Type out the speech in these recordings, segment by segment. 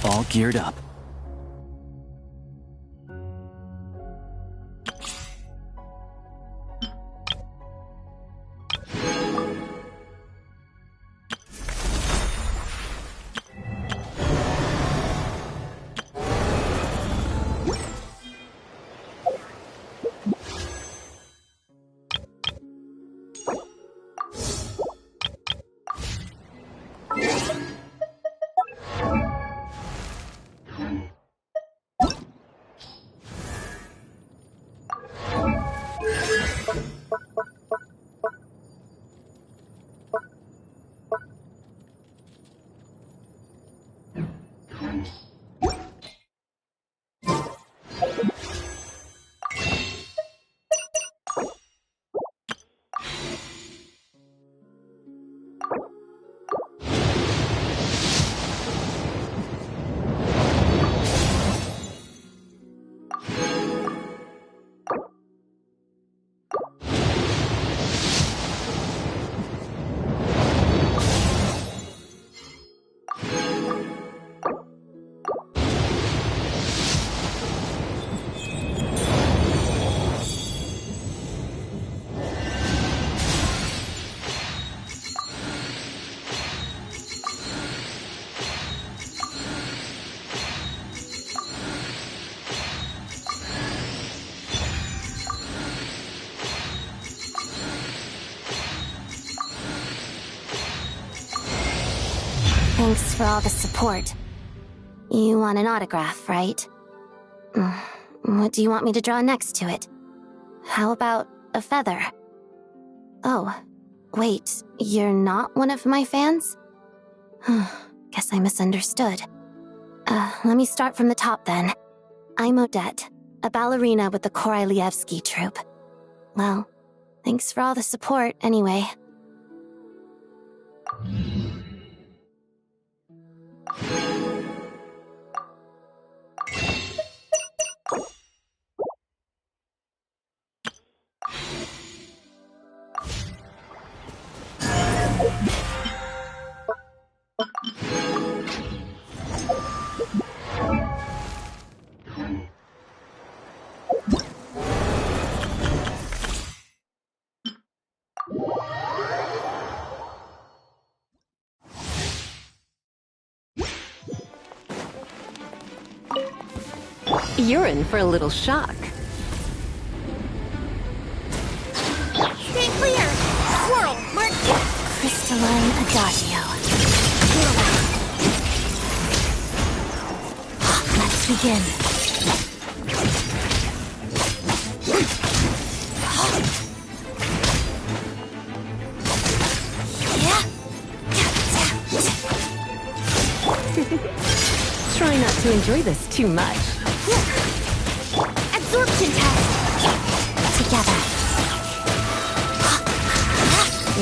All geared up. Thanks for all the support. You want an autograph, right? What do you want me to draw next to it? How about a feather? Oh, wait, you're not one of my fans? Guess I misunderstood. Let me start from the top then. I'm Odette, a ballerina with the Korylevsky troupe. Well, thanks for all the support anyway. You're in for a little shock. Stay clear! Swirl! Mark! Crystalline Adagio. Let's begin. Try not to enjoy this too much. Absorption test! Together.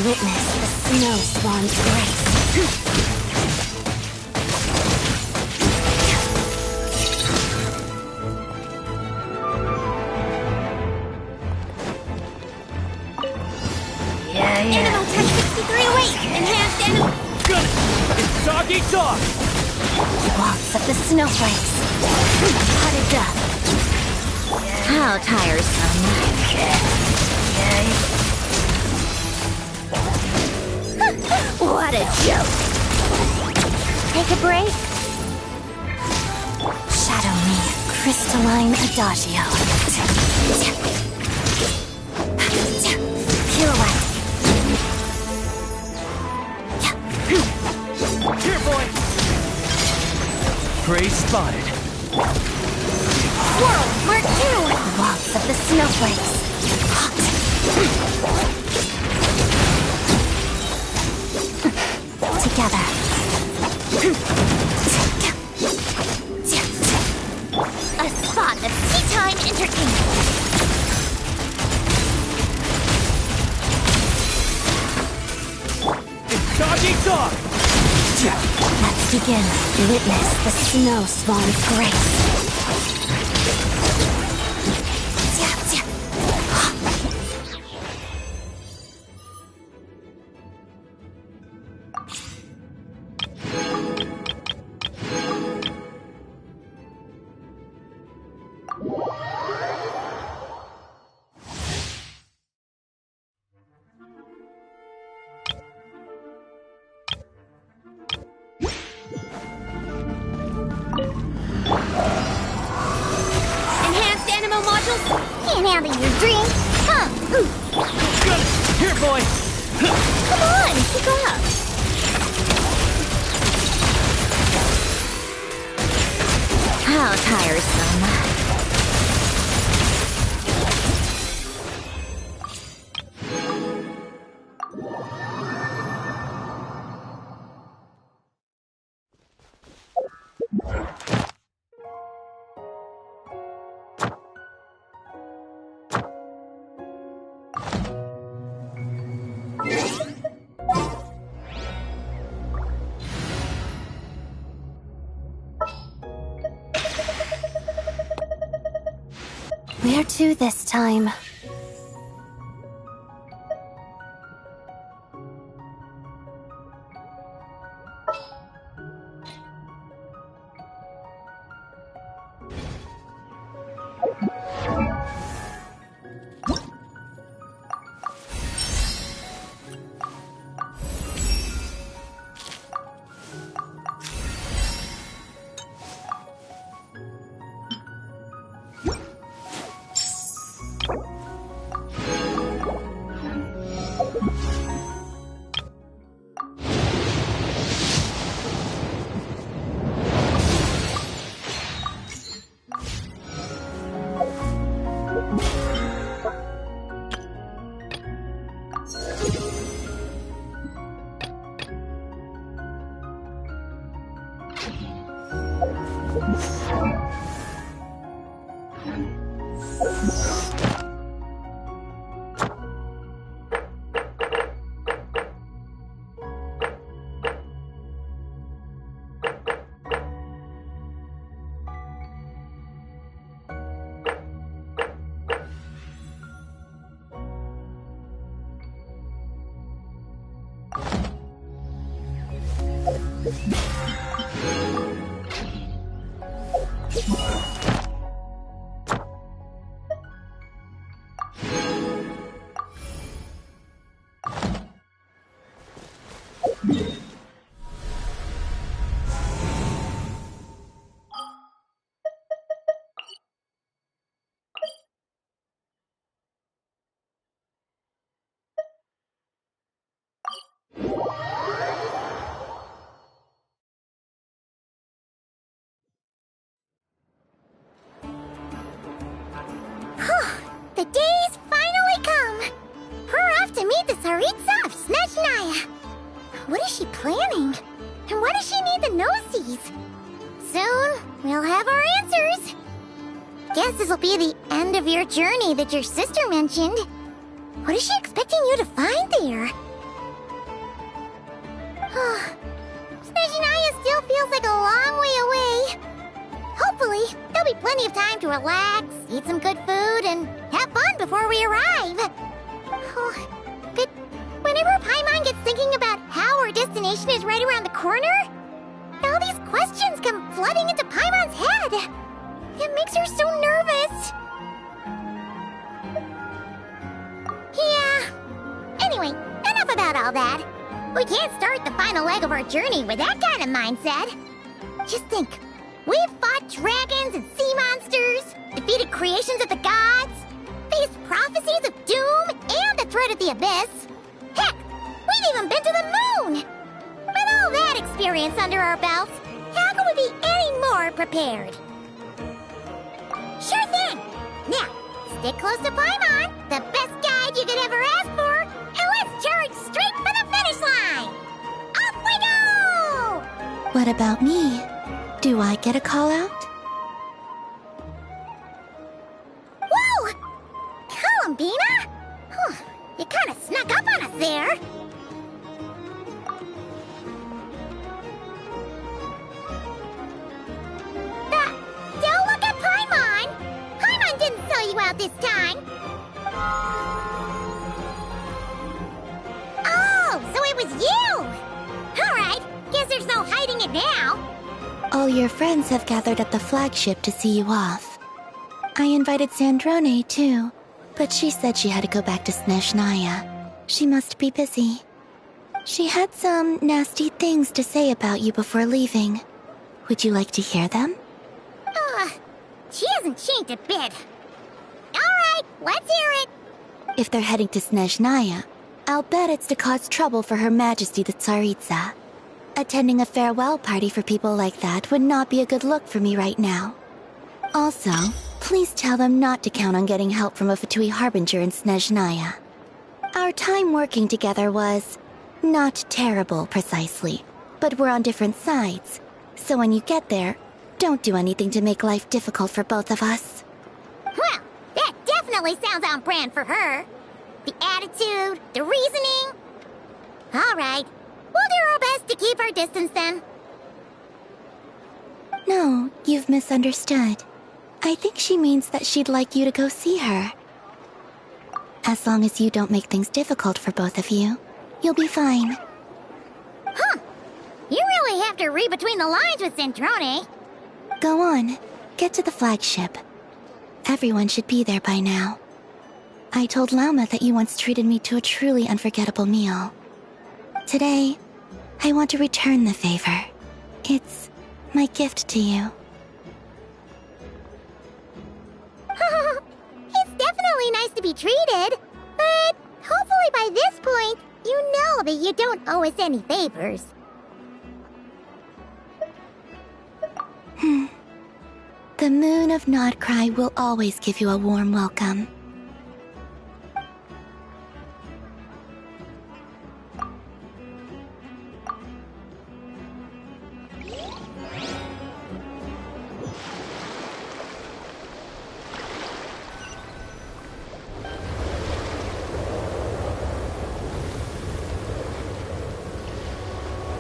Witness the snow swan's grace. Animal test 6308! Enhanced animal... Good! It's soggy talk! Waltz of the snowflakes. Hot as death. How tiresome. Crystalline Adagio. Pirouette. Here, boy! Prey spotted. Swirl, Mark 2! Waltz of the snowflakes. Hot. Together. A spot of tea time entertainment. It's doggy dog! Let's begin. Witness the snow swan's grace. Enhanced animal modules? Can't handle your drink. Huh. Got it! Here, boy! Come on, pick up. How tiresome. Where to this time? The day's finally come. We're off to meet the Tsaritsa of Snezhnaya. What is she planning? And why does she need the nosies? Soon, we'll have our answers. Guess this will be the end of your journey that your sister mentioned. What is she expecting you to find there? Snezhnaya still feels like a long way away. Hopefully, there'll be plenty of time to relax, eat some good food, and have fun before we arrive. But whenever Paimon gets thinking about how our destination is right around the corner, all these questions come flooding into Paimon's head. It makes her so nervous. Yeah. Anyway, enough about all that. We can't start the final leg of our journey with that kind of mindset. Just think. We've fought dragons and sea monsters, defeated creations of the gods, faced prophecies of doom and the threat of the abyss. Heck, we've even been to the moon! With all that experience under our belts, how can we be any more prepared? Sure thing! Now, stick close to Paimon, the best guide you could ever ask for, and let's charge straight for the finish line! Off we go! What about me? Do I get a call out? Whoa! Columbina? Whew, you kinda snuck up on us there. Don't look at Paimon! Paimon didn't sell you out this time! Oh, so it was you! Alright, guess there's no hiding it now. All your friends have gathered at the flagship to see you off. I invited Sandrone too, but she said she had to go back to Snezhnaya. She must be busy. She had some nasty things to say about you before leaving. Would you like to hear them? She hasn't changed a bit. Alright, let's hear it. If they're heading to Snezhnaya, I'll bet it's to cause trouble for Her Majesty the Tsaritsa. Attending a farewell party for people like that would not be a good look for me right now. Also, please tell them not to count on getting help from a Fatui Harbinger in Snezhnaya. Our time working together was not terrible, precisely, but we're on different sides. So when you get there, don't do anything to make life difficult for both of us. Well, that definitely sounds on brand for her. The attitude, the reasoning. Alright, we'll do our best to keep our distance then. No, you've misunderstood. I think she means that she'd like you to go see her. As long as you don't make things difficult for both of you, you'll be fine. Huh. You really have to read between the lines with Sandrone. Go on, get to the flagship. Everyone should be there by now. I told Lauma that you once treated me to a truly unforgettable meal. Today, I want to return the favor. It's my gift to you. It's definitely nice to be treated, but hopefully by this point, you know that you don't owe us any favors. The moon of Nodcry will always give you a warm welcome.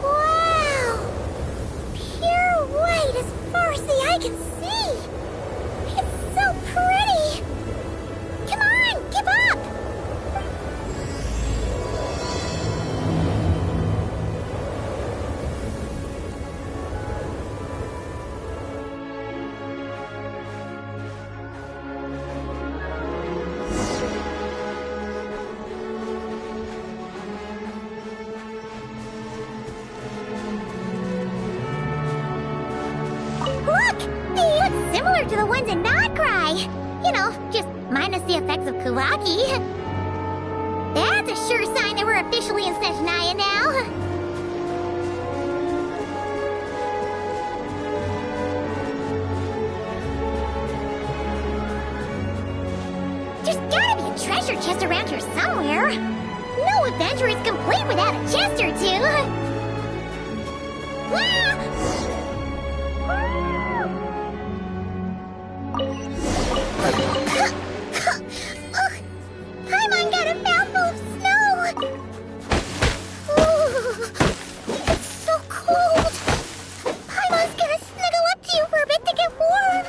Wow! Pure white as far as the eye can see! It's so pretty! Come on, keep up! Look! They look similar to the ones in Nodcry! You know, just minus the effects of Kuraki. That's a sure sign that we're officially in Snezhnaya now. There's gotta be a treasure chest around here somewhere. No adventure is complete without a chest or two. Ah! Paimon got a mouthful of snow! Ooh, it's so cold! Paimon's gonna snuggle up to you for a bit to get warm!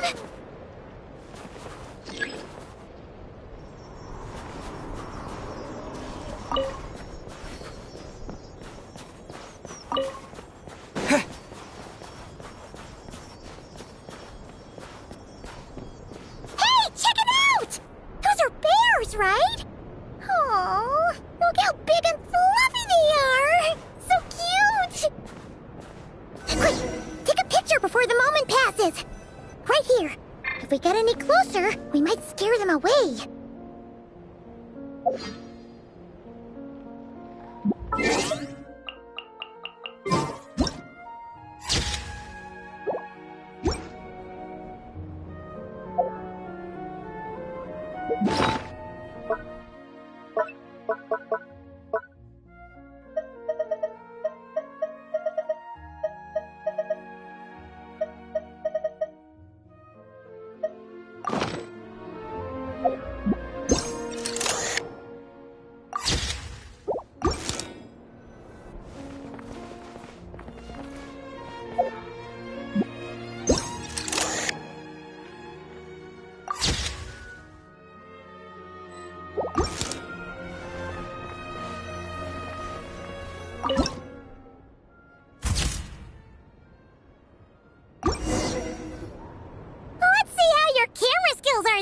Hey, check it out! Those are bears, right? Aw, look how big and fluffy they are! So cute! Quick, take a picture! danger before the moment passes. Right here. If we get any closer, we might scare them away.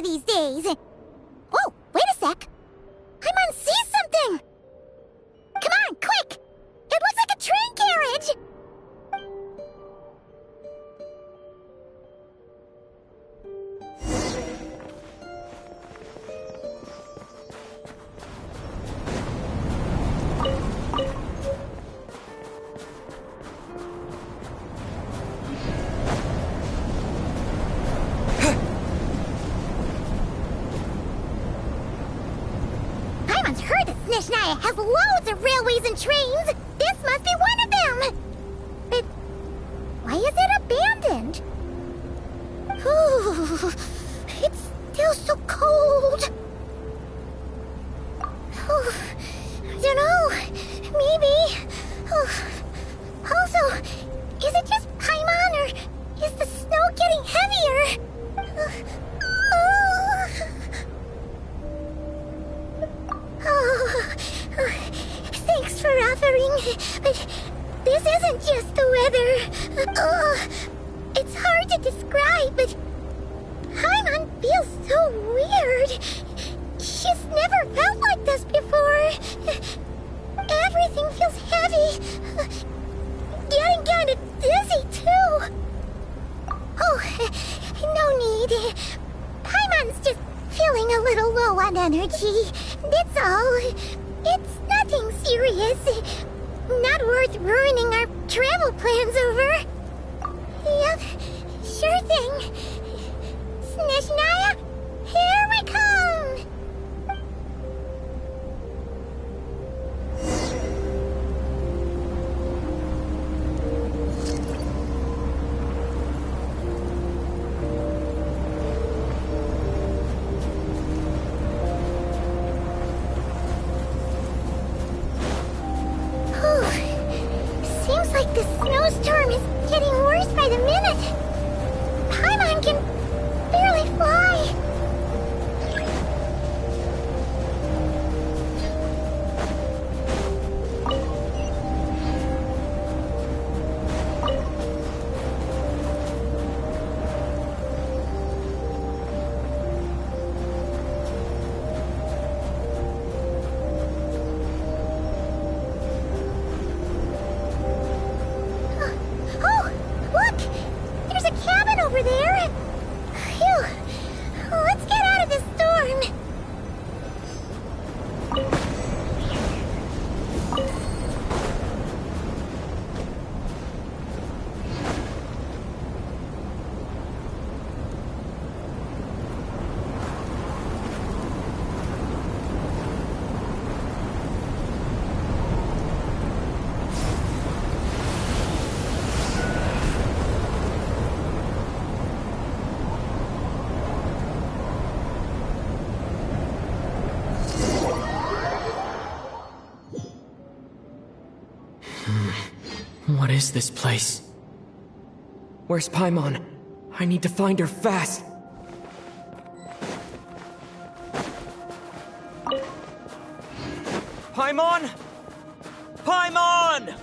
These days. Oh, wait a sec. Paimon sees something! Come on, quick! It looks like a train carriage! Snezhnaya has loads of railways and trains! This must be one of them! But why is it abandoned? Ooh, it's still so cold. Oh, I don't know. Maybe. Oh. Also, is it just Paimon or is the snow getting heavier? Thanks for offering, but this isn't just the weather. It's hard to describe, but Paimon feels so weird. She's never felt like this before. Everything feels heavy. Getting kinda dizzy, too. Oh, no need. Paimon's just feeling a little low on energy. That's all. It's nothing serious. Not worth ruining our travel plans over. Yep, sure thing. Snezhnaya, here we come! Seems like the snowstorm is getting worse by the minute. Paimon can barely fly. Over there? Phew. Let's get out of this storm. What is this place? Where's Paimon? I need to find her fast! Paimon! Paimon!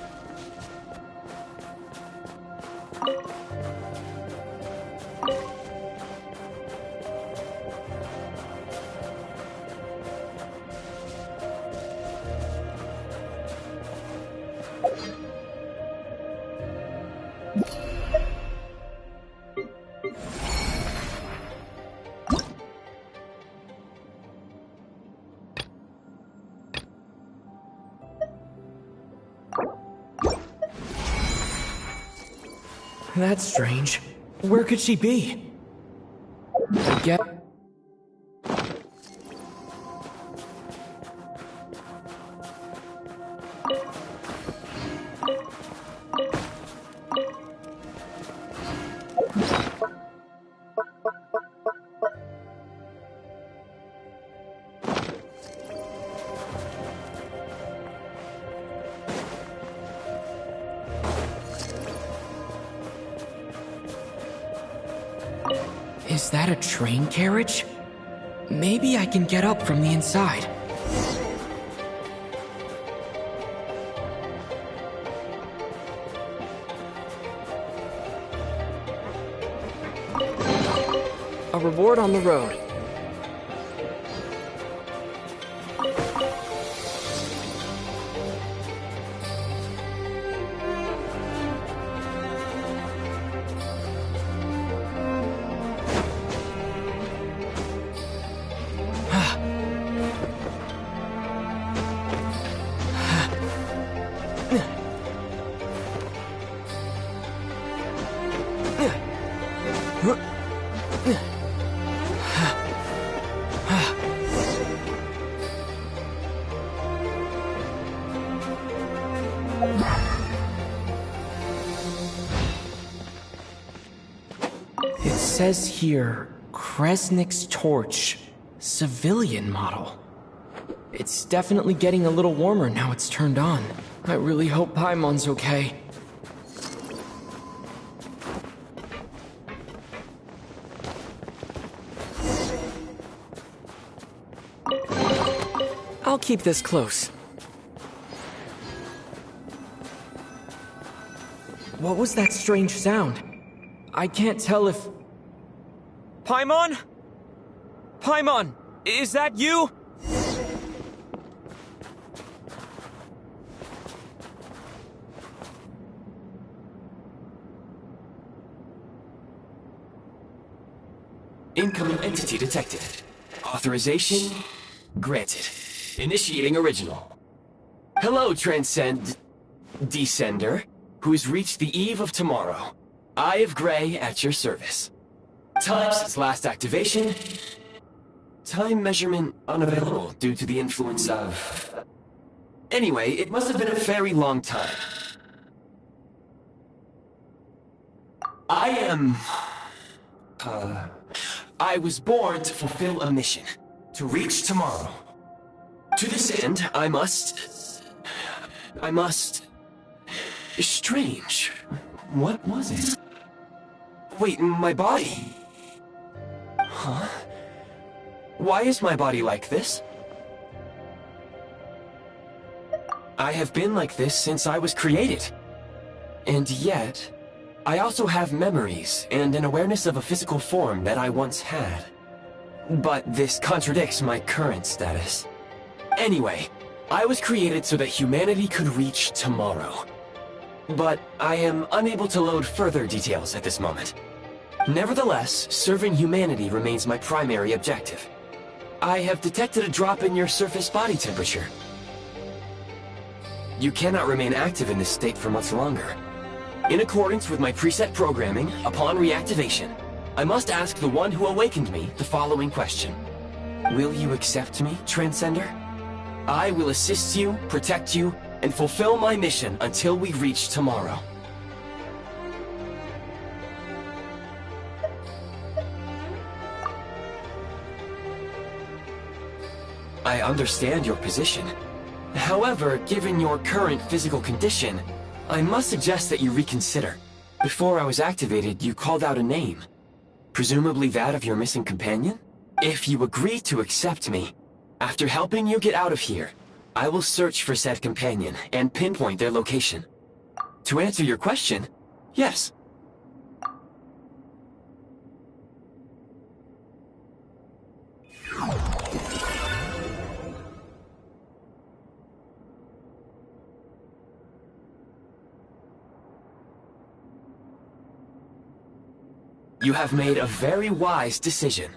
That's strange. Where could she be? I guess... Is that a train carriage? Maybe I can get up from the inside. A reward on the road. It says here, Kresnik's torch, civilian model. It's definitely getting a little warmer now it's turned on. I really hope Paimon's okay. I'll keep this close. What was that strange sound? I can't tell if... Paimon? Paimon, is that you? Incoming entity detected. Authorization granted. Initiating original. Hello, Descender, who's reached the eve of tomorrow. Eye of Grey at your service. Time since last activation. Time measurement unavailable due to the influence of... Anyway, it must have been a very long time. I was born to fulfill a mission. To reach tomorrow. To this end, I must... Strange. What was it? Wait, my body? Huh? Why is my body like this? I have been like this since I was created. And yet, I also have memories and an awareness of a physical form that I once had. But this contradicts my current status. Anyway, I was created so that humanity could reach tomorrow. But I am unable to load further details at this moment. Nevertheless, serving humanity remains my primary objective. I have detected a drop in your surface body temperature. You cannot remain active in this state for much longer. In accordance with my preset programming, upon reactivation, I must ask the one who awakened me the following question. Will you accept me, Transcender? I will assist you, protect you, and fulfill my mission until we reach tomorrow. I understand your position. However, given your current physical condition, I must suggest that you reconsider. Before I was activated, you called out a name. Presumably that of your missing companion? If you agree to accept me, after helping you get out of here, I will search for said companion and pinpoint their location. To answer your question, yes. You have made a very wise decision.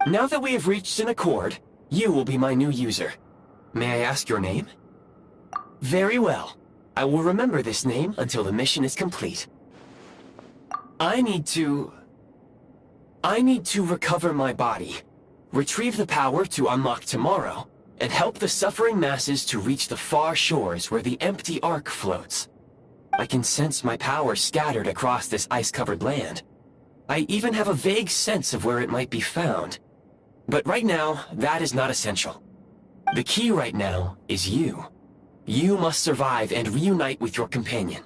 Now that we have reached an accord, you will be my new user. May I ask your name? Very well. I will remember this name until the mission is complete. I need to recover my body, retrieve the power to unlock tomorrow, and help the suffering masses to reach the far shores where the empty Ark floats. I can sense my power scattered across this ice-covered land. I even have a vague sense of where it might be found. But right now, that is not essential. The key right now is you. You must survive and reunite with your companion.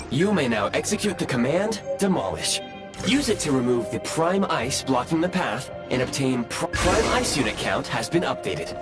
You may now execute the command, Demolish. Use it to remove the Prime Ice blocking the path, and obtain Prime Ice unit count has been updated.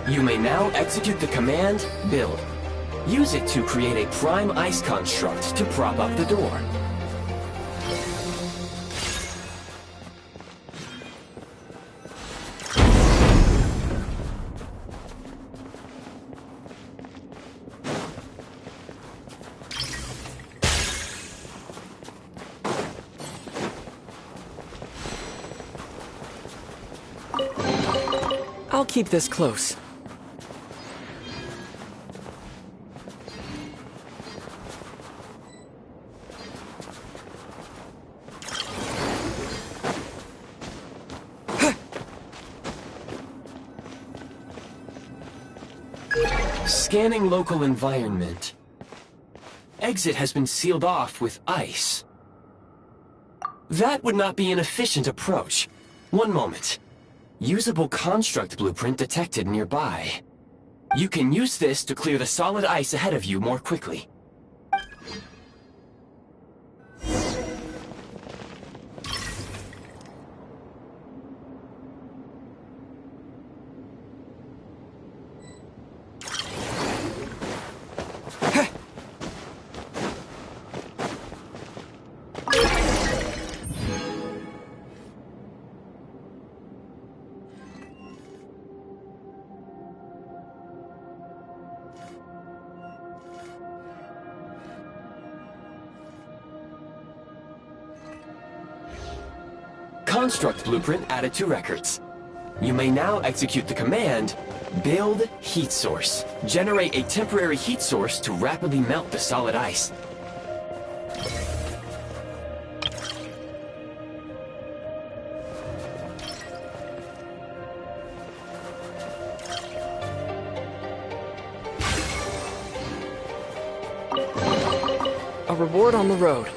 You may now execute the command, Build. Use it to create a Prime Ice construct to prop up the door. I'll keep this close. Scanning local environment. Exit has been sealed off with ice. That would not be an efficient approach. One moment. Usable construct blueprint detected nearby. You can use this to clear the solid ice ahead of you more quickly. Construct blueprint added to records. You may now execute the command, Build Heat Source. Generate a temporary heat source to rapidly melt the solid ice. A reward on the road.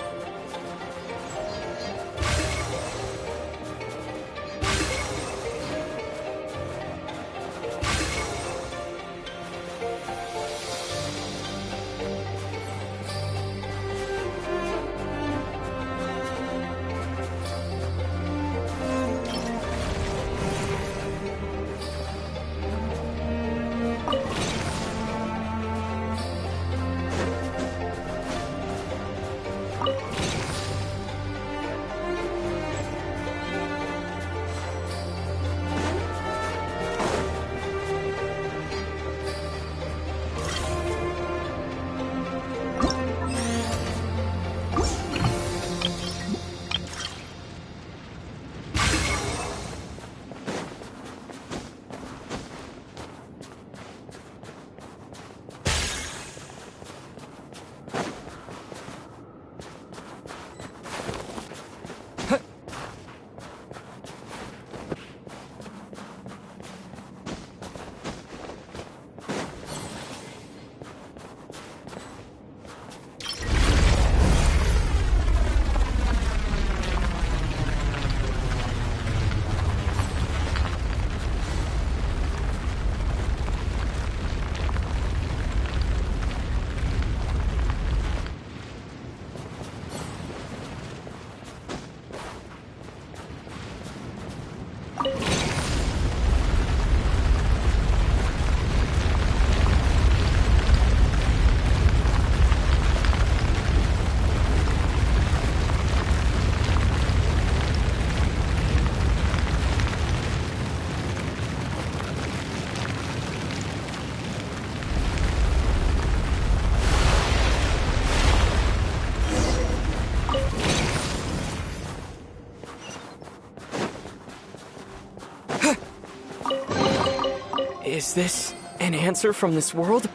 Is this an answer from this world?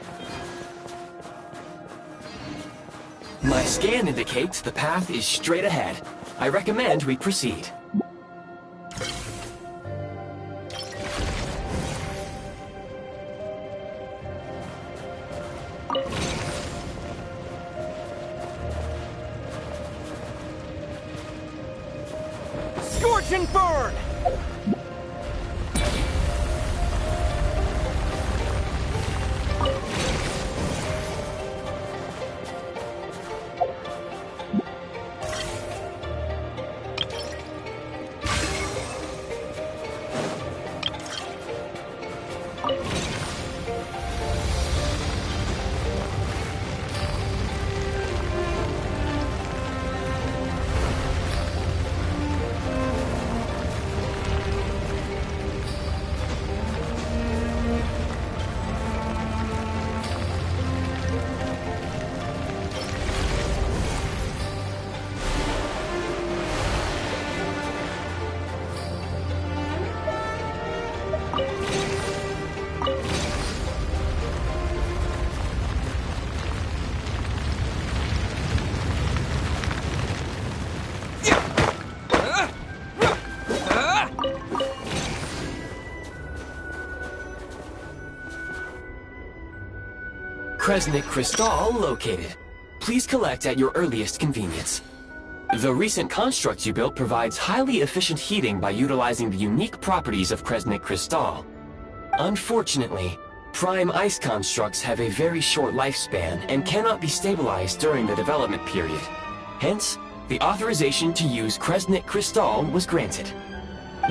My scan indicates the path is straight ahead. I recommend we proceed. Scorch and burn! Kresnik Crystal located. Please collect at your earliest convenience. The recent construct you built provides highly efficient heating by utilizing the unique properties of Kresnik Crystal. Unfortunately, prime ice constructs have a very short lifespan and cannot be stabilized during the development period. Hence, the authorization to use Kresnik Crystal was granted.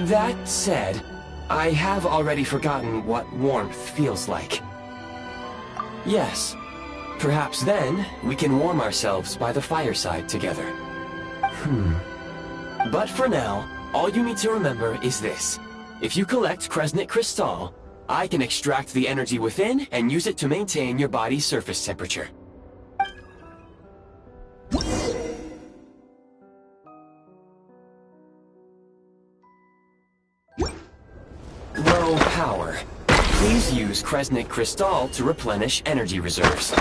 That said, I have already forgotten what warmth feels like. Yes, perhaps then we can warm ourselves by the fireside together. But for now, all you need to remember is this. If you collect Kresnik Crystal, I can extract the energy within and use it to maintain your body's surface temperature. Low power. Please use Kresnik Crystal to replenish energy reserves.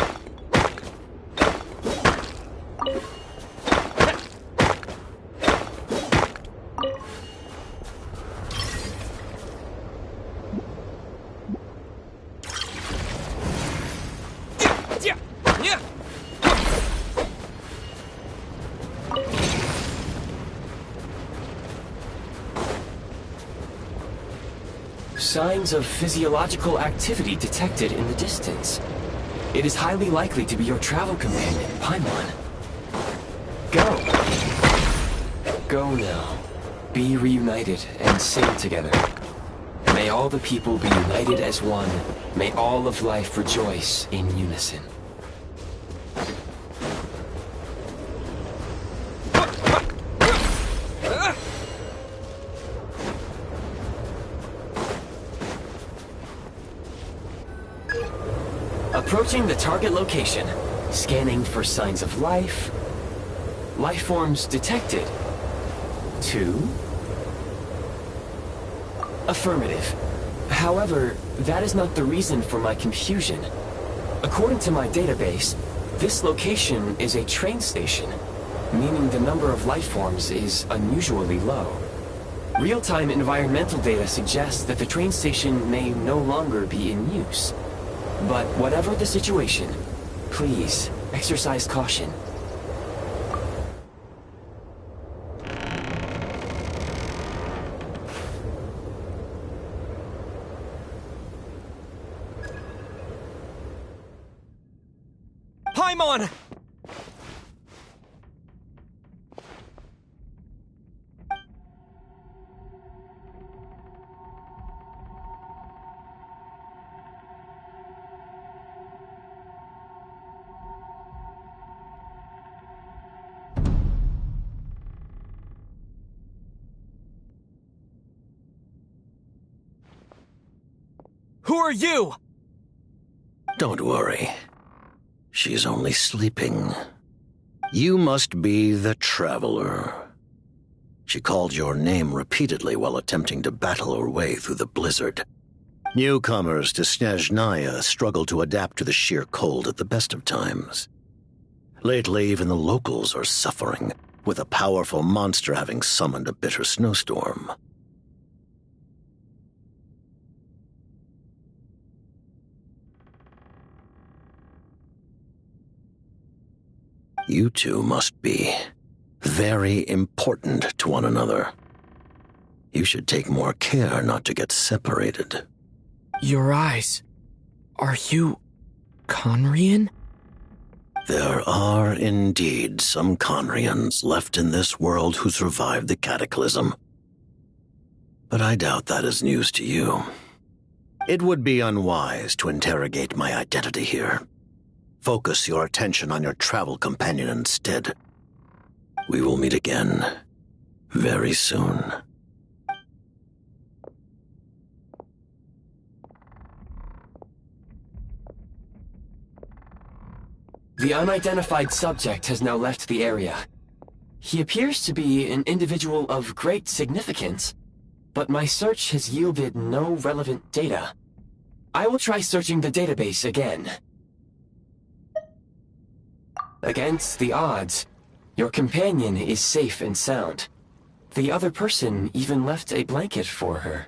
Signs of physiological activity detected in the distance. It is highly likely to be your travel companion, Paimon. Go. Go now. Be reunited and sing together. May all the people be united as one. May all of life rejoice in unison. Approaching the target location, scanning for signs of life. Life forms detected. 2. Affirmative. However, that is not the reason for my confusion. According to my database, this location is a train station, meaning the number of life forms is unusually low. Real-time environmental data suggests that the train station may no longer be in use. But whatever the situation, please exercise caution. Paimon! Who are you? Don't worry. She's only sleeping. You must be the Traveler. She called your name repeatedly while attempting to battle her way through the blizzard. Newcomers to Snezhnaya struggle to adapt to the sheer cold at the best of times. Lately, even the locals are suffering, with a powerful monster having summoned a bitter snowstorm. You two must be very important to one another. You should take more care not to get separated. Your eyes. Are you Conrian? There are indeed some Conrians left in this world who survived the cataclysm. But I doubt that is news to you. It would be unwise to interrogate my identity here. Focus your attention on your travel companion instead. We will meet again very soon. The unidentified subject has now left the area. He appears to be an individual of great significance, but my search has yielded no relevant data. I will try searching the database again. Against the odds, your companion is safe and sound. The other person even left a blanket for her.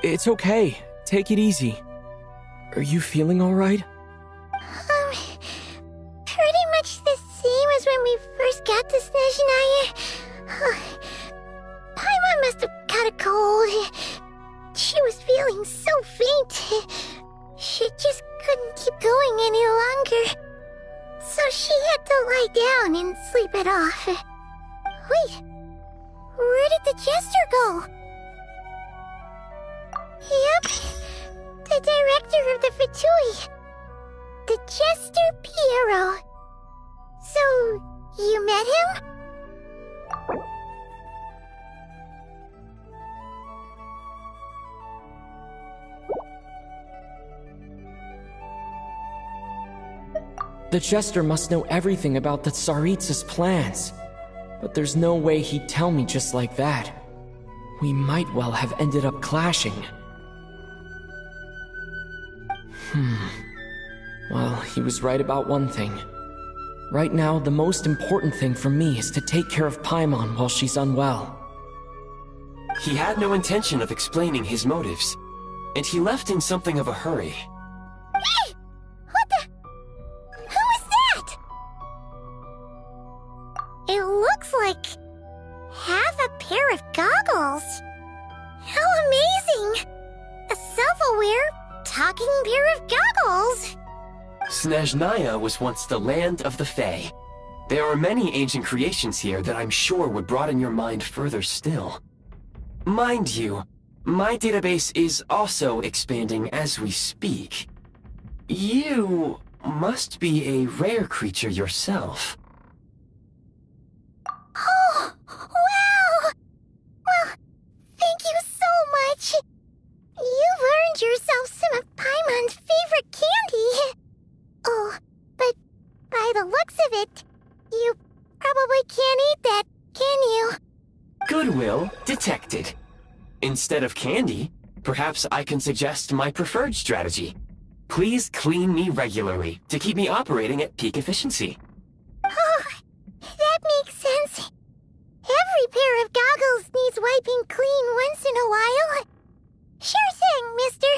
It's okay. Take it easy. Are you feeling alright? Pretty much the same as when we first got to Snezhnaya. Paimon must have caught a cold. She was feeling so faint. She just couldn't keep going any longer. So she had to lie down and sleep it off. Wait, where did the jester go? Yep, the director of the Fatui. The Jester Piero. So, you met him? The Jester must know everything about the Tsaritsa's plans. But there's no way he'd tell me just like that. We might well have ended up clashing. Well, he was right about one thing. Right now, the most important thing for me is to take care of Paimon while she's unwell. He had no intention of explaining his motives, and he left in something of a hurry. Hey! What the... Who is that? It looks like... half a pair of goggles. How amazing! A self-aware, talking pair of goggles! Snezhnaya was once the land of the Fae. There are many ancient creations here that I'm sure would broaden your mind further still. Mind you, my database is also expanding as we speak. You must be a rare creature yourself. Oh, wow! Well, thank you so much! You've earned yourself some of Paimon's favorite candy! Oh, but by the looks of it, you probably can't eat that, can you? Goodwill detected. Instead of candy, perhaps I can suggest my preferred strategy. Please clean me regularly to keep me operating at peak efficiency. Oh, that makes sense. Every pair of goggles needs wiping clean once in a while. Sure thing, mister.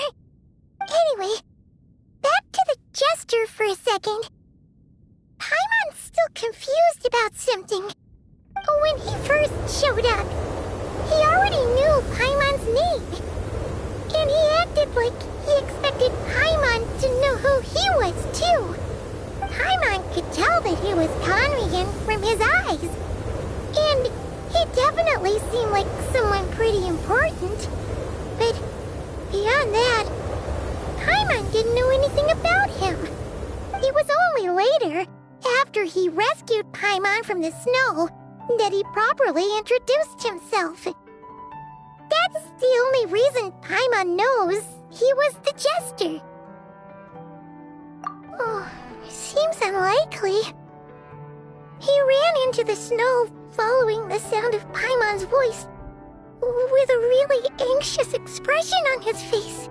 Anyway, back to the Jester for a second. Paimon's still confused about something. When he first showed up, he already knew Paimon's name. And he acted like he expected Paimon to know who he was, too. Paimon could tell that he was Conrian from his eyes. And he definitely seemed like someone pretty important. But beyond that, Paimon didn't know anything about him. It was only later, after he rescued Paimon from the snow, that he properly introduced himself. That's the only reason Paimon knows he was the jester. Oh, seems unlikely. He ran into the snow following the sound of Paimon's voice, with a really anxious expression on his face.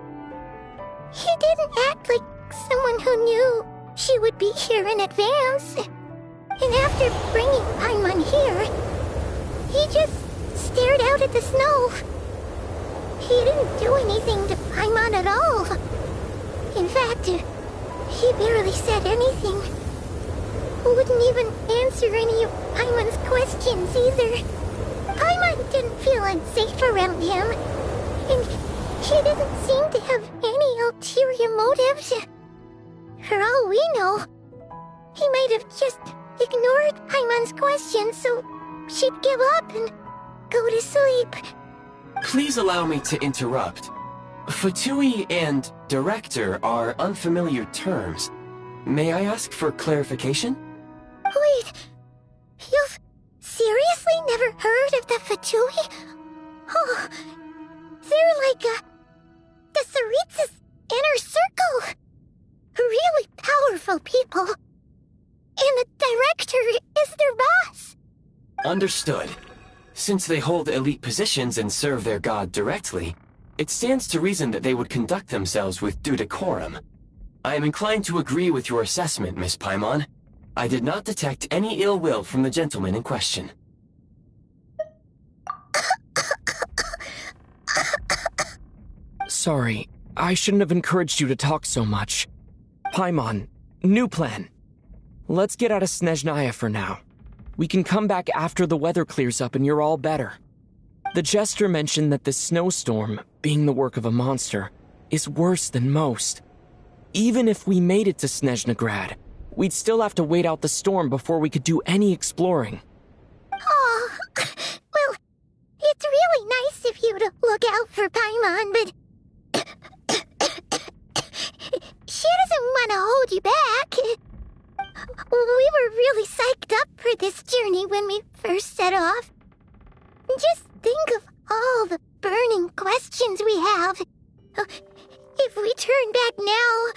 He didn't act like someone who knew she would be here in advance. And after bringing Paimon here, he just stared out at the snow. He didn't do anything to Paimon at all. In fact, he barely said anything. Wouldn't even answer any of Paimon's questions either. Paimon didn't feel unsafe around him, and he didn't seem to have any ulterior motives. For all we know, he might have just ignored Paimon's questions so she'd give up and go to sleep. Please allow me to interrupt. Fatui and director are unfamiliar terms. May I ask for clarification? Wait, you've seriously never heard of the Fatui? Oh, they're like the Tsaritsa's inner circle. Really powerful people. And the director is their boss. Understood. Since they hold elite positions and serve their god directly, it stands to reason that they would conduct themselves with due decorum. I am inclined to agree with your assessment, Miss Paimon. I did not detect any ill will from the gentleman in question. Sorry, I shouldn't have encouraged you to talk so much. Paimon, new plan. Let's get out of Snezhnaya for now. We can come back after the weather clears up and you're all better. The jester mentioned that this snowstorm, being the work of a monster, is worse than most. Even if we made it to Snezhnegrad, we'd still have to wait out the storm before we could do any exploring. Oh, well, it's really nice of you to look out for Paimon, but she doesn't want to hold you back. We were really psyched up for this journey when we first set off. Just think of all the burning questions we have. If we turn back now,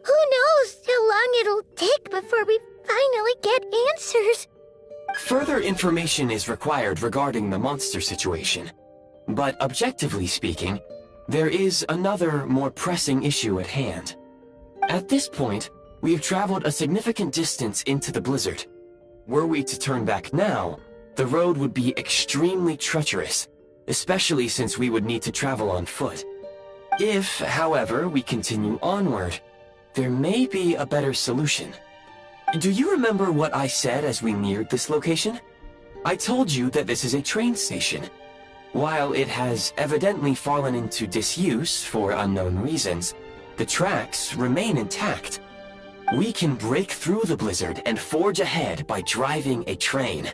who knows how long it'll take before we finally get answers. Further information is required regarding the monster situation. But objectively speaking, there is another, more pressing issue at hand. At this point, we have traveled a significant distance into the blizzard. Were we to turn back now, the road would be extremely treacherous, especially since we would need to travel on foot. If, however, we continue onward, there may be a better solution. Do you remember what I said as we neared this location? I told you that this is a train station. While it has evidently fallen into disuse for unknown reasons, the tracks remain intact. We can break through the blizzard and forge ahead by driving a train.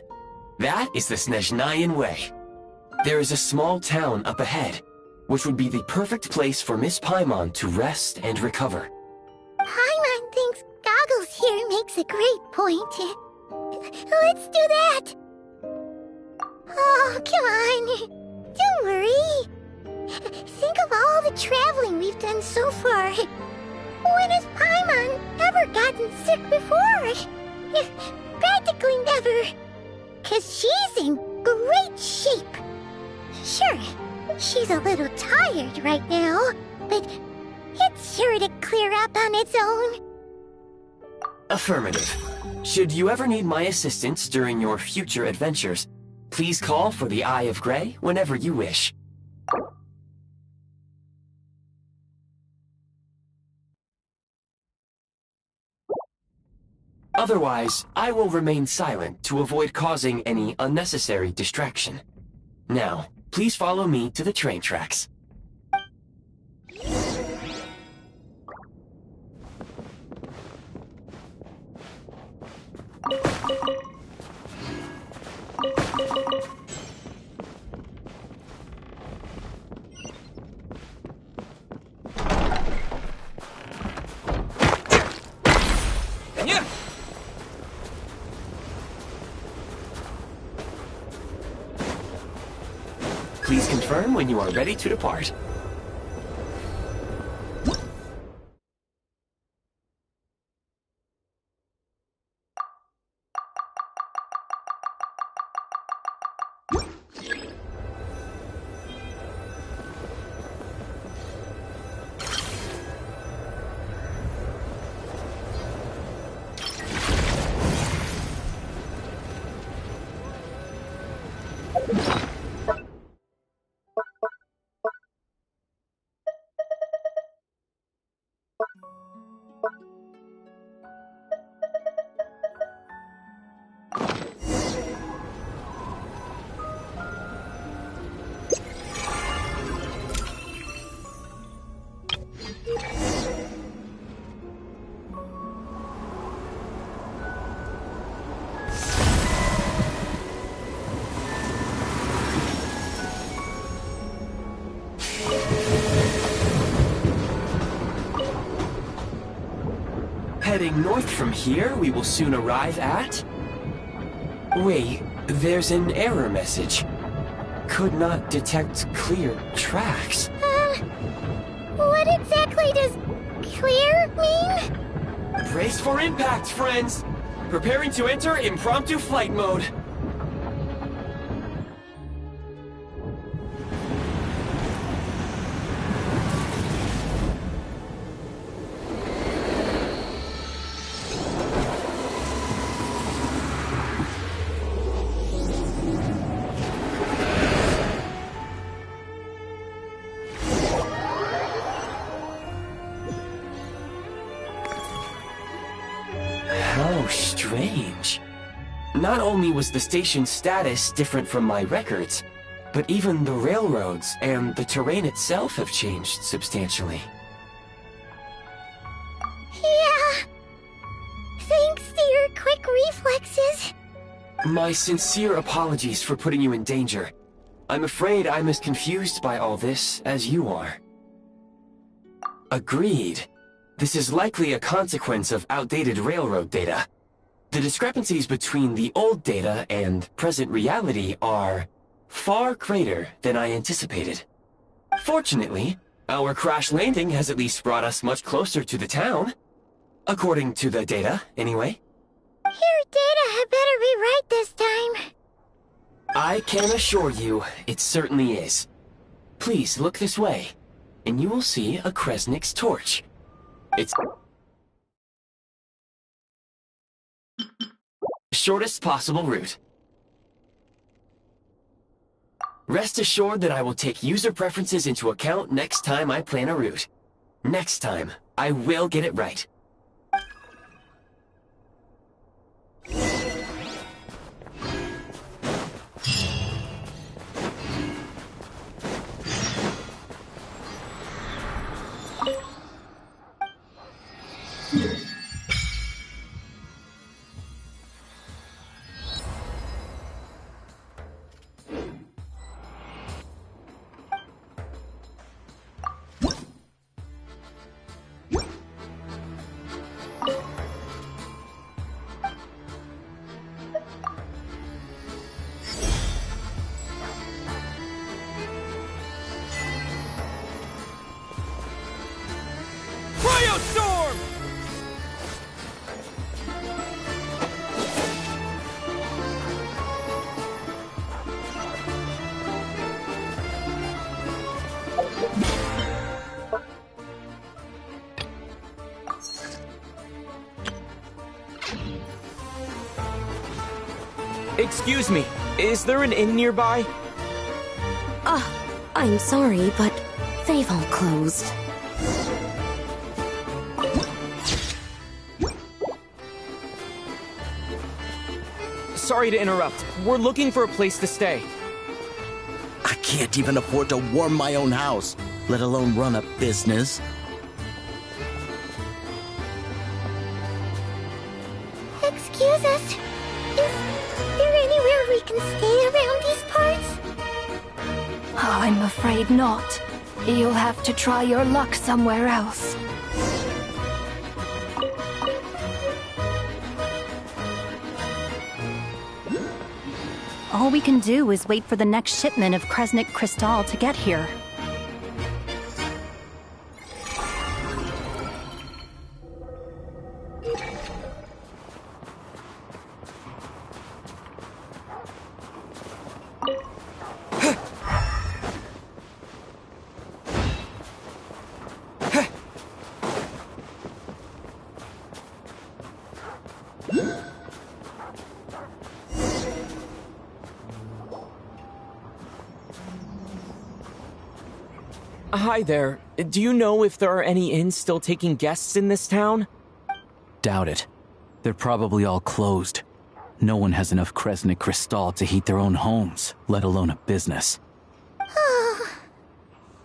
That is the Snezhnayan way. There is a small town up ahead, which would be the perfect place for Miss Paimon to rest and recover. Paimon thinks Goggles here makes a great point. Let's do that. Oh, come on. Don't worry. Think of all the traveling we've done so far. When has Paimon ever gotten sick before? Practically never. 'Cause she's in great shape. Sure, she's a little tired right now, but it's sure to clear up on its own. Affirmative. Should you ever need my assistance during your future adventures, please call for the Eye of Grey whenever you wish. Otherwise, I will remain silent to avoid causing any unnecessary distraction. Now, please follow me to the train tracks. Please confirm when you are ready to depart. Heading north from here, we will soon arrive at... Wait, there's an error message. Could not detect clear tracks. What exactly does clear mean? Brace for impact, friends! Preparing to enter impromptu flight mode. How strange. Not only was the station's status different from my records, but even the railroads and the terrain itself have changed substantially. Yeah. Thanks to your quick reflexes. My sincere apologies for putting you in danger. I'm afraid I'm as confused by all this as you are. Agreed. This is likely a consequence of outdated railroad data. The discrepancies between the old data and present reality are far greater than I anticipated. Fortunately, our crash landing has at least brought us much closer to the town. According to the data, anyway. Your data had better be right this time. I can assure you, it certainly is. Please look this way, and you will see a Kresnik's torch. It's the shortest possible route. Rest assured that I will take user preferences into account next time I plan a route. Next time, I will get it right. Excuse me, is there an inn nearby? I'm sorry, but they've all closed. Sorry to interrupt. We're looking for a place to stay. I can't even afford to warm my own house, let alone run a business. Excuse us. Is there anywhere we can stay around these parts? I'm afraid not. You'll have to try your luck somewhere else. All we can do is wait for the next shipment of Kresnik Crystal to get here. Hi there. Do you know if there are any inns still taking guests in this town? Doubt it. They're probably all closed. No one has enough Kresnik Crystal to heat their own homes, let alone a business. Oh,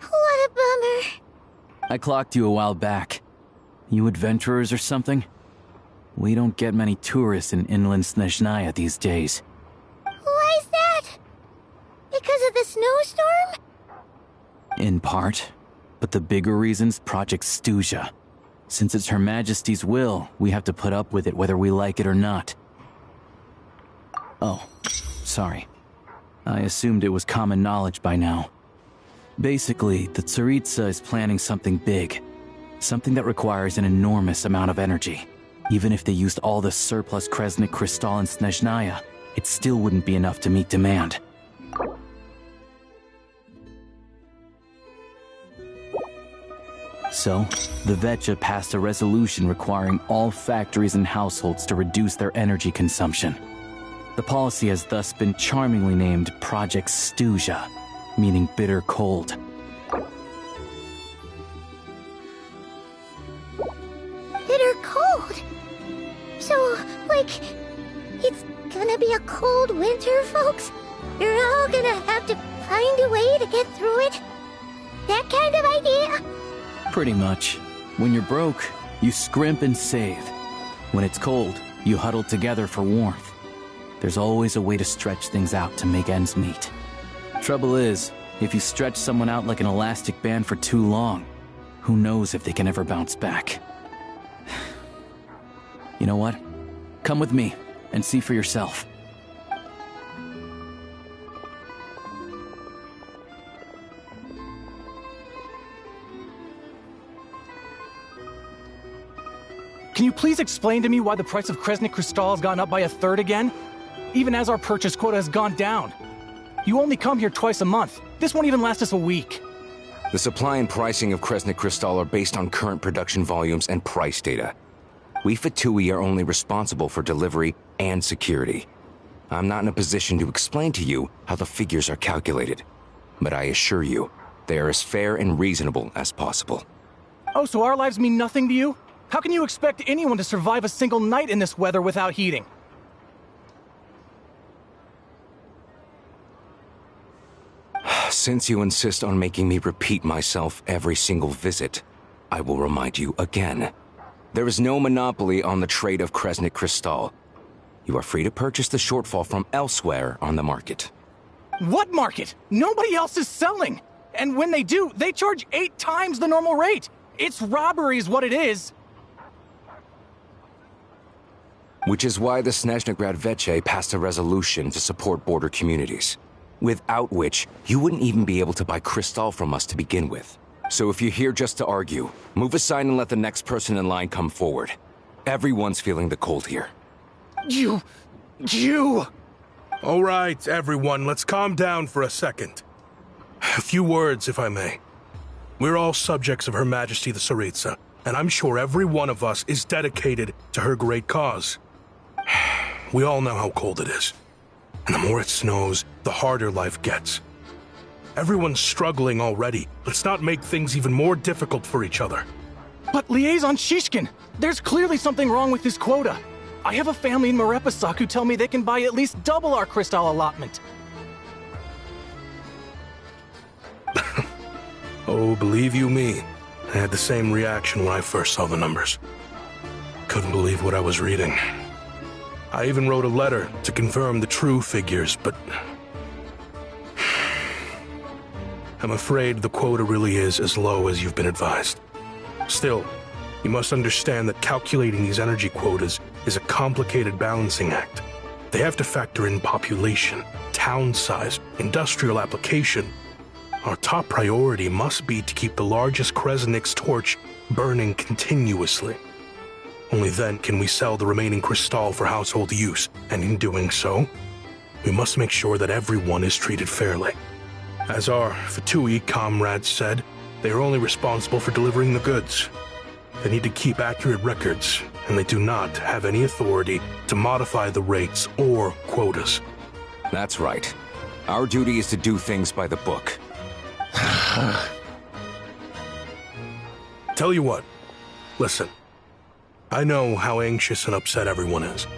what a bummer. I clocked you a while back. You adventurers or something? We don't get many tourists in inland Snezhnaya these days. Why is that? Because of the snowstorm? In part. But the bigger reason's Project Stuja. Since it's Her Majesty's will, we have to put up with it whether we like it or not. Oh, sorry. I assumed it was common knowledge by now. Basically, the Tsaritsa is planning something big. Something that requires an enormous amount of energy. Even if they used all the surplus Kresnik Crystal in Snezhnaya, it still wouldn't be enough to meet demand. So, the Vetcha passed a resolution requiring all factories and households to reduce their energy consumption. The policy has thus been charmingly named Project Stuja, meaning bitter cold. Bitter cold? So, like, it's gonna be a cold winter, folks? You're all gonna have to find a way to get through it? That kind of idea? Pretty much. When you're broke, you scrimp and save. When it's cold, you huddle together for warmth. There's always a way to stretch things out to make ends meet. Trouble is, if you stretch someone out like an elastic band for too long, who knows if they can ever bounce back. You know what? Come with me and see for yourself. Can you please explain to me why the price of Kresnik Crystal has gone up by 1/3 again? Even as our purchase quota has gone down. You only come here twice a month. This won't even last us a week. The supply and pricing of Kresnik Crystal are based on current production volumes and price data. We Fatui are only responsible for delivery and security. I'm not in a position to explain to you how the figures are calculated, but I assure you, they are as fair and reasonable as possible. Oh, so our lives mean nothing to you? How can you expect anyone to survive a single night in this weather without heating? Since you insist on making me repeat myself every single visit, I will remind you again. There is no monopoly on the trade of Kresnik Crystal. You are free to purchase the shortfall from elsewhere on the market. What market? Nobody else is selling! And when they do, they charge 8 times the normal rate! It's robbery is what it is! Which is why the Snezhnegrad Veche passed a resolution to support border communities, without which you wouldn't even be able to buy crystal from us to begin with. So if you're here just to argue, move aside and let the next person in line come forward. Everyone's feeling the cold here. You... All right, everyone, let's calm down for a second. A few words, if I may. We're all subjects of Her Majesty the Tsaritsa, and I'm sure every one of us is dedicated to her great cause. We all know how cold it is. And the more it snows, the harder life gets. Everyone's struggling already. Let's not make things even more difficult for each other. But Liaison Shishkin, there's clearly something wrong with this quota. I have a family in Marepasak who tell me they can buy at least double our crystal allotment. Oh, believe you me, I had the same reaction when I first saw the numbers. Couldn't believe what I was reading. I even wrote a letter to confirm the true figures, but I'm afraid the quota really is as low as you've been advised. Still, you must understand that calculating these energy quotas is a complicated balancing act. They have to factor in population, town-sized industrial application, our top priority must be to keep the largest Kresnik's torch burning continuously. Only then can we sell the remaining crystal for household use, and in doing so, we must make sure that everyone is treated fairly. As our Fatui comrades said, they are only responsible for delivering the goods. They need to keep accurate records, and they do not have any authority to modify the rates or quotas. That's right. Our duty is to do things by the book. Tell you what, listen. I know how anxious and upset everyone is.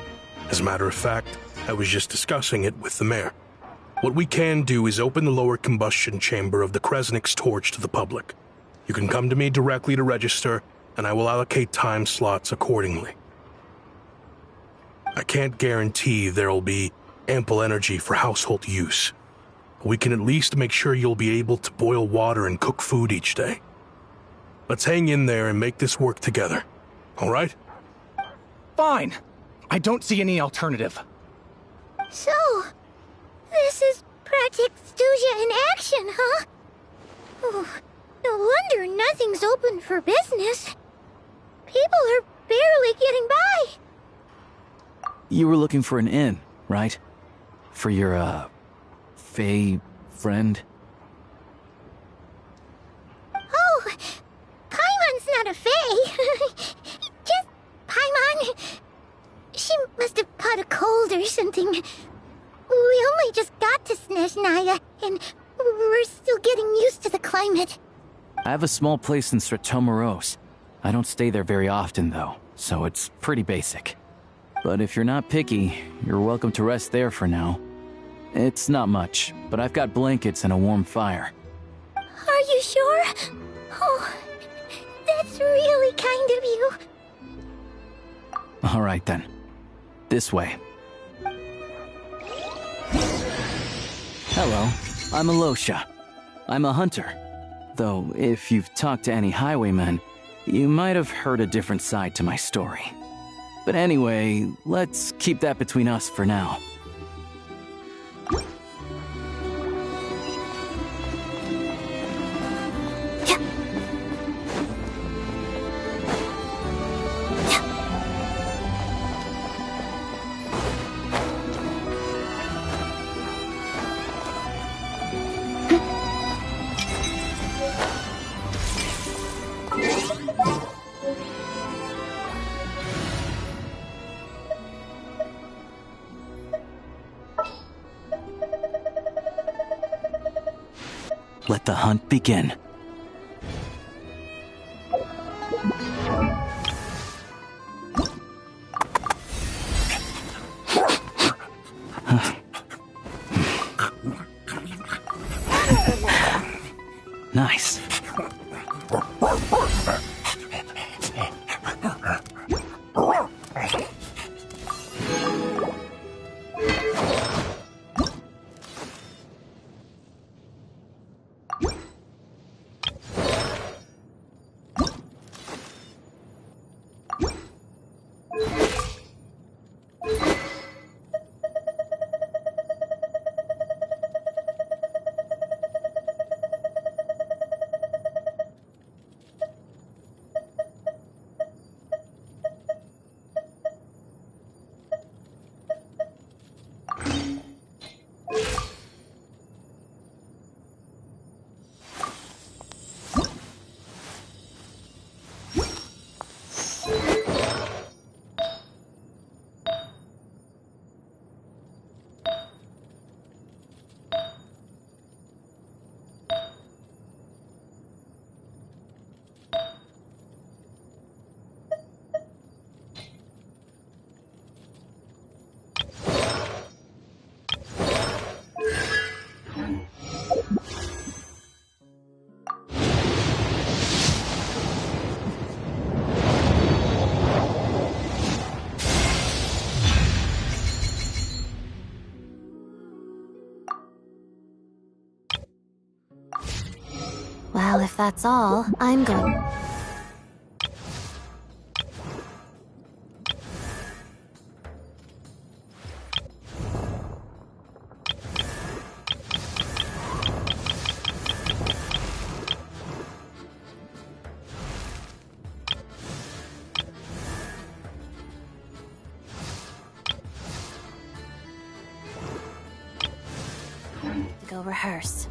As a matter of fact, I was just discussing it with the mayor. What we can do is open the lower combustion chamber of the Kresnik's torch to the public. You can come to me directly to register, and I will allocate time slots accordingly. I can't guarantee there'll be ample energy for household use. But we can at least make sure you'll be able to boil water and cook food each day. Let's hang in there and make this work together. All right? Fine. I don't see any alternative. So, this is Project Stuja in action, huh? Oh, no wonder nothing's open for business. People are barely getting by. You were looking for an inn, right? For your, Fae friend? Oh, Paimon's not a Fae. Just Paimon. She must have caught a cold or something. We only just got to Snezhnaya, and we're still getting used to the climate. I have a small place in Sratomaros. I don't stay there very often, though, so it's pretty basic. But if you're not picky, you're welcome to rest there for now. It's not much, but I've got blankets and a warm fire. Are you sure? Oh, that's really kind of you. All right, then. This way. Hello, I'm Alosha. I'm a hunter. Though, if you've talked to any highwaymen, you might have heard a different side to my story. But anyway, let's keep that between us for now. Let the hunt begin. Nice. Well, if that's all, I'm going... Go rehearse.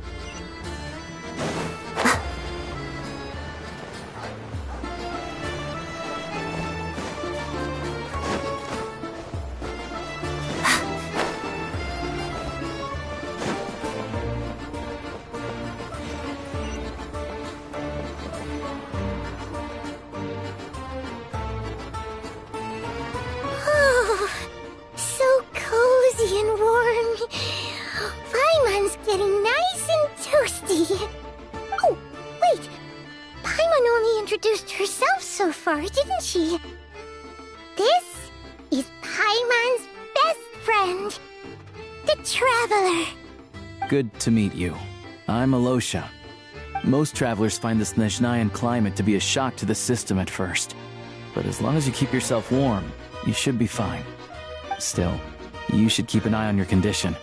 Oh, so cozy and warm. Paimon's getting nice and toasty. Oh, wait. Paimon only introduced herself so far, didn't she? This is Paimon's best friend, the Traveler. Good to meet you. I'm Alosha. Most travelers find the Snezhnayan climate to be a shock to the system at first. But as long as you keep yourself warm, you should be fine. Still, you should keep an eye on your condition.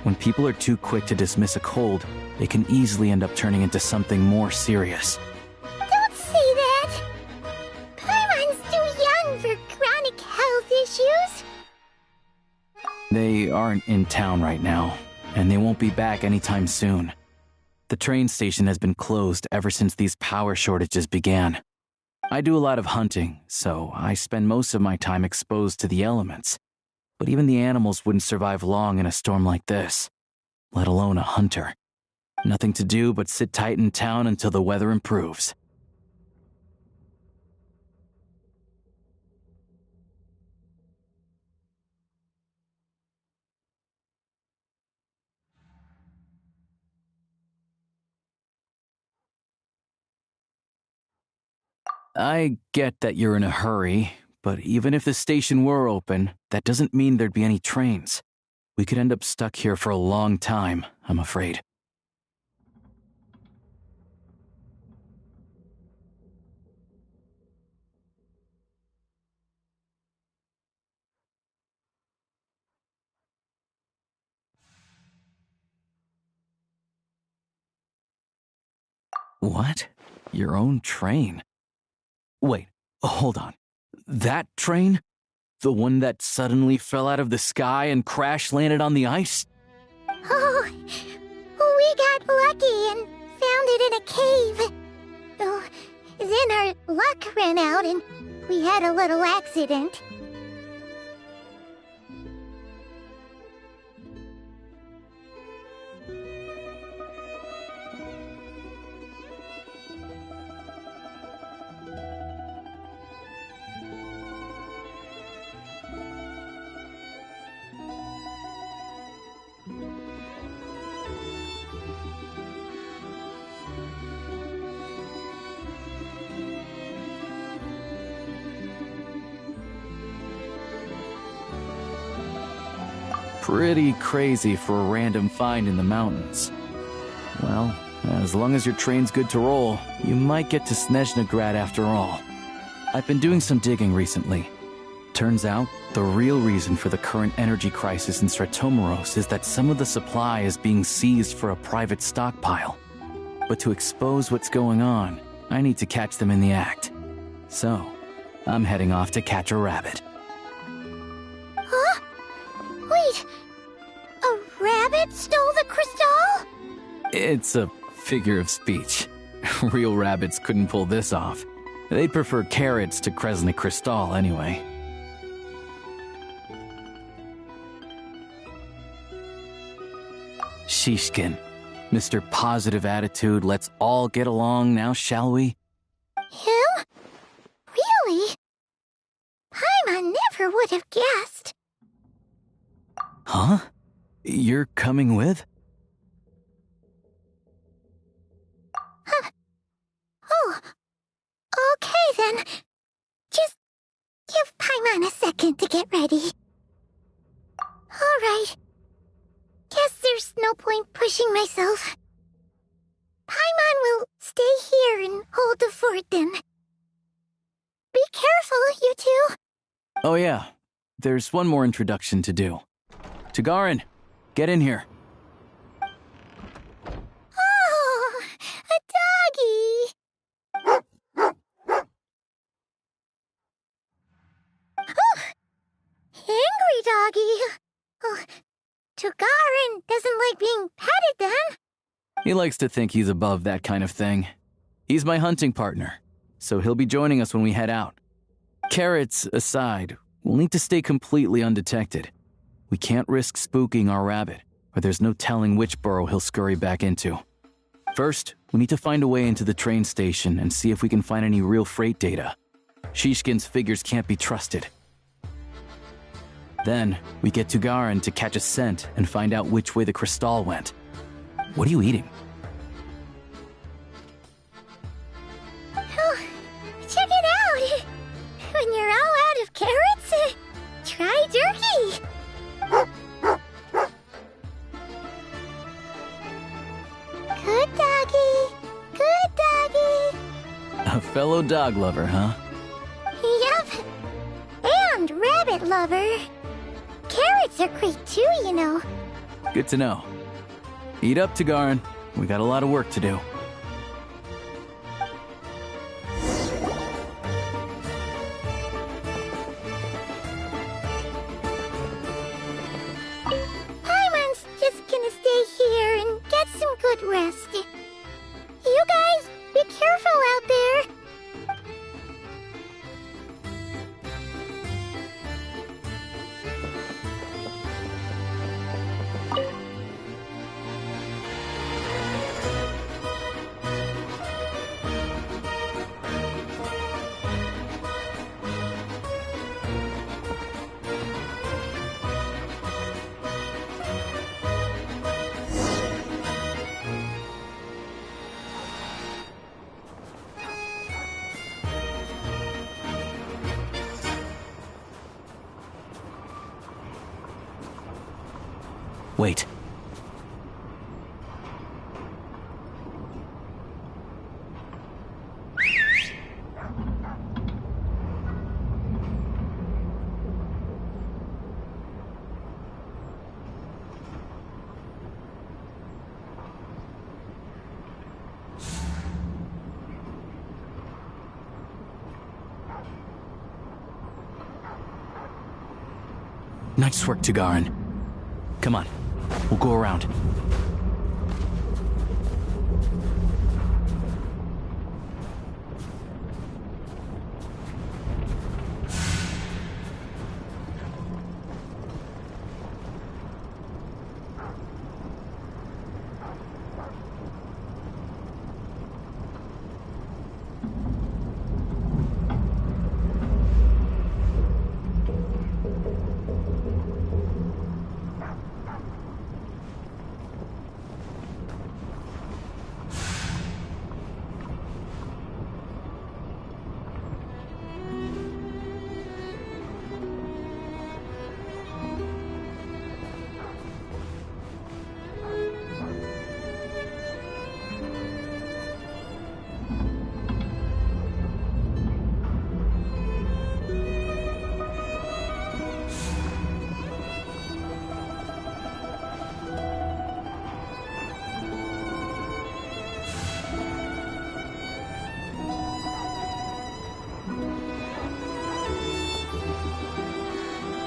When people are too quick to dismiss a cold, they can easily end up turning into something more serious. Don't say that. Paimon's too young for chronic health issues. They aren't in town right now, and they won't be back anytime soon. The train station has been closed ever since these power shortages began. I do a lot of hunting, so I spend most of my time exposed to the elements. But even the animals wouldn't survive long in a storm like this, let alone a hunter. Nothing to do but sit tight in town until the weather improves. I get that you're in a hurry, but even if the station were open, that doesn't mean there'd be any trains. We could end up stuck here for a long time, I'm afraid. What? Your own train? Wait, hold on. That train? The one that suddenly fell out of the sky and crash-landed on the ice? Oh, we got lucky and found it in a cave. Oh, then our luck ran out and we had a little accident. Pretty crazy for a random find in the mountains. Well, as long as your train's good to roll, you might get to Snezhnagrad after all. I've been doing some digging recently. Turns out, the real reason for the current energy crisis in Stratomaros is that some of the supply is being seized for a private stockpile. But to expose what's going on, I need to catch them in the act. So, I'm heading off to catch a rabbit. Huh? Wait, a rabbit stole the crystal? It's a figure of speech. Real rabbits couldn't pull this off. They'd prefer carrots to Kresnik Crystal anyway. Shishkin, Mr. Positive Attitude, let's all get along now, shall we? Him? Really? Paimon never would have guessed. Huh? You're coming with? Huh. Oh, okay then. Just give Paimon a second to get ready. All right. Guess there's no point pushing myself. Paimon will stay here and hold the fort then. Be careful, you two. Oh yeah, there's one more introduction to do. Tagarin, get in here. Oh, a doggy. Oh, angry doggy. Oh, Tagarin doesn't like being being petted then. He likes to think he's above that kind of thing. He's my hunting partner, so he'll be joining us when we head out. Carrots aside, we'll need to stay completely undetected. We can't risk spooking our rabbit, or there's no telling which burrow he'll scurry back into. First, we need to find a way into the train station and see if we can find any real freight data. Shishkin's figures can't be trusted. Then, we get to Garin to catch a scent and find out which way the crystal went. What are you eating? Oh, check it out! When you're all out of carrots, try jerky! Good doggy! Good doggy! A fellow dog lover, huh? Yup! And rabbit lover! Carrots are great too, you know. Good to know. Eat up, Tagarin. We got a lot of work to do. Paimon's just gonna stay here and get some good rest. You guys, be careful out there. Wait. Nice work, Tagarin. Come on, we'll go around.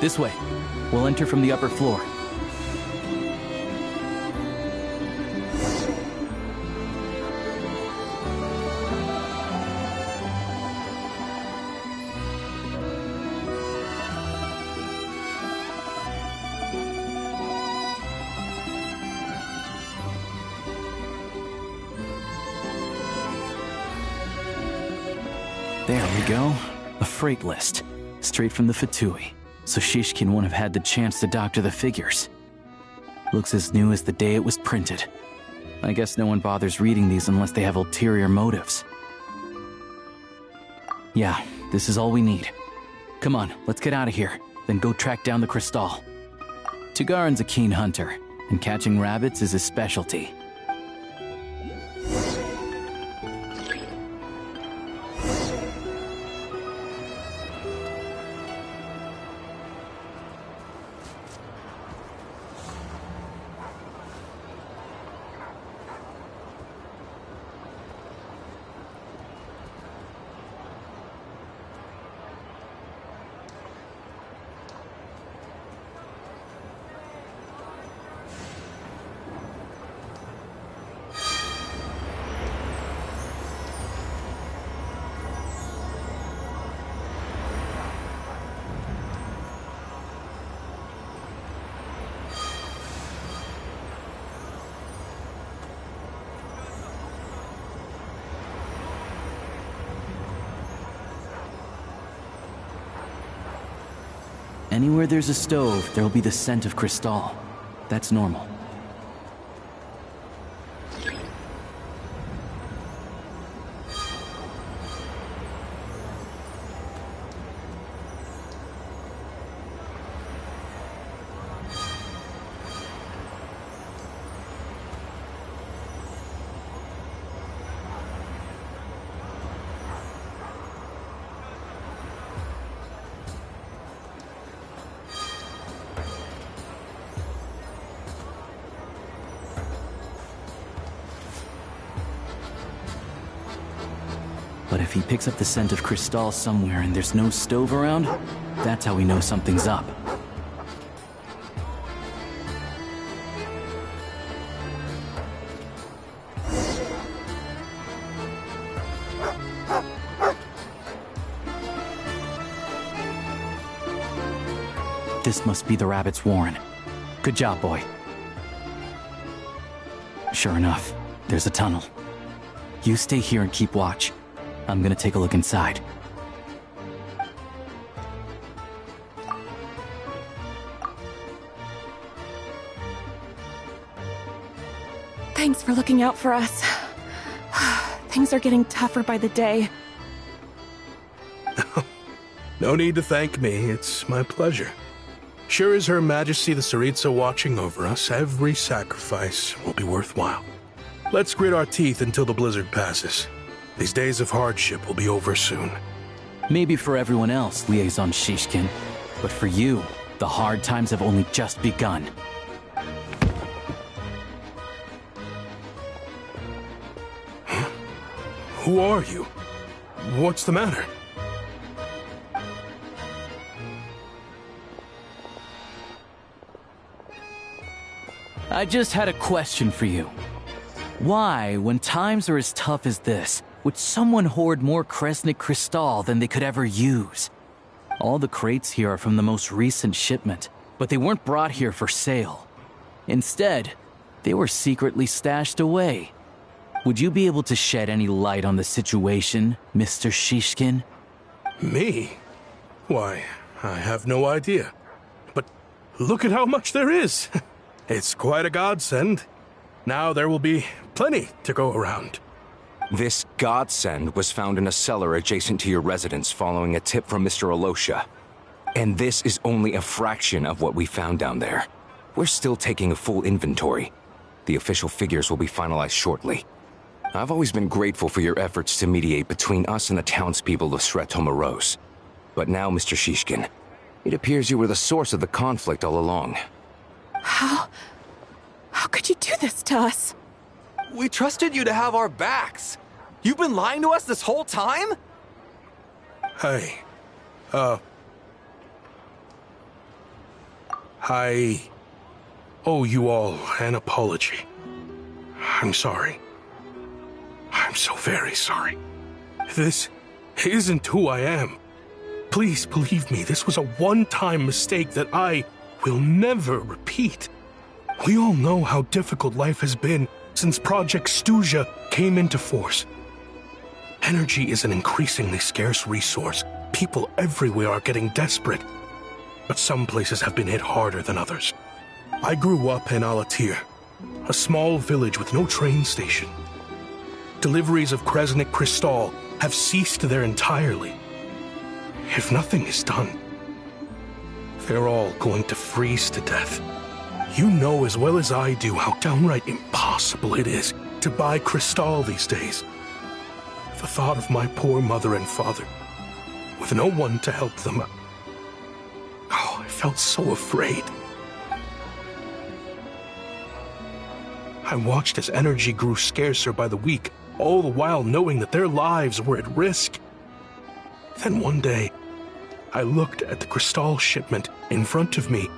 This way. We'll enter from the upper floor. There we go. A freight list. Straight from the Fatui. So Shishkin won't have had the chance to doctor the figures. Looks as new as the day it was printed. I guess no one bothers reading these unless they have ulterior motives. Yeah, this is all we need. Come on, let's get out of here, then go track down the crystal. Tagarin's a keen hunter, and catching rabbits is his specialty. Anywhere there's a stove, there'll be the scent of Crystal. That's normal. But if he picks up the scent of Crystal somewhere and there's no stove around, that's how we know something's up. This must be the rabbit's warren. Good job, boy. Sure enough, there's a tunnel. You stay here and keep watch. I'm gonna take a look inside. Thanks for looking out for us. Things are getting tougher by the day. No need to thank me. It's my pleasure. Sure is Her Majesty the Tsaritsa watching over us, every sacrifice will be worthwhile. Let's grit our teeth until the blizzard passes. These days of hardship will be over soon. Maybe for everyone else, Liaison Shishkin, but for you, the hard times have only just begun. Huh? Who are you? What's the matter? I just had a question for you. Why, when times are as tough as this, would someone hoard more Kresnik Crystal than they could ever use? All the crates here are from the most recent shipment, but they weren't brought here for sale. Instead, they were secretly stashed away. Would you be able to shed any light on the situation, Mr. Shishkin? Me? Why, I have no idea. But look at how much there is! It's quite a godsend. Now there will be plenty to go around. This godsend was found in a cellar adjacent to your residence following a tip from Mr. Alosha. And this is only a fraction of what we found down there. We're still taking a full inventory. The official figures will be finalized shortly. I've always been grateful for your efforts to mediate between us and the townspeople of Sretomaros. But now, Mr. Shishkin, it appears you were the source of the conflict all along. How could you do this to us? We trusted you to have our backs. You've been lying to us this whole time? Hey, I owe you all an apology. I'm sorry. I'm so very sorry. This isn't who I am. Please believe me, this was a one-time mistake that I will never repeat. We all know how difficult life has been since Project Stuja came into force. Energy is an increasingly scarce resource. People everywhere are getting desperate. But some places have been hit harder than others. I grew up in Alatir, a small village with no train station. Deliveries of Kresnik Crystal have ceased there entirely. If nothing is done, they're all going to freeze to death. You know as well as I do how downright impossible it is to buy Crystal these days. The thought of my poor mother and father, with no one to help them, I felt so afraid. I watched as energy grew scarcer by the week, all the while knowing that their lives were at risk. Then one day, I looked at the Crystal shipment in front of me,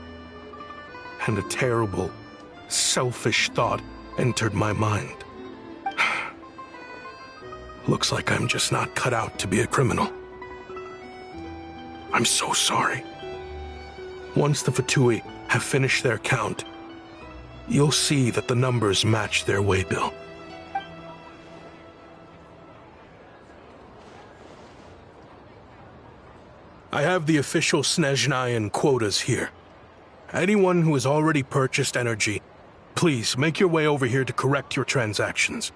and a terrible, selfish thought entered my mind. Looks like I'm just not cut out to be a criminal. I'm so sorry. Once the Fatui have finished their count, you'll see that the numbers match their waybill. I have the official Snezhnayan quotas here. Anyone who has already purchased energy, please make your way over here to correct your transactions.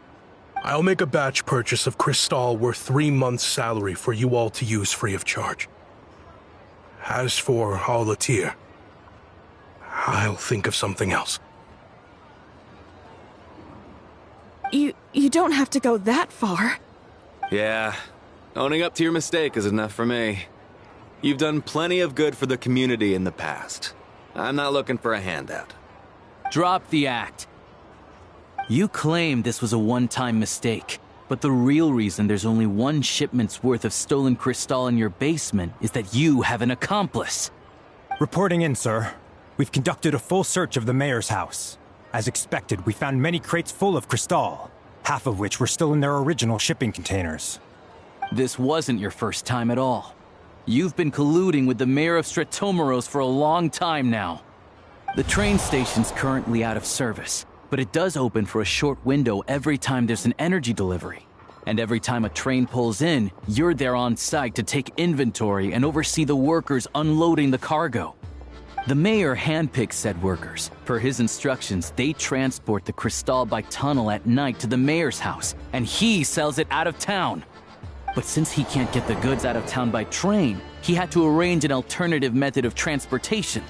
I'll make a batch purchase of crystal worth 3 months' salary for you all to use free of charge. As for Alatir, I'll think of something else. You don't have to go that far. Yeah, owning up to your mistake is enough for me. You've done plenty of good for the community in the past. I'm not looking for a handout. Drop the act. You claim this was a one-time mistake, but the real reason there's only 1 shipment's worth of stolen crystal in your basement is that you have an accomplice. Reporting in, sir. We've conducted a full search of the mayor's house. As expected, we found many crates full of crystal, half of which were still in their original shipping containers. This wasn't your first time at all. You've been colluding with the mayor of Stratomeros for a long time now. The train station's currently out of service, but it does open for a short window every time there's an energy delivery. And every time a train pulls in, you're there on site to take inventory and oversee the workers unloading the cargo. The mayor handpicks said workers. Per his instructions, they transport the crystal by tunnel at night to the mayor's house, and he sells it out of town. But since he can't get the goods out of town by train, he had to arrange an alternative method of transportation.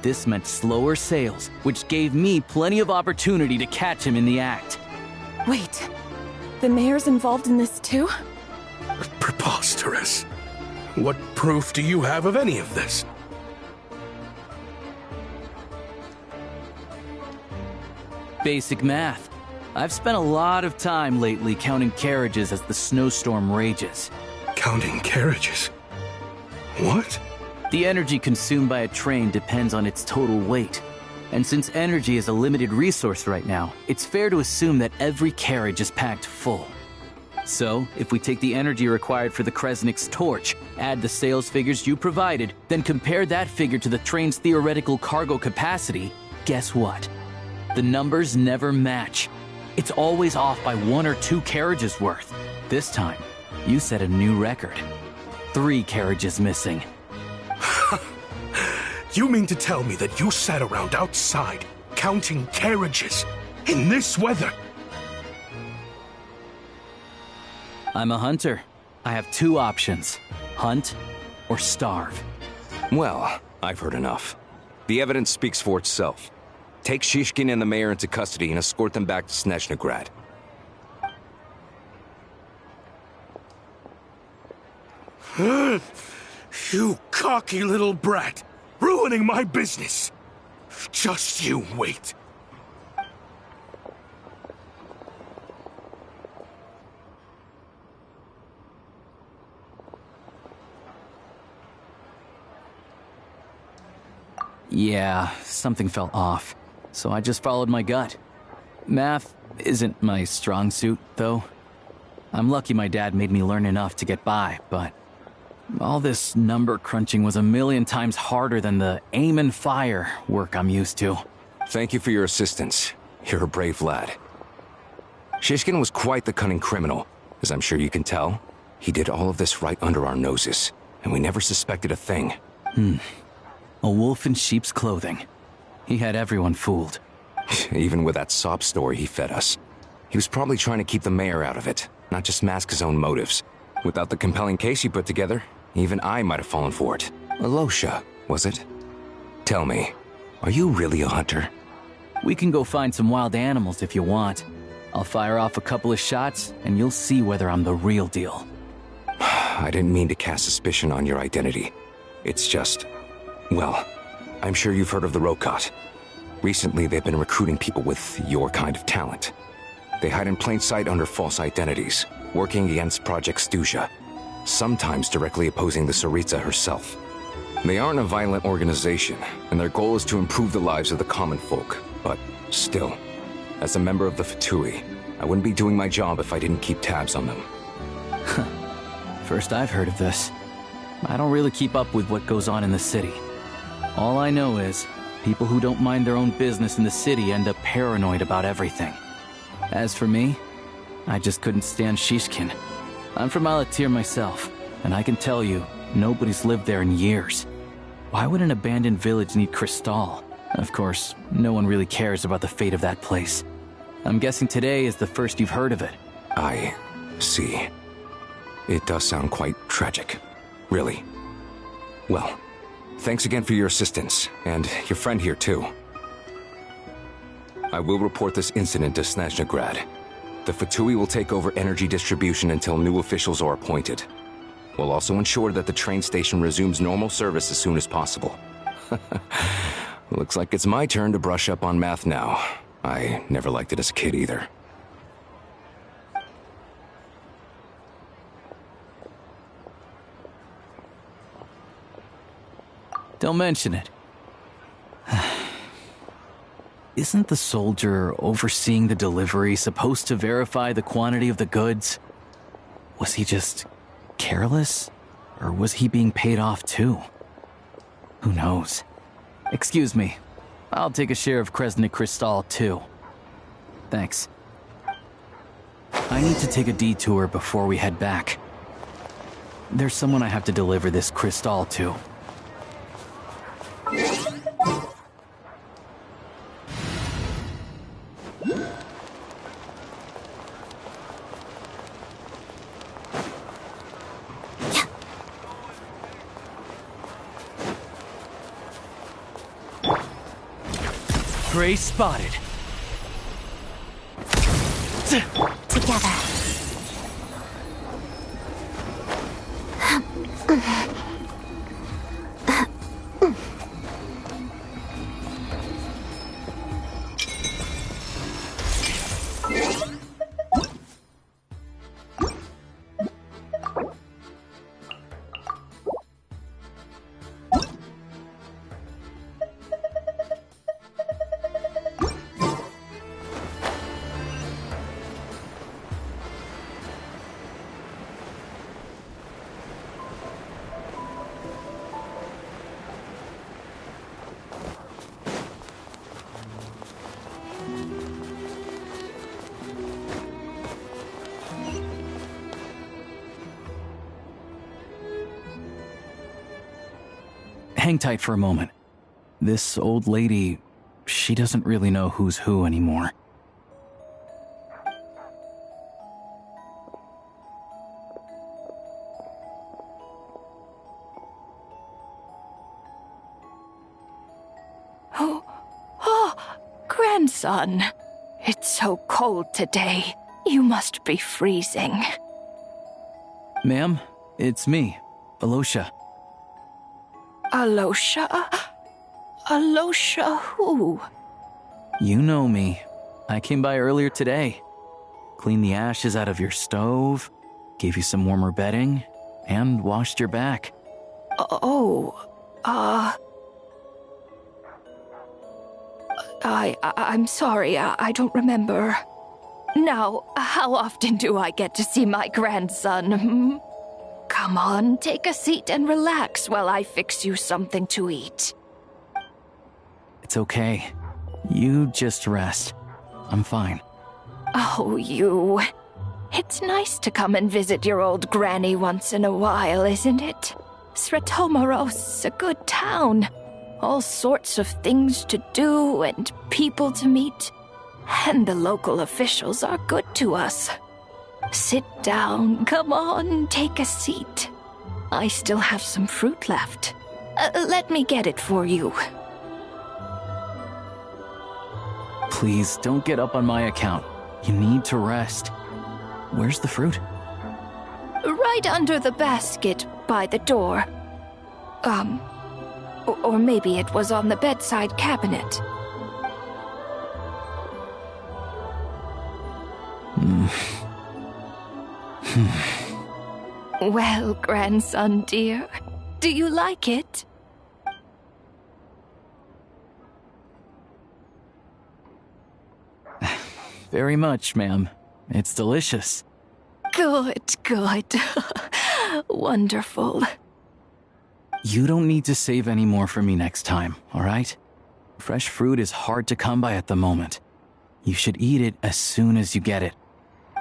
This meant slower sales, which gave me plenty of opportunity to catch him in the act. Wait, the mayor's involved in this too? Preposterous. What proof do you have of any of this? Basic math. I've spent a lot of time lately counting carriages as the snowstorm rages. Counting carriages? What? The energy consumed by a train depends on its total weight. And since energy is a limited resource right now, it's fair to assume that every carriage is packed full. So, if we take the energy required for the Kresnik's torch, add the sales figures you provided, then compare that figure to the train's theoretical cargo capacity, guess what? The numbers never match. It's always off by 1 or 2 carriages worth. This time, you set a new record. 3 carriages missing. You mean to tell me that you sat around outside, counting carriages, in this weather? I'm a hunter. I have 2 options. Hunt or starve. Well, I've heard enough. The evidence speaks for itself. Take Shishkin and the mayor into custody and escort them back to Snezhnograd. You cocky little brat! Ruining my business! Just you wait. Yeah, something felt off. So I just followed my gut. Math isn't my strong suit, though. I'm lucky my dad made me learn enough to get by, but all this number crunching was a million times harder than the aim and fire work I'm used to. Thank you for your assistance. You're a brave lad. Shishkin was quite the cunning criminal, as I'm sure you can tell. He did all of this right under our noses, and we never suspected a thing. A wolf in sheep's clothing. He had everyone fooled. Even with that sob story he fed us. He was probably trying to keep the mayor out of it, not just mask his own motives. Without the compelling case he put together, even I might have fallen for it. Alosha, was it? Tell me, are you really a hunter? We can go find some wild animals if you want. I'll fire off a couple of shots, and you'll see whether I'm the real deal. I didn't mean to cast suspicion on your identity. It's just... well, I'm sure you've heard of the Rokot. Recently, they've been recruiting people with your kind of talent. They hide in plain sight under false identities, working against Project Stuja, sometimes directly opposing the Tsaritsa herself. They aren't a violent organization, and their goal is to improve the lives of the common folk. But still, as a member of the Fatui, I wouldn't be doing my job if I didn't keep tabs on them. First I've heard of this. I don't really keep up with what goes on in the city. All I know is, people who don't mind their own business in the city end up paranoid about everything. As for me, I just couldn't stand Shishkin. I'm from Alatir myself, and I can tell you, Nobody's lived there in years. Why would an abandoned village need Crystal? Of course, no one really cares about the fate of that place. I'm guessing today is the first you've heard of it. I see. It does sound quite tragic. Really. Well, thanks again for your assistance, and your friend here too. I will report this incident to Snezhnegrad. The Fatui will take over energy distribution until new officials are appointed. We'll also ensure that the train station resumes normal service as soon as possible. Looks like it's my turn to brush up on math now. I never liked it as a kid either. Don't mention it. Isn't the soldier overseeing the delivery supposed to verify the quantity of the goods? Was he just careless? Or was he being paid off too? Who knows? Excuse me. I'll take a share of Kresnik Crystal too. Thanks. I need to take a detour before we head back. There's someone I have to deliver this crystal to. Prey spotted. Together. Hang tight for a moment. This old lady, she doesn't really know who's who anymore. Oh, grandson. It's so cold today. You must be freezing. Ma'am, it's me, Alosha. Alosha? Alosha who? You know me. I came by earlier today. Cleaned the ashes out of your stove, gave you some warmer bedding, and washed your back. I'm sorry, I don't remember. Now, how often do I get to see my grandson? Come on, take a seat and relax while I fix you something to eat. It's okay. You just rest. I'm fine. Oh, you. It's nice to come and visit your old granny once in a while, isn't it? Sretomaros, a good town. All sorts of things to do and people to meet. And the local officials are good to us. Sit down, come on, take a seat. I still have some fruit left. Let me get it for you. Please, don't get up on my account. You need to rest. Where's the fruit? Right under the basket by the door. Or maybe it was on the bedside cabinet. Well, grandson dear, do you like it? Very much, ma'am. It's delicious. Good, good. Wonderful. You don't need to save any more for me next time, all right? Fresh fruit is hard to come by at the moment. You should eat it as soon as you get it.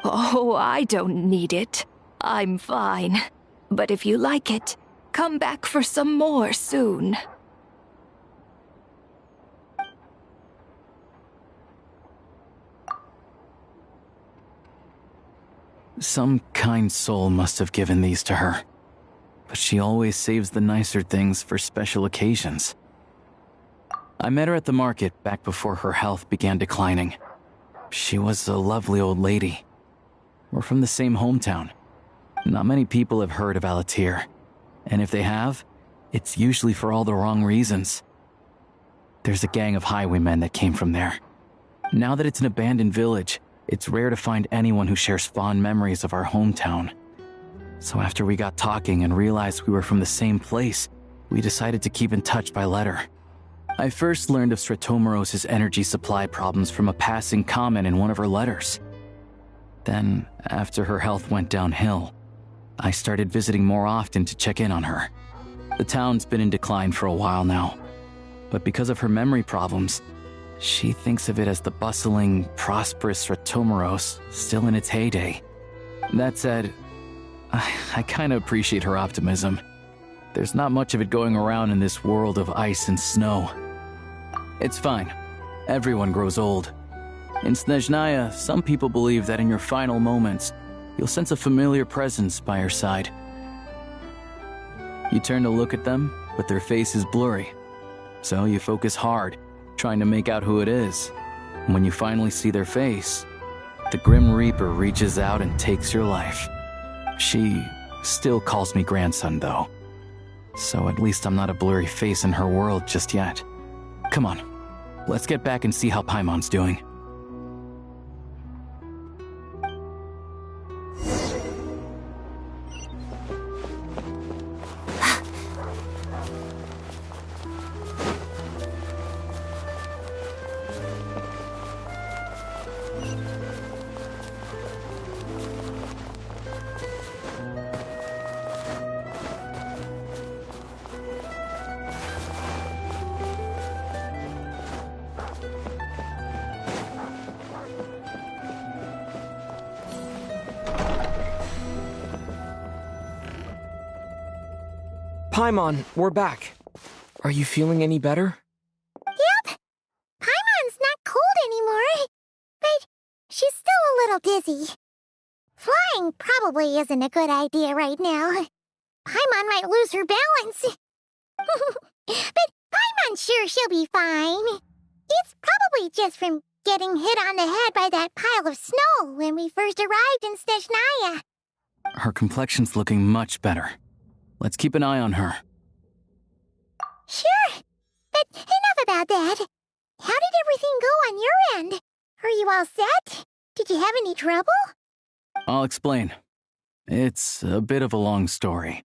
Oh, I don't need it. I'm fine. But if you like it, Come back for some more soon. Some kind soul must have given these to her. But she always saves the nicer things for special occasions. I met her at the market back before her health began declining. She was a lovely old lady. We're from the same hometown. Not many people have heard of Alatir. And if they have, it's usually for all the wrong reasons. There's a gang of highwaymen that came from there. Now that it's an abandoned village, it's rare to find anyone who shares fond memories of our hometown. So after we got talking and realized we were from the same place, we decided to keep in touch by letter. I first learned of Stratomoros's energy supply problems from a passing comment in one of her letters. Then, after her health went downhill, I started visiting more often to check in on her. The town's been in decline for a while now, but because of her memory problems, she thinks of it as the bustling, prosperous Stratomoros still in its heyday. That said, I kinda appreciate her optimism. There's not much of it going around in this world of ice and snow. It's fine. Everyone grows old. In Snezhnaya, some people believe that in your final moments, you'll sense a familiar presence by your side. You turn to look at them, but their face is blurry. So you focus hard, trying to make out who it is. And when you finally see their face, the Grim Reaper reaches out and takes your life. She still calls me grandson, though. So at least I'm not a blurry face in her world just yet. Come on, let's get back and see how Paimon's doing. Paimon, we're back. Are you feeling any better? Yep. Paimon's not cold anymore, but she's still a little dizzy. Flying probably isn't a good idea right now. Paimon might lose her balance. But Paimon's sure she'll be fine. It's probably just from getting hit on the head by that pile of snow when we first arrived in Snezhnaya. Her complexion's looking much better. Let's keep an eye on her. Sure, but enough about that. How did everything go on your end? Are you all set? Did you have any trouble? I'll explain. It's a bit of a long story.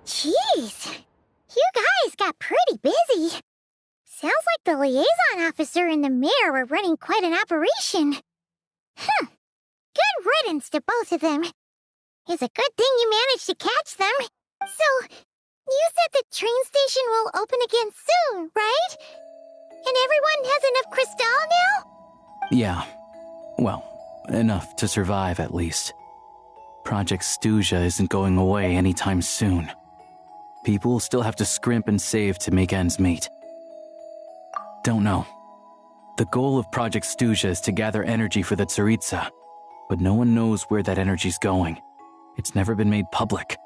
Jeez, you guys got pretty busy. Sounds like the liaison officer and the mayor were running quite an operation. Good riddance to both of them. It's a good thing you managed to catch them. So, you said the train station will open again soon, right? And everyone has enough crystal now? Yeah. Well, enough to survive at least. Project Stuja isn't going away anytime soon. People will still have to scrimp and save to make ends meet. Don't know. The goal of Project Stuja is to gather energy for the Tsaritsa, but no one knows where that energy's going. It's never been made public.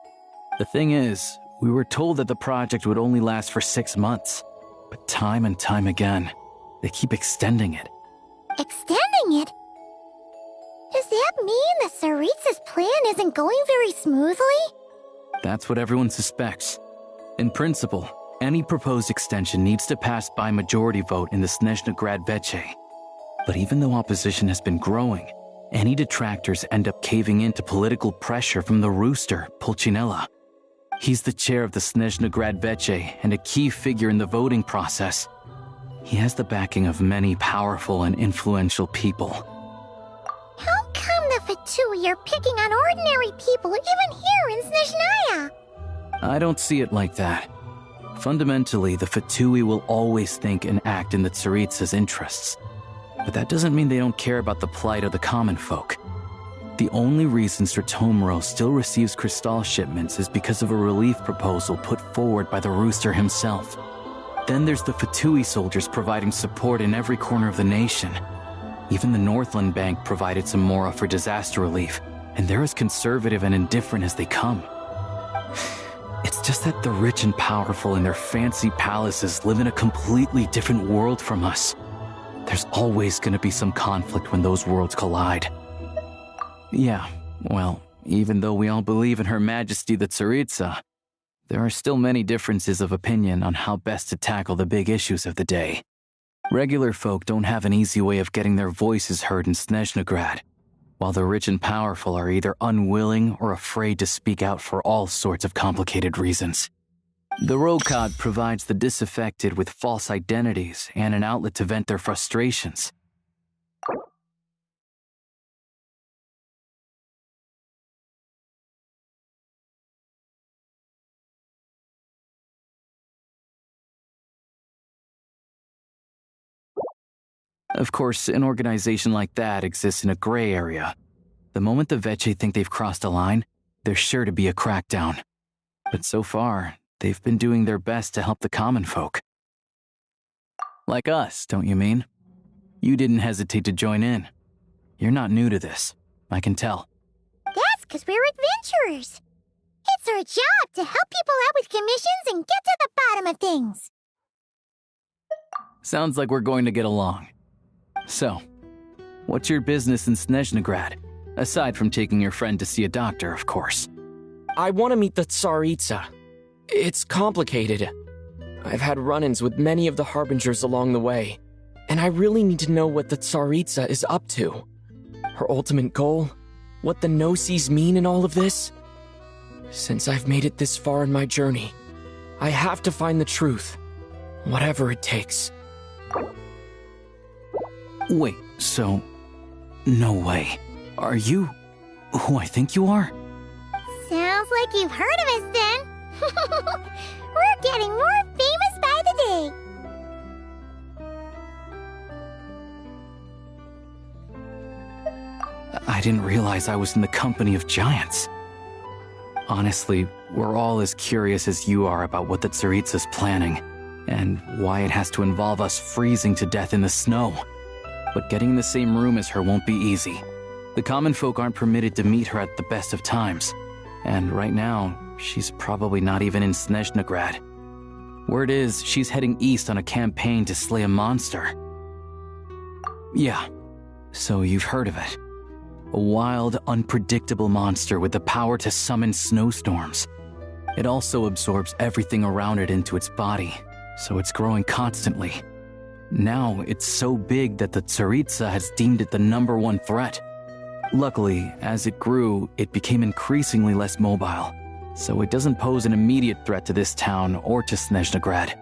The thing is, we were told that the project would only last for 6 months, but time and time again, they keep extending it. Extending it? Does that mean the Tsaritsa's plan isn't going very smoothly? That's what everyone suspects. In principle, any proposed extension needs to pass by majority vote in the Snezhna Grad Veche. But even though opposition has been growing, any detractors end up caving in to political pressure from the rooster, Pulcinella. He's the chair of the Snezhna Grad Veche and a key figure in the voting process. He has the backing of many powerful and influential people. How come the Fatui are picking on ordinary people even here in Snezhnaya? I don't see it like that. Fundamentally, the Fatui will always think and act in the Tsaritsa's interests. But that doesn't mean they don't care about the plight of the common folk. The only reason Sratomoro still receives Crystal shipments is because of a relief proposal put forward by the Rooster himself. Then there's the Fatui soldiers providing support in every corner of the nation. Even the Northland Bank provided some Mora for disaster relief, and they're as conservative and indifferent as they come. It's just that the rich and powerful in their fancy palaces live in a completely different world from us. There's always going to be some conflict when those worlds collide. Yeah, well, even though we all believe in Her Majesty the Tsaritsa, there are still many differences of opinion on how best to tackle the big issues of the day. Regular folk don't have an easy way of getting their voices heard in Snezhnograd, while the rich and powerful are either unwilling or afraid to speak out for all sorts of complicated reasons. The Rokad provides the disaffected with false identities and an outlet to vent their frustrations. Of course, an organization like that exists in a gray area. The moment the Veche think they've crossed a line, there's sure to be a crackdown. But so far, they've been doing their best to help the common folk. Like us, don't you mean? You didn't hesitate to join in. You're not new to this, I can tell. That's because we're adventurers. It's our job to help people out with commissions and get to the bottom of things. Sounds like we're going to get along. So, what's your business in Snezhnograd? Aside from taking your friend to see a doctor, of course. I want to meet the Tsaritsa. It's complicated. I've had run-ins with many of the Harbingers along the way, and I really need to know what the Tsaritsa is up to. Her ultimate goal? What the no-sees mean in all of this? Since I've made it this far in my journey, I have to find the truth, whatever it takes. Wait, so... no way. Are you who I think you are? Sounds like you've heard of us then. We're getting more famous by the day. I didn't realize I was in the company of giants. Honestly, we're all as curious as you are about what the Tsaritsa's planning, and why it has to involve us freezing to death in the snow. But getting in the same room as her won't be easy. The common folk aren't permitted to meet her at the best of times, and right now, she's probably not even in Snezhnograd. Word is, she's heading east on a campaign to slay a monster. Yeah, so you've heard of it. A wild, unpredictable monster with the power to summon snowstorms. It also absorbs everything around it into its body, so it's growing constantly. Now, it's so big that the Tsaritsa has deemed it the #1 threat. Luckily, as it grew, it became increasingly less mobile, so it doesn't pose an immediate threat to this town or to Snezhnograd.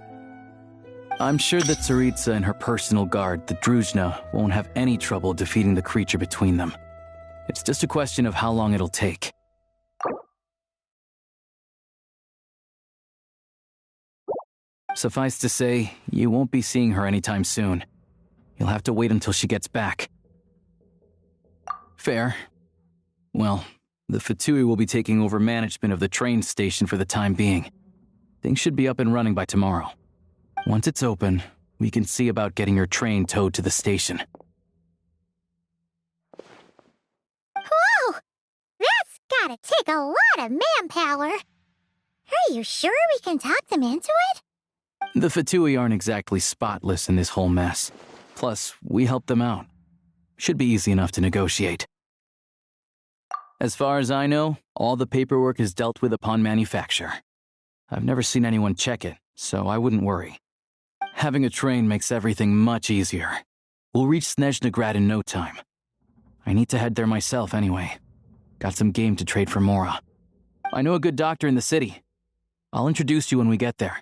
I'm sure the Tsaritsa and her personal guard, the Druzhna, won't have any trouble defeating the creature between them. It's just a question of how long it'll take. Suffice to say, you won't be seeing her anytime soon. You'll have to wait until she gets back. Fair. Well, the Fatui will be taking over management of the train station for the time being. Things should be up and running by tomorrow. Once it's open, we can see about getting your train towed to the station. Whoa! That's gotta take a lot of manpower. Are you sure we can talk them into it? The Fatui aren't exactly spotless in this whole mess. Plus, we helped them out. Should be easy enough to negotiate. As far as I know, all the paperwork is dealt with upon manufacture. I've never seen anyone check it, so I wouldn't worry. Having a train makes everything much easier. We'll reach Snezhnograd in no time. I need to head there myself anyway. Got some game to trade for Mora. I know a good doctor in the city. I'll introduce you when we get there.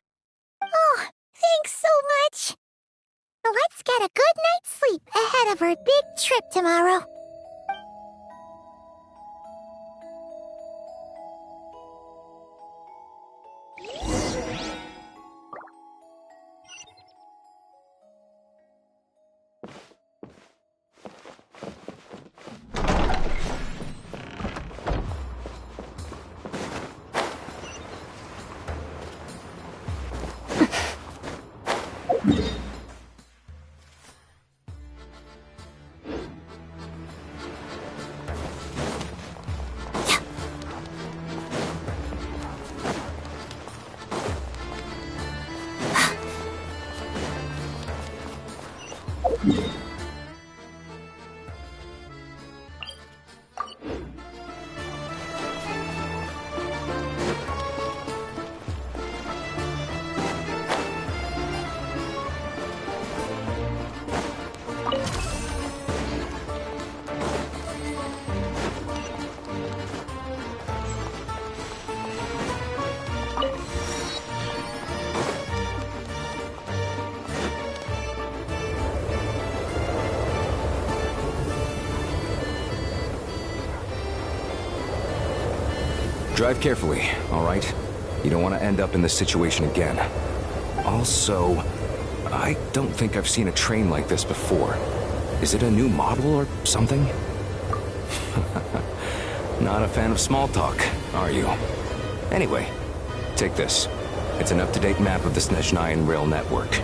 Oh, thanks so much. Let's get a good night's sleep ahead of our big trip tomorrow. Drive carefully, all right? You don't want to end up in this situation again. Also, I don't think I've seen a train like this before. Is it a new model or something? Not a fan of small talk, are you? Anyway, take this. It's an up-to-date map of the Snezhnayan rail network.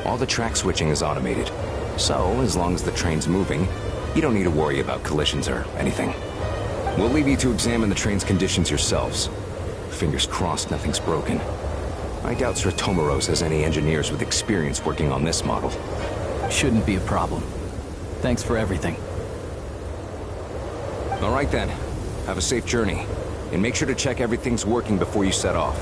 All the track switching is automated, so as long as the train's moving, you don't need to worry about collisions or anything. We'll leave you to examine the train's conditions yourselves. Fingers crossed nothing's broken. I doubt Sir Tomoros has any engineers with experience working on this model. Shouldn't be a problem. Thanks for everything. All right then. Have a safe journey. And make sure to check everything's working before you set off.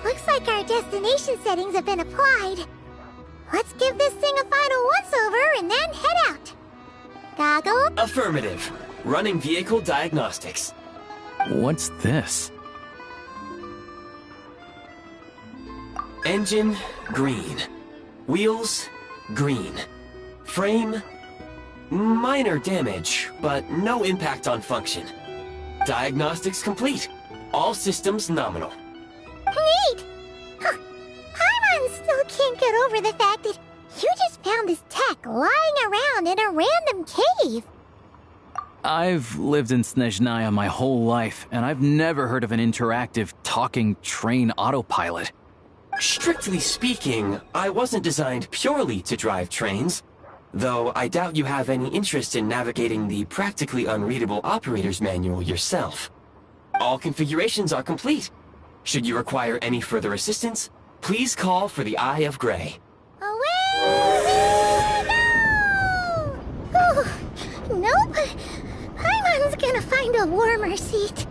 Looks like our destination settings have been applied. Let's give this thing a final once-over and then head out. Goggle? Affirmative. Running vehicle diagnostics. What's this? Engine, green. Wheels, green. Frame, minor damage, but no impact on function. Diagnostics complete. All systems nominal. Neat! Huh. Paimon still can't get over the fact that you just found this tech lying around in a random cave. I've lived in Snezhnaya my whole life, and I've never heard of an interactive, talking train autopilot. Strictly speaking, I wasn't designed purely to drive trains, though I doubt you have any interest in navigating the practically unreadable operator's manual yourself. All configurations are complete. Should you require any further assistance, please call for the Eye of Grey. Away we go! Oh, nope. Paimon's gonna find a warmer seat.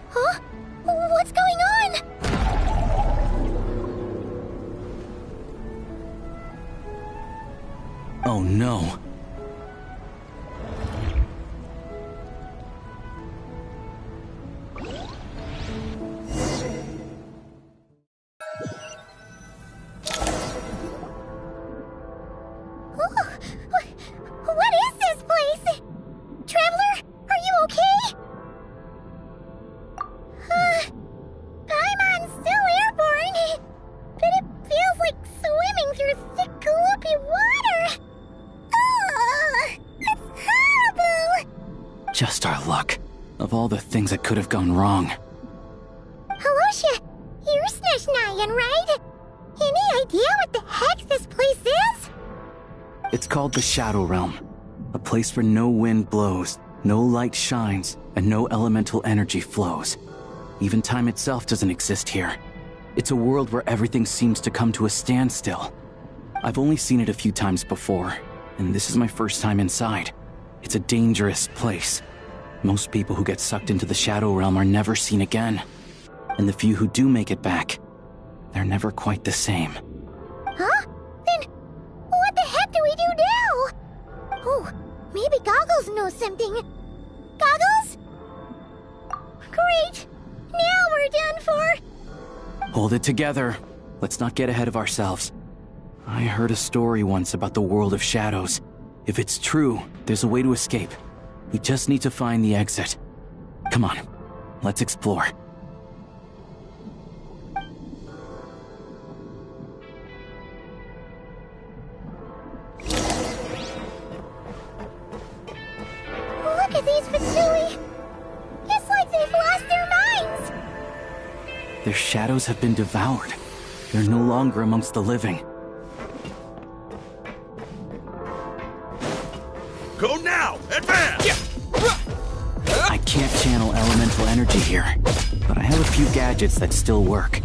Huh? What's going on? Oh no. What is this place? Traveler, are you okay? against our luck. Of all the things that could have gone wrong. Halosha, you're Snezhnayan, right? Any idea what the heck this place is? It's called the Shadow Realm. A place where no wind blows, no light shines, and no elemental energy flows. Even time itself doesn't exist here. It's a world where everything seems to come to a standstill. I've only seen it a few times before, and this is my first time inside. It's a dangerous place. Most people who get sucked into the Shadow Realm are never seen again. And the few who do make it back, they're never quite the same. Huh? Then what the heck do we do now? Oh, maybe Goggles knows something. Goggles? Great! Now we're done for! Hold it together. Let's not get ahead of ourselves. I heard a story once about the world of shadows. If it's true, there's a way to escape. We just need to find the exit. Come on, let's explore. Look at these Fatsui! It's like they've lost their minds! Their shadows have been devoured. They're no longer amongst the living. Go now! Advance! I can't channel elemental energy here, but I have a few gadgets that still work.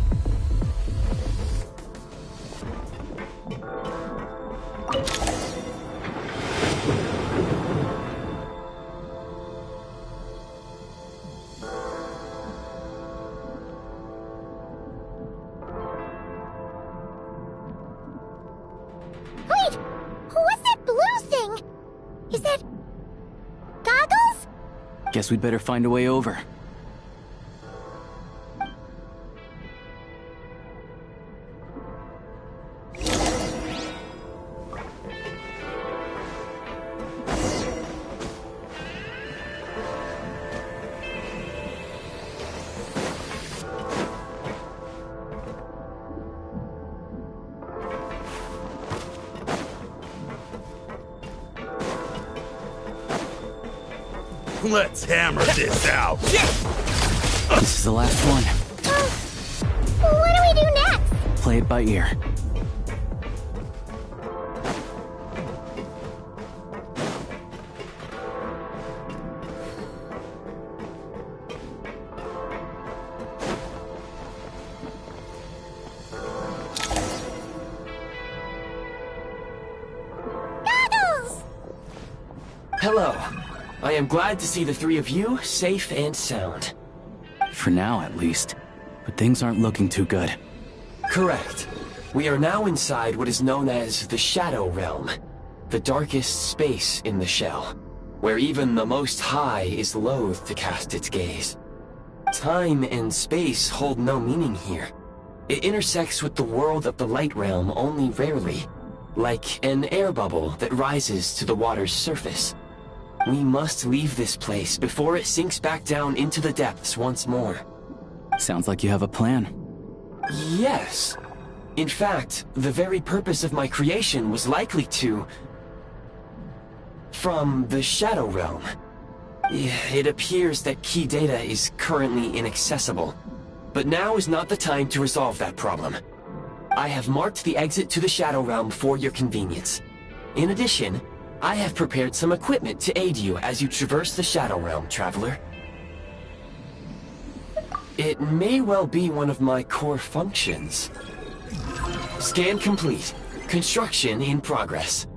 Wait! What's that blue thing? Is that... Goggles? Guess we'd better find a way over. Let's hammer this out! This is the last one. What do we do next? Play it by ear. Goggles! Hello. I am glad to see the three of you safe and sound. For now, at least. But things aren't looking too good. Correct. We are now inside what is known as the Shadow Realm, the darkest space in the shell, where even the Most High is loath to cast its gaze. Time and space hold no meaning here. It intersects with the world of the Light Realm only rarely, like an air bubble that rises to the water's surface. We must leave this place before it sinks back down into the depths once more. Sounds like you have a plan. Yes. In fact, the very purpose of my creation was likely to... from the Shadow Realm. It appears that key data is currently inaccessible, but now is not the time to resolve that problem. I have marked the exit to the Shadow Realm for your convenience. In addition, I have prepared some equipment to aid you as you traverse the Shadow Realm, Traveler. It may well be one of my core functions. Scan complete. Construction in progress.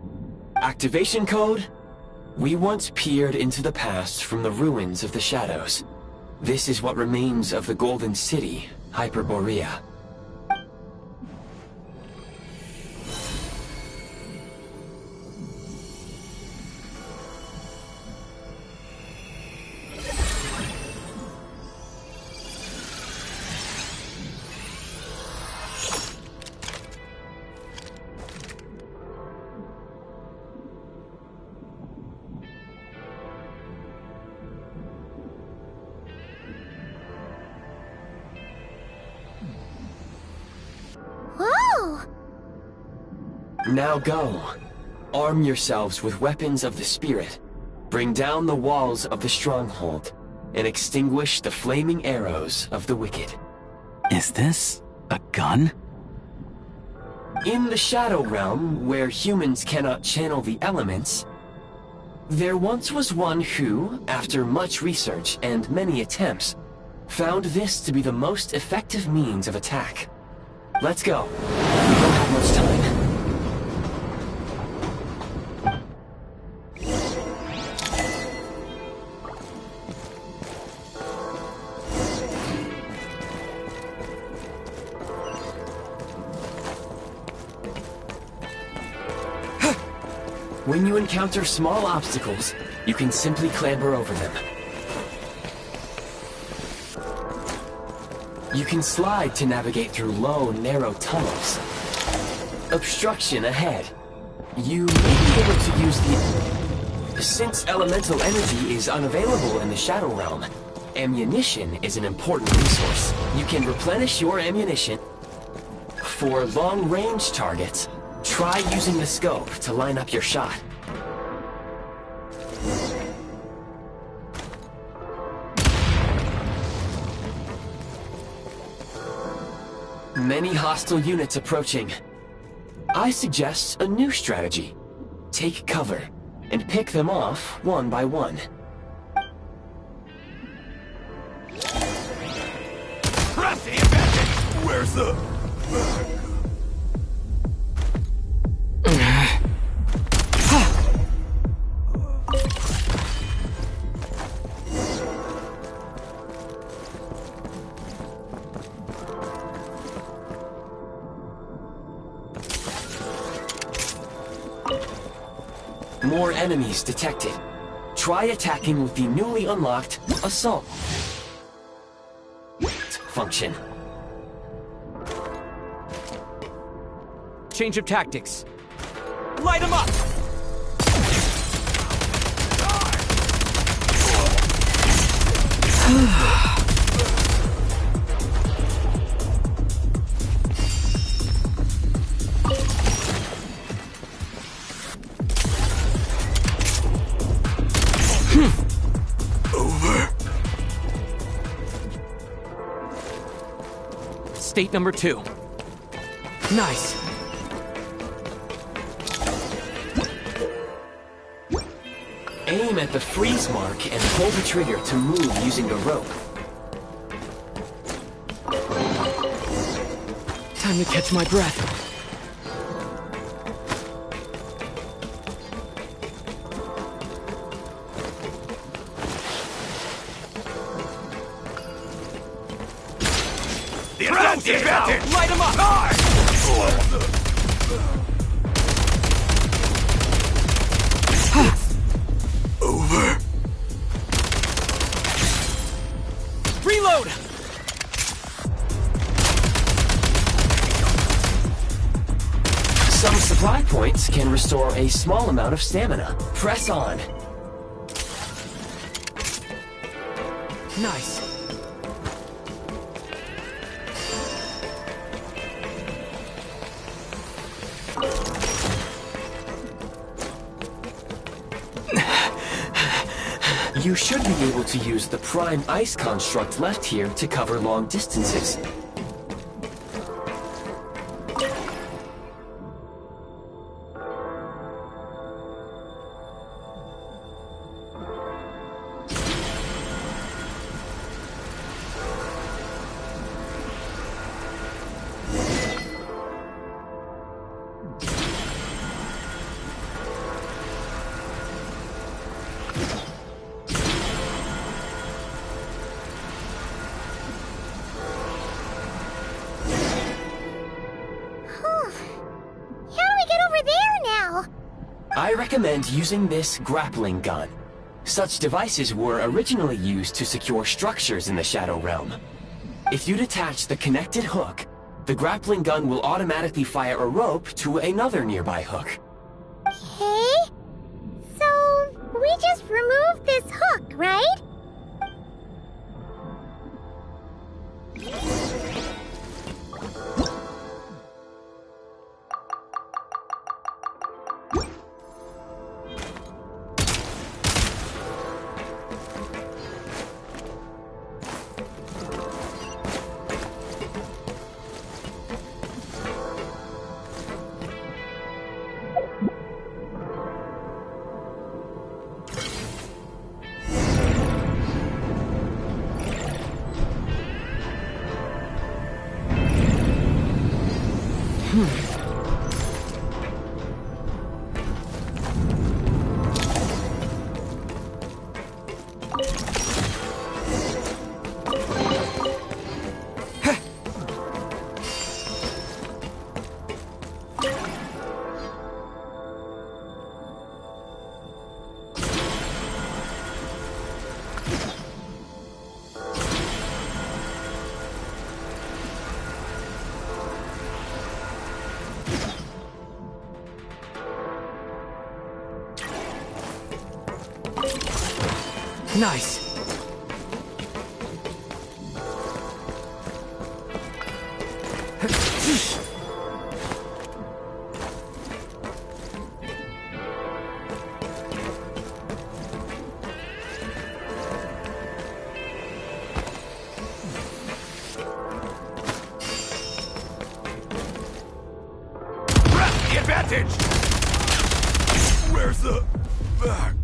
Activation code? We once peered into the past from the ruins of the Shadows. This is what remains of the Golden City, Hyperborea. Whoa! Now go. Arm yourselves with weapons of the spirit. Bring down the walls of the stronghold and extinguish the flaming arrows of the wicked. Is this a gun? In the Shadow Realm, where humans cannot channel the elements, there once was one who, after much research and many attempts, found this to be the most effective means of attack. Let's go. We don't have much time. When you encounter small obstacles, you can simply clamber over them. You can slide to navigate through low, narrow tunnels. Obstruction ahead. You may be able to use the... Since elemental energy is unavailable in the Shadow Realm, ammunition is an important resource. You can replenish your ammunition. For long-range targets, try using the scope to line up your shot. Many hostile units approaching. I suggest a new strategy. Take cover, and pick them off one by one. Press the advantage! Where's the... More enemies detected. Try attacking with the newly unlocked Assault function. Change of tactics. Light them up! State number 2. Nice. Aim at the freeze mark and pull the trigger to move using a rope. Time to catch my breath. Advantage! Light him up! Over. Reload! Some supply points can restore a small amount of stamina. Press on. Nice. You should be able to use the prime ice construct left here to cover long distances. I recommend using this grappling gun. Such devices were originally used to secure structures in the Shadow Realm. If you detach the connected hook, the grappling gun will automatically fire a rope to another nearby hook. Okay. So, we just removed this hook, right? Nice. Press the advantage! Where's the back?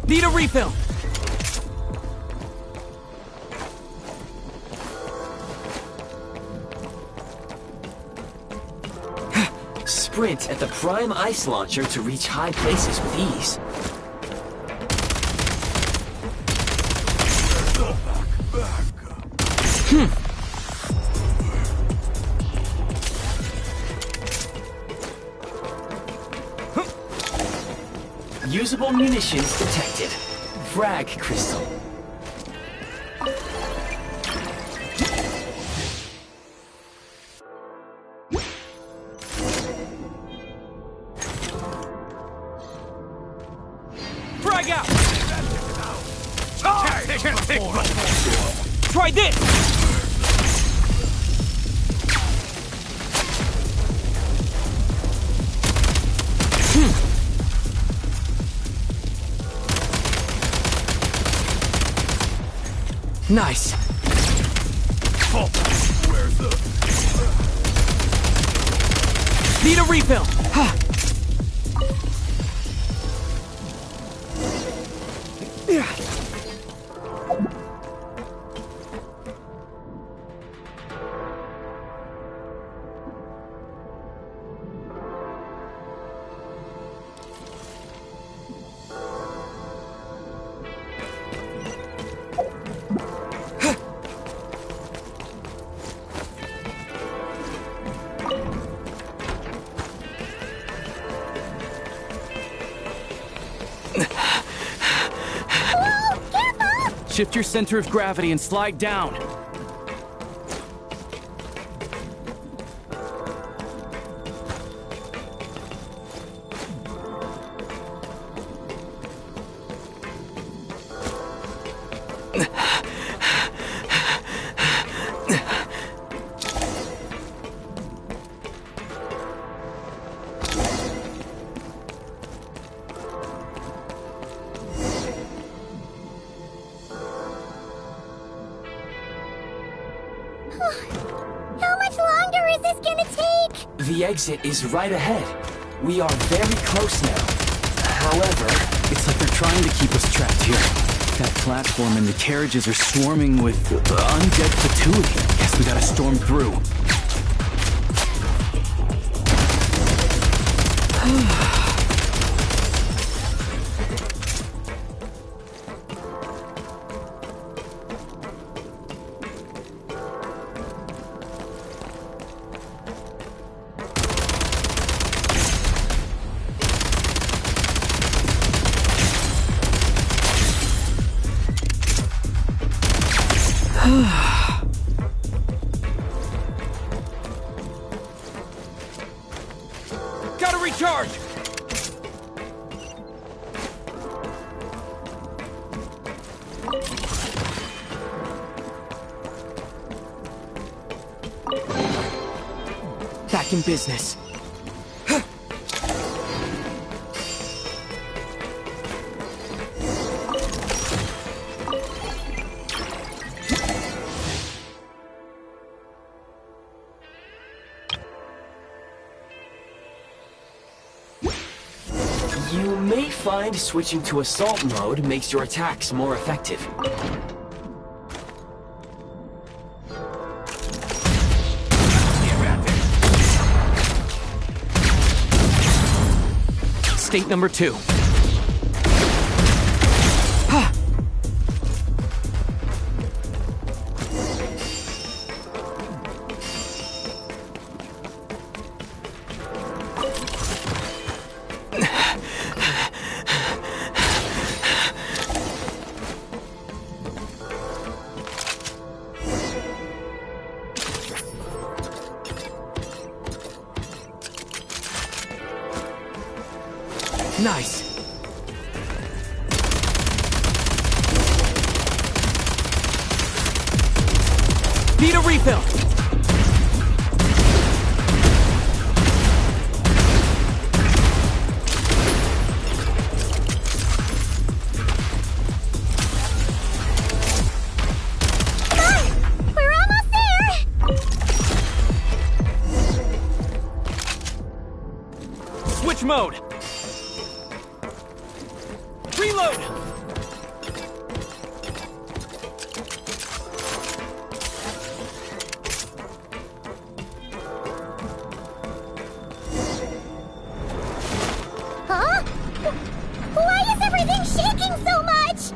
Need a refill. Sprint at the prime ice launcher to reach high places with ease. Usable munitions detected. Frag crystal. Frag out! Take Try this! Nice. Where's the... Need a refill. Shift your center of gravity and slide down. How much longer is this gonna take? The exit is right ahead. We are very close now. However, it's like they're trying to keep us trapped here. That platform and the carriages are swarming with undead Fatui. Guess we gotta storm through. Gotta recharge! Back in business. you may find switching to assault mode makes your attacks more effective. state number 2. Nice. Need a refill. We're almost there! Switch mode. Reload. Huh? Why is everything shaking so much?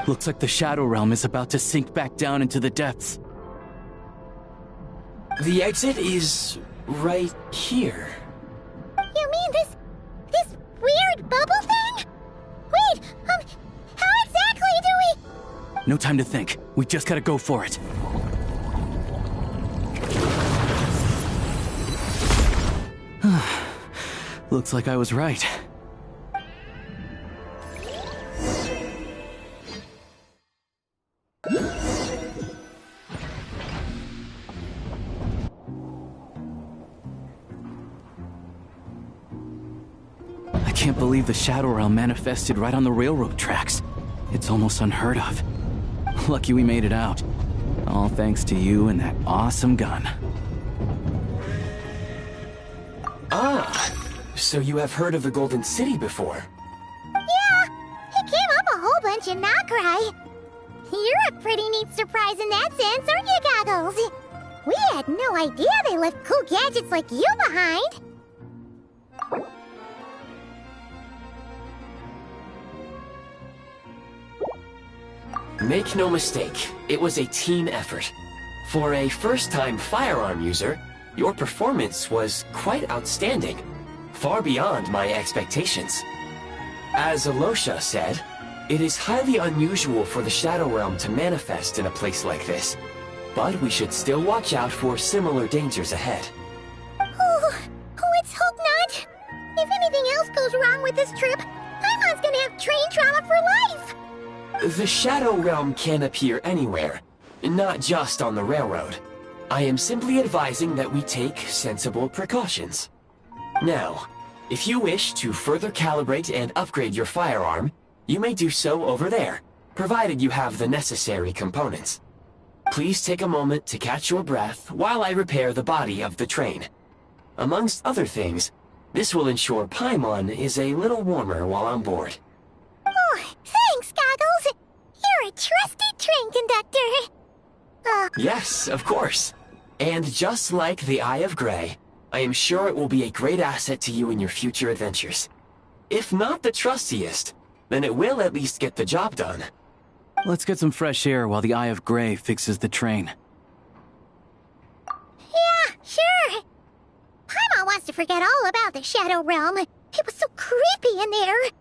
Looks like the Shadow Realm is about to sink back down into the depths. The exit is right here. You mean this weird bubble thing? Wait, how exactly do we... No time to think. We just gotta go for it. Looks like I was right. I can't believe the Shadow Realm manifested right on the railroad tracks. It's almost unheard of. Lucky we made it out. All thanks to you and that awesome gun. Ah, so you have heard of the Golden City before? Yeah, it came up a whole bunch in Nokrai. You're a pretty neat surprise in that sense, aren't you, Goggles? We had no idea they left cool gadgets like you behind. Make no mistake, it was a team effort. For a first-time firearm user, your performance was quite outstanding, far beyond my expectations. As Alosha said, it is highly unusual for the Shadow Realm to manifest in a place like this, but we should still watch out for similar dangers ahead. Oh, let's hope not. If anything else goes wrong with this trip, Paimon's gonna have train trauma for life. The Shadow Realm can appear anywhere, not just on the railroad. I am simply advising that we take sensible precautions. Now, if you wish to further calibrate and upgrade your firearm, you may do so over there, provided you have the necessary components. Please take a moment to catch your breath while I repair the body of the train. Amongst other things, this will ensure Paimon is a little warmer while on board. Oh, thanks, Goggles. You're a trusty train conductor. Yes, of course. And just like the Eye of Grey, I am sure it will be a great asset to you in your future adventures. If not the trustiest, then it will at least get the job done. Let's get some fresh air while the Eye of Grey fixes the train. Yeah, sure. Paimon wants to forget all about the Shadow Realm. It was so creepy in there.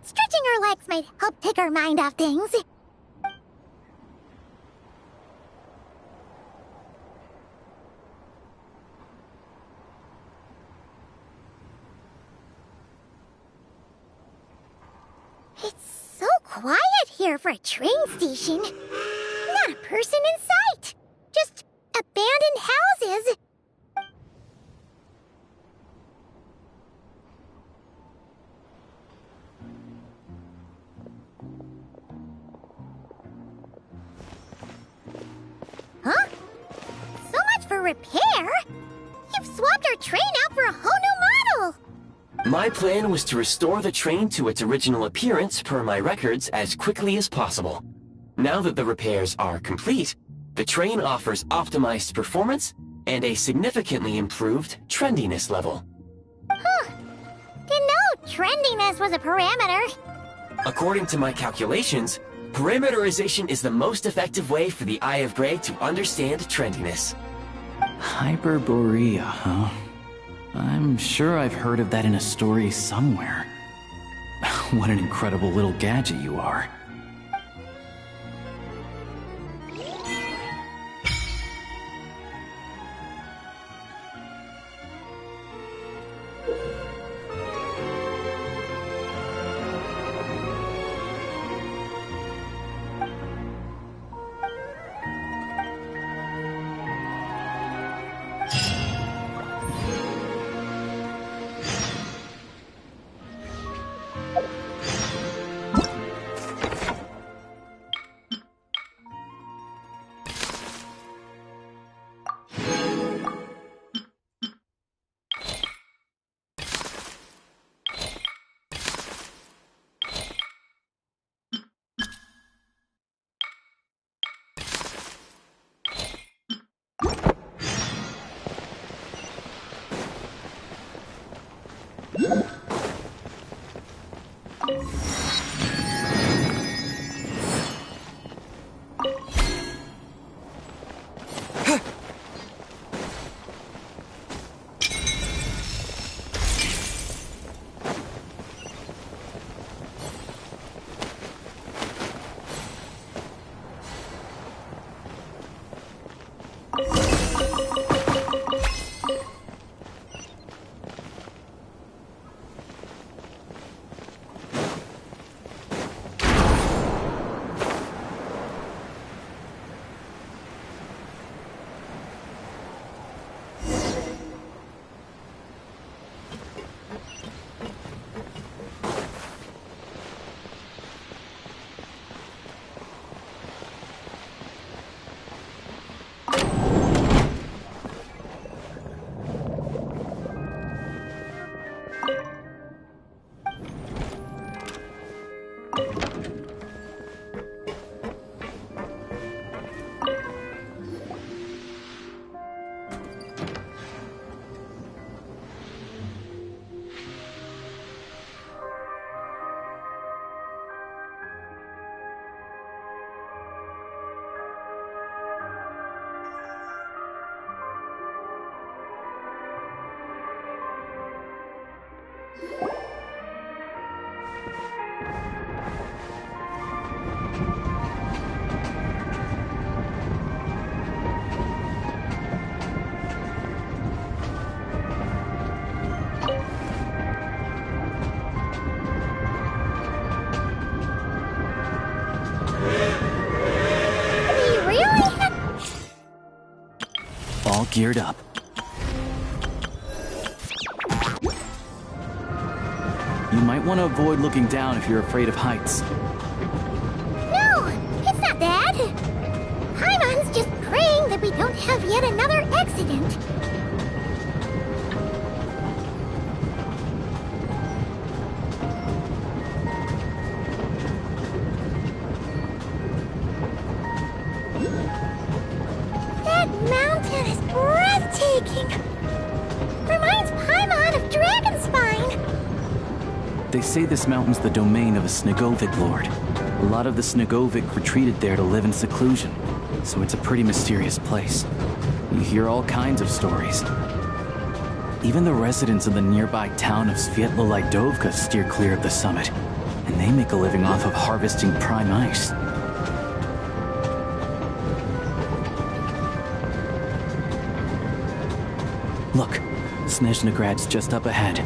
Stretching her legs might help take her mind off things. It's so quiet here for a train station. Not a person in sight. Just abandoned houses. Huh? So much for repair? You've swapped our train out for a whole new model! My plan was to restore the train to its original appearance per my records as quickly as possible. Now that the repairs are complete, the train offers optimized performance and a significantly improved trendiness level. Huh. Didn't know trendiness was a parameter. According to my calculations, parameterization is the most effective way for the Eye of Grey to understand trendiness. Hyperborea, huh? I'm sure I've heard of that in a story somewhere. What an incredible little gadget you are. Geared up. You might want to avoid looking down if you're afraid of heights. No, it's not that. Paimon's just praying that we don't have yet another accident. That mountain is breathtaking. Reminds Paimon of Dragonspine. They say this mountain's the domain of a Snegovic lord. A lot of the Snegovic retreated there to live in seclusion, so it's a pretty mysterious place. You hear all kinds of stories. Even the residents of the nearby town of Svietlolidovka steer clear of the summit, and they make a living off of harvesting prime ice. Look, Snezhnograd's just up ahead.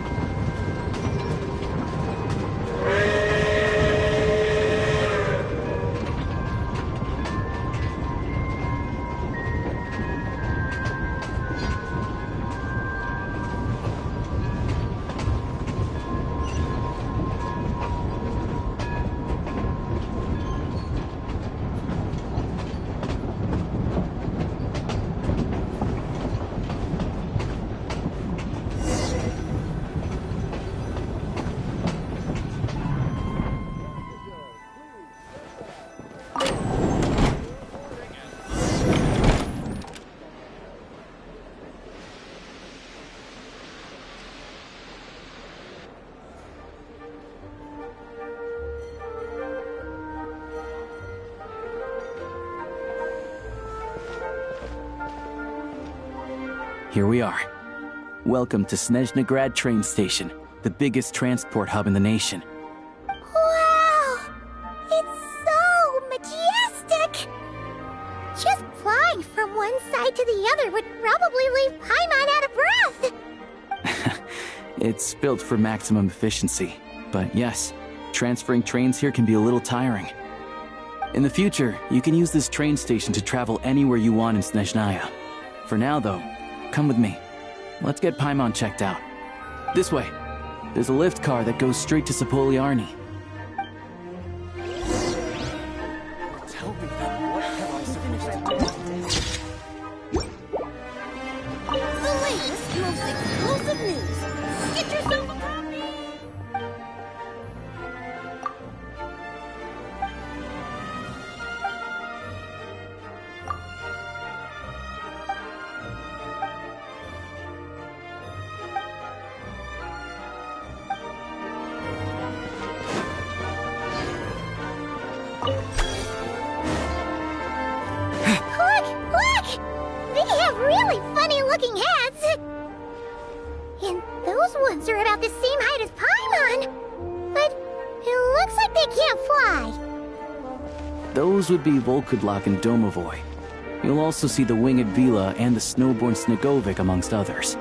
here we are. Welcome to Snezhnegrad train station, the biggest transport hub in the nation. Wow! It's so majestic! Just flying from one side to the other would probably leave Paimon out of breath! It's built for maximum efficiency, but yes, transferring trains here can be a little tiring. In the future, you can use this train station to travel anywhere you want in Snezhnaya. For now, though, come with me. Let's get Paimon checked out. This way. There's a lift car that goes straight to Sapoliarny. Tell me then, what have I supposed to do? The latest, most explosive news! Get yourself a copy! Look! They have really funny-looking heads! And those ones are about the same height as Paimon! But it looks like they can't fly. Those would be Volkudlak and Domovoy. You'll also see the winged Vila and the snowborn Snegovic amongst others.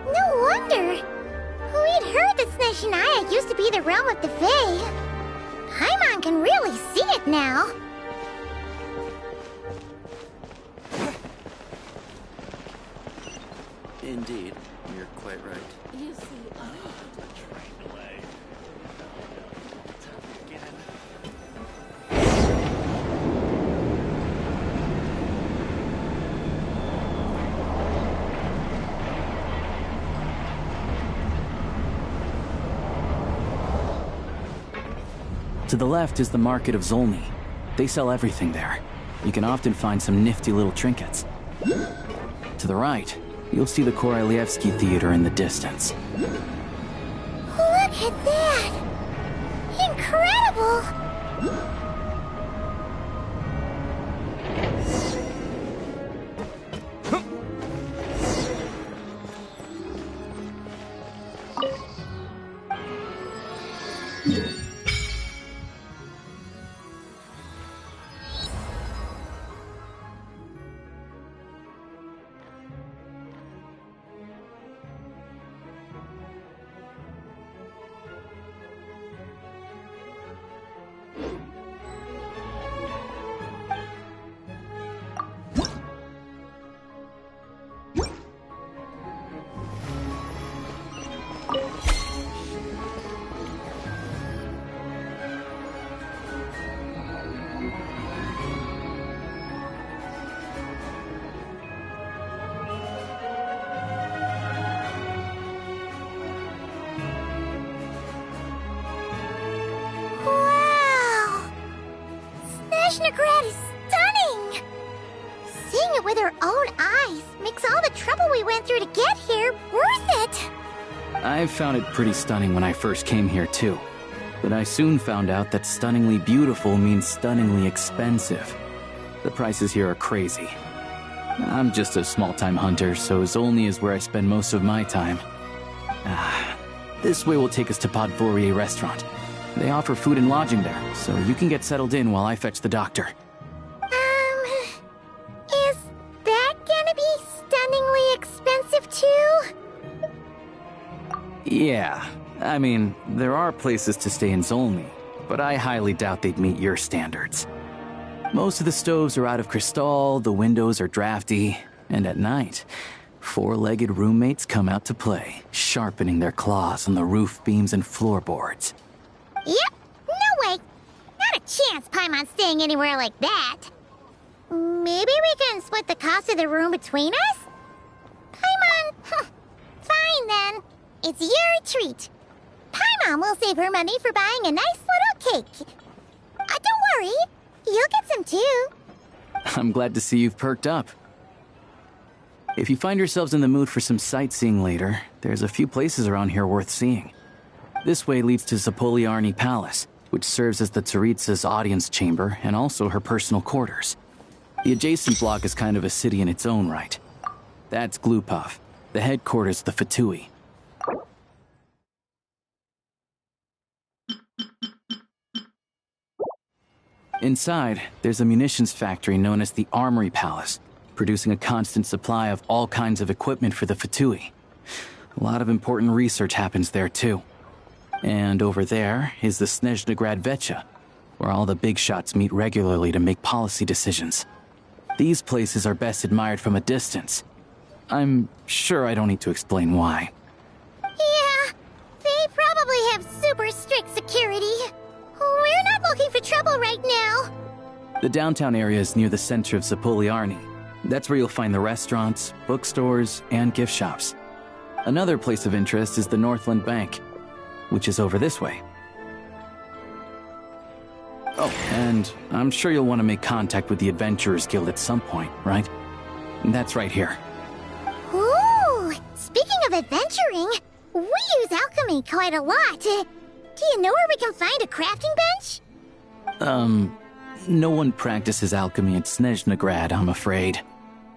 No wonder! We'd heard that Snezhnaya used to be the realm of the Fae. Paimon can really see it now. Indeed, you're quite right. You see, To the left is the Market of Zolny. They sell everything there. You can often find some nifty little trinkets. To the right, you'll see the Korolyevsky Theater in the distance. Look at that! Incredible! Snezhnegrad is stunning! Seeing it with our own eyes makes all the trouble we went through to get here worth it! I found it pretty stunning when I first came here too. But I soon found out that stunningly beautiful means stunningly expensive. The prices here are crazy. I'm just a small-time hunter, so Zolny is where I spend most of my time. This way will take us to Podvorye restaurant. They offer food and lodging there, so you can get settled in while I fetch the doctor. Is that gonna be stunningly expensive too? Yeah, I mean, there are places to stay in Zolny, but I highly doubt they'd meet your standards. Most of the stoves are out of crystal, the windows are drafty, and at night, four-legged roommates come out to play, sharpening their claws on the roof beams and floorboards. Yep, no way! Not a chance Paimon's staying anywhere like that. Maybe we can split the cost of the room between us? Paimon, fine then. It's your treat. Paimon will save her money for buying a nice little cake. Don't worry, you'll get some too. I'm glad to see you've perked up. If you find yourselves in the mood for some sightseeing later, there's a few places around here worth seeing. This way leads to Sapoliarny Palace, which serves as the Tsaritsa's audience chamber and also her personal quarters. The adjacent block is kind of a city in its own right. That's Glupov, the headquarters of the Fatui. Inside, there's a munitions factory known as the Armory Palace, producing a constant supply of all kinds of equipment for the Fatui. A lot of important research happens there, too. And over there is the Snezhnegrad Vecha, where all the big shots meet regularly to make policy decisions. These places are best admired from a distance. I'm sure I don't need to explain why. Yeah, they probably have super strict security. We're not looking for trouble right now. The downtown area is near the center of Zapoliarny. That's where you'll find the restaurants, bookstores, and gift shops. Another place of interest is the Northland Bank, which is over this way. Oh, and I'm sure you'll want to make contact with the Adventurers Guild at some point, right? That's right here. Ooh, speaking of adventuring, we use alchemy quite a lot. Do you know where we can find a crafting bench? No one practices alchemy at Snezhnegrad, I'm afraid.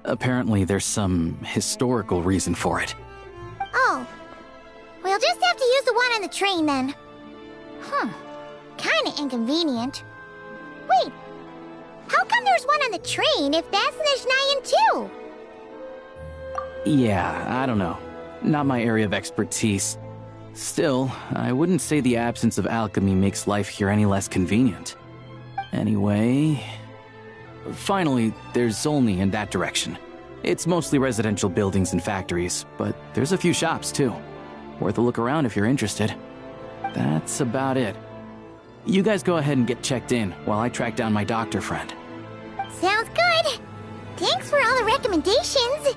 Apparently there's some historical reason for it. Oh, we'll just have to use the one on the train then. Kinda inconvenient. Wait, how come there's one on the train if that's Snezhnayan too? Yeah, I don't know. Not my area of expertise. Still, I wouldn't say the absence of alchemy makes life here any less convenient. Anyway... Finally, there's Zolny in that direction. It's mostly residential buildings and factories, but there's a few shops too. Worth a look around if you're interested. That's about it. You guys go ahead and get checked in while I track down my doctor friend. Sounds good. Thanks for all the recommendations.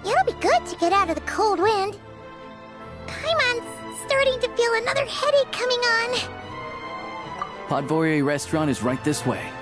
It'll be good to get out of the cold wind. Paimon's starting to feel another headache coming on. Podvorye restaurant is right this way.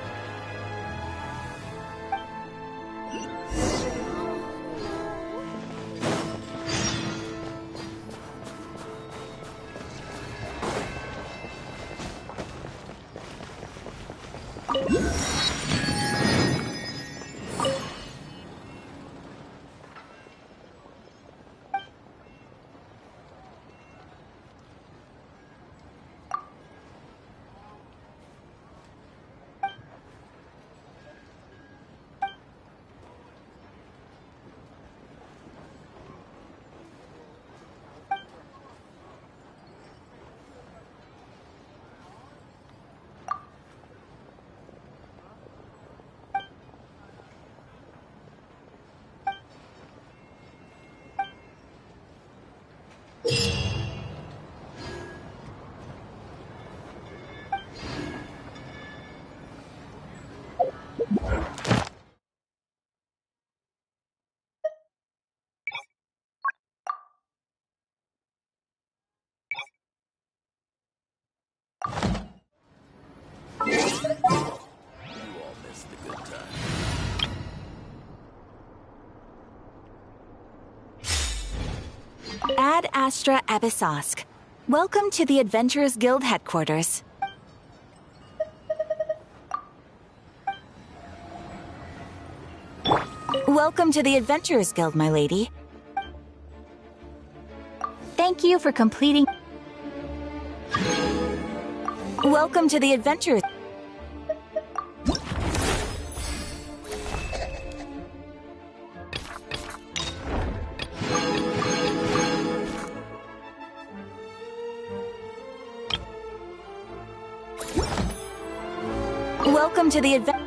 Ad Astra Abyssosque. Welcome to the Adventurers Guild headquarters. Welcome to the Adventurers Guild, my lady. Thank you for completing... Welcome to the Adventurers... Welcome to the adventure.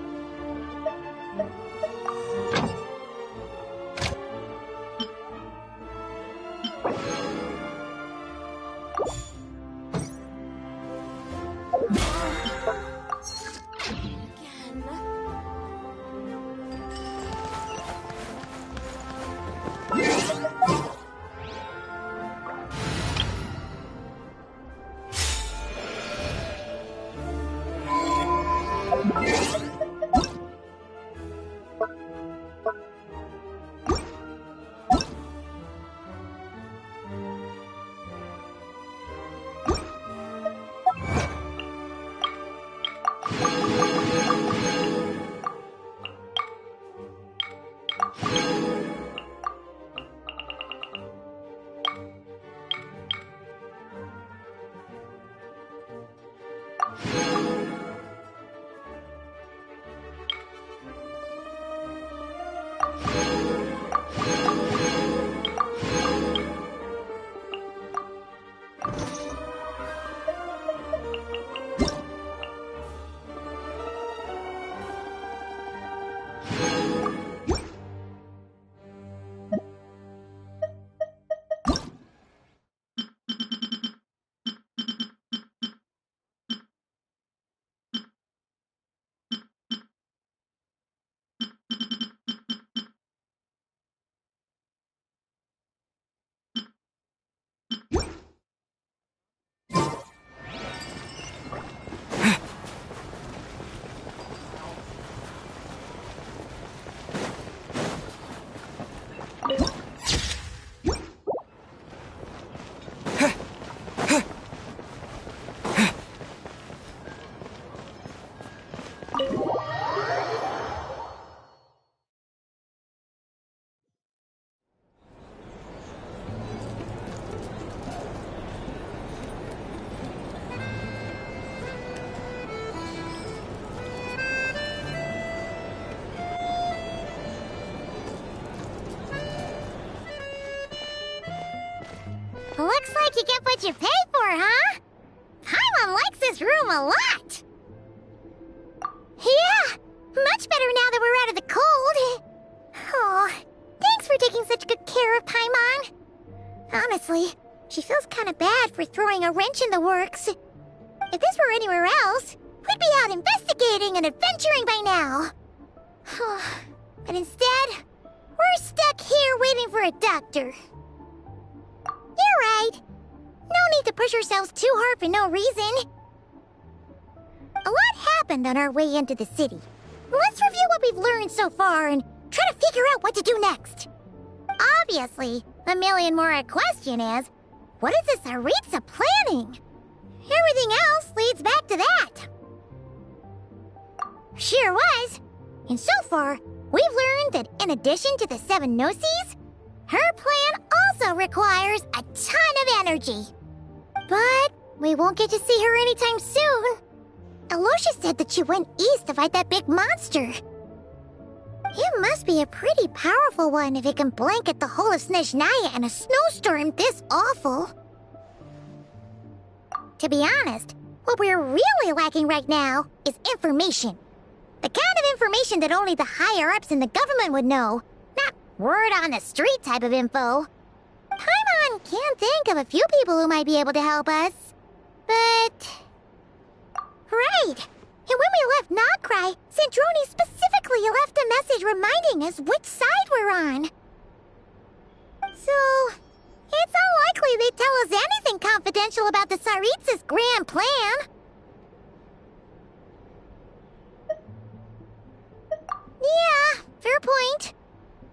Looks like you get what you pay for, huh? Paimon likes this room a lot. Yeah, much better now that we're out of the cold. Oh, thanks for taking such good care of Paimon. Honestly, she feels kind of bad for throwing a wrench in the works. If this were anywhere else, we'd be out investigating and adventuring by now. But instead, we're stuck here waiting for a doctor. You're right. No need to push ourselves too hard for no reason. A lot happened on our way into the city. Let's review what we've learned so far and try to figure out what to do next. Obviously, the million more question is, what is the Tsaritsa planning? Everything else leads back to that. Sure was. And so far, we've learned that in addition to the 7 Gnosis, her plan also requires a ton of energy. But we won't get to see her anytime soon. Aloysia said that she went east to fight that big monster. It must be a pretty powerful one if it can blanket the whole of Snezhnaya in a snowstorm this awful. To be honest, what we're really lacking right now is information. The kind of information that only the higher-ups in the government would know, not word-on-the-street type of info. Paimon can think of a few people who might be able to help us, but... Right! And when we left Nogcry, Sandrone specifically left a message reminding us which side we're on. So, it's unlikely they'd tell us anything confidential about the Tsaritsa's grand plan. Yeah, fair point.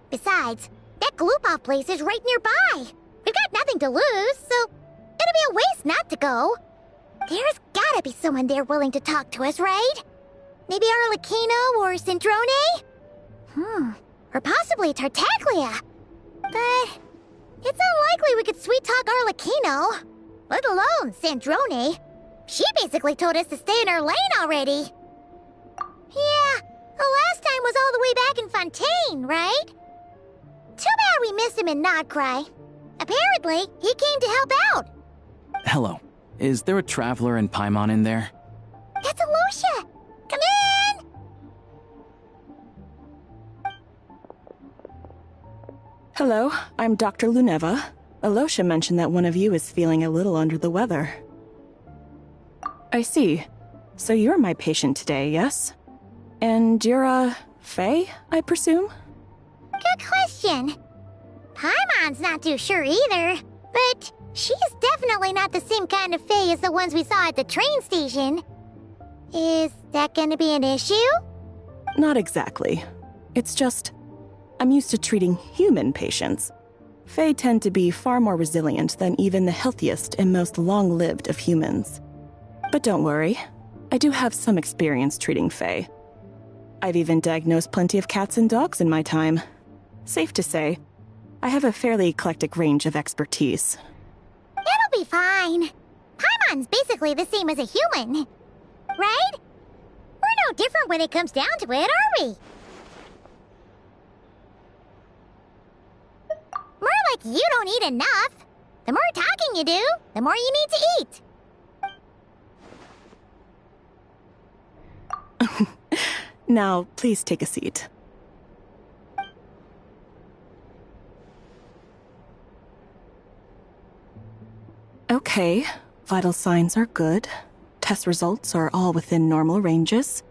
Besides, that Gloop-Off place is right nearby. We've got nothing to lose, so it'd be a waste not to go. There's gotta be someone there willing to talk to us, right? Maybe Arlecchino or Sandrone? Or possibly Tartaglia. But it's unlikely we could sweet-talk Arlecchino, let alone Sandrone. She basically told us to stay in her lane already. Yeah, the last time was all the way back in Fontaine, right? Too bad we missed him in Nogcry. Apparently, he came to help out. Hello. Is there a traveler and Paimon in there? That's Aloysia! Come in! Hello, I'm Dr. Luneva. Aloysia mentioned that one of you is feeling a little under the weather. I see. So you're my patient today, yes? And you're, Faye, I presume? Good question. Paimon's not too sure either, but she's definitely not the same kind of Fae as the ones we saw at the train station. Is that gonna be an issue? Not exactly. It's just, I'm used to treating human patients. Fae tend to be far more resilient than even the healthiest and most long-lived of humans. But don't worry, I do have some experience treating Fae. I've even diagnosed plenty of cats and dogs in my time. Safe to say, I have a fairly eclectic range of expertise. It'll be fine. Paimon's basically the same as a human, right? We're no different when it comes down to it, are we? More like you don't eat enough. The more talking you do, the more you need to eat. Now, please take a seat. Okay, vital signs are good. Test results are all within normal ranges.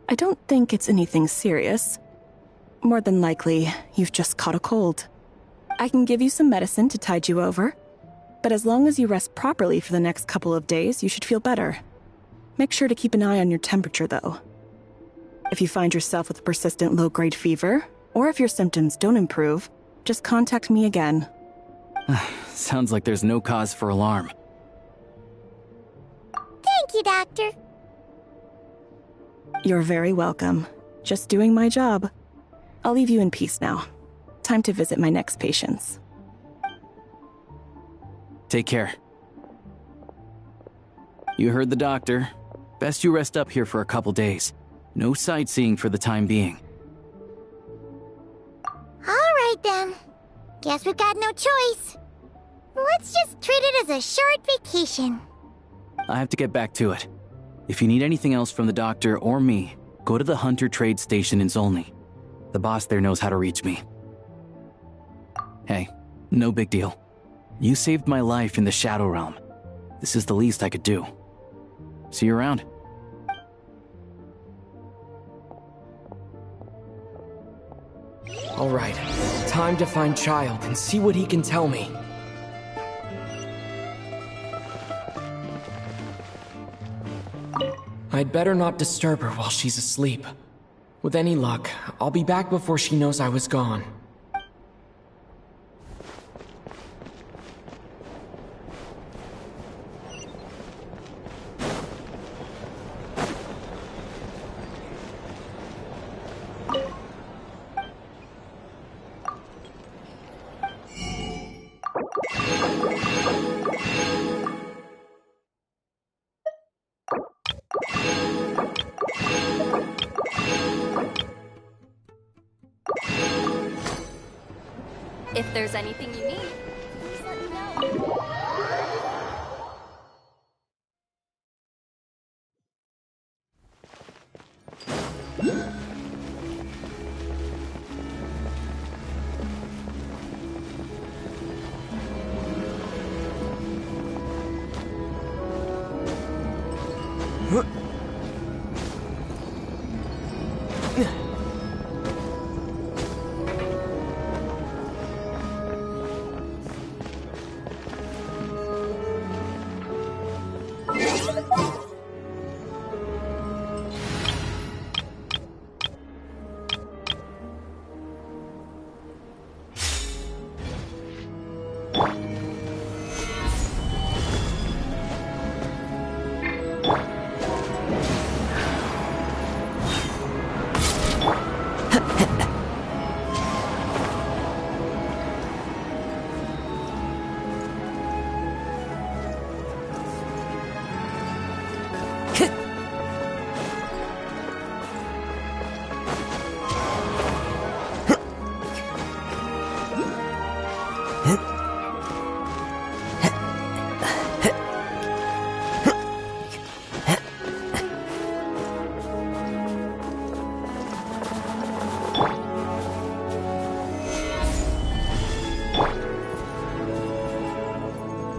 I don't think it's anything serious. More than likely, you've just caught a cold. I can give you some medicine to tide you over, but as long as you rest properly for the next couple of days, you should feel better. Make sure to keep an eye on your temperature, though. If you find yourself with persistent low-grade fever, or if your symptoms don't improve, just contact me again. Sounds like there's no cause for alarm. Thank you, Doctor. You're very welcome. Just doing my job. I'll leave you in peace now. Time to visit my next patients. Take care. You heard the doctor. Best you rest up here for a couple days. No sightseeing for the time being. All right, then. Guess we've got no choice. Let's just treat it as a short vacation. I have to get back to it. If you need anything else from the doctor or me, go to the Hunter Trade Station in Zolny. The boss there knows how to reach me. Hey, no big deal. You saved my life in the Shadow Realm. This is the least I could do. See you around. All right, time to find Child and see what he can tell me. I'd better not disturb her while she's asleep. With any luck, I'll be back before she knows I was gone. If there's anything you need, please let me know.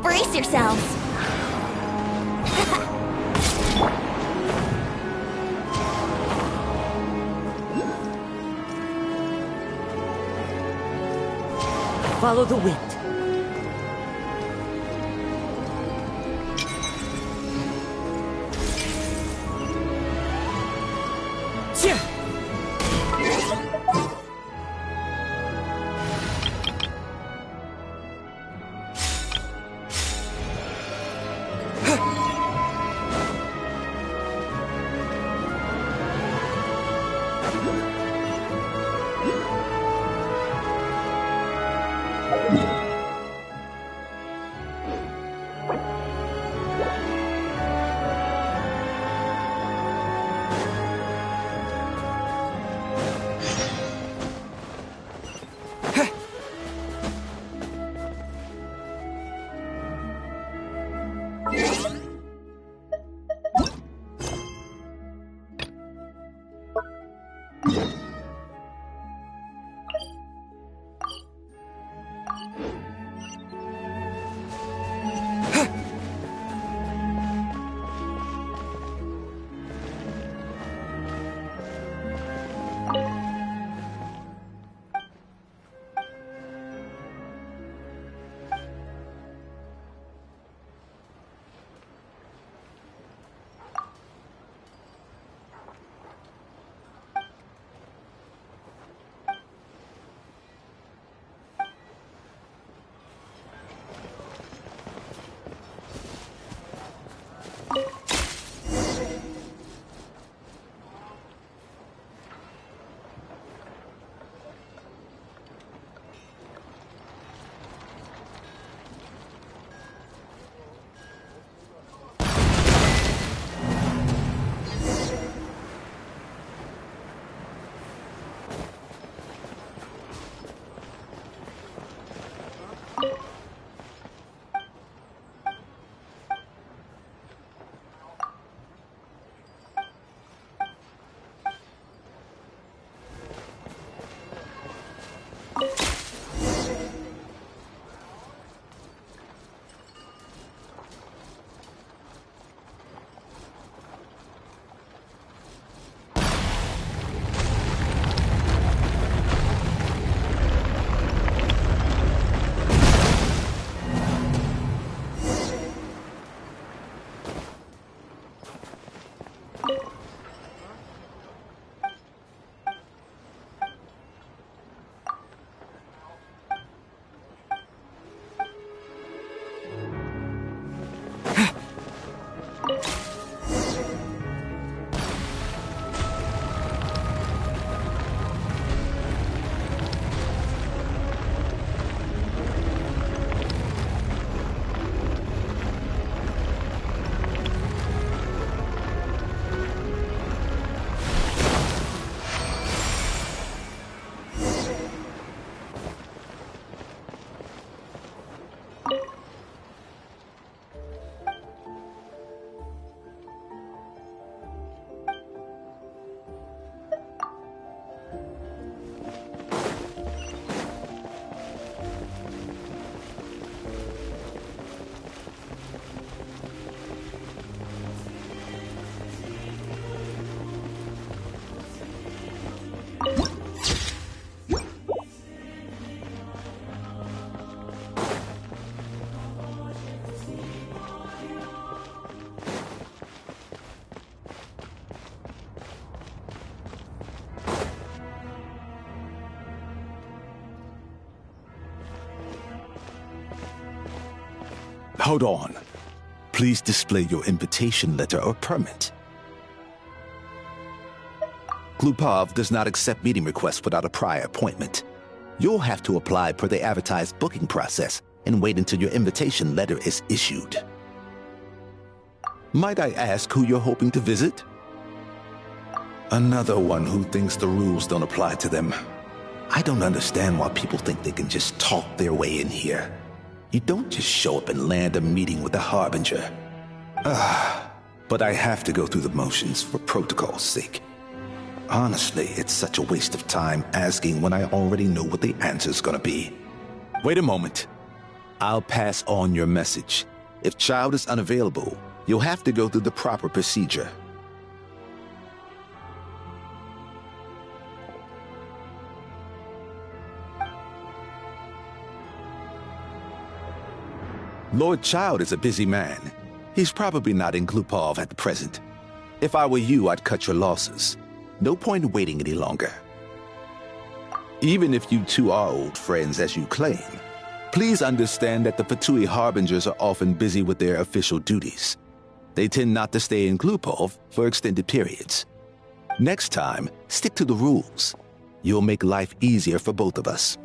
Brace yourselves. Follow the wind. Hold on. Please display your invitation letter or permit. Glupov does not accept meeting requests without a prior appointment. You'll have to apply per the advertised booking process and wait until your invitation letter is issued. Might I ask who you're hoping to visit? Another one who thinks the rules don't apply to them. I don't understand why people think they can just talk their way in here. You don't just show up and land a meeting with a Harbinger. But I have to go through the motions for protocol's sake. Honestly, it's such a waste of time asking when I already know what the answer's gonna be. Wait a moment. I'll pass on your message. If Child is unavailable, you'll have to go through the proper procedure. Lord Child is a busy man. He's probably not in Glupov at the present. If I were you, I'd cut your losses. No point in waiting any longer. Even if you two are old friends as you claim, please understand that the Fatui Harbingers are often busy with their official duties. They tend not to stay in Glupov for extended periods. Next time, stick to the rules. You'll make life easier for both of us,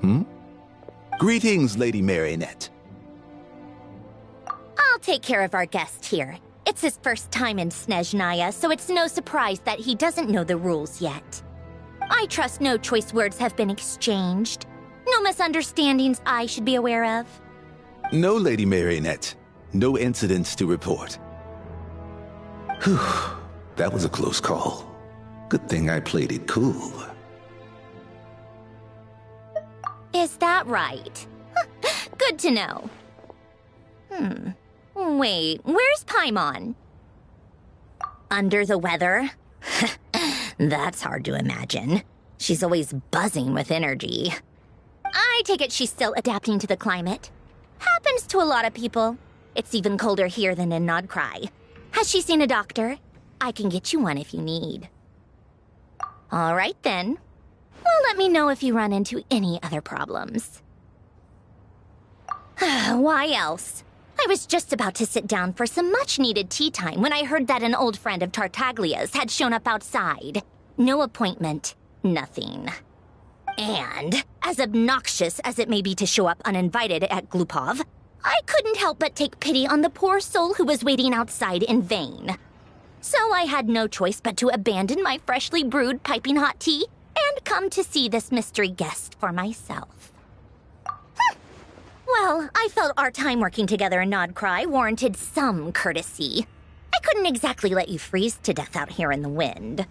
Greetings, Lady Marionette. I'll take care of our guest here. It's his first time in Snezhnaya, so it's no surprise that he doesn't know the rules yet. I trust no choice words have been exchanged. No misunderstandings I should be aware of. No, Lady Marionette. No incidents to report. Whew, that was a close call. Good thing I played it cool. Is that right? Good to know. Wait, where's Paimon? Under the weather? That's hard to imagine. She's always buzzing with energy. I take it she's still adapting to the climate. Happens to a lot of people. It's even colder here than in Nodcry. Has she seen a doctor? I can get you one if you need. All right then. Well, let me know if you run into any other problems. Why else? I was just about to sit down for some much-needed tea time when I heard that an old friend of Tartaglia's had shown up outside. No appointment, nothing. And, as obnoxious as it may be to show up uninvited at Glupov, I couldn't help but take pity on the poor soul who was waiting outside in vain. So I had no choice but to abandon my freshly brewed piping hot tea and come to see this mystery guest for myself. Well, I felt our time working together in Nodcry warranted some courtesy. I couldn't exactly let you freeze to death out here in the wind.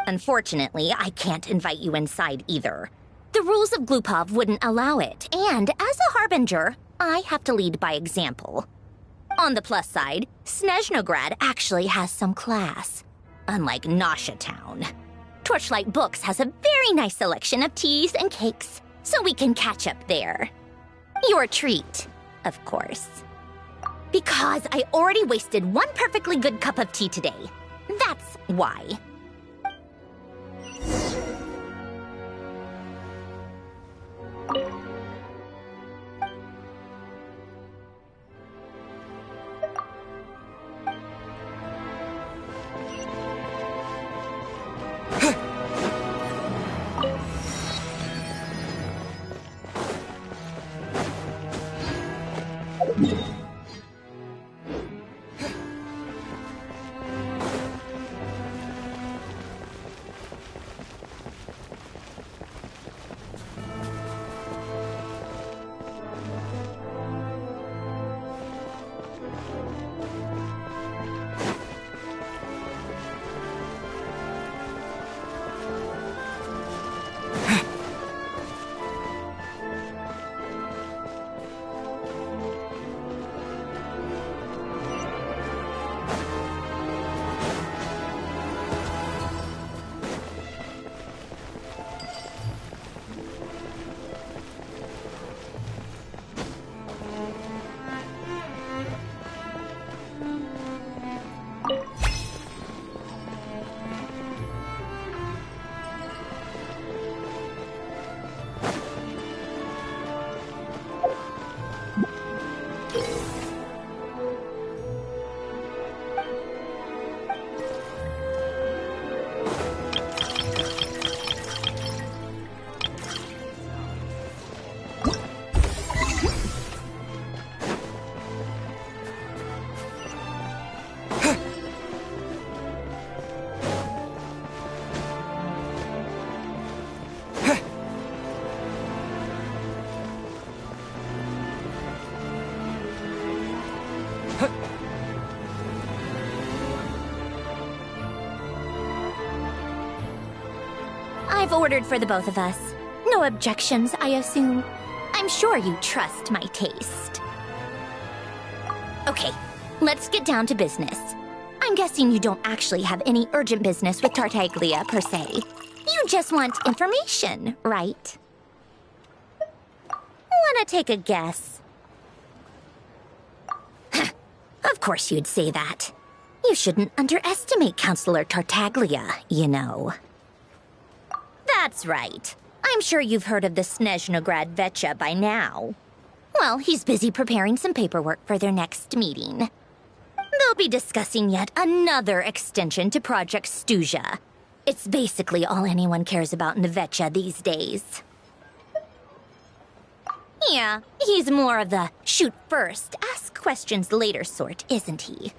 Unfortunately, I can't invite you inside either. The rules of Glupov wouldn't allow it, and as a Harbinger, I have to lead by example. On the plus side, Snezhnograd actually has some class, unlike Nasha Town. Torchlight Books has a very nice selection of teas and cakes, so we can catch up there. Your treat, of course. Because I already wasted one perfectly good cup of tea today. That's why. I've ordered for the both of us. No objections, I assume. I'm sure you trust my taste. Okay, let's get down to business. I'm guessing you don't actually have any urgent business with Tartaglia, per se. You just want information, right? Wanna take a guess? Of course you'd say that. You shouldn't underestimate Counselor Tartaglia, you know. That's right. I'm sure you've heard of the Snezhnograd Vecha by now. Well, he's busy preparing some paperwork for their next meeting. They'll be discussing yet another extension to Project Stuja. It's basically all anyone cares about in the Vecha these days. Yeah, he's more of the shoot first, ask questions later sort, isn't he?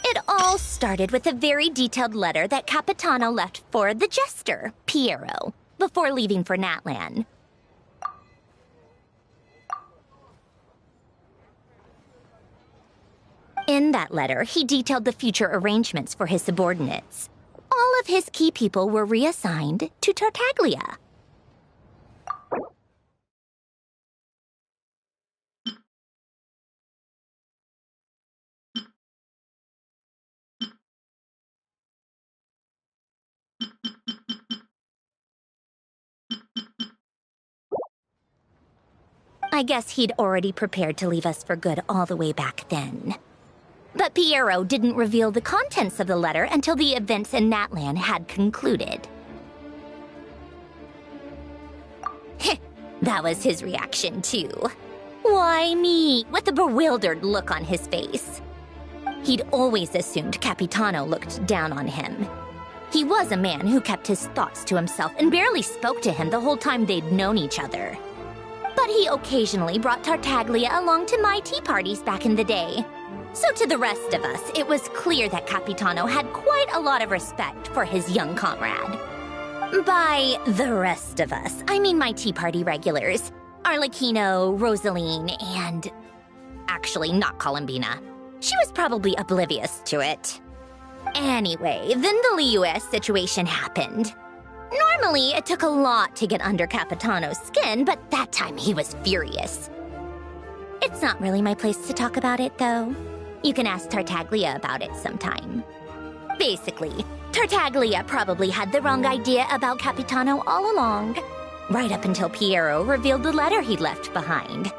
It all started with a very detailed letter that Capitano left for the jester, Piero, before leaving for Natlan. In that letter, he detailed the future arrangements for his subordinates. All of his key people were reassigned to Tartaglia. I guess he'd already prepared to leave us for good all the way back then. But Piero didn't reveal the contents of the letter until the events in Natlan had concluded. That was his reaction, too. Why me? With a bewildered look on his face. He'd always assumed Capitano looked down on him. He was a man who kept his thoughts to himself and barely spoke to him the whole time they'd known each other. But he occasionally brought Tartaglia along to my tea parties back in the day. So to the rest of us, it was clear that Capitano had quite a lot of respect for his young comrade. By the rest of us, I mean my tea party regulars. Arlecchino, Rosaline, and... actually, not Columbina. She was probably oblivious to it. Anyway, then the Liues situation happened. Normally, it took a lot to get under Capitano's skin, but that time he was furious. It's not really my place to talk about it, though. You can ask Tartaglia about it sometime. Basically, Tartaglia probably had the wrong idea about Capitano all along, right up until Piero revealed the letter he'd left behind.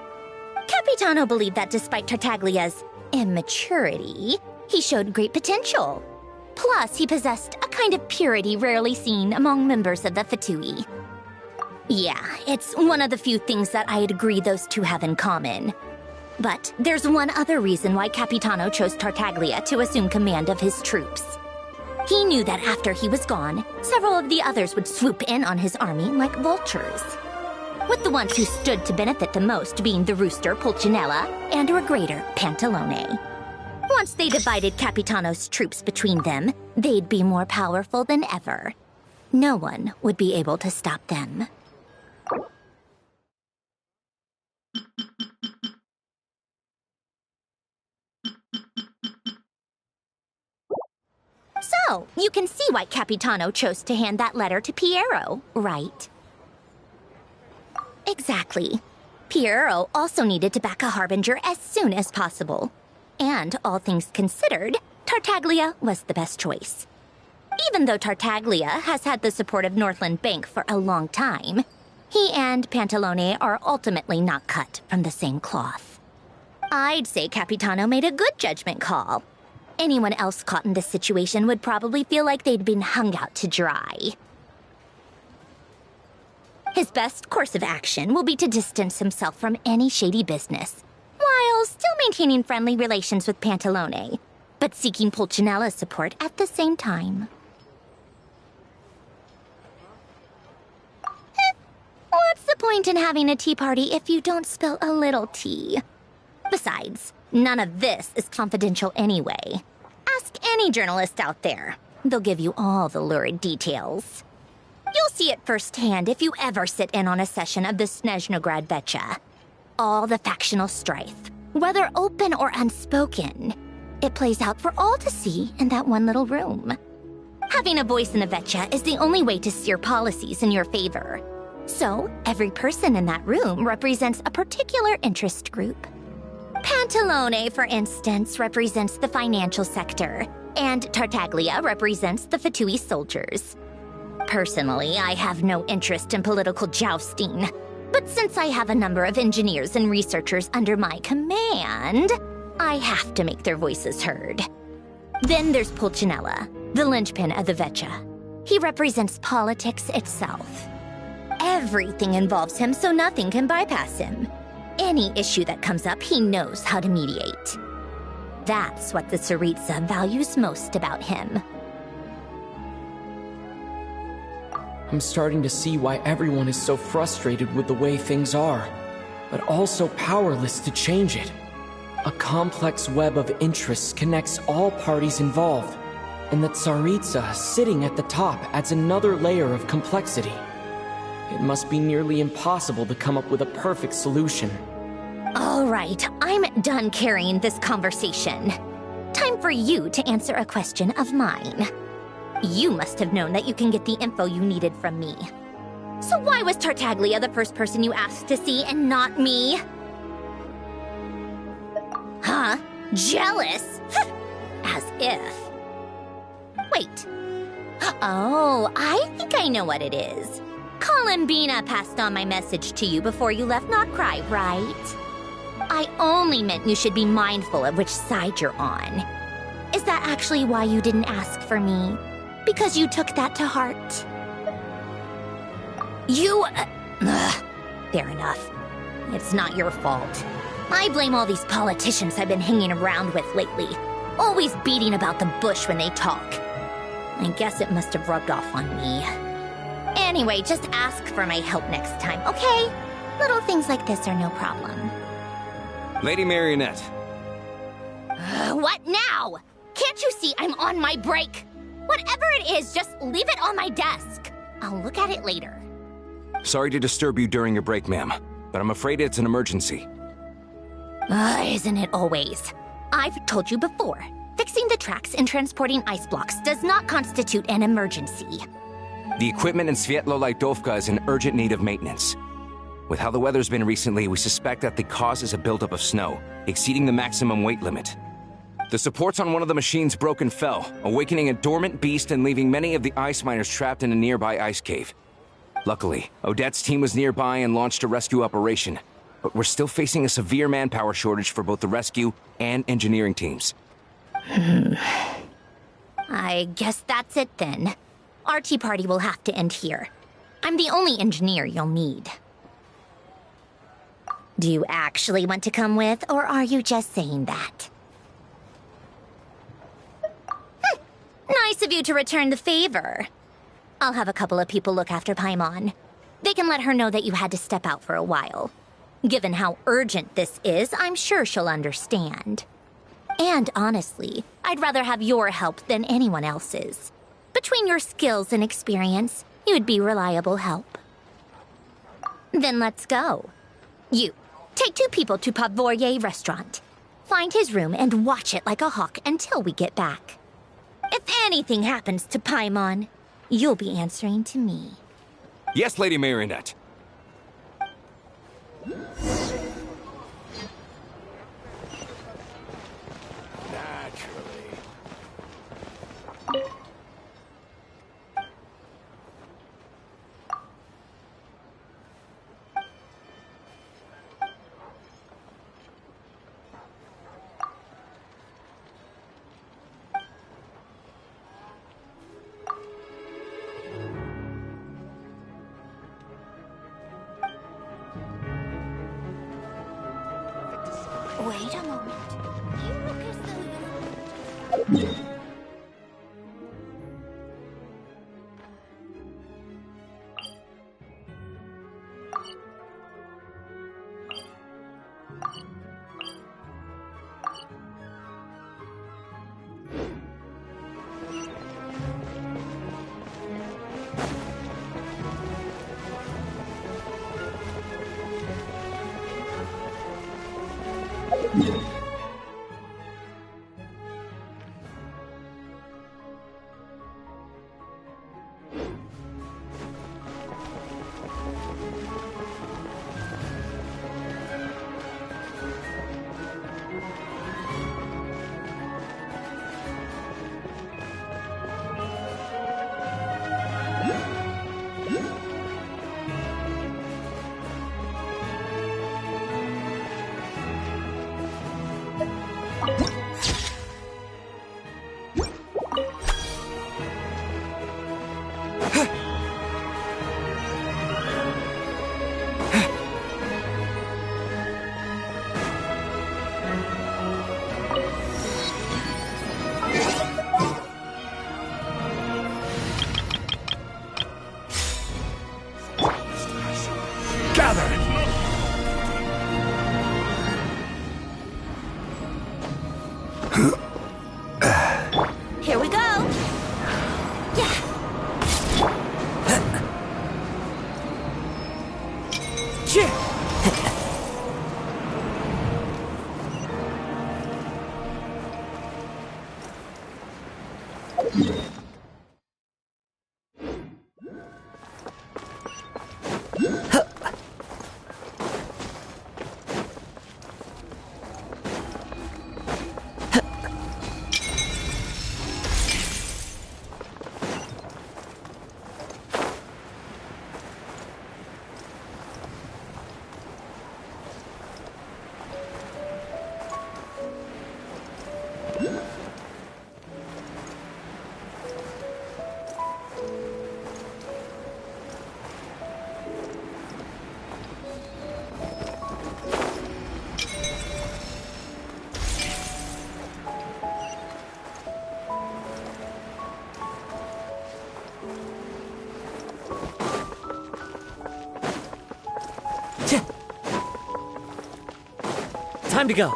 Capitano believed that despite Tartaglia's immaturity, he showed great potential. Plus, he possessed a kind of purity rarely seen among members of the Fatui. Yeah, it's one of the few things that I'd agree those two have in common. But there's one other reason why Capitano chose Tartaglia to assume command of his troops. He knew that after he was gone, several of the others would swoop in on his army like vultures. With the ones who stood to benefit the most being the rooster Pulcinella and Regrator Pantalone. Once they divided Capitano's troops between them, they'd be more powerful than ever. No one would be able to stop them. So, you can see why Capitano chose to hand that letter to Piero, right? Exactly. Piero also needed to back a harbinger as soon as possible. And, all things considered, Tartaglia was the best choice. Even though Tartaglia has had the support of Northland Bank for a long time, he and Pantalone are ultimately not cut from the same cloth. I'd say Capitano made a good judgment call. Anyone else caught in this situation would probably feel like they'd been hung out to dry. His best course of action will be to distance himself from any shady business, while still maintaining friendly relations with Pantalone, but seeking Pulcinella's support at the same time. What's the point in having a tea party if you don't spill a little tea? Besides, none of this is confidential anyway. Ask any journalist out there. They'll give you all the lurid details. You'll see it firsthand if you ever sit in on a session of the Snezhnograd Vecha. All the factional strife, whether open or unspoken, it plays out for all to see in that one little room. Having a voice in the Vetcha is the only way to steer policies in your favor. So, every person in that room represents a particular interest group. Pantalone, for instance, represents the financial sector, and Tartaglia represents the Fatui soldiers. Personally, I have no interest in political jousting, but since I have a number of engineers and researchers under my command, I have to make their voices heard. Then there's Pulcinella, the linchpin of the Vetcha. He represents politics itself. Everything involves him, so nothing can bypass him. Any issue that comes up, he knows how to mediate. That's what the Tsaritsa values most about him. I'm starting to see why everyone is so frustrated with the way things are, but also powerless to change it. A complex web of interests connects all parties involved, and the Tsaritsa sitting at the top adds another layer of complexity. It must be nearly impossible to come up with a perfect solution. All right, I'm done carrying this conversation. Time for you to answer a question of mine. You must have known that you can get the info you needed from me. So why was Tartaglia the first person you asked to see and not me? Huh? Jealous? As if. Wait. Oh, I think I know what it is. Columbina passed on my message to you before you left Notcry, right? I only meant you should be mindful of which side you're on. Is that actually why you didn't ask for me? Because you took that to heart? Fair enough. It's not your fault. I blame all these politicians I've been hanging around with lately. Always beating about the bush when they talk. I guess it must have rubbed off on me. Anyway, just ask for my help next time, okay? Little things like this are no problem. Lady Marionette. What now? Can't you see I'm on my break? Whatever it is, just leave it on my desk. I'll look at it later. Sorry to disturb you during your break, ma'am, but I'm afraid it's an emergency. Isn't it always? I've told you before, fixing the tracks and transporting ice blocks does not constitute an emergency. The equipment in Svietlo-Lightovka is in urgent need of maintenance. With how the weather's been recently, we suspect that the cause is a buildup of snow, exceeding the maximum weight limit. The supports on one of the machines broke and fell, awakening a dormant beast and leaving many of the ice miners trapped in a nearby ice cave. Luckily, Odette's team was nearby and launched a rescue operation, but we're still facing a severe manpower shortage for both the rescue and engineering teams. I guess that's it then. Our tea party will have to end here. I'm the only engineer you'll need. Do you actually want to come with, or are you just saying that? Nice of you to return the favor. I'll have a couple of people look after Paimon. They can let her know that you had to step out for a while. Given how urgent this is, I'm sure she'll understand. And honestly, I'd rather have your help than anyone else's. Between your skills and experience, you'd be reliable help. Then let's go. You, take 2 people to Pavorier restaurant. Find his room and watch it like a hawk until we get back. If anything happens to Paimon, you'll be answering to me. Yes, Lady Marionette. Wait a moment. You look as though you... Gather! Here we go! Yeah! Time to go.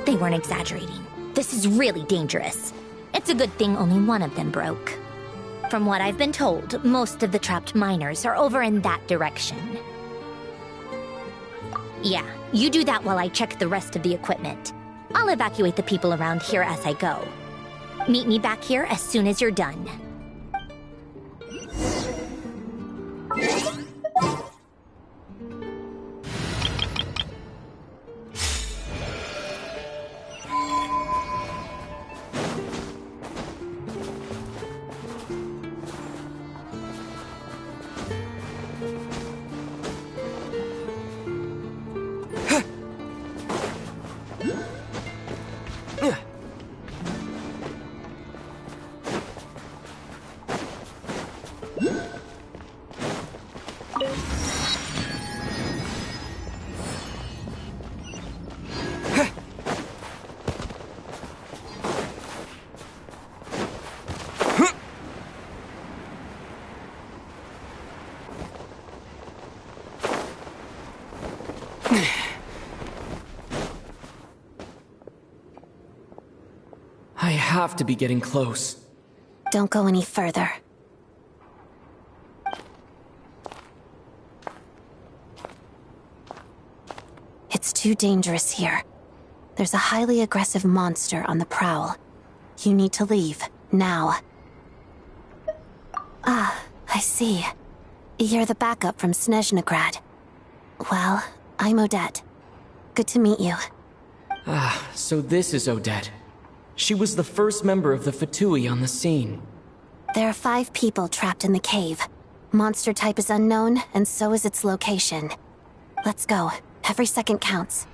They weren't exaggerating. This is really dangerous. It's a good thing only one of them broke. From what I've been told, most of the trapped miners are over in that direction. Yeah, you do that while I check the rest of the equipment. I'll evacuate the people around here as I go. Meet me back here as soon as you're done. I have to be getting close. Don't go any further. It's too dangerous here. There's a highly aggressive monster on the prowl. You need to leave, now. Ah, I see. You're the backup from Snezhnegrad. Well, I'm Odette. Good to meet you. Ah, so this is Odette. She was the first member of the Fatui on the scene. There are 5 people trapped in the cave. Monster type is unknown, and so is its location. Let's go. Every second counts.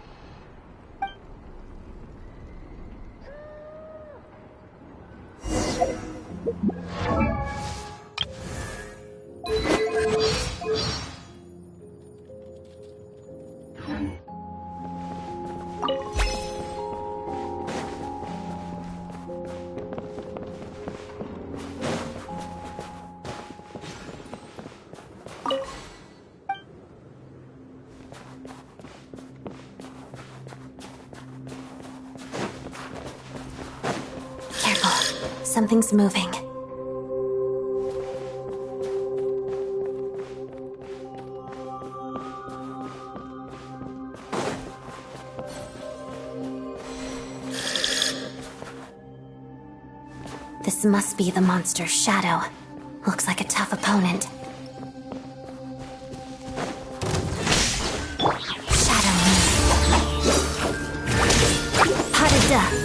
Something's moving. This must be the monster's shadow. Looks like a tough opponent. Shadow me. Harada.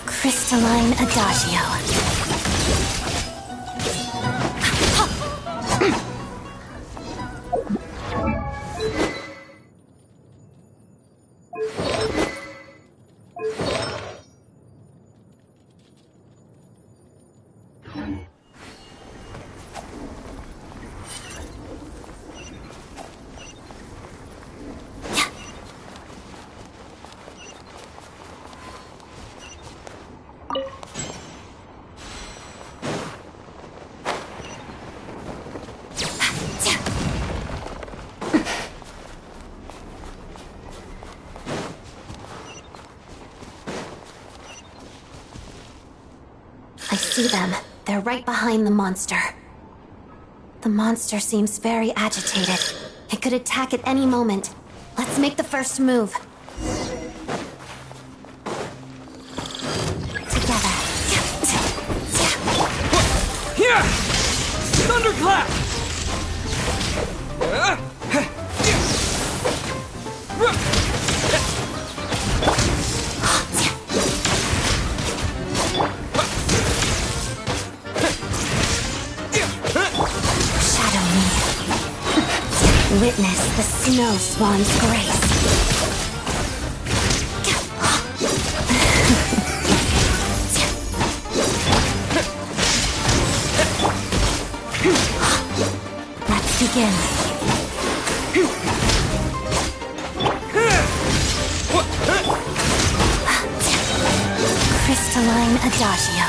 Crystalline Adagio. I see them. They're right behind the monster. The monster seems very agitated. It could attack at any moment. Let's make the first move. Together. Here! Thunderclap! Witness the snow swan's grace. begin. Crystalline Adagio.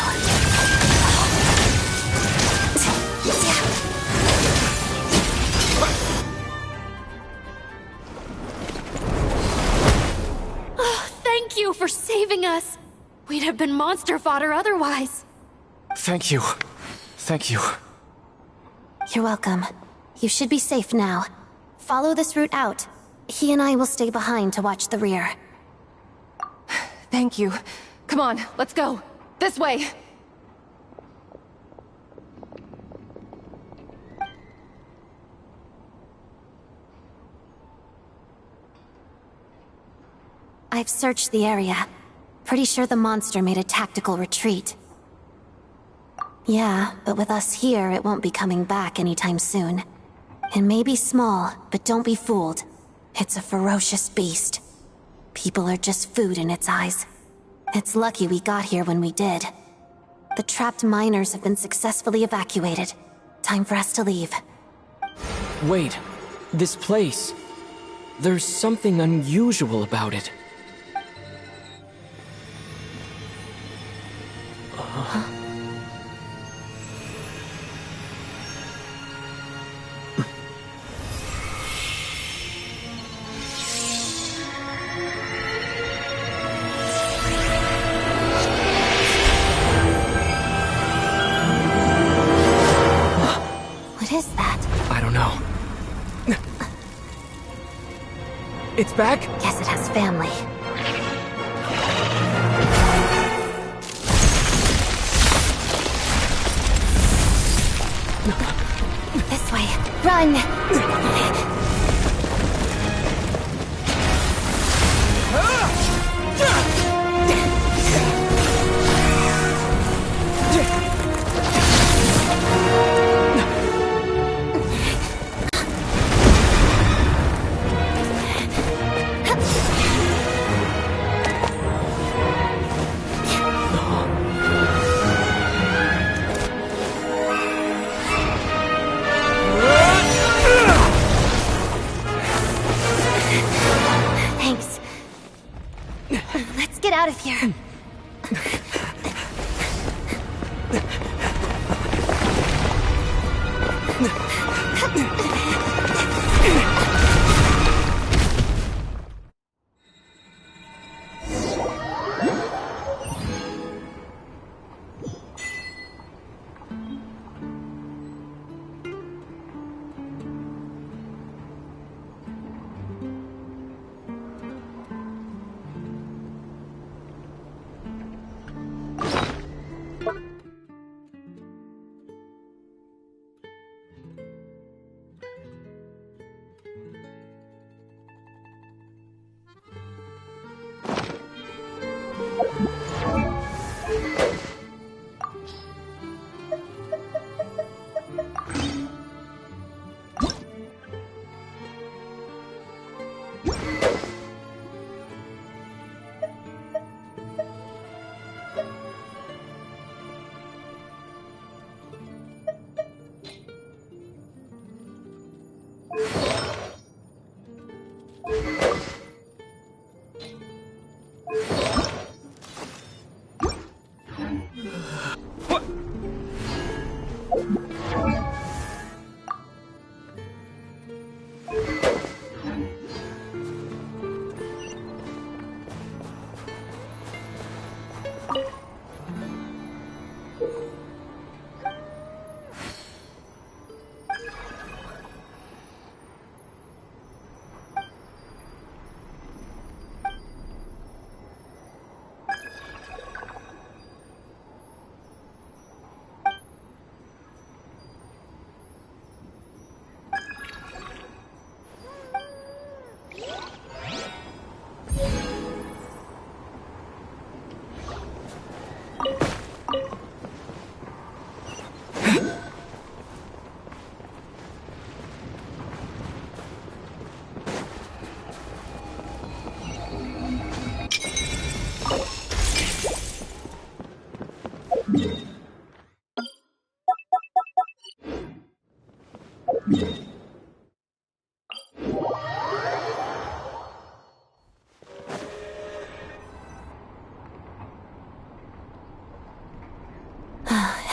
Oh, thank you for saving us. We'd have been monster fodder otherwise. Thank you. Thank you. You're welcome. You should be safe now. Follow this route out. He and I will stay behind to watch the rear. Thank you. Come on, let's go. This way. I've searched the area. Pretty sure the monster made a tactical retreat. Yeah, but with us here, it won't be coming back anytime soon. It may be small, but don't be fooled. It's a ferocious beast. People are just food in its eyes. It's lucky we got here when we did. The trapped miners have been successfully evacuated. Time for us to leave. Wait, this place. There's something unusual about it. What is that? I don't know. It's back? Guess it has family. This way. Run! Thanks. Let's get out of here.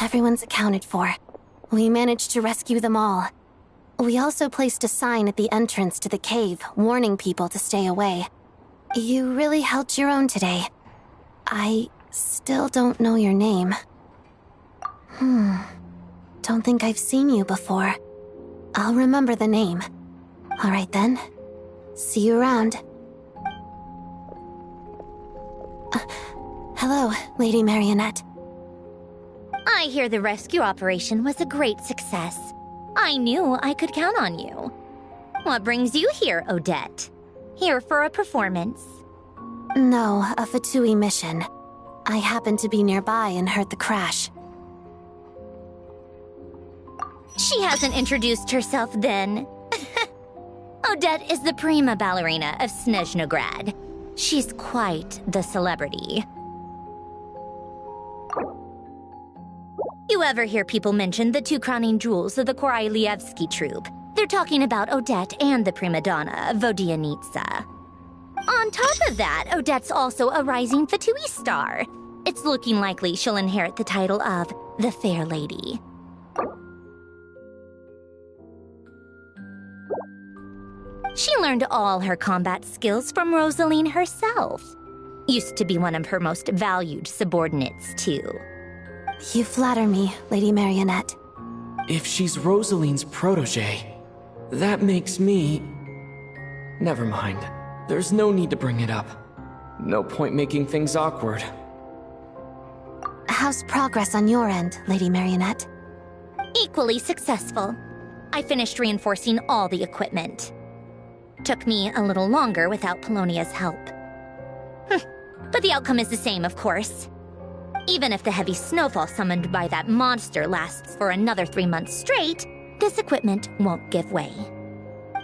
Everyone's accounted for. We managed to rescue them all. We also placed a sign at the entrance to the cave, warning people to stay away. You really held your own today. I still don't know your name. Don't think I've seen you before. I'll remember the name. All right then. See you around. Hello, Lady Marionette. I hear the rescue operation was a great success. I knew I could count on you. What brings you here, Odette? Here for a performance? No, a Fatui mission. I happened to be nearby and heard the crash. She hasn't introduced herself then. Odette is the prima ballerina of Snezhnograd. She's quite the celebrity. You ever hear people mention the two crowning jewels of the Korailievsky troupe? They're talking about Odette and the prima donna, Vodianitsa. On top of that, Odette's also a rising Fatui star. It's looking likely she'll inherit the title of the Fair Lady. She learned all her combat skills from Rosaline herself. Used to be one of her most valued subordinates, too. You flatter me, Lady Marionette. If she's Rosaline's protege, that makes me... Never mind. There's no need to bring it up. No point making things awkward. How's progress on your end, Lady Marionette? Equally successful. I finished reinforcing all the equipment. Took me a little longer without Polonia's help. But the outcome is the same, of course. Even if the heavy snowfall summoned by that monster lasts for another 3 months straight, this equipment won't give way.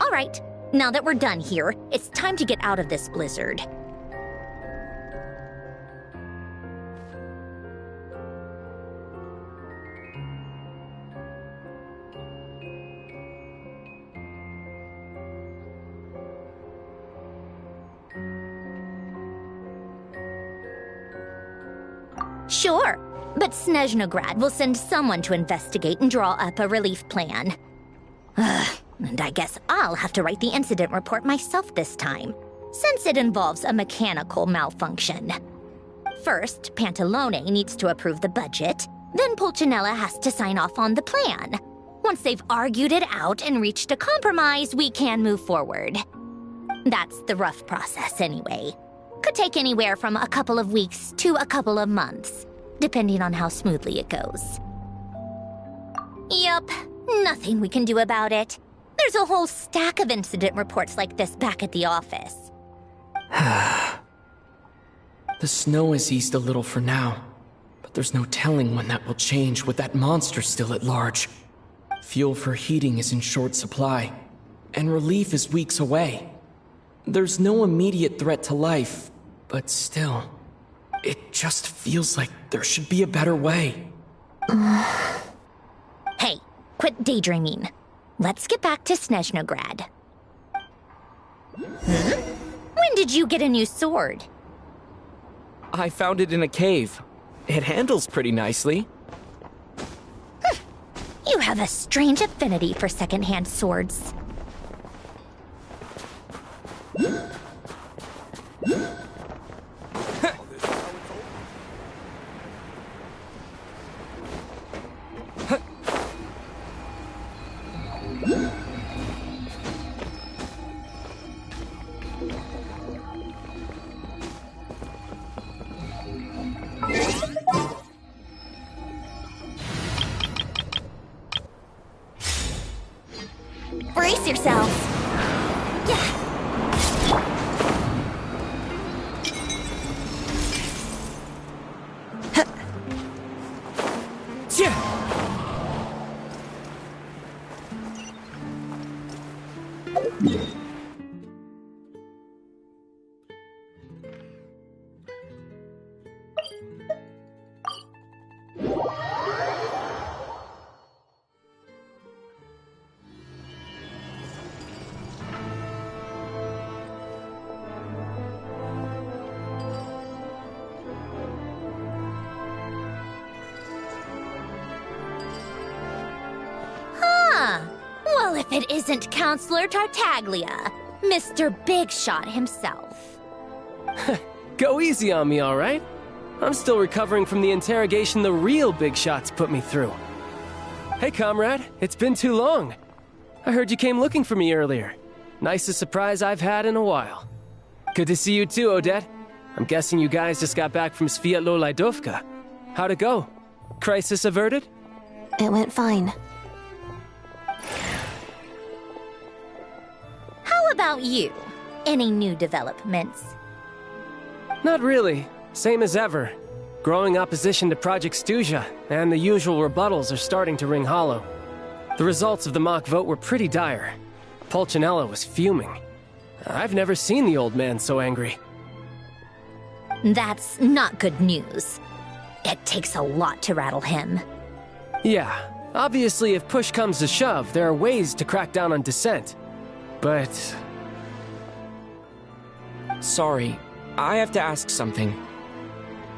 All right, now that we're done here, it's time to get out of this blizzard. Sure, but Snezhnograd will send someone to investigate and draw up a relief plan. And I guess I'll have to write the incident report myself this time, since it involves a mechanical malfunction. First, Pantalone needs to approve the budget, then Pulcinella has to sign off on the plan. Once they've argued it out and reached a compromise, we can move forward. That's the rough process anyway. Could take anywhere from a couple of weeks to a couple of months, depending on how smoothly it goes. Yup, nothing we can do about it. There's a whole stack of incident reports like this back at the office. The snow has eased a little for now, but there's no telling when that will change with that monster still at large. Fuel for heating is in short supply, and relief is weeks away. There's no immediate threat to life, but still, it just feels like there should be a better way. Hey, quit daydreaming. Let's get back to Snezhnograd. When did you get a new sword? I found it in a cave. It handles pretty nicely. You have a strange affinity for second-hand swords. Brace yourselves. Yeah. if it isn't Counselor Tartaglia, Mr. Big Shot himself. Go easy on me, all right? I'm still recovering from the interrogation the real Big Shots put me through. Hey, comrade, it's been too long. I heard you came looking for me earlier. Nicest surprise I've had in a while. Good to see you too, Odette. I'm guessing you guys just got back from Sviatlo-Lajdovka. How'd it go? Crisis averted? It went fine. How about you? Any new developments? Not really. Same as ever. Growing opposition to Project Stuja, and the usual rebuttals are starting to ring hollow. The results of the mock vote were pretty dire. Pulcinella was fuming. I've never seen the old man so angry. That's not good news. It takes a lot to rattle him. Yeah, obviously if push comes to shove, there are ways to crack down on dissent. But... Sorry, I have to ask something.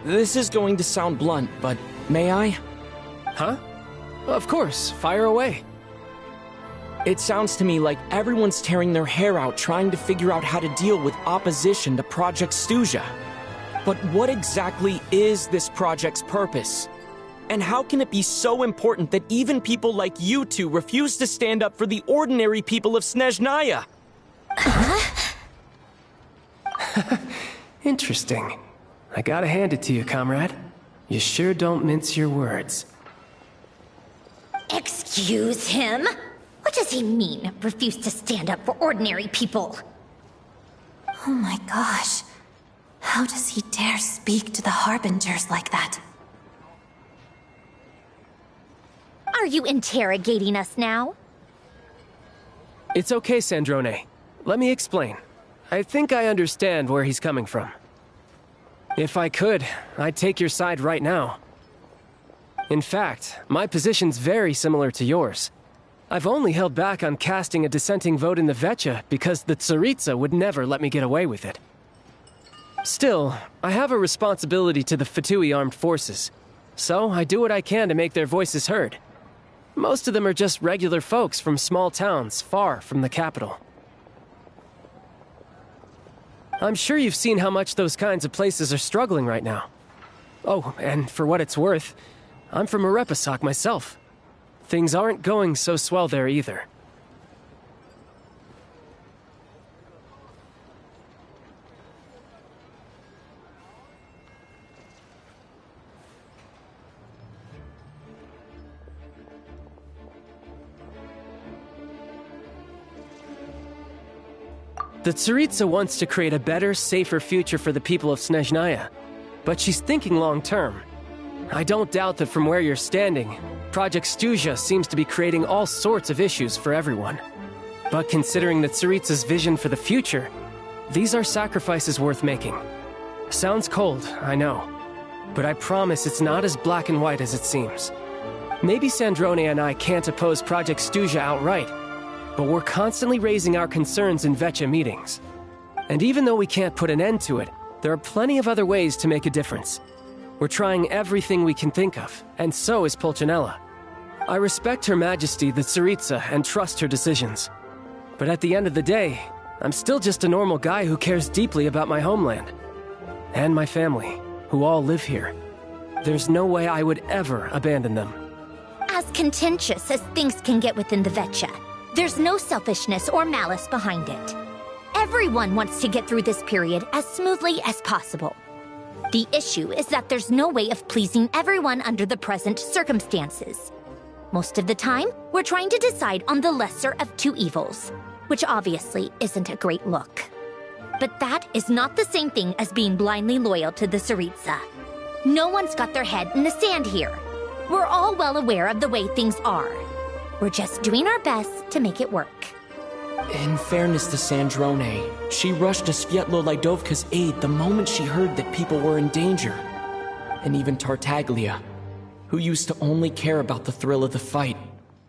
This is going to sound blunt, but may I? Huh? Of course, fire away. It sounds to me like everyone's tearing their hair out trying to figure out how to deal with opposition to Project Stuja. But what exactly is this project's purpose? And how can it be so important that even people like you two refuse to stand up for the ordinary people of Snezhnaya? Interesting. I gotta hand it to you, comrade. You sure don't mince your words. Excuse him? What does he mean, refuse to stand up for ordinary people? Oh my gosh. How does he dare speak to the Harbingers like that? Are you interrogating us now? It's okay, Sandrone. Let me explain. I think I understand where he's coming from. If I could, I'd take your side right now. In fact, my position's very similar to yours. I've only held back on casting a dissenting vote in the Vecha because the Tsaritsa would never let me get away with it. Still, I have a responsibility to the Fatui armed forces, so I do what I can to make their voices heard. Most of them are just regular folks from small towns far from the capital. I'm sure you've seen how much those kinds of places are struggling right now. Oh, and for what it's worth, I'm from Arepasak myself. Things aren't going so swell there either. The Tsaritsa wants to create a better, safer future for the people of Snezhnaya, but she's thinking long-term. I don't doubt that from where you're standing, Project Stuja seems to be creating all sorts of issues for everyone. But considering the Tsaritsa's vision for the future, these are sacrifices worth making. Sounds cold, I know, but I promise it's not as black and white as it seems. Maybe Sandrone and I can't oppose Project Stuja outright, but we're constantly raising our concerns in Vecha meetings. And even though we can't put an end to it, there are plenty of other ways to make a difference. We're trying everything we can think of, and so is Pulcinella. I respect Her Majesty the Tsaritsa and trust her decisions. But at the end of the day, I'm still just a normal guy who cares deeply about my homeland. And my family, who all live here. There's no way I would ever abandon them. As contentious as things can get within the Vecha, there's no selfishness or malice behind it. Everyone wants to get through this period as smoothly as possible. The issue is that there's no way of pleasing everyone under the present circumstances. Most of the time, we're trying to decide on the lesser of two evils, which obviously isn't a great look. But that is not the same thing as being blindly loyal to the Tsaritsa. No one's got their head in the sand here. We're all well aware of the way things are. We're just doing our best to make it work. In fairness to Sandrone, she rushed to Sviatlo-Lajdovka's aid the moment she heard that people were in danger. And even Tartaglia, who used to only care about the thrill of the fight,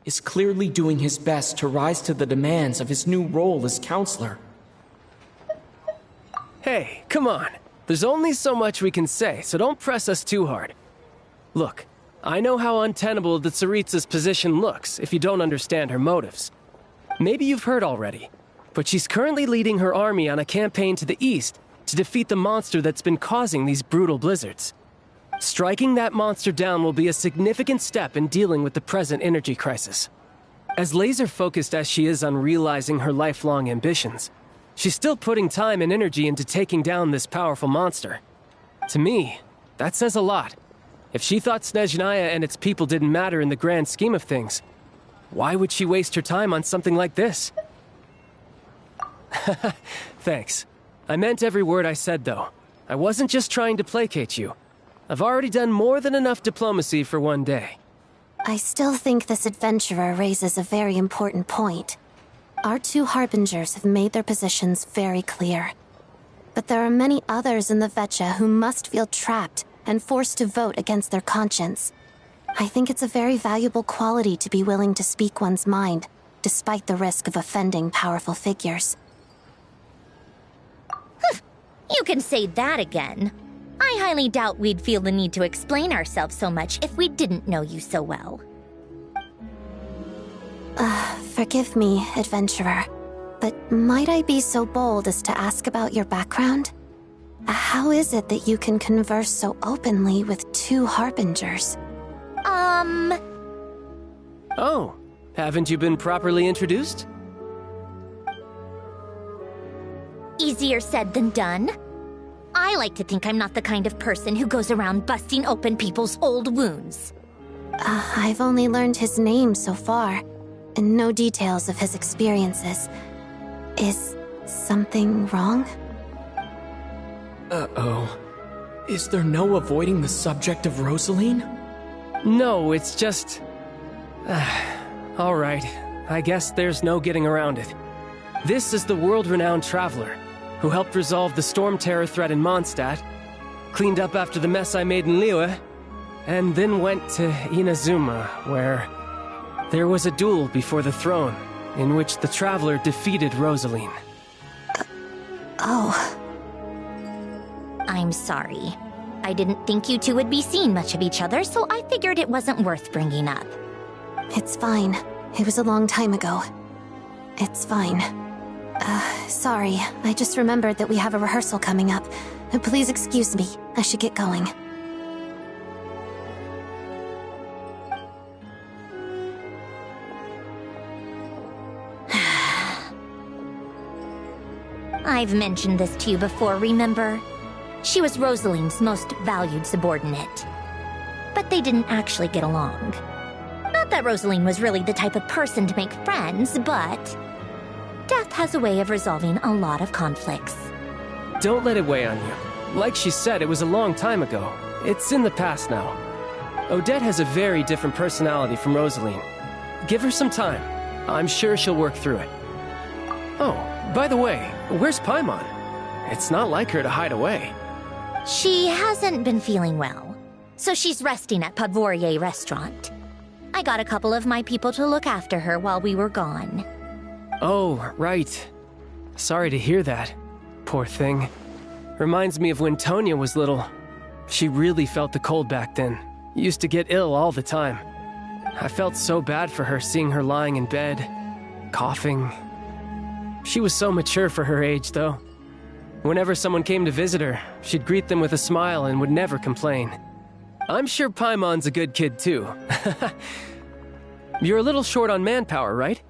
is clearly doing his best to rise to the demands of his new role as counselor. Hey, come on. There's only so much we can say, so don't press us too hard. Look, I know how untenable the Tsaritsa's position looks if you don't understand her motives. Maybe you've heard already, but she's currently leading her army on a campaign to the east to defeat the monster that's been causing these brutal blizzards. Striking that monster down will be a significant step in dealing with the present energy crisis. As laser-focused as she is on realizing her lifelong ambitions, she's still putting time and energy into taking down this powerful monster. To me, that says a lot. If she thought Snezhnaya and its people didn't matter in the grand scheme of things, why would she waste her time on something like this? Thanks. I meant every word I said, though. I wasn't just trying to placate you. I've already done more than enough diplomacy for one day. I still think this adventurer raises a very important point. Our two harbingers have made their positions very clear. But there are many others in the Vetcha who must feel trapped and forced to vote against their conscience. I think it's a very valuable quality to be willing to speak one's mind, despite the risk of offending powerful figures. You can say that again. I highly doubt we'd feel the need to explain ourselves so much if we didn't know you so well. Forgive me, adventurer, but might I be so bold as to ask about your background? How is it that you can converse so openly with two harbingers? Oh, haven't you been properly introduced? Easier said than done. I like to think I'm not the kind of person who goes around busting open people's old wounds. I've only learned his name so far, and no details of his experiences. Is something wrong? Uh-oh. Is there no avoiding the subject of Rosaline? No, it's just... all right. I guess there's no getting around it. This is the world-renowned traveler who helped resolve the storm terror threat in Mondstadt, cleaned up after the mess I made in Liyue, and then went to Inazuma, where there was a duel before the throne, in which the traveler defeated Rosaline. Oh. I'm sorry. I didn't think you two would be seeing much of each other, so I figured it wasn't worth bringing up. It's fine. It was a long time ago. It's fine. Sorry. I just remembered that we have a rehearsal coming up. Please excuse me. I should get going. I've mentioned this to you before, remember? She was Rosaline's most valued subordinate. But they didn't actually get along. Not that Rosaline was really the type of person to make friends, but death has a way of resolving a lot of conflicts. Don't let it weigh on you. Like she said, it was a long time ago. It's in the past now. Odette has a very different personality from Rosaline. Give her some time. I'm sure she'll work through it. Oh, by the way, where's Paimon? It's not like her to hide away. She hasn't been feeling well, so she's resting at Podvorier Restaurant. I got a couple of my people to look after her while we were gone. Oh, right. Sorry to hear that. Poor thing. Reminds me of when Tonya was little. She really felt the cold back then. Used to get ill all the time. I felt so bad for her seeing her lying in bed, coughing. She was so mature for her age, though. Whenever someone came to visit her, she'd greet them with a smile and would never complain. I'm sure Paimon's a good kid, too. You're a little short on manpower, right?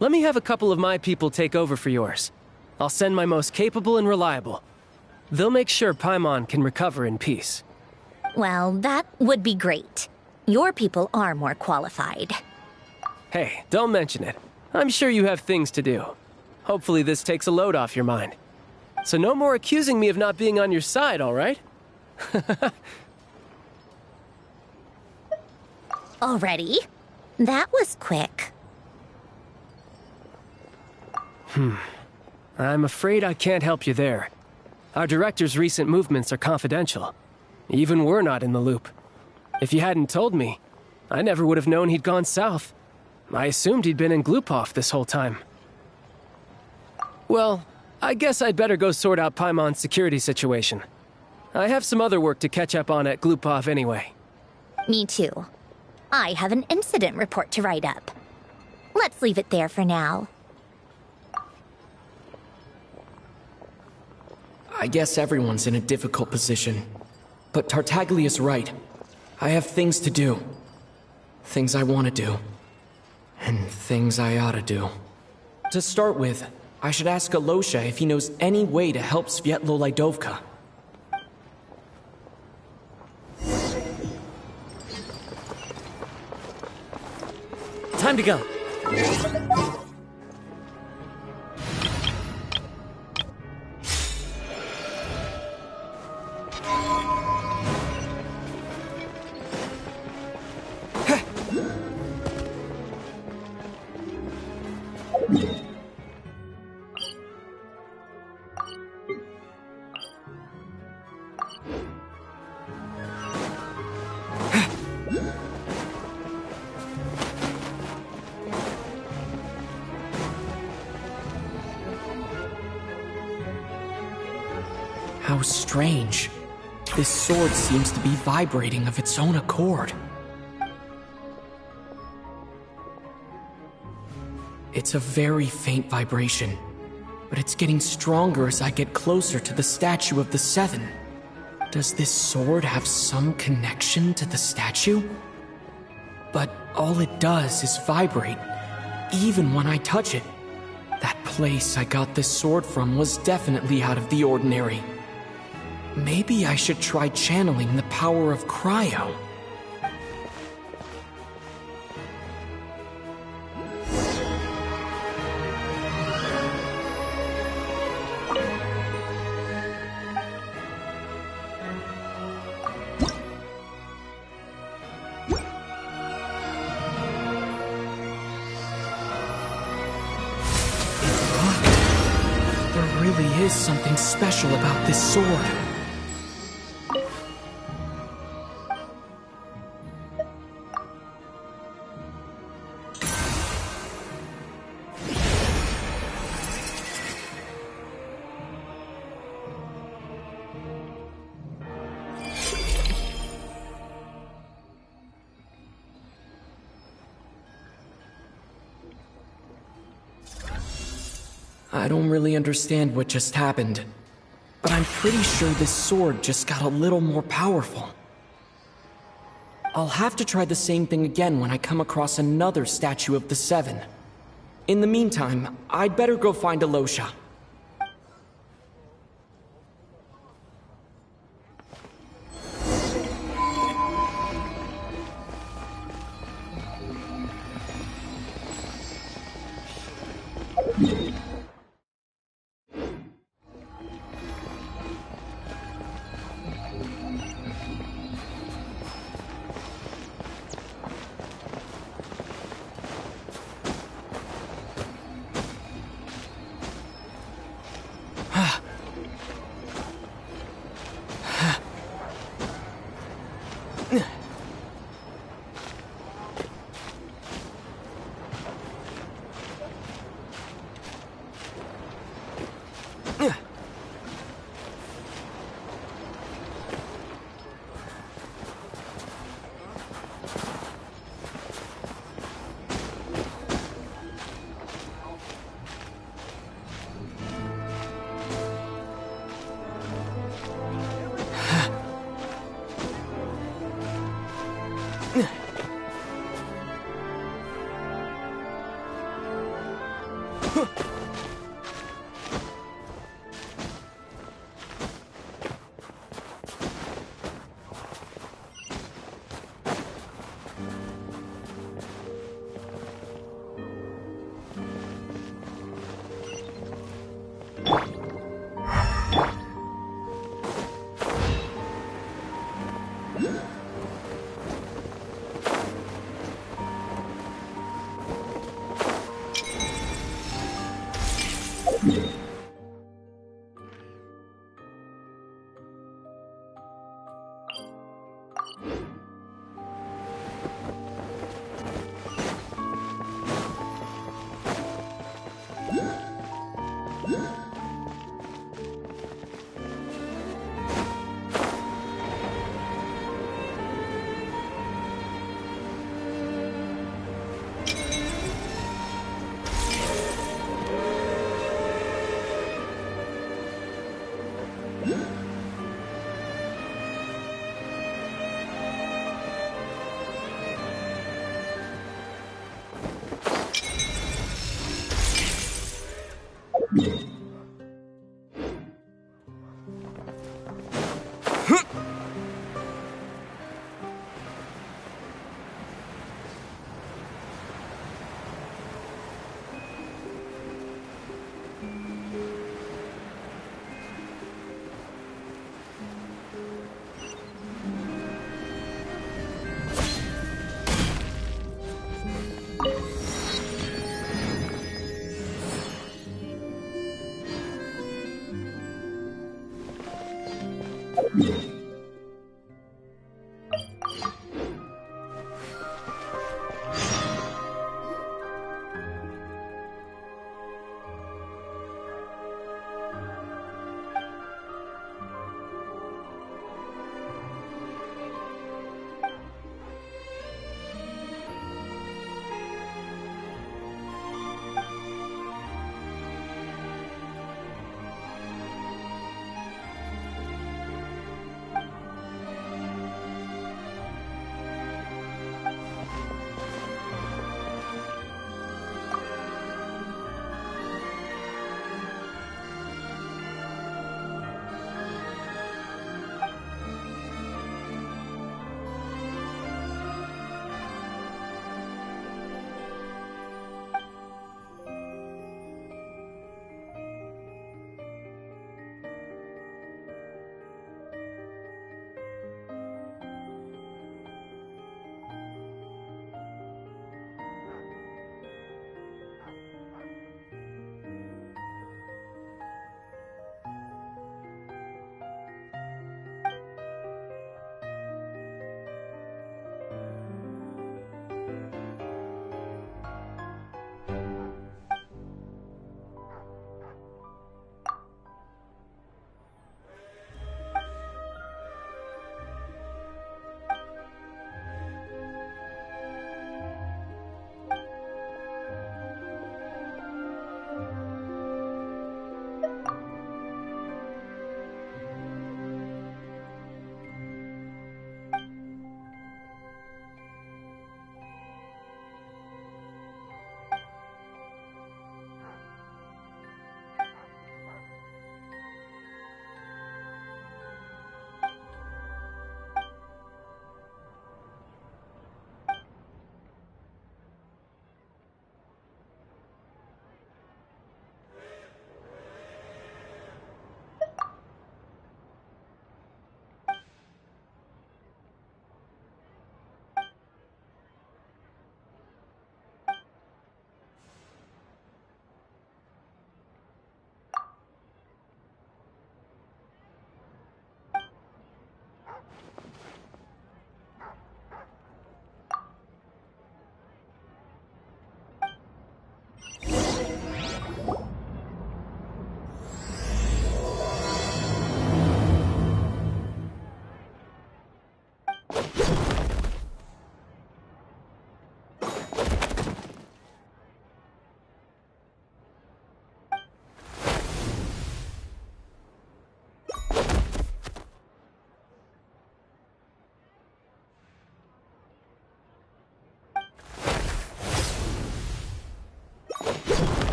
Let me have a couple of my people take over for yours. I'll send my most capable and reliable. They'll make sure Paimon can recover in peace. Well, that would be great. Your people are more qualified. Hey, don't mention it. I'm sure you have things to do. Hopefully this takes a load off your mind. So no more accusing me of not being on your side, all right? Already? That was quick. I'm afraid I can't help you there. Our director's recent movements are confidential. Even we're not in the loop. If you hadn't told me, I never would have known he'd gone south. I assumed he'd been in Glupov this whole time. Well, I guess I'd better go sort out Paimon's security situation. I have some other work to catch up on at Glupov anyway. Me too. I have an incident report to write up. Let's leave it there for now. I guess everyone's in a difficult position. But Tartaglia's right. I have things to do. Things I want to do. And things I ought to do. To start with, I should ask Alosha if he knows any way to help Svietlo Lydovka. Time to go. How strange. This sword seems to be vibrating of its own accord. It's a very faint vibration, but it's getting stronger as I get closer to the statue of the Seven. Does this sword have some connection to the statue? But all it does is vibrate, even when I touch it. That place I got this sword from was definitely out of the ordinary. Maybe I should try channeling the power of cryo. There really is something special about this sword. I don't really understand what just happened, but I'm pretty sure this sword just got a little more powerful. I'll have to try the same thing again when I come across another statue of the Seven. In the meantime, I'd better go find Alosha.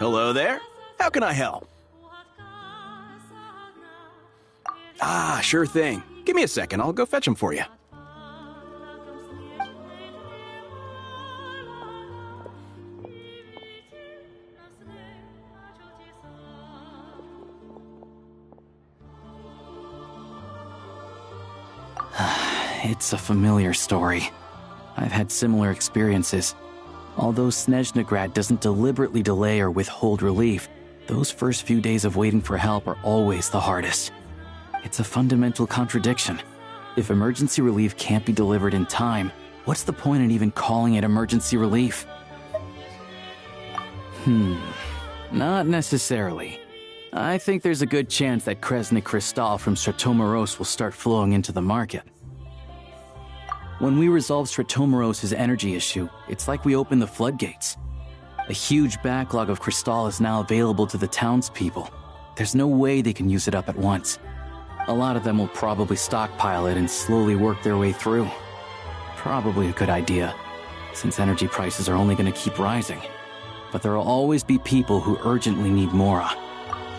Hello there. How can I help? Ah, sure thing. Give me a second. I'll go fetch them for you. It's a familiar story. I've had similar experiences. Although Snezhnegrad doesn't deliberately delay or withhold relief, those first few days of waiting for help are always the hardest. It's a fundamental contradiction. If emergency relief can't be delivered in time, what's the point in even calling it emergency relief? Not necessarily. I think there's a good chance that Kresnik Kristall from Stratomoros will start flowing into the market. When we resolve Stratomoros' energy issue, it's like we open the floodgates. A huge backlog of Kristall is now available to the townspeople. There's no way they can use it up at once. A lot of them will probably stockpile it and slowly work their way through. Probably a good idea, since energy prices are only going to keep rising. But there will always be people who urgently need Mora.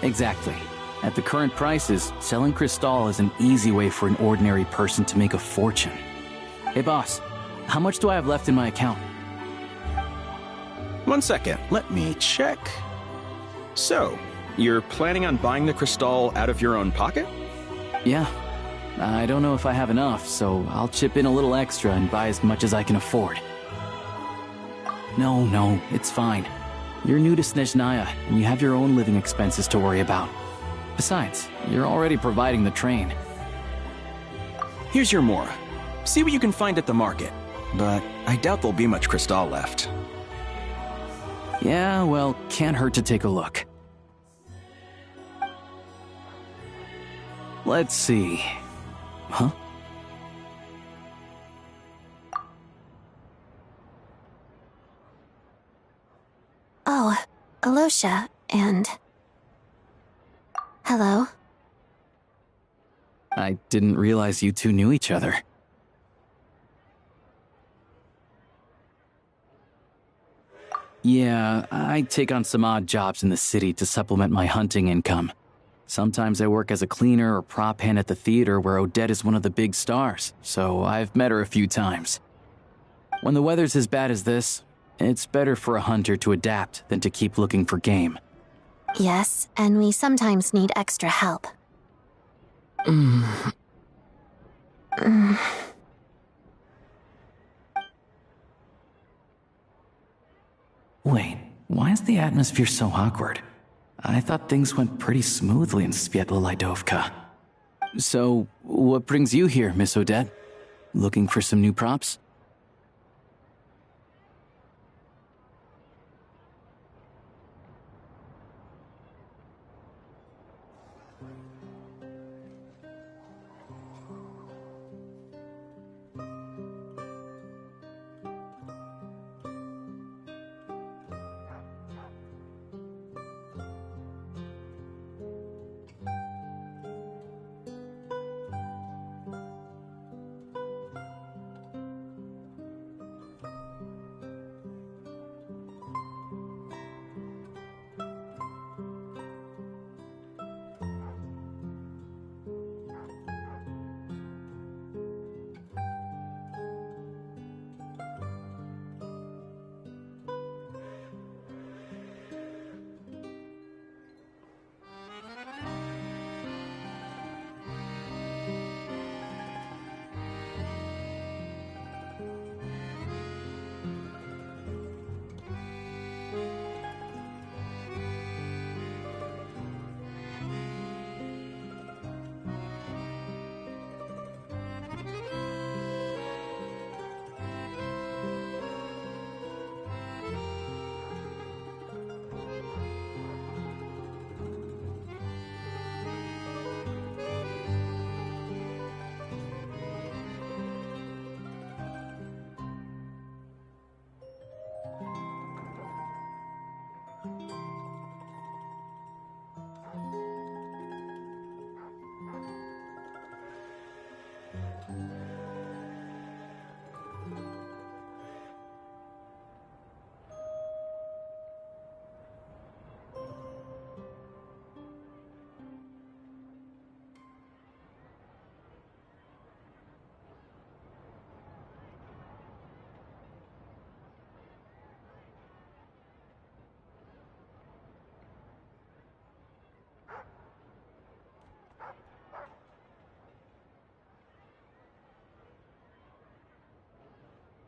Exactly. At the current prices, selling Kristall is an easy way for an ordinary person to make a fortune. Hey boss, how much do I have left in my account? 1 second, let me check. So, you're planning on buying the Kristall out of your own pocket? Yeah. I don't know if I have enough, so I'll chip in a little extra and buy as much as I can afford. No, it's fine. You're new to Snezhnaya, and you have your own living expenses to worry about. Besides, you're already providing the train. Here's your Mora. See what you can find at the market, but I doubt there'll be much Kristall left. Yeah, well, can't hurt to take a look. Let's see. Huh? Oh, Alosha, and... Hello? I didn't realize you two knew each other. Yeah, I take on some odd jobs in the city to supplement my hunting income. Sometimes I work as a cleaner or prop hand at the theater where Odette is one of the big stars, so I've met her a few times. When the weather's as bad as this, it's better for a hunter to adapt than to keep looking for game. Yes, and we sometimes need extra help. Wait, why is the atmosphere so awkward? I thought things went pretty smoothly in Svietla Lidovka. So, what brings you here, Miss Odette? Looking for some new props?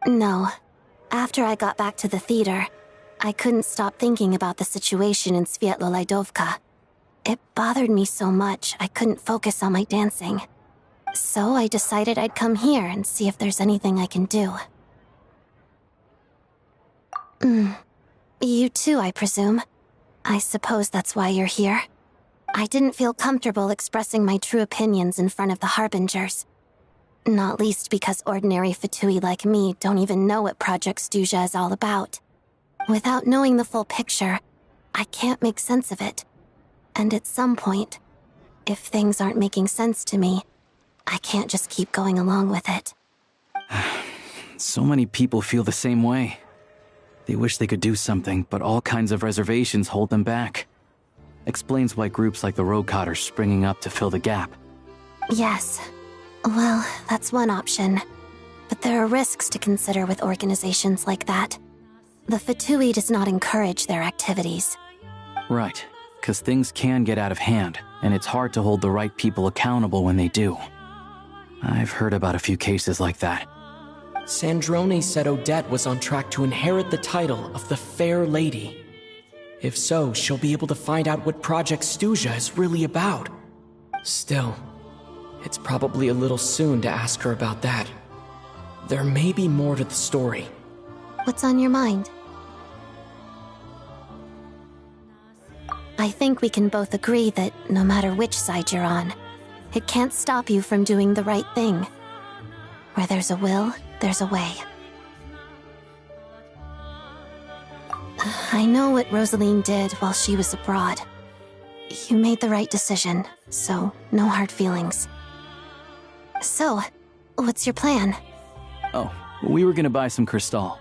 No. After I got back to the theater, I couldn't stop thinking about the situation in Sviatlo-Laidovka. It bothered me so much I couldn't focus on my dancing. So I decided I'd come here and see if there's anything I can do. You too, I presume. I suppose that's why you're here. I didn't feel comfortable expressing my true opinions in front of the Harbingers. Not least because ordinary Fatui like me don't even know what Project Stuja is all about. Without knowing the full picture, I can't make sense of it. And at some point, if things aren't making sense to me, I can't just keep going along with it. So many people feel the same way. They wish they could do something, but all kinds of reservations hold them back. Explains why groups like the Rokot are springing up to fill the gap. Yes. Well, that's one option. But there are risks to consider with organizations like that. The Fatui does not encourage their activities. Right, because things can get out of hand, and it's hard to hold the right people accountable when they do. I've heard about a few cases like that. Sandrone said Odette was on track to inherit the title of the Fair Lady. If so, she'll be able to find out what Project Stuja is really about. Still, it's probably a little soon to ask her about that. There may be more to the story. What's on your mind? I think we can both agree that no matter which side you're on, it can't stop you from doing the right thing. Where there's a will, there's a way. I know what Rosaline did while she was abroad. You made the right decision, so no hard feelings. So, what's your plan? Oh, we were gonna buy some Crystal.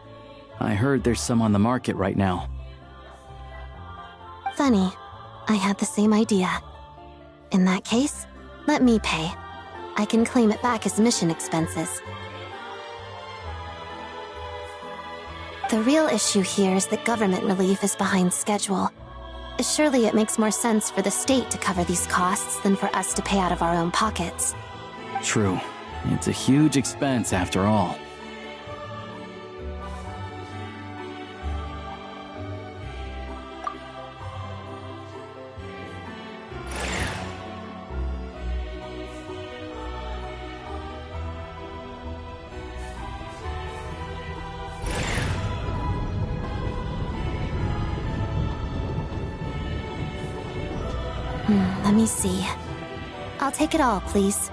I heard there's some on the market right now. Funny. I had the same idea. In that case, let me pay. I can claim it back as mission expenses. The real issue here is that government relief is behind schedule. Surely it makes more sense for the state to cover these costs than for us to pay out of our own pockets. True. It's a huge expense after all. Let me see. I'll take it all, please.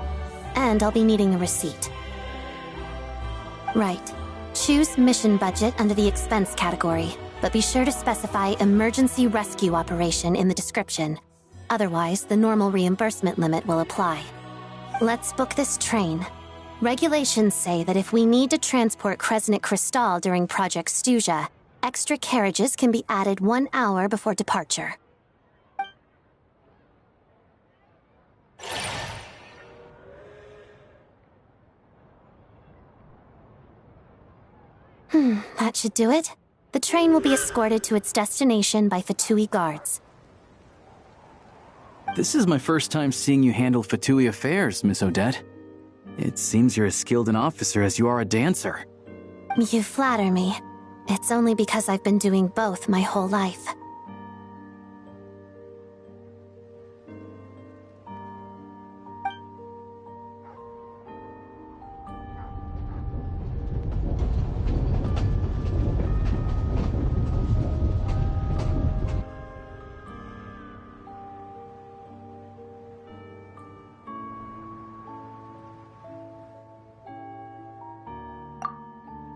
And I'll be needing a receipt. Right. Choose mission budget under the expense category, but be sure to specify emergency rescue operation in the description. Otherwise, the normal reimbursement limit will apply. Let's book this train. Regulations say that if we need to transport Kresnik Crystal during Project Stuja, extra carriages can be added 1 hour before departure. That should do it. The train will be escorted to its destination by Fatui guards. This is my first time seeing you handle Fatui affairs, Miss Odette. It seems you're as skilled an officer as you are a dancer. You flatter me. It's only because I've been doing both my whole life.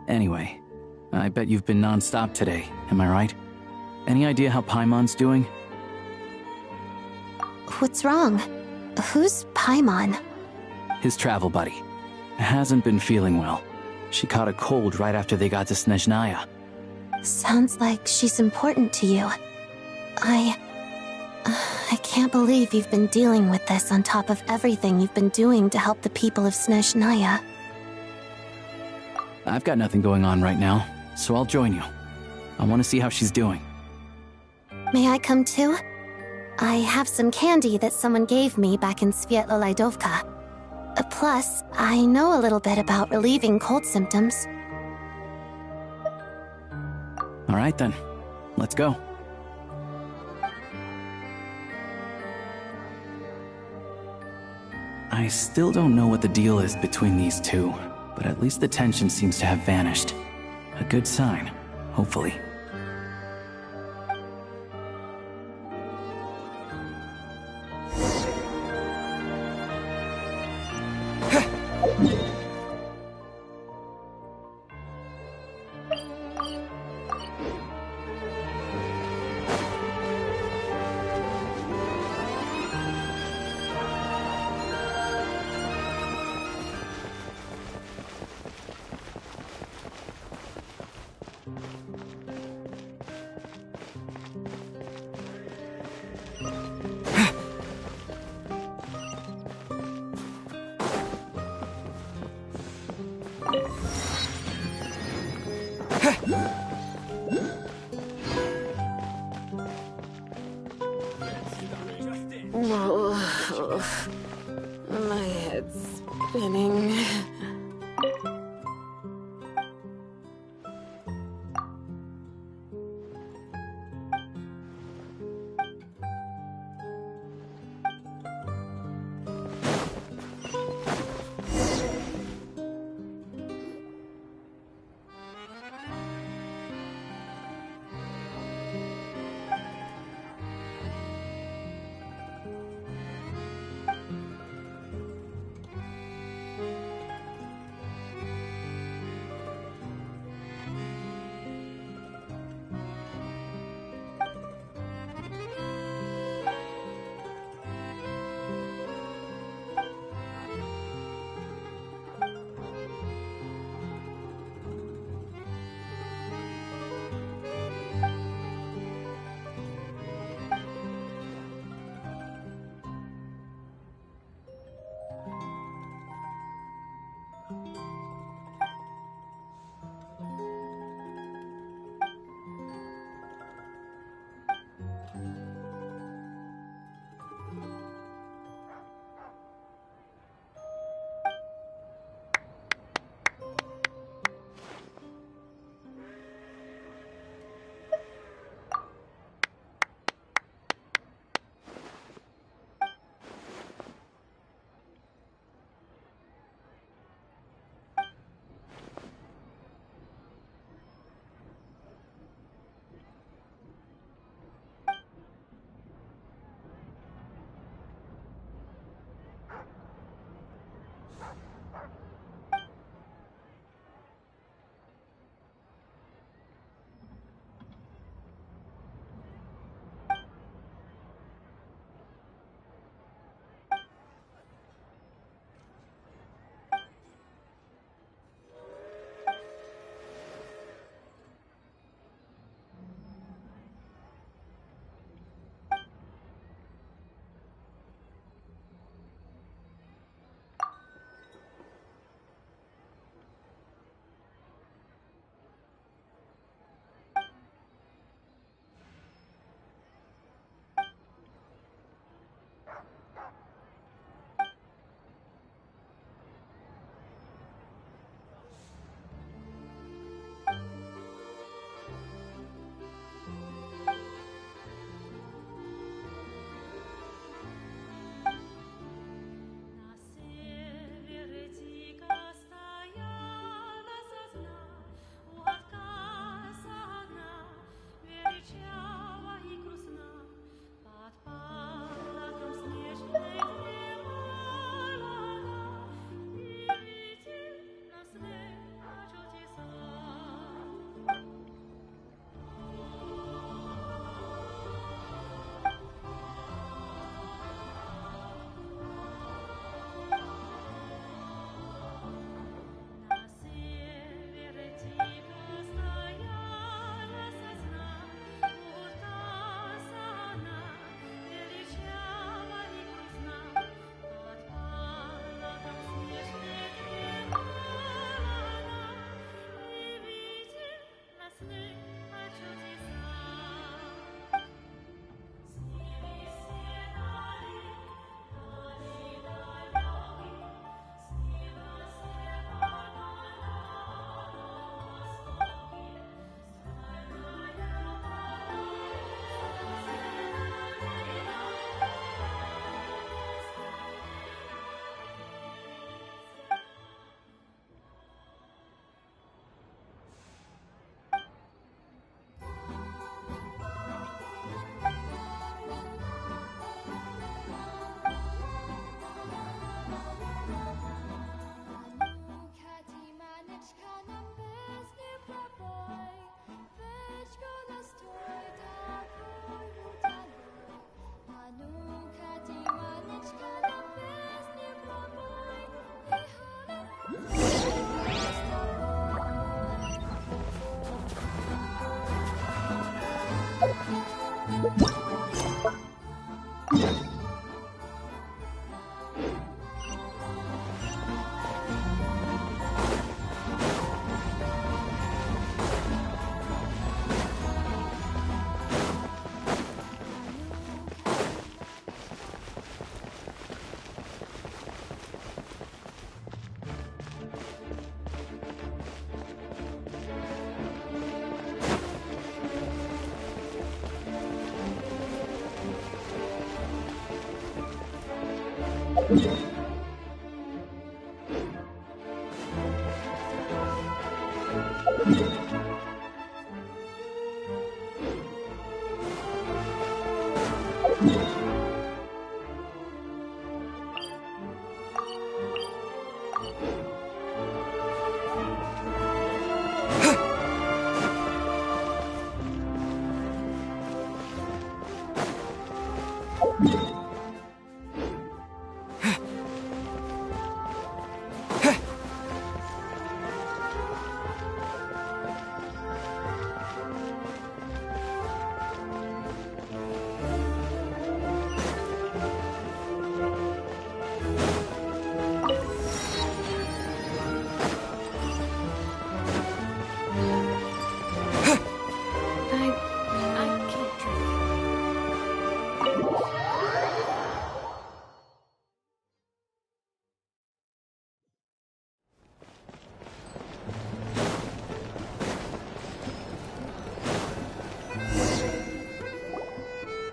Anyway, I bet you've been non-stop today, am I right? Any idea how Paimon's doing? What's wrong? Who's Paimon? His travel buddy. Hasn't been feeling well. She caught a cold right after they got to Snezhnaya. Sounds like she's important to you. I can't believe you've been dealing with this on top of everything you've been doing to help the people of Snezhnaya. I've got nothing going on right now, so I'll join you. I want to see how she's doing. May I come too? I have some candy that someone gave me back in Sviatlo-Laidovka. Plus, I know a little bit about relieving cold symptoms. All right then, let's go. I still don't know what the deal is between these two, but at least the tension seems to have vanished. A good sign, hopefully. My head's spinning.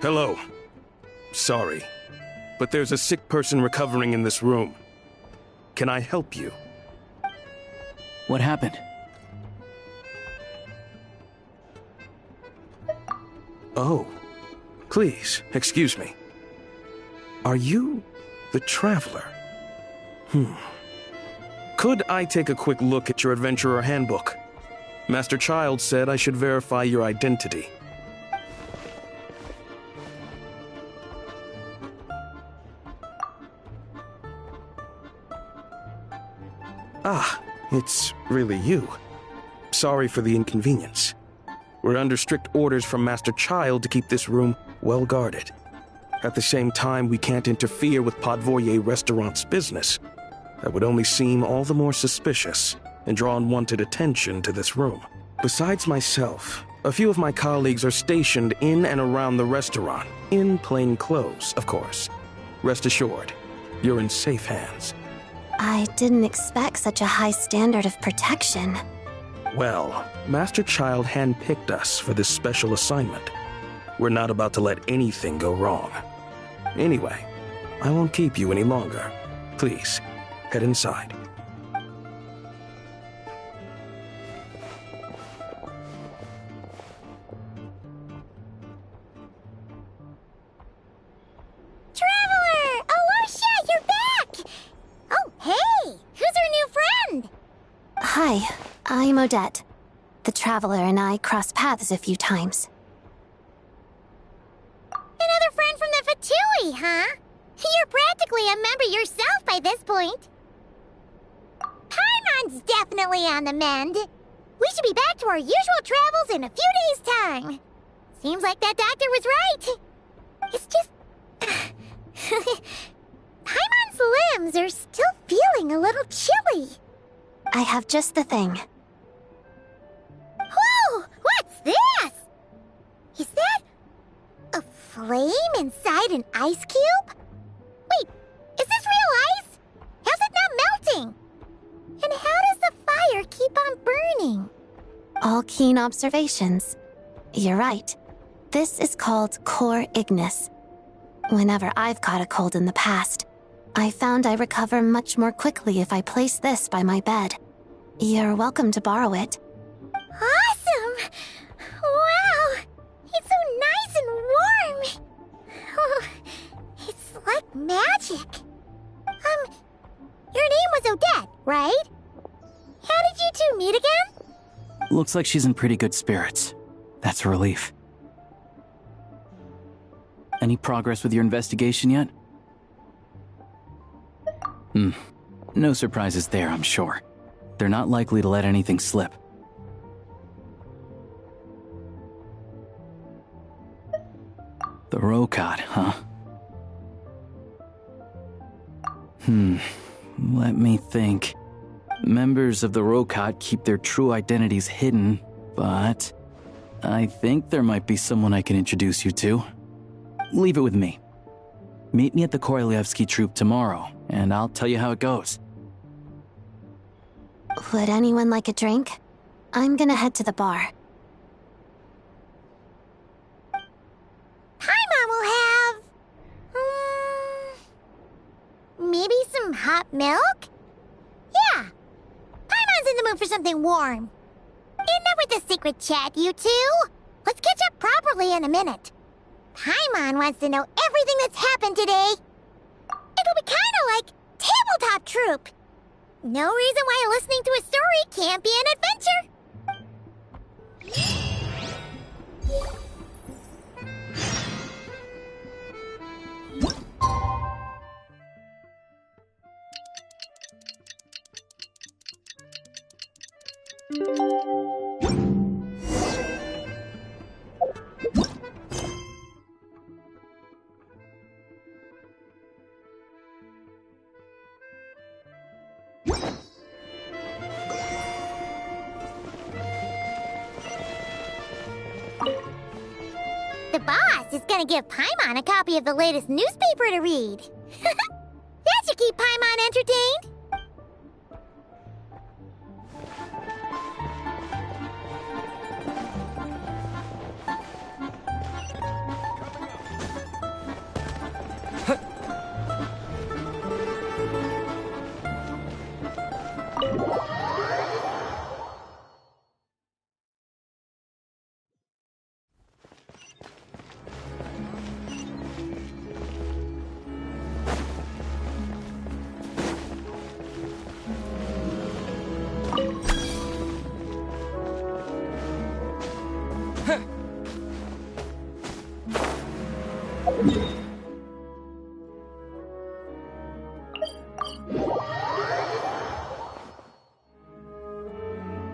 Hello. Sorry, but there's a sick person recovering in this room. Can I help you? What happened? Oh. Please, excuse me. Are you the Traveler? Could I take a quick look at your Adventurer Handbook? Master Child said I should verify your identity. Ah, it's really you. Sorry for the inconvenience. We're under strict orders from Master Child to keep this room well guarded. At the same time, we can't interfere with Podvoye Restaurant's business. That would only seem all the more suspicious and draw unwanted attention to this room. Besides myself, a few of my colleagues are stationed in and around the restaurant, in plain clothes, of course. Rest assured, you're in safe hands. I didn't expect such a high standard of protection. Well, Master Child handpicked us for this special assignment. We're not about to let anything go wrong. Anyway, I won't keep you any longer. Please, head inside. Traveler! Alosha, you're back! Oh, hey! Who's our new friend? Hi, I'm Odette. The Traveler and I crossed paths a few times. Another friend from the Fatui, huh? You're practically a member yourself by this point. Paimon's definitely on the mend. We should be back to our usual travels in a few days' time. Seems like that doctor was right. It's just... Paimon's limbs are still feeling a little chilly. I have just the thing. Whoa! What's this? Is that... a flame inside an ice cube? Wait, is this real ice? How's it not melting? And how does the fire keep on burning? All keen observations. You're right. This is called core ignis. Whenever I've caught a cold in the past, I found I recover much more quickly if I place this by my bed. You're welcome to borrow it. Awesome! Wow! It's so nice and warm! Oh, it's like magic. Your name was Odette, right? How did you two meet again? Looks like she's in pretty good spirits. That's a relief. Any progress with your investigation yet? No surprises there, I'm sure. They're not likely to let anything slip. The Rokad, huh? Let me think. Members of the Rokot keep their true identities hidden, but I think there might be someone I can introduce you to. Leave it with me. Meet me at the Korolyevsky troop tomorrow, and I'll tell you how it goes. Would anyone like a drink? I'm gonna head to the bar. Paimon will have... maybe some hot milk? Yeah. Paimon's in the mood for something warm. Enough with the secret chat, you two. Let's catch up properly in a minute. Paimon wants to know everything that's happened today. It'll be kinda like tabletop troop. No reason why listening to a story can't be an adventure. The boss is gonna give Paimon a copy of the latest newspaper to read. That should keep Paimon entertained.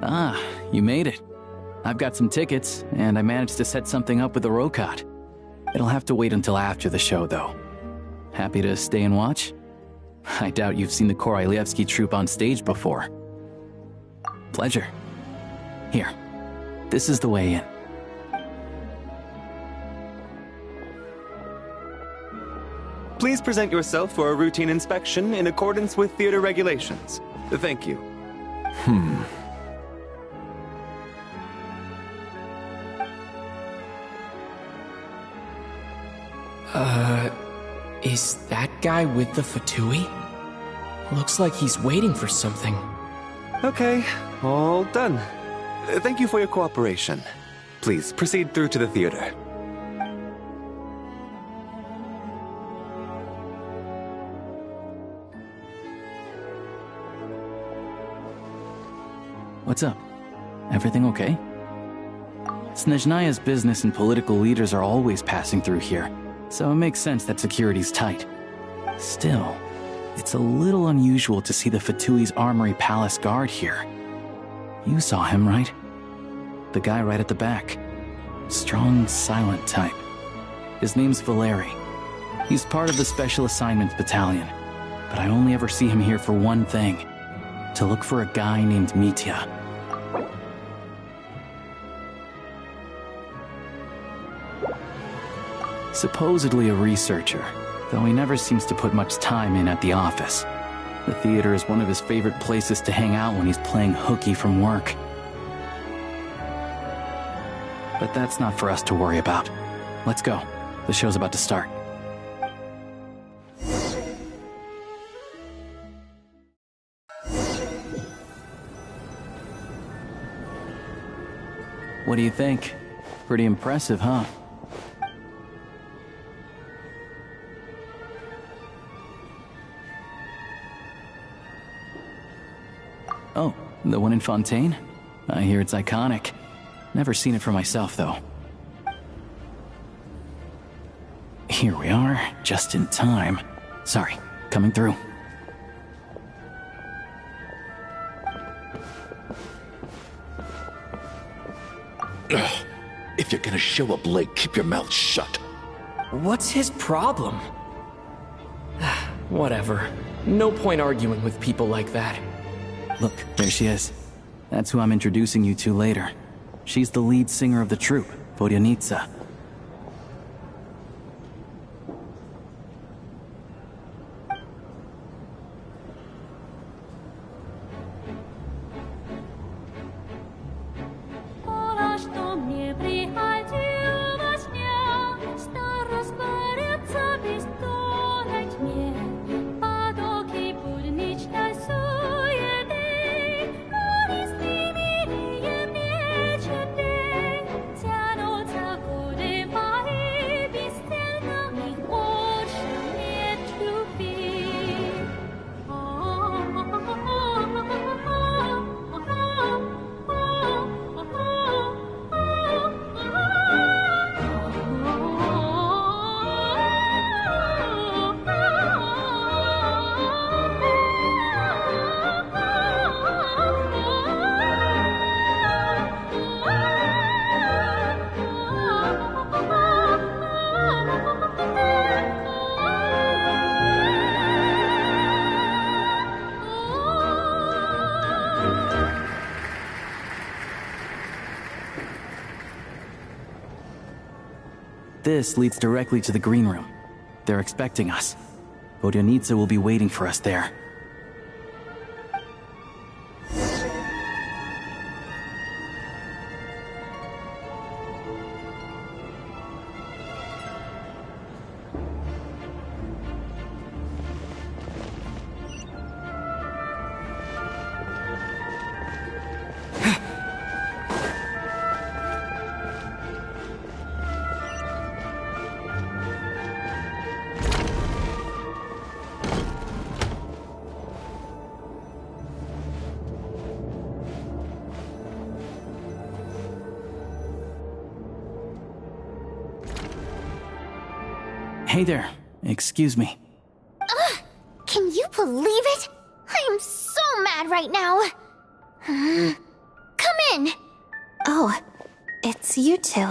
Ah, you made it. I've got some tickets, and I managed to set something up with the Rokot. It'll have to wait until after the show, though. Happy to stay and watch? I doubt you've seen the Korolyevsky troupe on stage before. Pleasure. Here, this is the way in. Please present yourself for a routine inspection in accordance with theater regulations. Thank you. Is that guy with the Fatui? Looks like he's waiting for something. Okay, all done. Thank you for your cooperation. Please proceed through to the theater. What's up? Everything okay? Snezhnaya's business and political leaders are always passing through here, so it makes sense that security's tight. Still, it's a little unusual to see the Fatui's Armory Palace guard here. You saw him, right? The guy right at the back. Strong, silent type. His name's Valeri. He's part of the Special Assignments Battalion, but I only ever see him here for one thing: to look for a guy named Mitya. Supposedly a researcher, though he never seems to put much time in at the office. The theater is one of his favorite places to hang out when he's playing hooky from work. But that's not for us to worry about. Let's go. The show's about to start. What do you think? Pretty impressive, huh? Oh, the one in Fontaine? I hear it's iconic. Never seen it for myself, though. Here we are, just in time. Sorry, coming through. Ugh. If you're gonna show up late, keep your mouth shut. What's his problem? Whatever. No point arguing with people like that. Look, there she is. That's who I'm introducing you to later. She's the lead singer of the troupe, Vodyanitsa. This leads directly to the green room. They're expecting us. Vodyanitsa will be waiting for us there. Hey there. Excuse me. Ugh! Can you believe it? I am so mad right now. Come in. Oh, it's you two.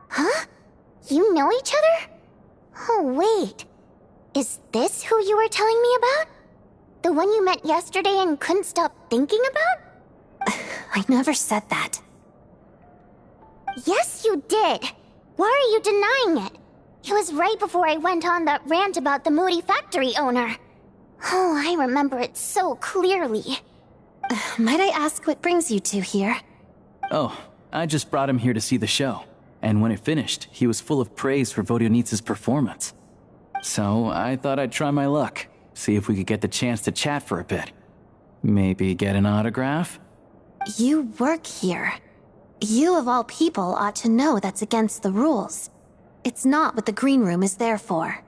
Huh? You know each other? Oh, wait. Is this who you were telling me about? The one you met yesterday and couldn't stop thinking about? I never said that. Yes, you did. Why are you denying it? It was right before I went on that rant about the moody factory owner. Oh, I remember it so clearly. Might I ask what brings you two here? Oh, I just brought him here to see the show. And when it finished, he was full of praise for Vodyanitsa's performance. So I thought I'd try my luck. See if we could get the chance to chat for a bit. Maybe get an autograph? You work here. You of all people ought to know that's against the rules. It's not what the green room is there for.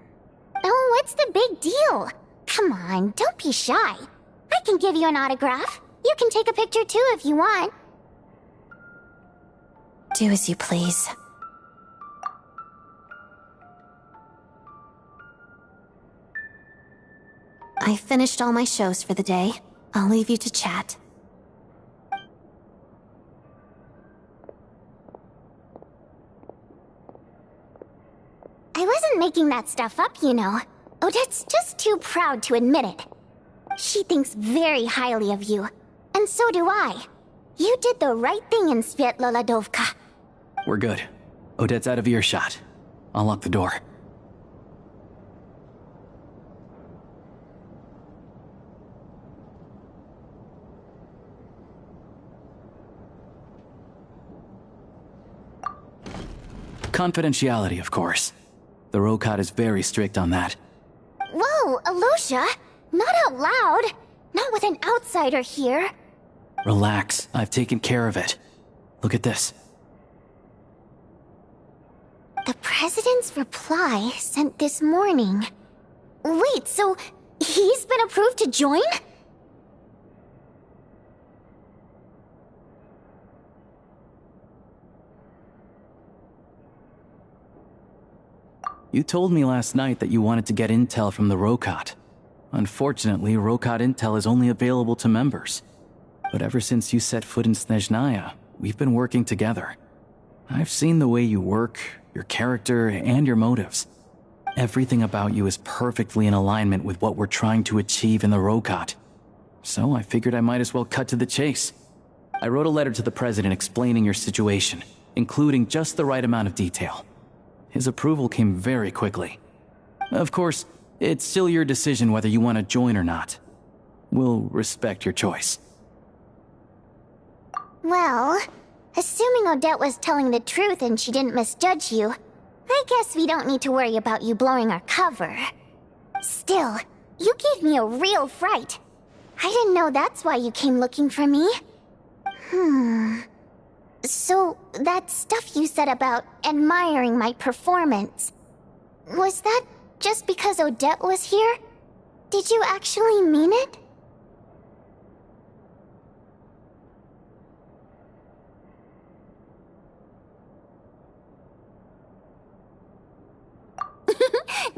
Oh, what's the big deal? Come on, don't be shy. I can give you an autograph. You can take a picture too if you want. Do as you please. I finished all my shows for the day. I'll leave you to chat. I wasn't making that stuff up, you know. Odette's just too proud to admit it. She thinks very highly of you. And so do I. You did the right thing in Svietloladovka. We're good. Odette's out of earshot. I'll lock the door. Confidentiality, of course. The Rokot is very strict on that. Whoa, Alosha! Not out loud! Not with an outsider here! Relax, I've taken care of it. Look at this. The President's reply sent this morning. Wait, so he's been approved to join? You told me last night that you wanted to get intel from the Rokot. Unfortunately, Rokot intel is only available to members. But ever since you set foot in Snezhnaya, we've been working together. I've seen the way you work, your character, and your motives. Everything about you is perfectly in alignment with what we're trying to achieve in the Rokot. So I figured I might as well cut to the chase. I wrote a letter to the president explaining your situation, including just the right amount of detail. His approval came very quickly. Of course, it's still your decision whether you want to join or not. We'll respect your choice. Well, assuming Odette was telling the truth and she didn't misjudge you, I guess we don't need to worry about you blowing our cover. Still, you gave me a real fright. I didn't know that's why you came looking for me. So, that stuff you said about admiring my performance, was that just because Odette was here? Did you actually mean it?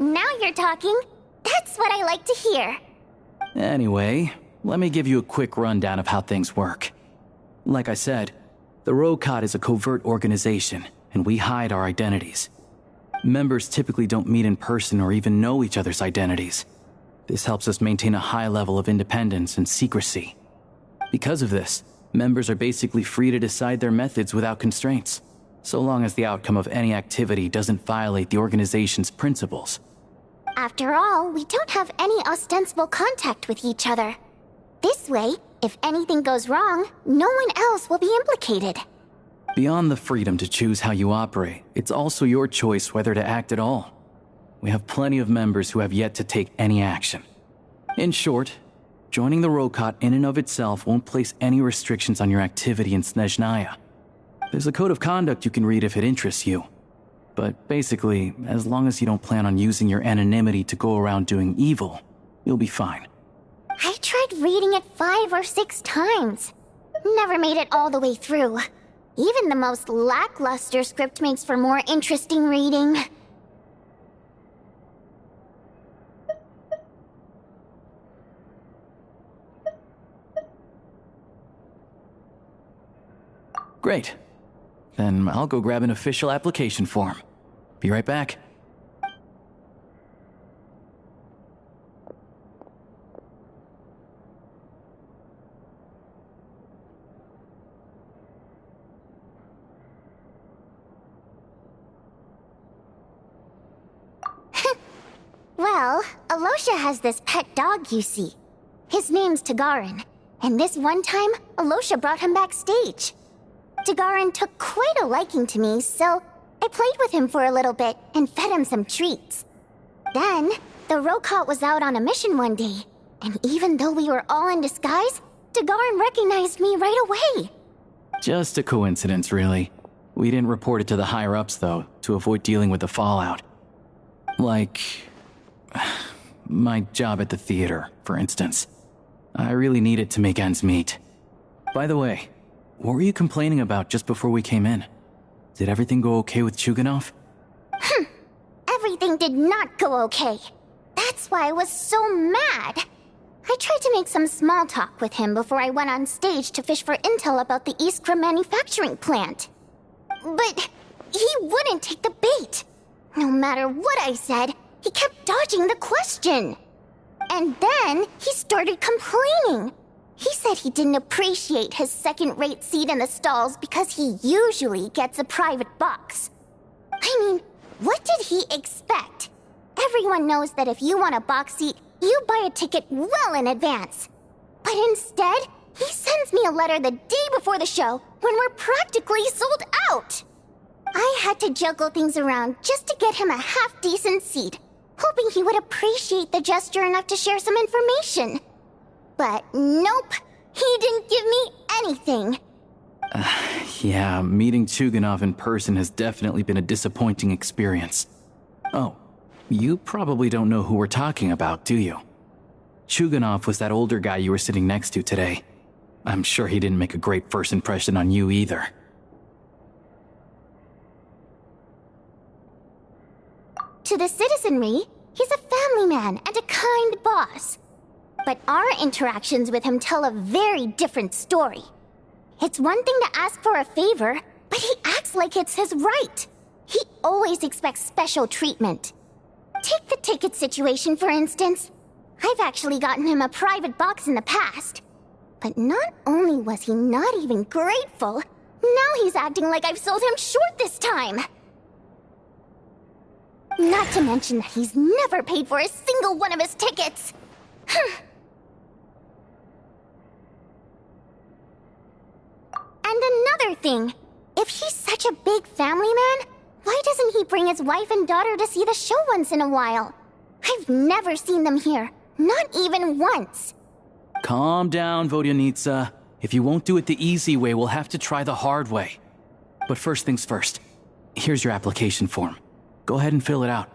Now you're talking. That's what I like to hear. Anyway, let me give you a quick rundown of how things work. Like I said, the Rokot is a covert organization, and we hide our identities. Members typically don't meet in person or even know each other's identities. This helps us maintain a high level of independence and secrecy. Because of this, members are basically free to decide their methods without constraints, so long as the outcome of any activity doesn't violate the organization's principles. After all, we don't have any ostensible contact with each other. This way, if anything goes wrong, no one else will be implicated. Beyond the freedom to choose how you operate, it's also your choice whether to act at all. We have plenty of members who have yet to take any action. In short, joining the Rokot in and of itself won't place any restrictions on your activity in Snezhnaya. There's a code of conduct you can read if it interests you. But basically, as long as you don't plan on using your anonymity to go around doing evil, you'll be fine. I tried reading it 5 or 6 times. Never made it all the way through. Even the most lackluster script makes for more interesting reading. Great. Then I'll go grab an official application form. Be right back. Well, Alosha has this pet dog, you see. His name's Tagarin, and this one time, Alosha brought him backstage. Tagarin took quite a liking to me, so I played with him for a little bit and fed him some treats. Then, the Rokot was out on a mission one day, and even though we were all in disguise, Tagarin recognized me right away. Just a coincidence, really. We didn't report it to the higher-ups, though, to avoid dealing with the fallout. Like my job at the theater, for instance. I really needed to make ends meet. By the way, what were you complaining about just before we came in? Did everything go okay with Chuganov? Everything did not go okay. That's why I was so mad. I tried to make some small talk with him before I went on stage to fish for intel about the Iskra manufacturing plant. But he wouldn't take the bait. No matter what I said, he kept dodging the question. And then he started complaining. He said he didn't appreciate his second-rate seat in the stalls because he usually gets a private box. I mean, what did he expect? Everyone knows that if you want a box seat, you buy a ticket well in advance. But instead, he sends me a letter the day before the show when we're practically sold out. I had to juggle things around just to get him a half-decent seat, hoping he would appreciate the gesture enough to share some information. But nope, he didn't give me anything. Yeah, meeting Chuganov in person has definitely been a disappointing experience. Oh, you probably don't know who we're talking about, do you? Chuganov was that older guy you were sitting next to today. I'm sure he didn't make a great first impression on you either. To the citizenry, he's a family man and a kind boss. But our interactions with him tell a very different story. It's one thing to ask for a favor, but he acts like it's his right. He always expects special treatment. Take the ticket situation, for instance. I've actually gotten him a private box in the past. But not only was he not even grateful, now he's acting like I've sold him short this time. Not to mention that he's never paid for a single one of his tickets. And another thing, if he's such a big family man, why doesn't he bring his wife and daughter to see the show once in a while? I've never seen them here, not even once. Calm down, Vodyanitsa. If you won't do it the easy way, we'll have to try the hard way. But first things first. Here's your application form. Go ahead and fill it out.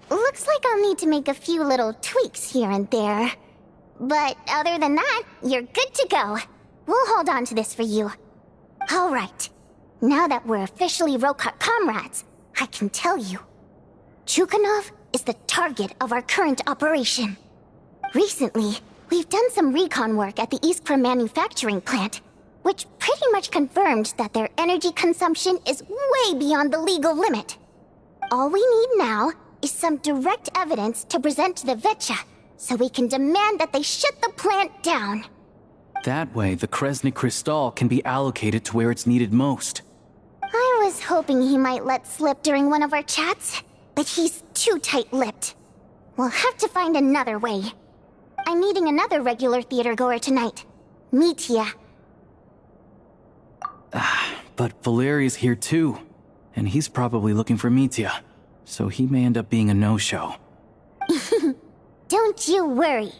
Looks like I'll need to make a few little tweaks here and there. But other than that, you're good to go. We'll hold on to this for you. Alright. Now that we're officially Rokot comrades, I can tell you. Chukhanov is the target of our current operation. Recently, we've done some recon work at the Iskra manufacturing plant, which pretty much confirmed that their energy consumption is way beyond the legal limit. All we need now is some direct evidence to present to the Vetcha, so we can demand that they shut the plant down. That way, the Kresnik Crystal can be allocated to where it's needed most. I was hoping he might let slip during one of our chats, but he's too tight-lipped. We'll have to find another way. I'm meeting another regular theater-goer tonight, Mitya. But Valeri's here too, and he's probably looking for Mitya, so he may end up being a no-show. Don't you worry.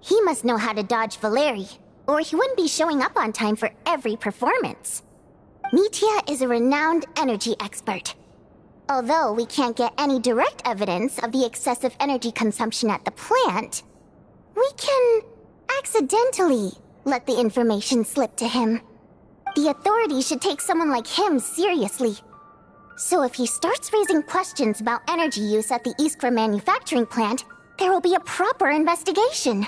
He must know how to dodge Valeri, or he wouldn't be showing up on time for every performance. Mitya is a renowned energy expert. Although we can't get any direct evidence of the excessive energy consumption at the plant, we can accidentally let the information slip to him. The authorities should take someone like him seriously. So if he starts raising questions about energy use at the Iskra manufacturing plant, there will be a proper investigation.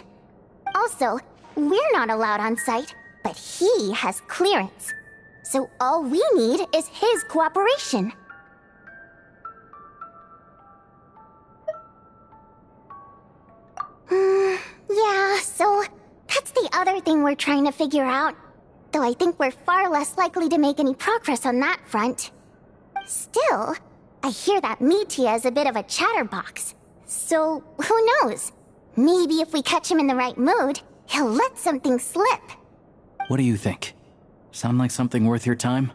Also, we're not allowed on site, but he has clearance. So all we need is his cooperation. Yeah, so that's the other thing we're trying to figure out. Though I think we're far less likely to make any progress on that front. Still, I hear that Mitya is a bit of a chatterbox. So, who knows? Maybe if we catch him in the right mood, he'll let something slip. What do you think? Sound like something worth your time?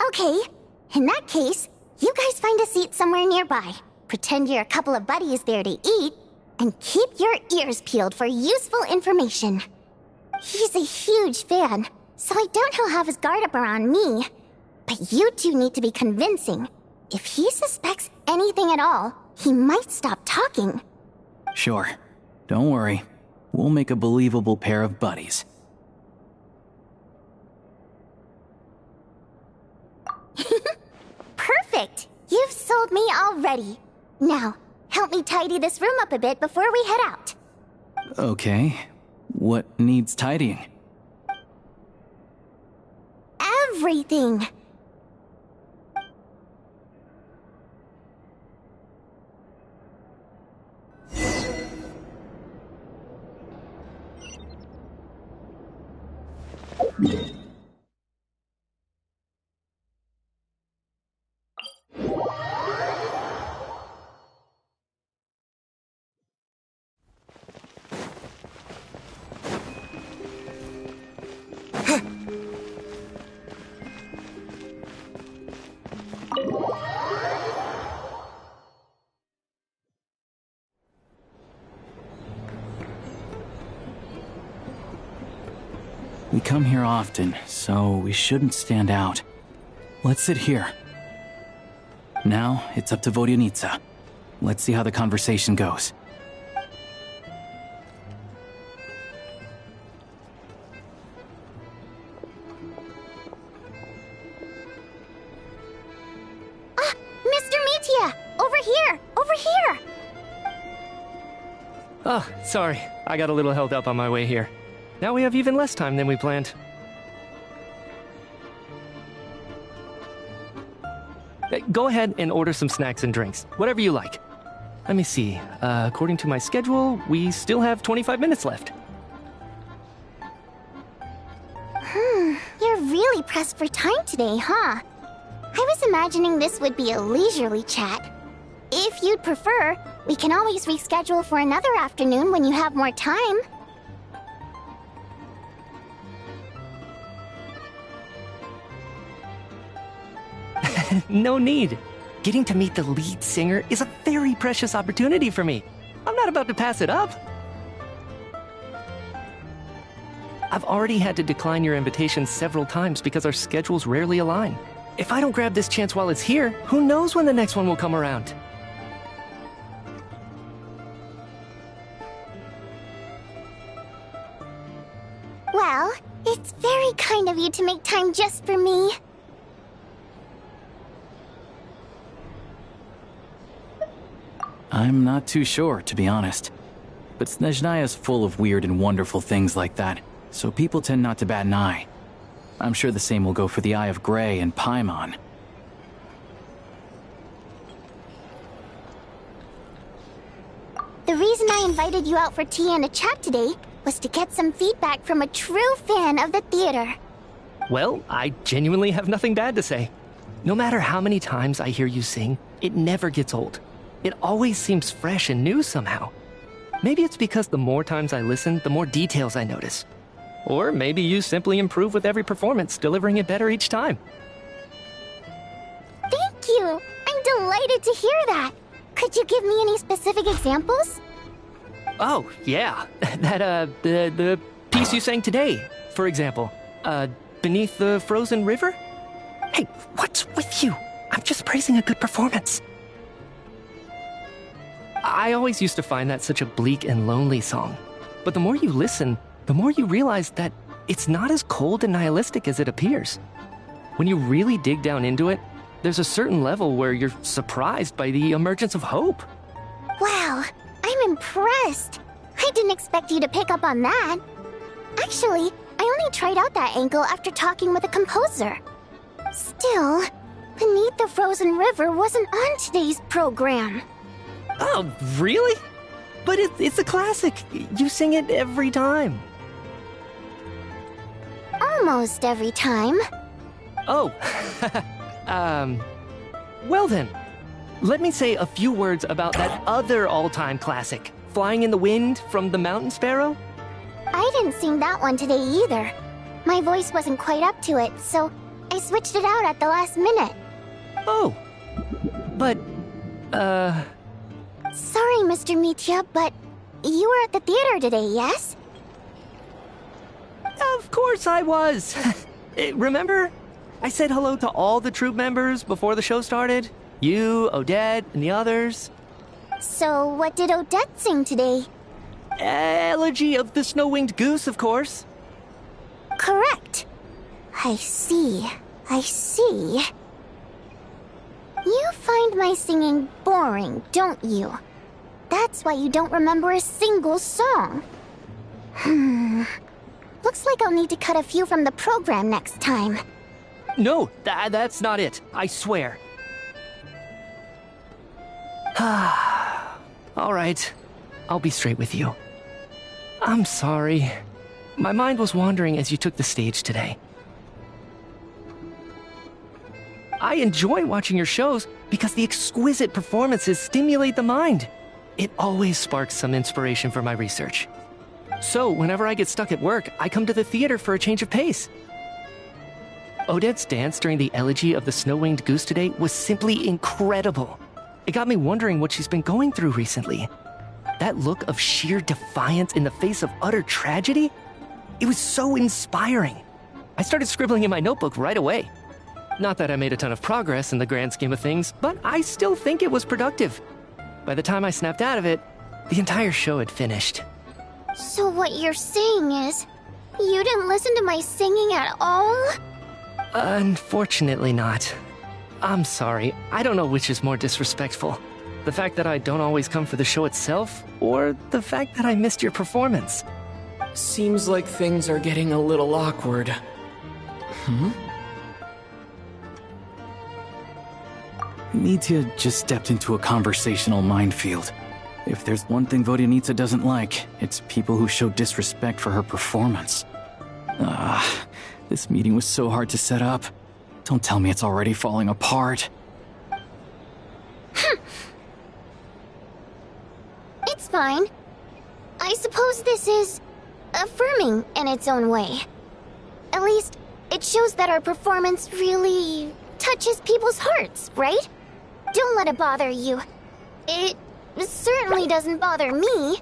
Okay, in that case, you guys find a seat somewhere nearby. Pretend you're a couple of buddies there to eat, and keep your ears peeled for useful information. He's a huge fan, so I doubt he'll have his guard up around me. But you two need to be convincing. If he suspects anything at all, he might stop talking. Sure. Don't worry. We'll make a believable pair of buddies. Perfect! You've sold me already. Now, help me tidy this room up a bit before we head out. Okay. What needs tidying? Everything! We come here often, so we shouldn't stand out. Let's sit here. Now, it's up to Vodyanitsa. Let's see how the conversation goes. Ah! Mr. Mitya! Over here! Over here! Oh, sorry. I got a little held up on my way here. Now we have even less time than we planned. Go ahead and order some snacks and drinks, whatever you like. Let me see. According to my schedule, we still have 25 minutes left. You're really pressed for time today, huh? I was imagining this would be a leisurely chat. If you'd prefer, we can always reschedule for another afternoon when you have more time. No need. Getting to meet the lead singer is a very precious opportunity for me. I'm not about to pass it up. I've already had to decline your invitation several times because our schedules rarely align. If I don't grab this chance while it's here, who knows when the next one will come around? Well, it's very kind of you to make time just for me. I'm not too sure, to be honest. But Snezhnaya's full of weird and wonderful things like that, so people tend not to bat an eye. I'm sure the same will go for the Eye of Grey and Paimon. The reason I invited you out for tea and a chat today was to get some feedback from a true fan of the theater. Well, I genuinely have nothing bad to say. No matter how many times I hear you sing, it never gets old. It always seems fresh and new somehow. Maybe it's because the more times I listen, the more details I notice. Or maybe you simply improve with every performance, delivering it better each time. Thank you! I'm delighted to hear that! Could you give me any specific examples? Oh, yeah. The piece you sang today, for example. Beneath the Frozen River? Hey, what's with you? I'm just praising a good performance. I always used to find that such a bleak and lonely song. But the more you listen, the more you realize that it's not as cold and nihilistic as it appears. When you really dig down into it, there's a certain level where you're surprised by the emergence of hope. Wow, I'm impressed. I didn't expect you to pick up on that. Actually, I only tried out that angle after talking with a composer. Still, Beneath the Frozen River wasn't on today's program. Oh, really? But it's a classic. You sing it every time. Almost every time. Oh, well then. Let me say a few words about that other all-time classic, Flying in the Wind from the Mountain Sparrow. I didn't sing that one today either. My voice wasn't quite up to it, so I switched it out at the last minute. Oh, but, Sorry, Mr. Mitya, but you were at the theater today, yes? Of course I was. Remember? I said hello to all the troupe members before the show started. You, Odette, and the others. So what did Odette sing today? Elegy of the Snow-Winged Goose, of course. Correct. I see. I see. You find my singing boring, don't you? That's why you don't remember a single song. Looks like I'll need to cut a few from the program next time. No, that's not it. I swear. All right. I'll be straight with you. I'm sorry. My mind was wandering as you took the stage today. I enjoy watching your shows because the exquisite performances stimulate the mind. It always sparks some inspiration for my research. So, whenever I get stuck at work, I come to the theater for a change of pace. Odette's dance during the elegy of the snow-winged goose today was simply incredible. It got me wondering what she's been going through recently. That look of sheer defiance in the face of utter tragedy? It was so inspiring. I started scribbling in my notebook right away. Not that I made a ton of progress in the grand scheme of things, but I still think it was productive. By the time I snapped out of it, the entire show had finished. So what you're saying is, you didn't listen to my singing at all? Unfortunately not. I'm sorry, I don't know which is more disrespectful. The fact that I don't always come for the show itself, or the fact that I missed your performance. Seems like things are getting a little awkward. Nitya just stepped into a conversational minefield. If there's one thing Vodyanitsa doesn't like, it's people who show disrespect for her performance. This meeting was so hard to set up. Don't tell me it's already falling apart. It's fine. I suppose this is affirming in its own way. At least, it shows that our performance really touches people's hearts, right? Don't let it bother you. It certainly doesn't bother me.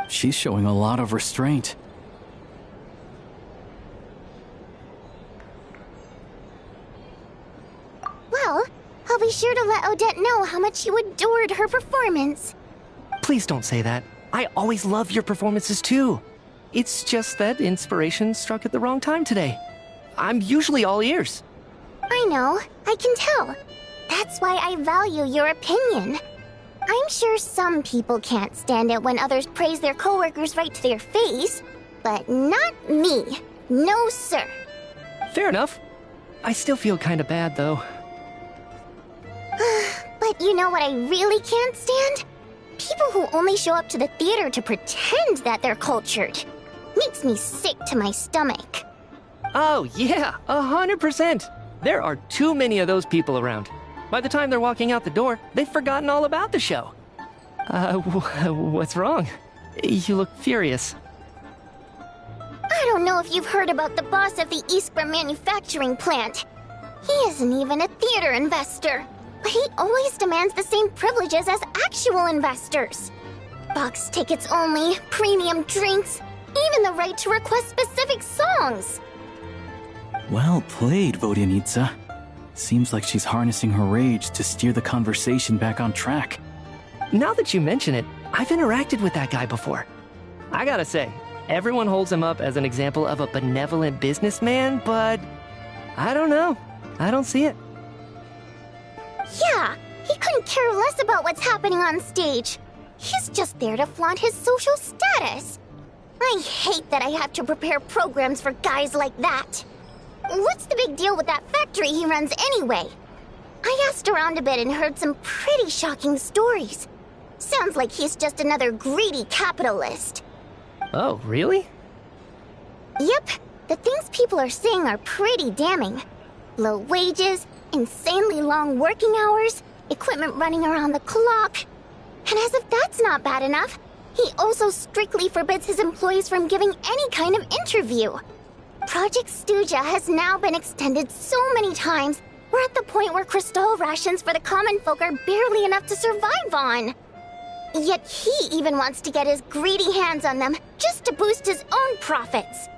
She's showing a lot of restraint. Well, I'll be sure to let Odette know how much you adored her performance. Please don't say that. I always love your performances too. It's just that inspiration struck at the wrong time today. I'm usually all ears. I know, I can tell. That's why I value your opinion. I'm sure some people can't stand it when others praise their coworkers right to their face, but not me. No, sir. Fair enough. I still feel kinda bad though. But you know what I really can't stand? People who only show up to the theater to pretend that they're cultured. Makes me sick to my stomach. Oh yeah, 100%. There are too many of those people around. By the time they're walking out the door, they've forgotten all about the show. What's wrong? You look furious. I don't know if you've heard about the boss of the Eastborough manufacturing plant. He isn't even a theater investor, but he always demands the same privileges as actual investors. Box tickets only, premium drinks, even the right to request specific songs. Well played, Vodyanitsa. Seems like she's harnessing her rage to steer the conversation back on track. Now that you mention it, I've interacted with that guy before. I gotta say, everyone holds him up as an example of a benevolent businessman, but I don't know. I don't see it. Yeah, he couldn't care less about what's happening on stage. He's just there to flaunt his social status. I hate that I have to prepare programs for guys like that. What's the big deal with that factory he runs anyway? I asked around a bit and heard some pretty shocking stories. Sounds like he's just another greedy capitalist. Oh, really? Yep, the things people are saying are pretty damning. Low wages, insanely long working hours, equipment running around the clock. And as if that's not bad enough, he also strictly forbids his employees from giving any kind of interview. Project Stuja has now been extended so many times, we're at the point where crystal rations for the common folk are barely enough to survive on. Yet he even wants to get his greedy hands on them just to boost his own profits.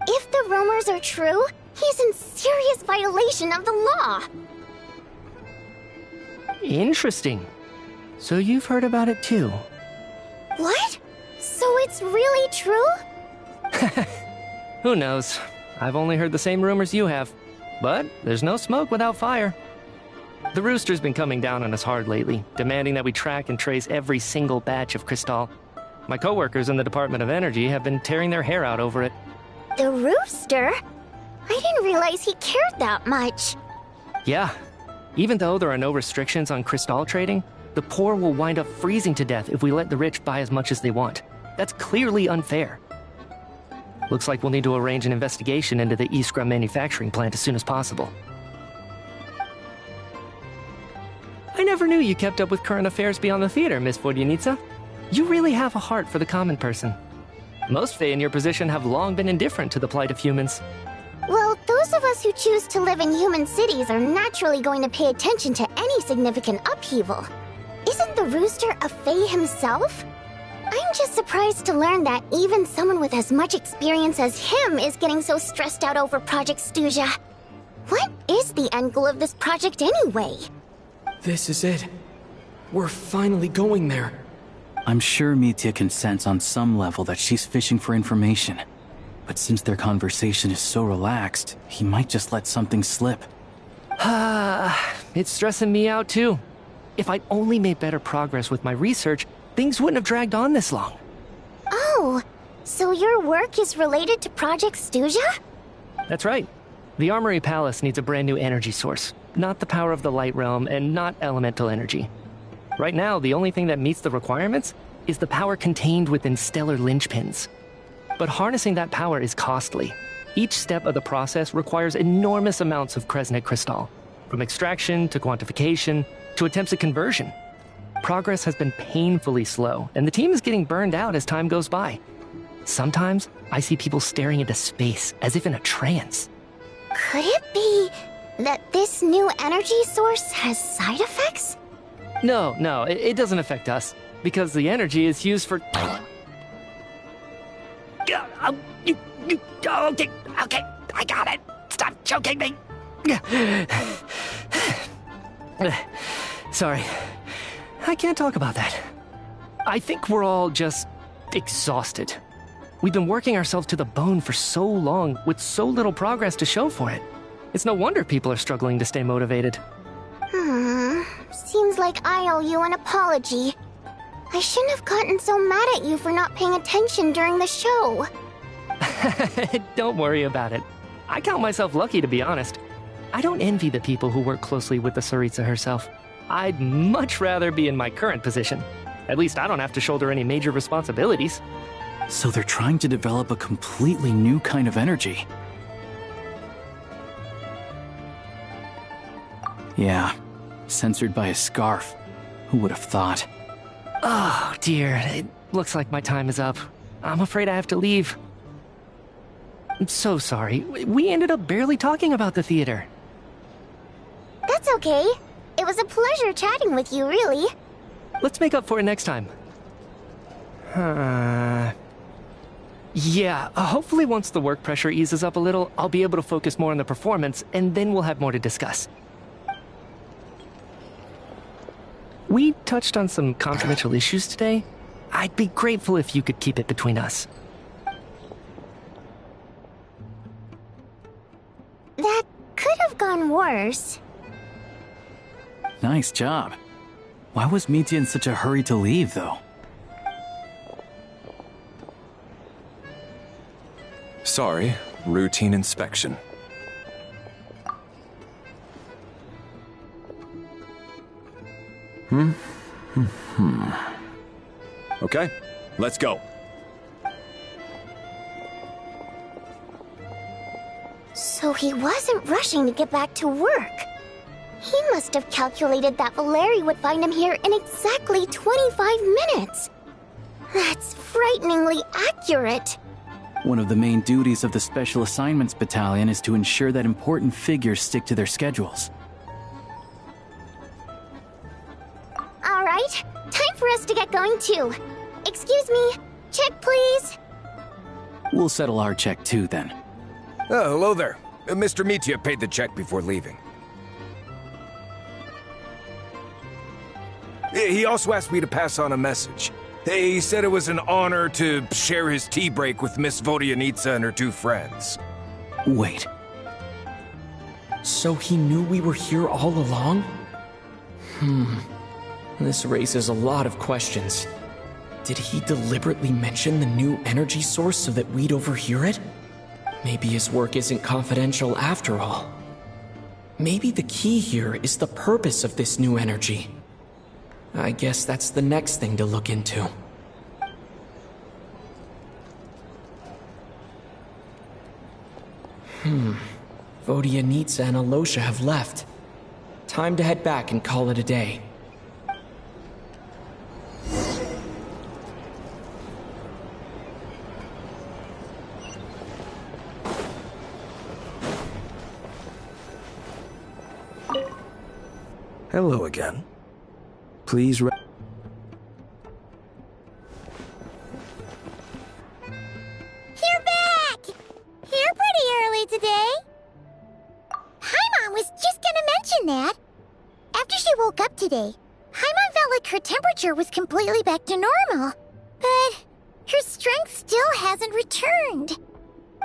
If the rumors are true, he's in serious violation of the law. Interesting. So you've heard about it too? What? So it's really true? Who knows? I've only heard the same rumors you have. But there's no smoke without fire. The Rooster's been coming down on us hard lately, demanding that we track and trace every single batch of Crystal. My coworkers in the Department of Energy have been tearing their hair out over it. The Rooster? I didn't realize he cared that much. Yeah. Even though there are no restrictions on Crystal trading, the poor will wind up freezing to death if we let the rich buy as much as they want. That's clearly unfair. Looks like we'll need to arrange an investigation into the Iskra manufacturing plant as soon as possible. I never knew you kept up with current affairs beyond the theater, Miss Vodyanitsa. You really have a heart for the common person. Most Fae in your position have long been indifferent to the plight of humans. Well, those of us who choose to live in human cities are naturally going to pay attention to any significant upheaval. Isn't the Rooster a Fae himself? I'm just surprised to learn that even someone with as much experience as him is getting so stressed out over Project Stuja. What is the end goal of this project anyway? This is it. We're finally going there. I'm sure Mitya can sense on some level that she's fishing for information. But since their conversation is so relaxed, he might just let something slip. It's stressing me out too. If I'd only made better progress with my research, things wouldn't have dragged on this long. Oh, so your work is related to Project Stuja? That's right. The Armory Palace needs a brand new energy source. Not the power of the Light Realm, and not elemental energy. Right now, the only thing that meets the requirements is the power contained within stellar linchpins. But harnessing that power is costly. Each step of the process requires enormous amounts of Kresnik crystal, from extraction to quantification to attempts at conversion. Progress has been painfully slow, and the team is getting burned out as time goes by. Sometimes, I see people staring into space as if in a trance. Could it be that this new energy source has side effects? No, it doesn't affect us, because the energy is used for... Okay, I got it. Stop choking me. Sorry, I can't talk about that. I think we're all just exhausted. We've been working ourselves to the bone for so long with so little progress to show for it. It's no wonder people are struggling to stay motivated. Seems like I owe you an apology. I shouldn't have gotten so mad at you for not paying attention during the show. Don't worry about it. I count myself lucky, to be honest. I don't envy the people who work closely with the Tsaritsa herself. I'd much rather be in my current position. At least I don't have to shoulder any major responsibilities. So they're trying to develop a completely new kind of energy. Yeah, censored by a scarf. Who would have thought? Oh, dear. It looks like my time is up. I'm afraid I have to leave. I'm so sorry. We ended up barely talking about the theater. That's okay. It was a pleasure chatting with you, really. Let's make up for it next time. Yeah, hopefully once the work pressure eases up a little, I'll be able to focus more on the performance, and then we'll have more to discuss. We touched on some confidential issues today. I'd be grateful if you could keep it between us. That could have gone worse. Nice job. Why was Mitya in such a hurry to leave, though? Sorry, routine inspection. Okay, let's go. So he wasn't rushing to get back to work. He must have calculated that Valeri would find him here in exactly 25 minutes. That's frighteningly accurate. One of the main duties of the Special Assignments Battalion is to ensure that important figures stick to their schedules. All right, time for us to get going too. Excuse me, check please. We'll settle our check too, then. Oh, hello there. Mr. Mitya paid the check before leaving. He also asked me to pass on a message. He said it was an honor to share his tea break with Miss Vodyanitsa and her two friends. Wait. So he knew we were here all along? This raises a lot of questions. Did he deliberately mention the new energy source so that we'd overhear it? Maybe his work isn't confidential after all. Maybe the key here is the purpose of this new energy. I guess that's the next thing to look into. Vodyanitsa and Alosha have left. Time to head back and call it a day. Hello again. Please You're back! Here pretty early today. Paimon was just gonna mention that. After she woke up today, Paimon felt like her temperature was completely back to normal. But her strength still hasn't returned.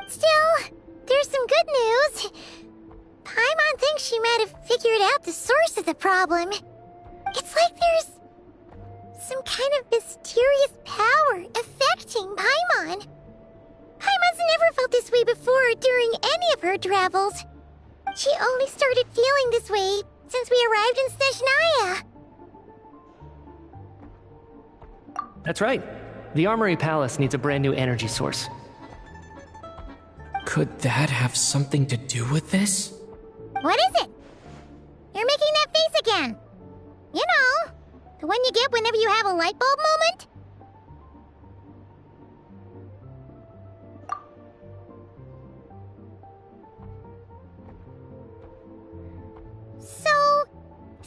Still, there's some good news. Paimon thinks she might have figured out the source of the problem. It's like there's some kind of mysterious power affecting Paimon. Paimon's never felt this way before during any of her travels. She only started feeling this way since we arrived in Snezhnaya. That's right. The Armory Palace needs a brand new energy source. Could that have something to do with this? What is it? You're making that face again. You know, the one you get whenever you have a light bulb moment? So,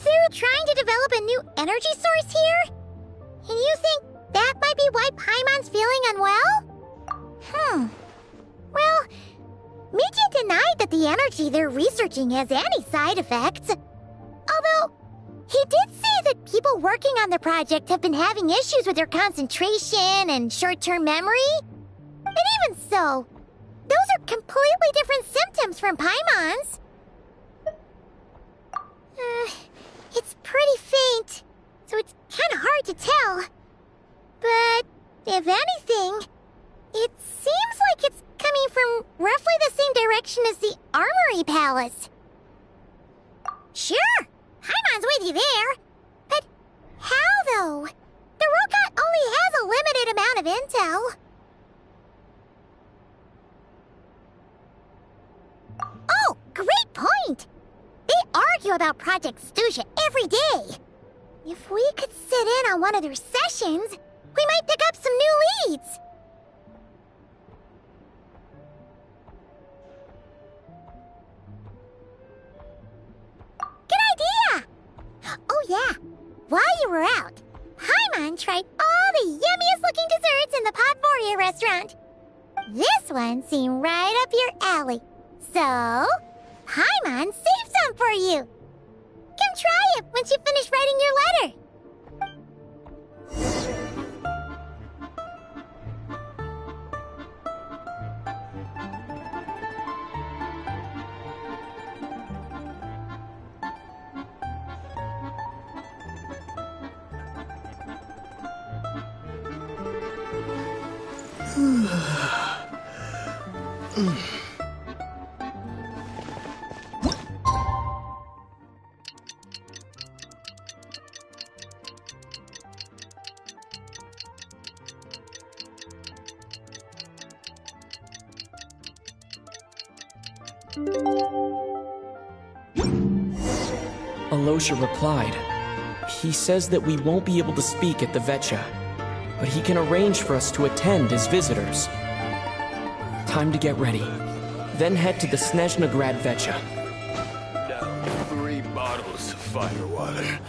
they're trying to develop a new energy source here? And you think that might be why Paimon's feeling unwell? Well, Michi denied that the energy they're researching has any side effects. Although, he did say that people working on the project have been having issues with their concentration and short-term memory. But even so, those are completely different symptoms from Paimon's. It's pretty faint, so it's kind of hard to tell. But, if anything, it seems like it's coming from roughly the same direction as the Armory Palace. Sure, Paimon's with you there. But how, though? The robot only has a limited amount of intel. Oh, great point! They argue about Project Stuja every day. If we could sit in on one of their sessions, we might pick up some new leads. Good idea! Oh yeah, while you were out, Paimon tried all the yummiest looking desserts in the Potvoria restaurant. This one seemed right up your alley. So, Paimon saved some for you. Come try it once you finish writing your letter. Alosha replied. He says that we won't be able to speak at the Vetcha, but he can arrange for us to attend as visitors. Time to get ready. Then head to the Snezhnagrad Vetcha. Down 3 bottles of fire water.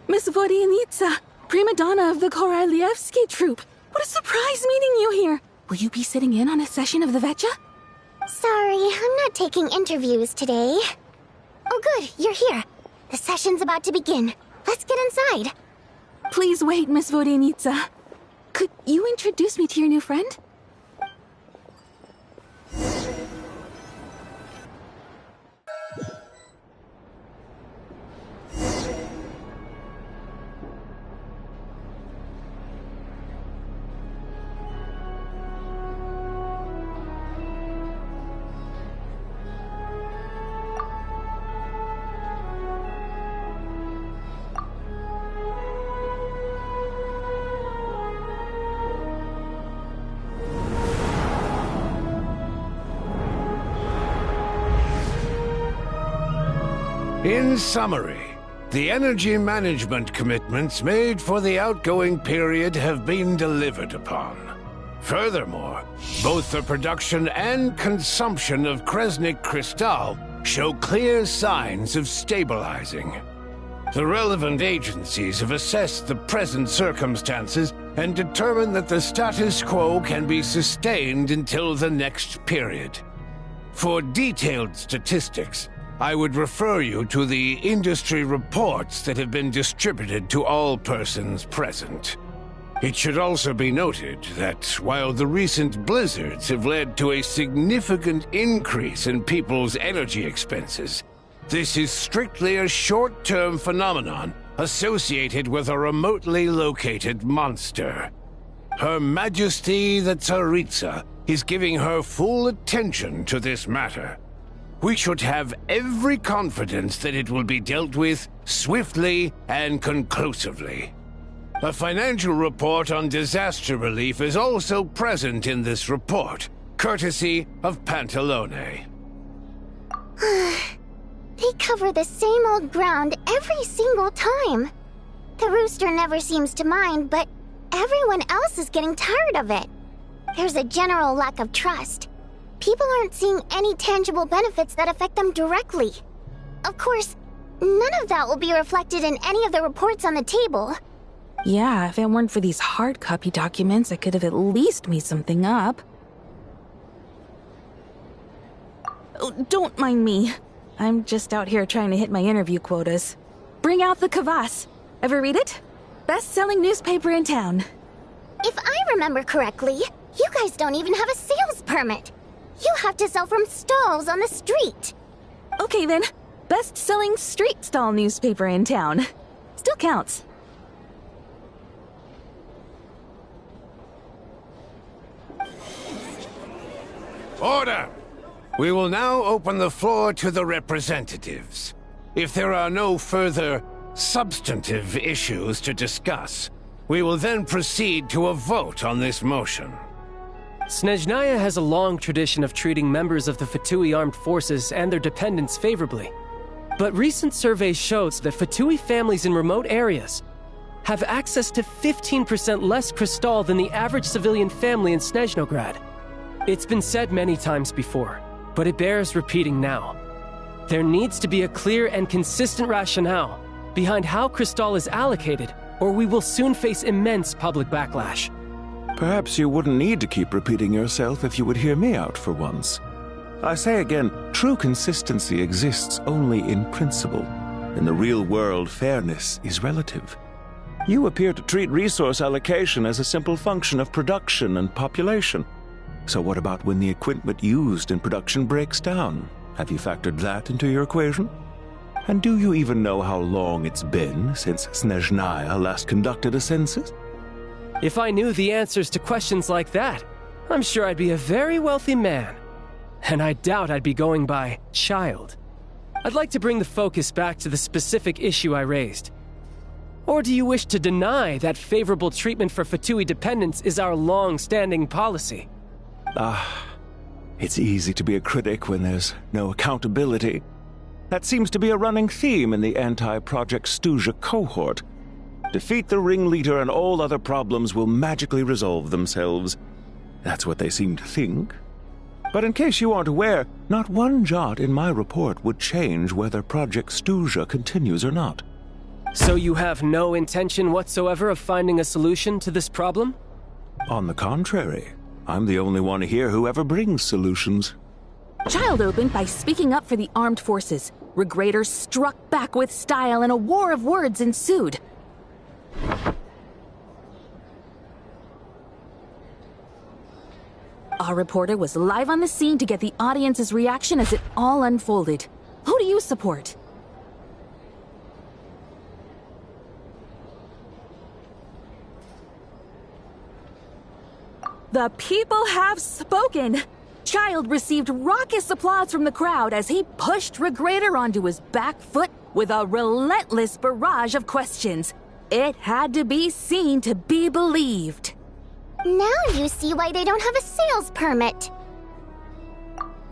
Miss Vodyanitsa, prima donna of the Korolievsky troupe. What a surprise meeting you here. Will you be sitting in on a session of the Vetcha? Sorry, I'm not taking interviews today. Oh good, you're here. The session's about to begin. Let's get inside. Please wait, Miss Vodyanitsa. Could you introduce me to your new friend? In summary, the energy management commitments made for the outgoing period have been delivered upon. Furthermore, both the production and consumption of Kresnik Crystal show clear signs of stabilizing. The relevant agencies have assessed the present circumstances and determined that the status quo can be sustained until the next period. For detailed statistics, I would refer you to the industry reports that have been distributed to all persons present. It should also be noted that while the recent blizzards have led to a significant increase in people's energy expenses, this is strictly a short-term phenomenon associated with a remotely located monster. Her Majesty the Tsaritsa is giving her full attention to this matter. We should have every confidence that it will be dealt with swiftly and conclusively. A financial report on disaster relief is also present in this report, courtesy of Pantalone. They cover the same old ground every single time. The rooster never seems to mind, but everyone else is getting tired of it. There's a general lack of trust. People aren't seeing any tangible benefits that affect them directly. Of course, none of that will be reflected in any of the reports on the table. Yeah, if it weren't for these hard copy documents, I could have at least made something up. Oh, don't mind me. I'm just out here trying to hit my interview quotas. Bring out the kvass. Ever read it? Best-selling newspaper in town. If I remember correctly, you guys don't even have a sales permit. You have to sell from stalls on the street. Okay then, best-selling street stall newspaper in town. Still counts. Order! We will now open the floor to the representatives. If there are no further substantive issues to discuss, we will then proceed to a vote on this motion. Snezhnaya has a long tradition of treating members of the Fatui armed forces and their dependents favorably. But recent surveys shows that Fatui families in remote areas have access to 15% less crystal than the average civilian family in Snezhnograd. It's been said many times before, but it bears repeating now. There needs to be a clear and consistent rationale behind how crystal is allocated, or we will soon face immense public backlash. Perhaps you wouldn't need to keep repeating yourself if you would hear me out for once. I say again, true consistency exists only in principle. In the real world, fairness is relative. You appear to treat resource allocation as a simple function of production and population. So what about when the equipment used in production breaks down? Have you factored that into your equation? And do you even know how long it's been since Snezhnaya last conducted a census? If I knew the answers to questions like that, I'm sure I'd be a very wealthy man. And I doubt I'd be going by child. I'd like to bring the focus back to the specific issue I raised. Or do you wish to deny that favorable treatment for Fatui dependents is our long-standing policy? It's easy to be a critic when there's no accountability. That seems to be a running theme in the anti-Project Stuja cohort. Defeat the ringleader and all other problems will magically resolve themselves. That's what they seem to think. But in case you aren't aware, not one jot in my report would change whether Project Stuja continues or not. So you have no intention whatsoever of finding a solution to this problem? On the contrary, I'm the only one here who ever brings solutions. Child opened by speaking up for the armed forces. Regrator struck back with style and a war of words ensued. Our reporter was live on the scene to get the audience's reaction as it all unfolded. Who do you support? The people have spoken! Child received raucous applause from the crowd as he pushed Regrator onto his back foot with a relentless barrage of questions. It had to be seen to be believed. Now you see why they don't have a sales permit.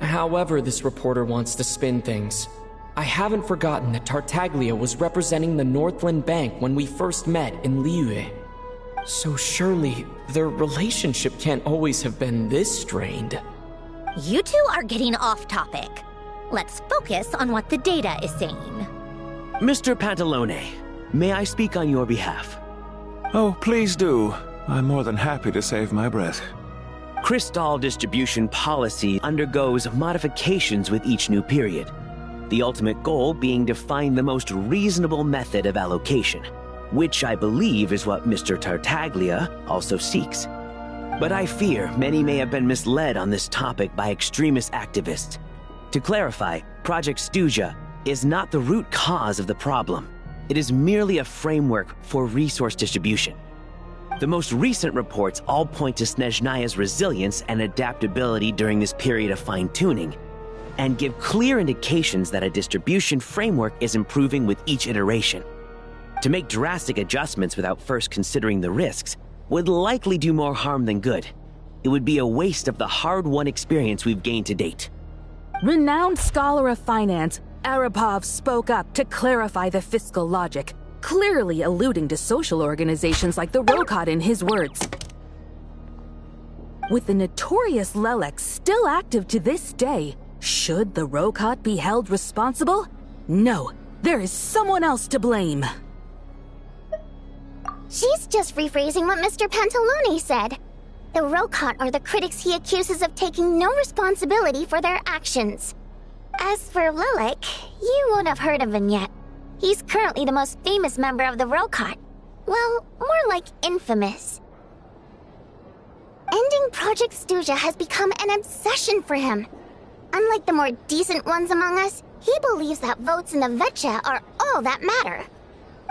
However this reporter wants to spin things, I haven't forgotten that Tartaglia was representing the Northland Bank when we first met in Liyue. So surely, their relationship can't always have been this strained. You two are getting off topic. Let's focus on what the data is saying. Mr. Pantalone, may I speak on your behalf? Oh, please do. I'm more than happy to save my breath. Crystal distribution policy undergoes modifications with each new period. The ultimate goal being to find the most reasonable method of allocation, which I believe is what Mr. Tartaglia also seeks. But I fear many may have been misled on this topic by extremist activists. To clarify, Project Stuja is not the root cause of the problem. It is merely a framework for resource distribution. The most recent reports all point to Snezhnaya's resilience and adaptability during this period of fine-tuning, and give clear indications that a distribution framework is improving with each iteration. To make drastic adjustments without first considering the risks would likely do more harm than good. It would be a waste of the hard-won experience we've gained to date. Renowned scholar of finance, Arapov spoke up to clarify the fiscal logic, clearly alluding to social organizations like the Rokot in his words. With the notorious Lelex still active to this day, should the Rokot be held responsible? No, there is someone else to blame. She's just rephrasing what Mr. Pantalone said. The Rokot are the critics he accuses of taking no responsibility for their actions. As for Lilac, you won't have heard of him yet. He's currently the most famous member of the Rokot. Well, more like infamous. Ending Project Stuja has become an obsession for him. Unlike the more decent ones among us, he believes that votes in the Vetcha are all that matter.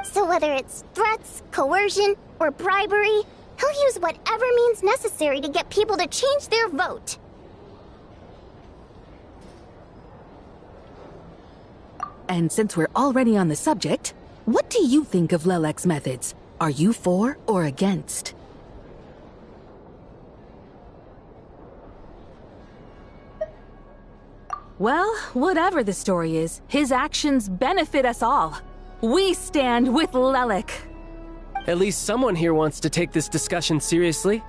So whether it's threats, coercion, or bribery, he'll use whatever means necessary to get people to change their vote. And since we're already on the subject, what do you think of Lelec's methods? Are you for or against? Well, whatever the story is, his actions benefit us all. We stand with Lelik. At least someone here wants to take this discussion seriously.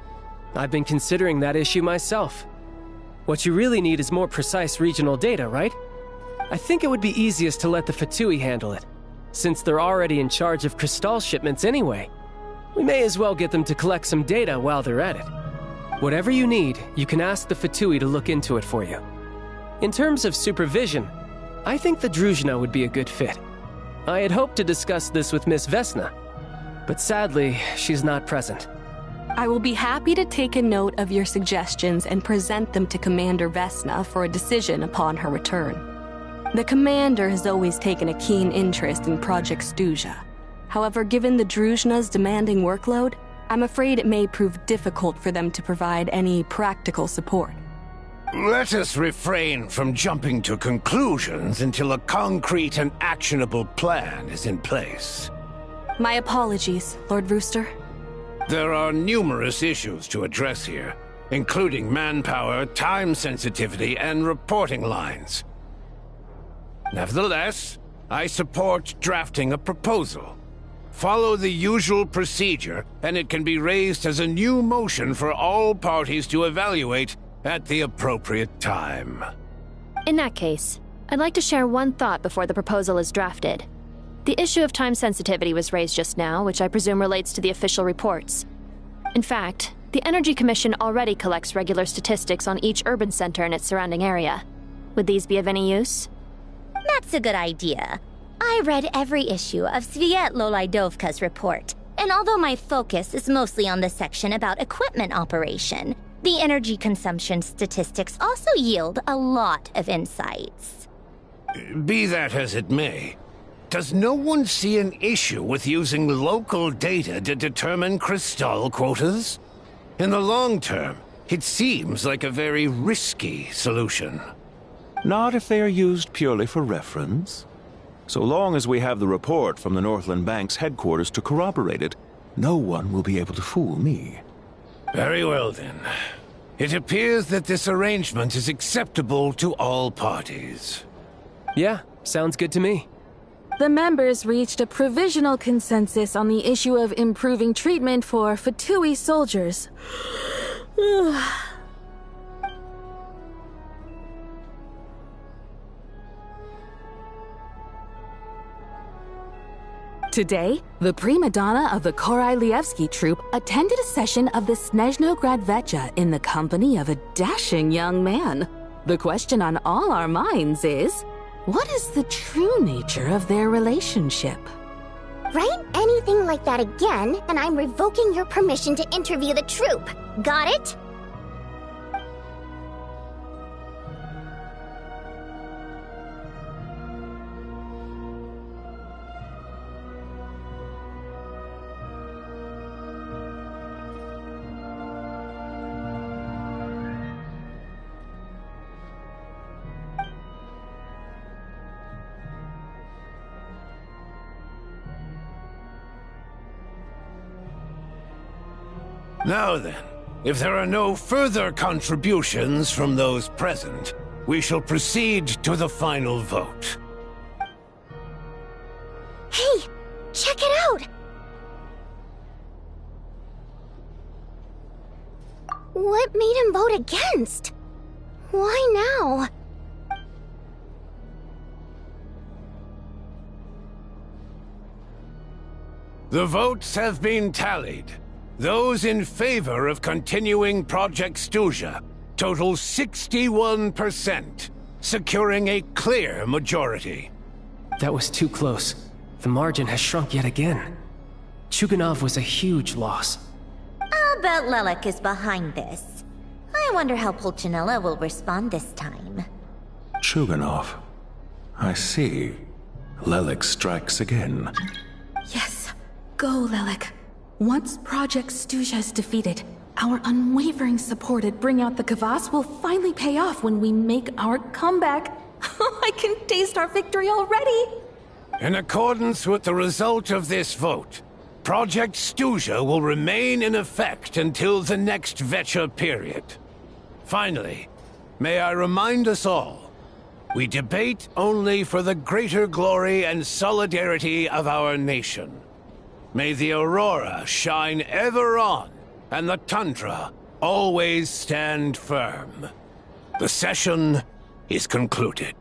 I've been considering that issue myself. What you really need is more precise regional data, right? I think it would be easiest to let the Fatui handle it, since they're already in charge of Crystal shipments anyway. We may as well get them to collect some data while they're at it. Whatever you need, you can ask the Fatui to look into it for you. In terms of supervision, I think the Druzhna would be a good fit. I had hoped to discuss this with Miss Vesna, but sadly, she's not present. I will be happy to take a note of your suggestions and present them to Commander Vesna for a decision upon her return. The Commander has always taken a keen interest in Project Stuja. However, given the Druzhna's demanding workload, I'm afraid it may prove difficult for them to provide any practical support. Let us refrain from jumping to conclusions until a concrete and actionable plan is in place. My apologies, Lord Rooster. There are numerous issues to address here, including manpower, time sensitivity, and reporting lines. Nevertheless, I support drafting a proposal. Follow the usual procedure, and it can be raised as a new motion for all parties to evaluate at the appropriate time. In that case, I'd like to share one thought before the proposal is drafted. The issue of time sensitivity was raised just now, which I presume relates to the official reports. In fact, the Energy Commission already collects regular statistics on each urban center and its surrounding area. Would these be of any use? That's a good idea. I read every issue of Sviet Lolaidovka's report, and although my focus is mostly on the section about equipment operation, the energy consumption statistics also yield a lot of insights. Be that as it may, does no one see an issue with using local data to determine Crystal quotas? In the long term, it seems like a very risky solution. Not if they are used purely for reference. So long as we have the report from the Northland Bank's headquarters to corroborate it, no one will be able to fool me. Very well, then. It appears that this arrangement is acceptable to all parties. Yeah, sounds good to me. The members reached a provisional consensus on the issue of improving treatment for Fatui soldiers. Today, the prima donna of the Korailievsky troupe attended a session of the Snezhnograd Vecha in the company of a dashing young man. The question on all our minds is, what is the true nature of their relationship? Write anything like that again, and I'm revoking your permission to interview the troupe. Got it? Now then, if there are no further contributions from those present, we shall proceed to the final vote. Hey, check it out! What made him vote against? Why now? The votes have been tallied. Those in favor of continuing Project Stuja total 61%, securing a clear majority. That was too close. The margin has shrunk yet again. Chuganov was a huge loss. I'll bet Lelik is behind this. I wonder how Pulcinella will respond this time. Chuganov. I see. Lelik strikes again. Yes, go, Lelik. Once Project Stuja is defeated, our unwavering support at Bring Out the Kvass will finally pay off when we make our comeback. I can taste our victory already! In accordance with the result of this vote, Project Stuja will remain in effect until the next Vecha period. Finally, may I remind us all, We debate only for the greater glory and solidarity of our nation. May the aurora shine ever on, and the tundra always stand firm. The session is concluded.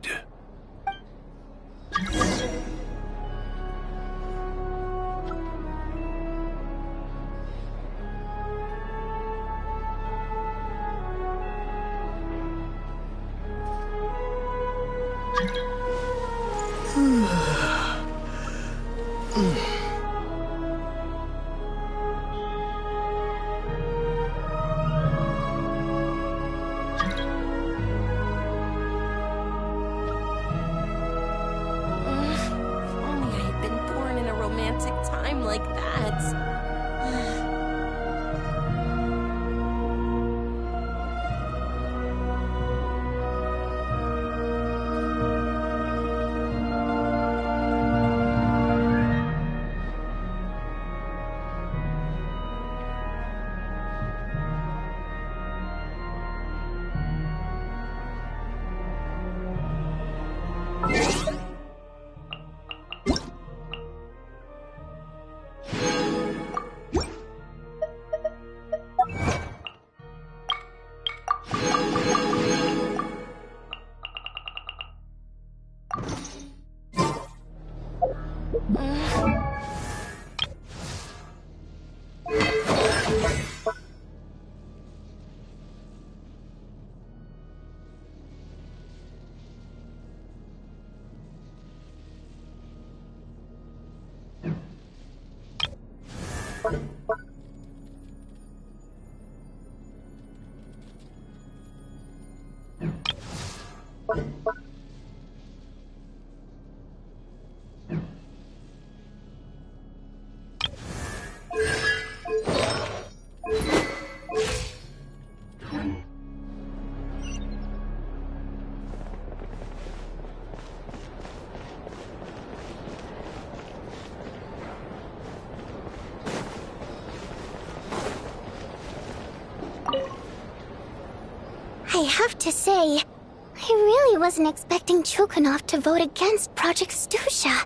I have to say, I really wasn't expecting Chukhanov to vote against Project Stusha.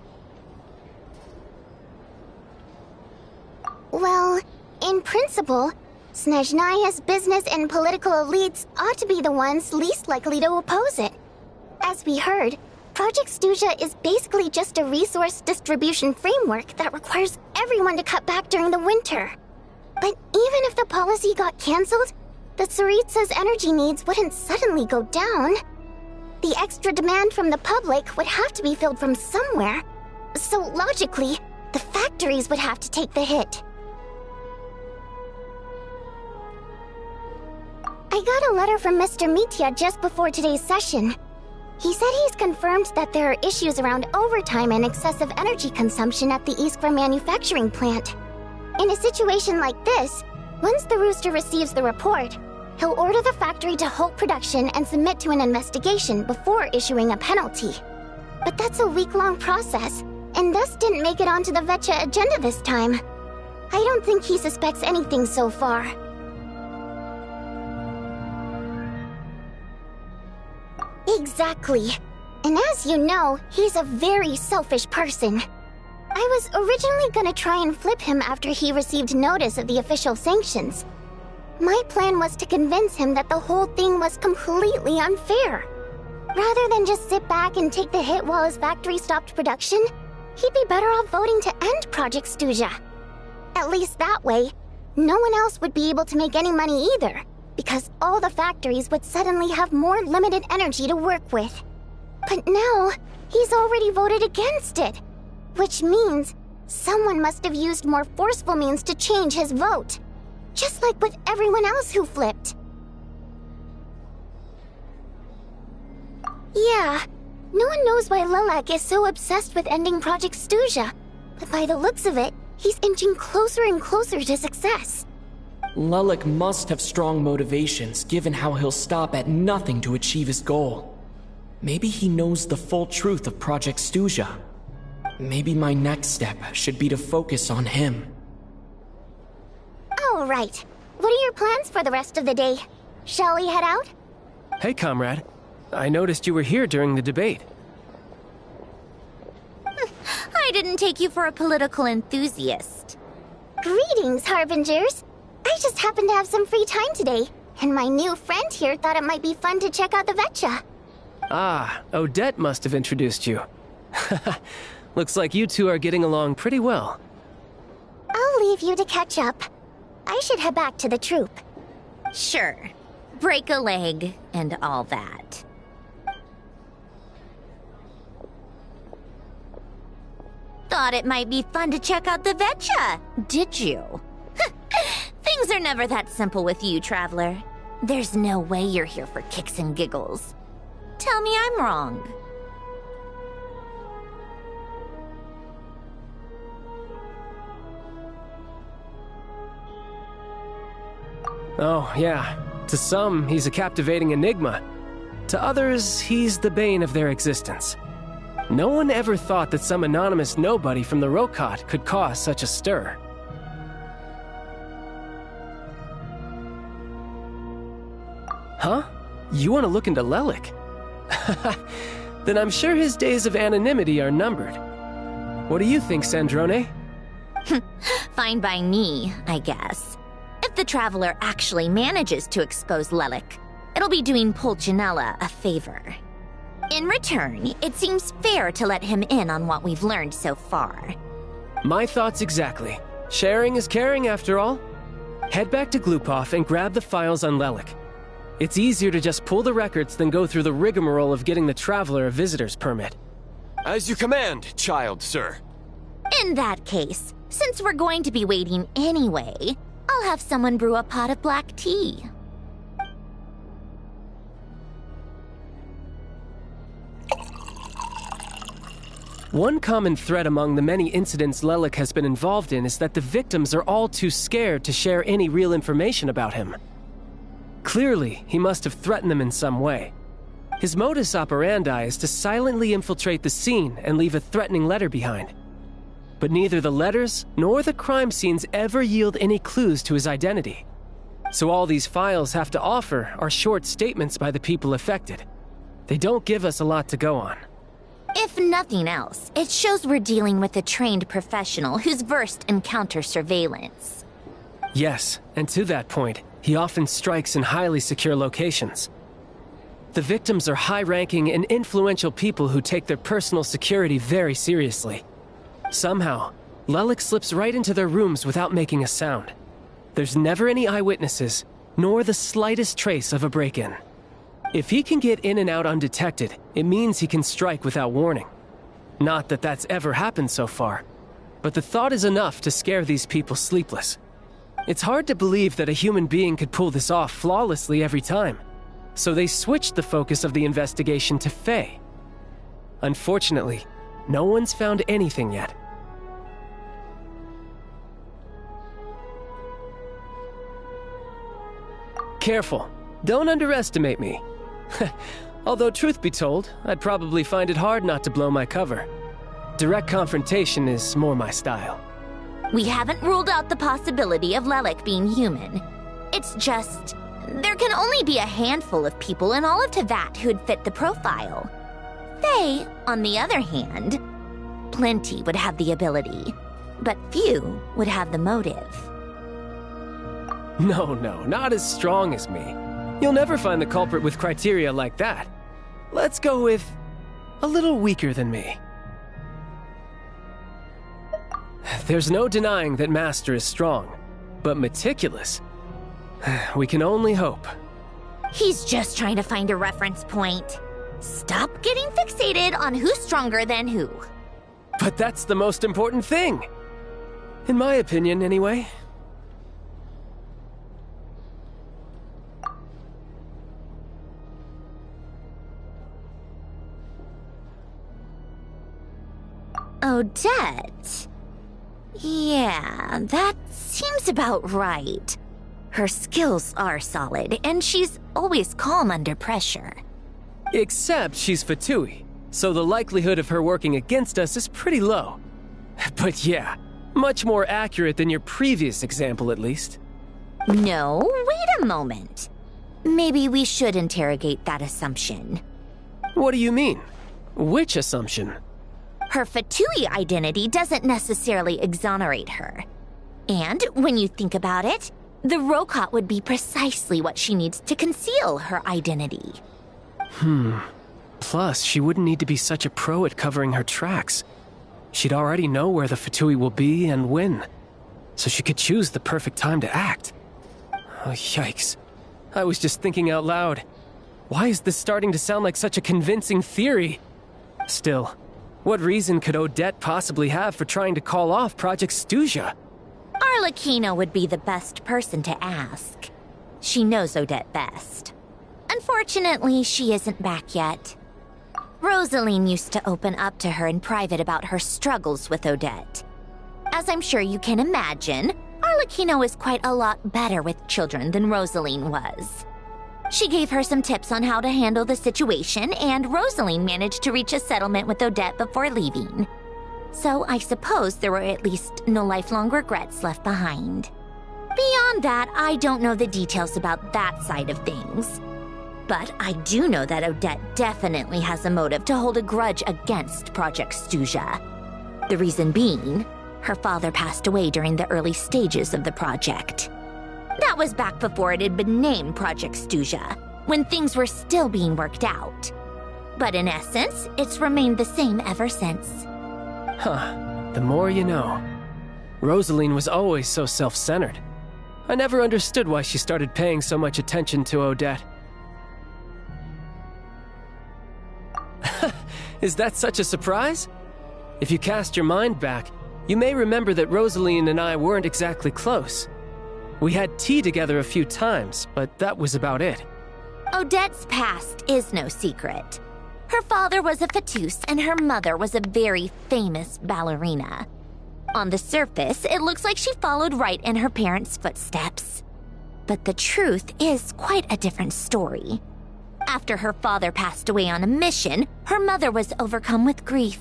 Well, in principle, Snezhnaya's business and political elites ought to be the ones least likely to oppose it. As we heard, Project Stusha is basically just a resource distribution framework that requires everyone to cut back during the winter. But even if the policy got cancelled, the Tsaritsa's energy needs wouldn't suddenly go down. The extra demand from the public would have to be filled from somewhere. So logically, the factories would have to take the hit. I got a letter from Mr. Mitya just before today's session. He said he's confirmed that there are issues around overtime and excessive energy consumption at the Iskra manufacturing plant. In a situation like this, once the Rooster receives the report, he'll order the factory to halt production and submit to an investigation before issuing a penalty. But that's a week-long process, and thus didn't make it onto the Vetcha agenda this time. I don't think he suspects anything so far. Exactly. And as you know, he's a very selfish person. I was originally gonna try and flip him after he received notice of the official sanctions. My plan was to convince him that the whole thing was completely unfair. Rather than just sit back and take the hit while his factory stopped production, he'd be better off voting to end Project Stusha. At least that way, no one else would be able to make any money either, because all the factories would suddenly have more limited energy to work with. But now, he's already voted against it. Which means someone must have used more forceful means to change his vote. Just like with everyone else who flipped. Yeah, no one knows why Lilac is so obsessed with ending Project Stusha. But by the looks of it, he's inching closer and closer to success. Lilac must have strong motivations, given how he'll stop at nothing to achieve his goal. Maybe he knows the full truth of Project Stusha. Maybe my next step should be to focus on him. All right. What are your plans for the rest of the day? Shall we head out? Hey, comrade. I noticed you were here during the debate. I didn't take you for a political enthusiast. Greetings, Harbingers. I just happened to have some free time today, and my new friend here thought it might be fun to check out the Vetcha. Ah, Odette must have introduced you. Looks like you two are getting along pretty well. I'll leave you to catch up. I should head back to the troop. Sure. Break a leg and all that. Thought it might be fun to check out the Vetcha, did you? Things are never that simple with you, Traveler. There's no way you're here for kicks and giggles. Tell me I'm wrong. Oh, yeah. To some, he's a captivating enigma. To others, he's the bane of their existence. No one ever thought that some anonymous nobody from the Rokot could cause such a stir. Huh? You want to look into Lelik? Then I'm sure his days of anonymity are numbered. What do you think, Sandrone? Fine by me, I guess. If the Traveler actually manages to expose Lelik, it'll be doing Pulcinella a favor. In return, it seems fair to let him in on what we've learned so far. My thoughts exactly. Sharing is caring, after all. Head back to Glupov and grab the files on Lelik. It's easier to just pull the records than go through the rigmarole of getting the Traveler a visitor's permit. As you command, child, sir. In that case, since we're going to be waiting anyway, I'll have someone brew a pot of black tea. One common thread among the many incidents Lelik has been involved in is that the victims are all too scared to share any real information about him. Clearly, he must have threatened them in some way. His modus operandi is to silently infiltrate the scene and leave a threatening letter behind. But neither the letters nor the crime scenes ever yield any clues to his identity. So all these files have to offer are short statements by the people affected. They don't give us a lot to go on. If nothing else, it shows we're dealing with a trained professional who's versed in counter-surveillance. Yes, and to that point, he often strikes in highly secure locations. The victims are high-ranking and influential people who take their personal security very seriously. Somehow, Lelik slips right into their rooms without making a sound. There's never any eyewitnesses, nor the slightest trace of a break-in. If he can get in and out undetected, it means he can strike without warning. Not that that's ever happened so far, but the thought is enough to scare these people sleepless. It's hard to believe that a human being could pull this off flawlessly every time, so they switched the focus of the investigation to Faye. Unfortunately, no one's found anything yet. Careful, don't underestimate me. Although truth be told, I'd probably find it hard not to blow my cover. Direct confrontation is more my style. We haven't ruled out the possibility of Lelik being human. It's just, there can only be a handful of people in all of Teyvat who'd fit the profile. Faye, on the other hand, plenty would have the ability, but few would have the motive. No, not as strong as me. You'll never find the culprit with criteria like that. Let's go with a little weaker than me. There's no denying that Master is strong, but meticulous. We can only hope. He's just trying to find a reference point. Stop getting fixated on who's stronger than who. But that's the most important thing. In my opinion, anyway. Odette? Yeah, that seems about right. Her skills are solid, and she's always calm under pressure. Except she's Fatui, so the likelihood of her working against us is pretty low. But yeah, much more accurate than your previous example, at least. No, wait a moment. Maybe we should interrogate that assumption. What do you mean? Which assumption? Her Fatui identity doesn't necessarily exonerate her. And when you think about it, the Rokot would be precisely what she needs to conceal her identity. Plus, she wouldn't need to be such a pro at covering her tracks. She'd already know where the Fatui will be and when, so she could choose the perfect time to act. Oh, yikes. I was just thinking out loud. Why is this starting to sound like such a convincing theory? Still, what reason could Odette possibly have for trying to call off Project Stuja? Arlecchino would be the best person to ask. She knows Odette best. Unfortunately, she isn't back yet. Rosaline used to open up to her in private about her struggles with Odette. As I'm sure you can imagine, Arlecchino is quite a lot better with children than Rosaline was. She gave her some tips on how to handle the situation, and Rosaline managed to reach a settlement with Odette before leaving. So I suppose there were at least no lifelong regrets left behind. Beyond that, I don't know the details about that side of things. But I do know that Odette definitely has a motive to hold a grudge against Project Stuja. The reason being, her father passed away during the early stages of the project. That was back before it had been named Project Stuja, when things were still being worked out. But in essence, it's remained the same ever since. Huh, the more you know. Rosaline was always so self-centered. I never understood why she started paying so much attention to Odette. Is that such a surprise? If you cast your mind back, you may remember that Rosaline and I weren't exactly close. We had tea together a few times, but that was about it. Odette's past is no secret. Her father was a Fatus and her mother was a very famous ballerina. On the surface, it looks like she followed right in her parents' footsteps. But the truth is quite a different story. After her father passed away on a mission, her mother was overcome with grief.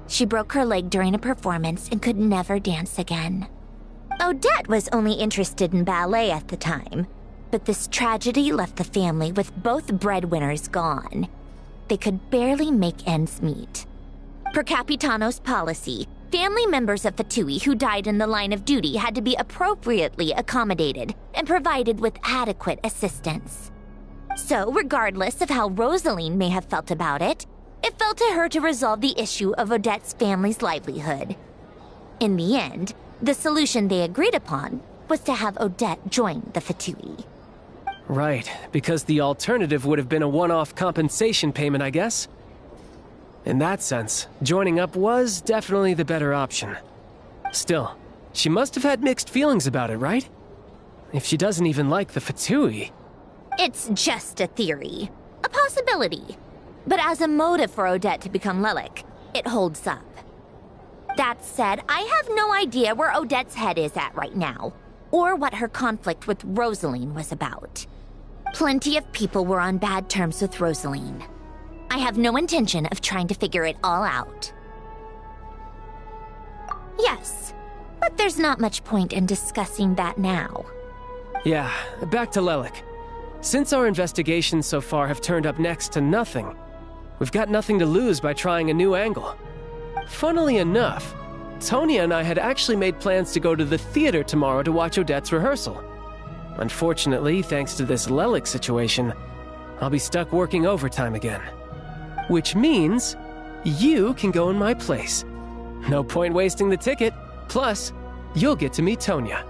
She broke her leg during a performance and could never dance again. Odette was only interested in ballet at the time, but this tragedy left the family with both breadwinners gone. They could barely make ends meet. Per Capitano's policy, family members of Fatui who died in the line of duty had to be appropriately accommodated and provided with adequate assistance. So, regardless of how Rosaline may have felt about it, it fell to her to resolve the issue of Odette's family's livelihood. In the end, the solution they agreed upon was to have Odette join the Fatui. Right, because the alternative would have been a one-off compensation payment, I guess. In that sense, joining up was definitely the better option. Still, she must have had mixed feelings about it, right? If she doesn't even like the Fatui. It's just a theory, a possibility. But as a motive for Odette to become Lelik, it holds up. That said, I have no idea where Odette's head is at right now, or what her conflict with Rosaline was about. Plenty of people were on bad terms with Rosaline. I have no intention of trying to figure it all out. Yes, but there's not much point in discussing that now. Yeah, back to Lelik. Since our investigations so far have turned up next to nothing, we've got nothing to lose by trying a new angle. Funnily enough, Tonya and I had actually made plans to go to the theater tomorrow to watch Odette's rehearsal. Unfortunately, thanks to this Lelik situation, I'll be stuck working overtime again. Which means you can go in my place. No point wasting the ticket. Plus, you'll get to meet Tonya.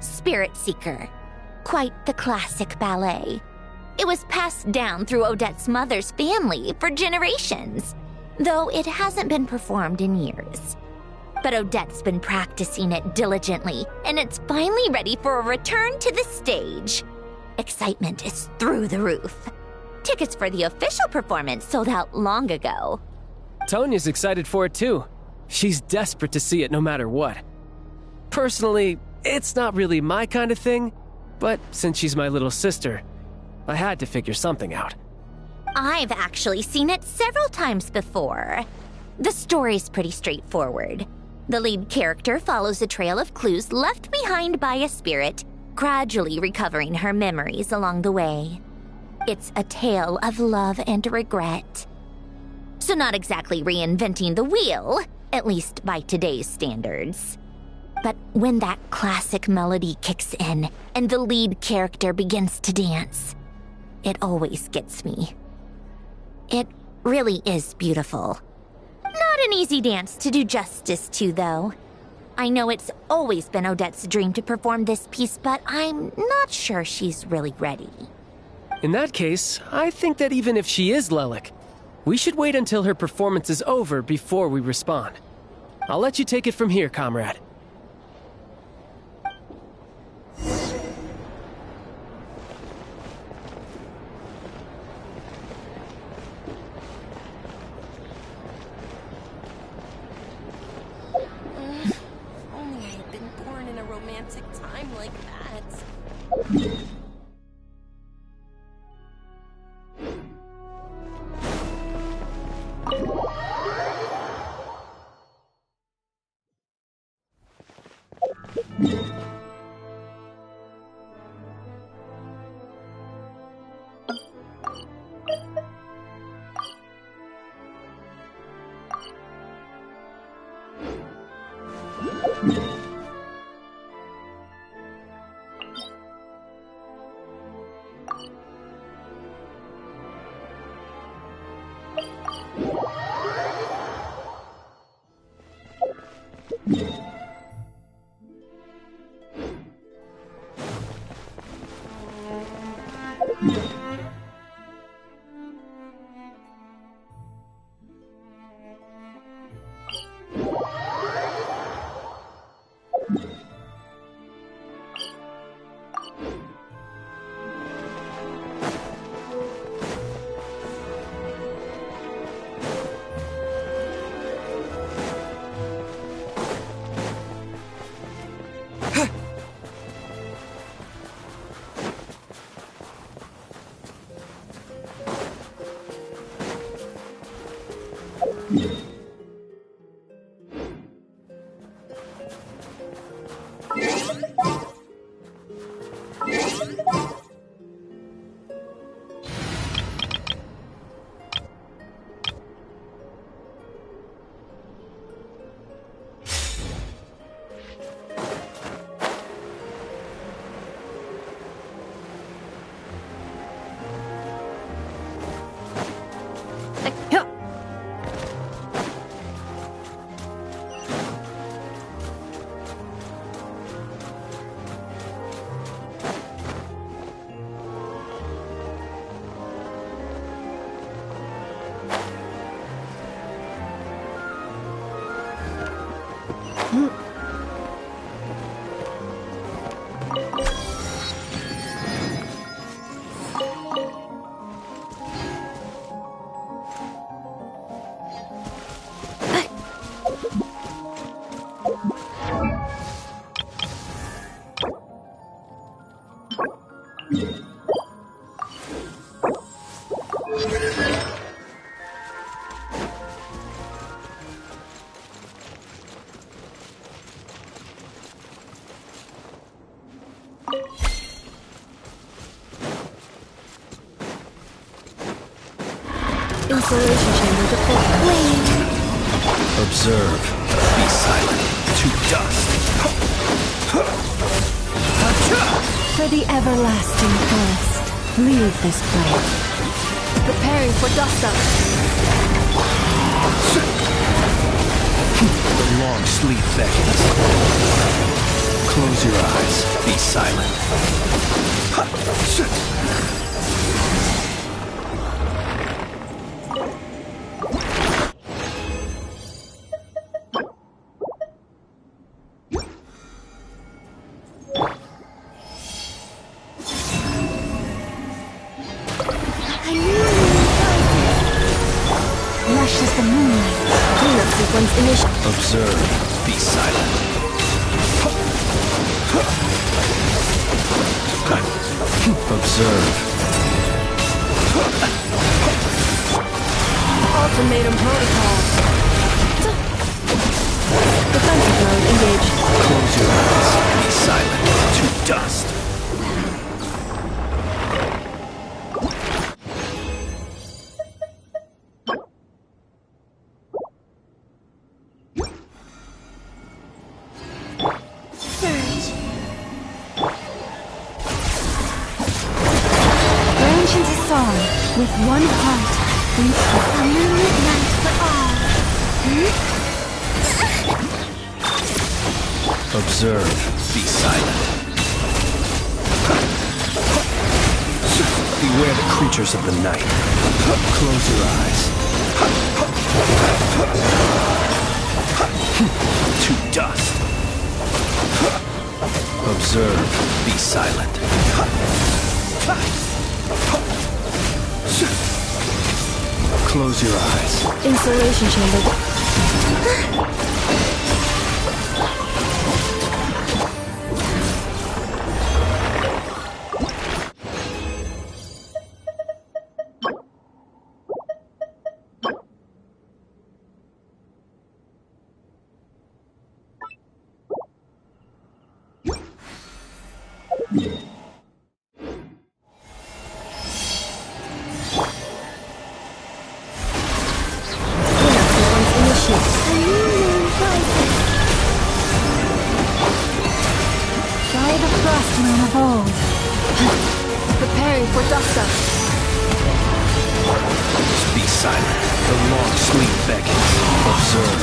Spirit Seeker. Quite the classic ballet. It was passed down through Odette's mother's family for generations, though it hasn't been performed in years. But Odette's been practicing it diligently, and it's finally ready for a return to the stage. Excitement is through the roof. Tickets for the official performance sold out long ago. Tonya's excited for it too. She's desperate to see it no matter what. Personally, it's not really my kind of thing, but since she's my little sister, I had to figure something out. I've actually seen it several times before. The story's pretty straightforward. The lead character follows a trail of clues left behind by a spirit, gradually recovering her memories along the way. It's a tale of love and regret. So not exactly reinventing the wheel, at least by today's standards. But when that classic melody kicks in and the lead character begins to dance, it always gets me. It really is beautiful. Not an easy dance to do justice to, though. I know it's always been Odette's dream to perform this piece, but I'm not sure she's really ready. In that case, I think that even if she is Lelik, we should wait until her performance is over before we respond. I'll let you take it from here, comrade. Only I had been born in a romantic time like that. Insulation chamber deployed. Observe. Be silent. To dust. For the everlasting quest, leave this place. Preparing for dust up. The long sleep beckons. Close your eyes. Be silent. Observe. Be silent. Observe. Ultimatum protocol. Defensive mode engaged. Close your eyes. Be silent. To dust. Branch into song with one heart. A moonlit night for all. Observe. Be silent. Beware the creatures of the night. Close your eyes. To dust. Observe. Be silent. Close your eyes. Insulation chamber. Try the frost moon of old. Preparing for dust up. Be silent. The long sleep beckons. Observe.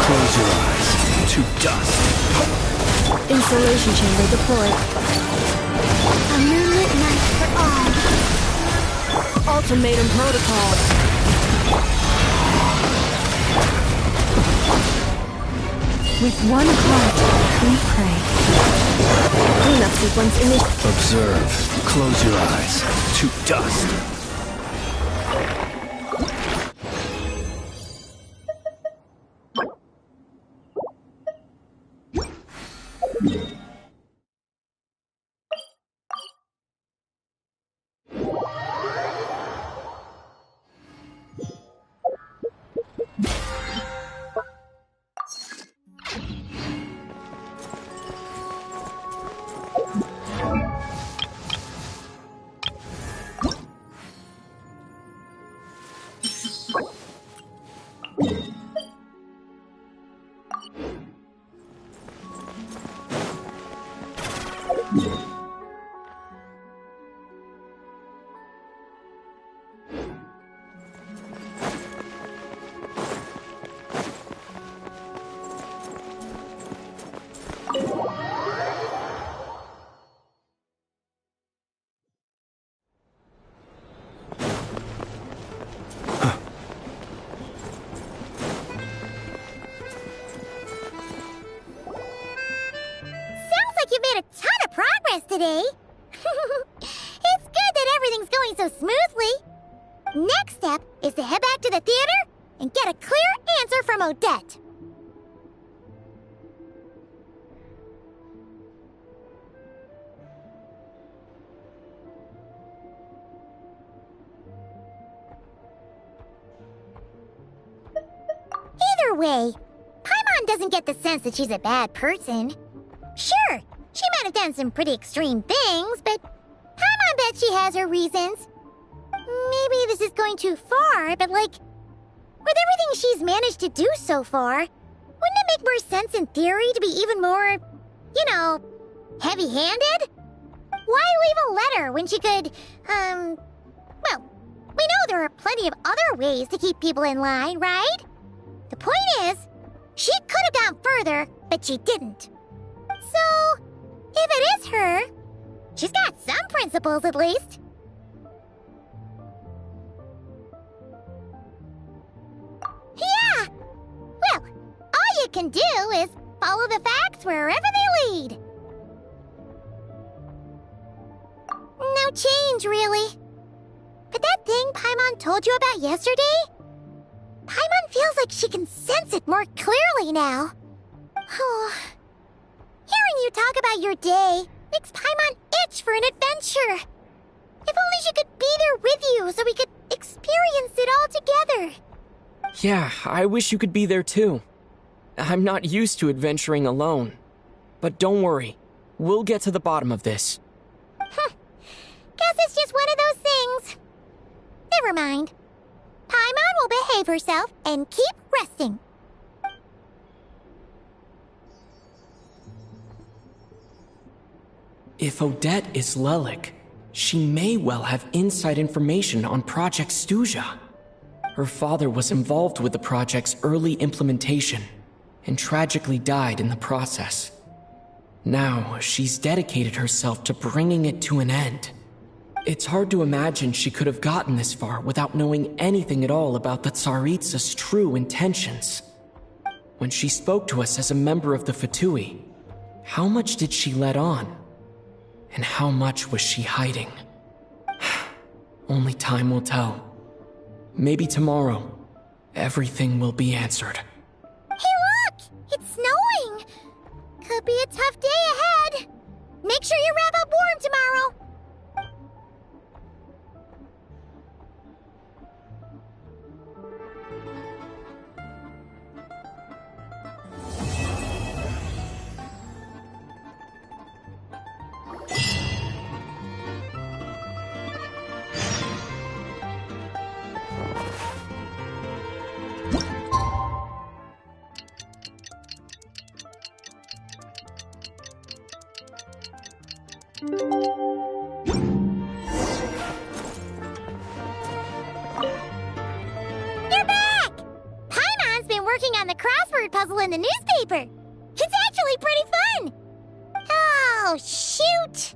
Close your eyes. To dust. Insulation chamber deployed. A moonlit night for all. Ultimatum protocol. With one heart, we pray. Cleanup sequence initiated. Observe. Close your eyes. To dust. You made a ton of progress today. It's good that everything's going so smoothly. Next step is to head back to the theater and get a clear answer from Odette. Either way, Paimon doesn't get the sense that she's a bad person. Sure, she might have done some pretty extreme things, but Paimon bet she has her reasons. Maybe this is going too far, but like, with everything she's managed to do so far, wouldn't it make more sense in theory to be even more, you know, heavy-handed? Why leave a letter when she could, well, we know there are plenty of other ways to keep people in line, right? The point is, she could have gone further, but she didn't. So, if it is her, she's got some principles at least. Yeah! Well, all you can do is follow the facts wherever they lead. No change, really. But that thing Paimon told you about yesterday? Paimon feels like she can sense it more clearly now. Oh. Hearing you talk about your day makes Paimon itch for an adventure. If only she could be there with you so we could experience it all together. Yeah, I wish you could be there too. I'm not used to adventuring alone. But don't worry, we'll get to the bottom of this. Guess it's just one of those things. Never mind. Paimon will behave herself and keep resting. If Odette is Lelik, she may well have inside information on Project Stuja. Her father was involved with the project's early implementation and tragically died in the process. Now, she's dedicated herself to bringing it to an end. It's hard to imagine she could have gotten this far without knowing anything at all about the Tsaritsa's true intentions. When she spoke to us as a member of the Fatui, how much did she let on? And how much was she hiding? Only time will tell. Maybe tomorrow, everything will be answered. Hey look! It's snowing! Could be a tough day ahead. Make sure you wrap up warm tomorrow. You're back! Paimon's been working on the crossword puzzle in the newspaper. It's actually pretty fun. Oh, shoot!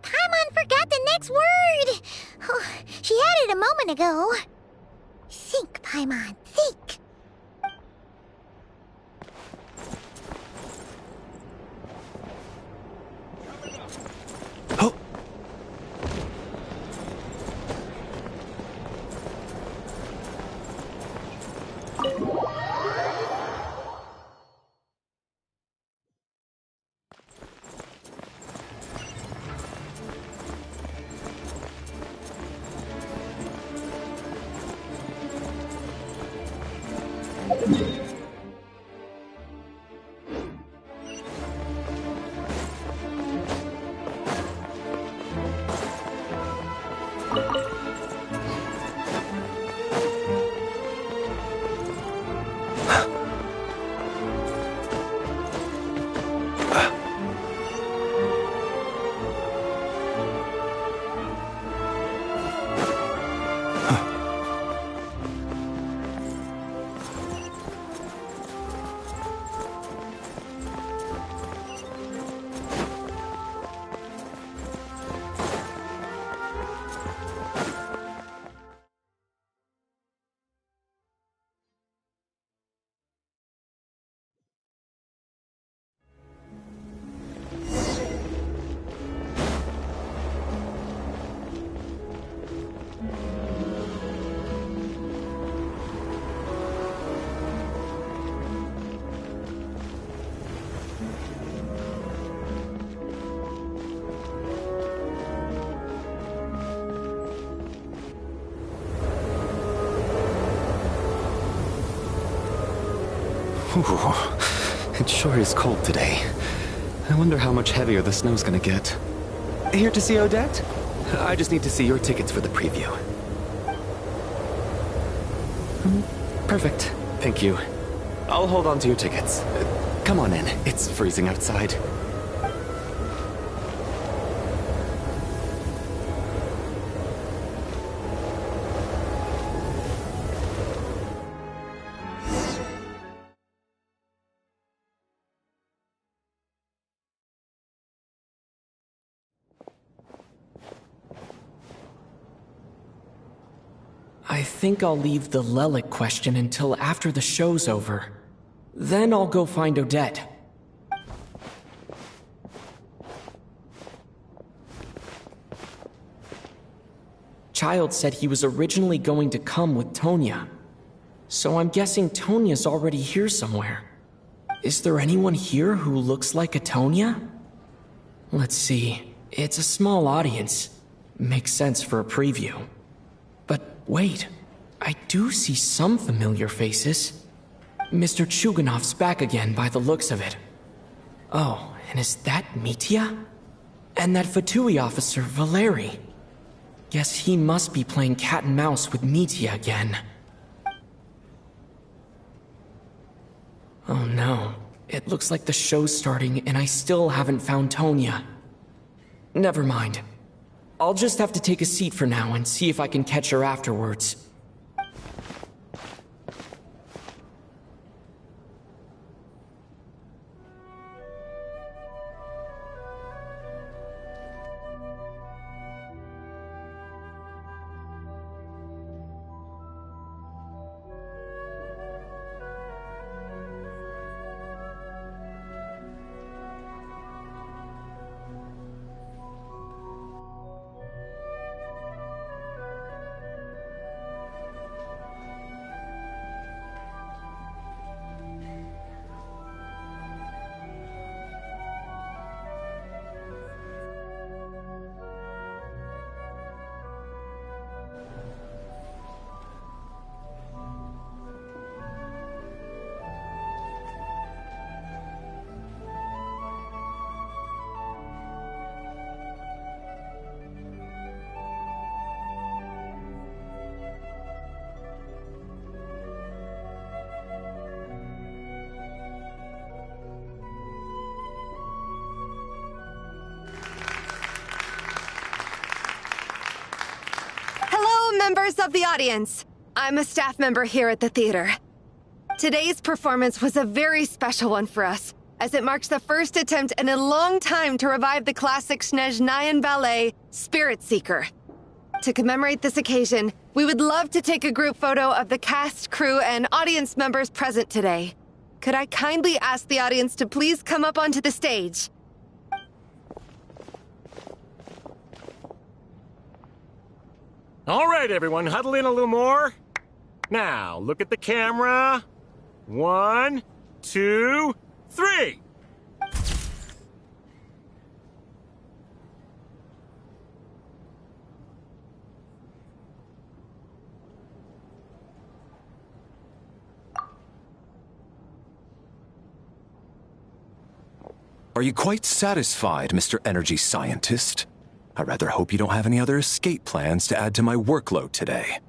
Paimon forgot the next word. Oh, she had it a moment ago. Think, Paimon, think. Ooh, it sure is cold today. I wonder how much heavier the snow's gonna get. Here to see Odette? I just need to see your tickets for the preview. Perfect. Thank you. I'll hold on to your tickets. Come on in. It's freezing outside. I think I'll leave the Lelik question until after the show's over. Then I'll go find Odette. Child said he was originally going to come with Tonya. so I'm guessing Tonya's already here somewhere. Is there anyone here who looks like a Tonya? Let's see. It's a small audience. Makes sense for a preview. But wait, I do see some familiar faces. Mr. Chuganov's back again by the looks of it. Oh, and is that Mitya? And that Fatui officer, Valeri. Guess he must be playing cat and mouse with Mitya again. Oh no, it looks like the show's starting and I still haven't found Tonya. Never mind. I'll just have to take a seat for now and see if I can catch her afterwards. Members of the audience, I'm a staff member here at the theater. Today's performance was a very special one for us, as it marks the first attempt in a long time to revive the classic Snezhnayan ballet, Spirit Seeker. To commemorate this occasion, we would love to take a group photo of the cast, crew, and audience members present today. Could I kindly ask the audience to please come up onto the stage? All right, everyone, huddle in a little more. Now, look at the camera. 1, 2, 3. Are you quite satisfied, Mr. Energy Scientist? I rather hope you don't have any other escape plans to add to my workload today.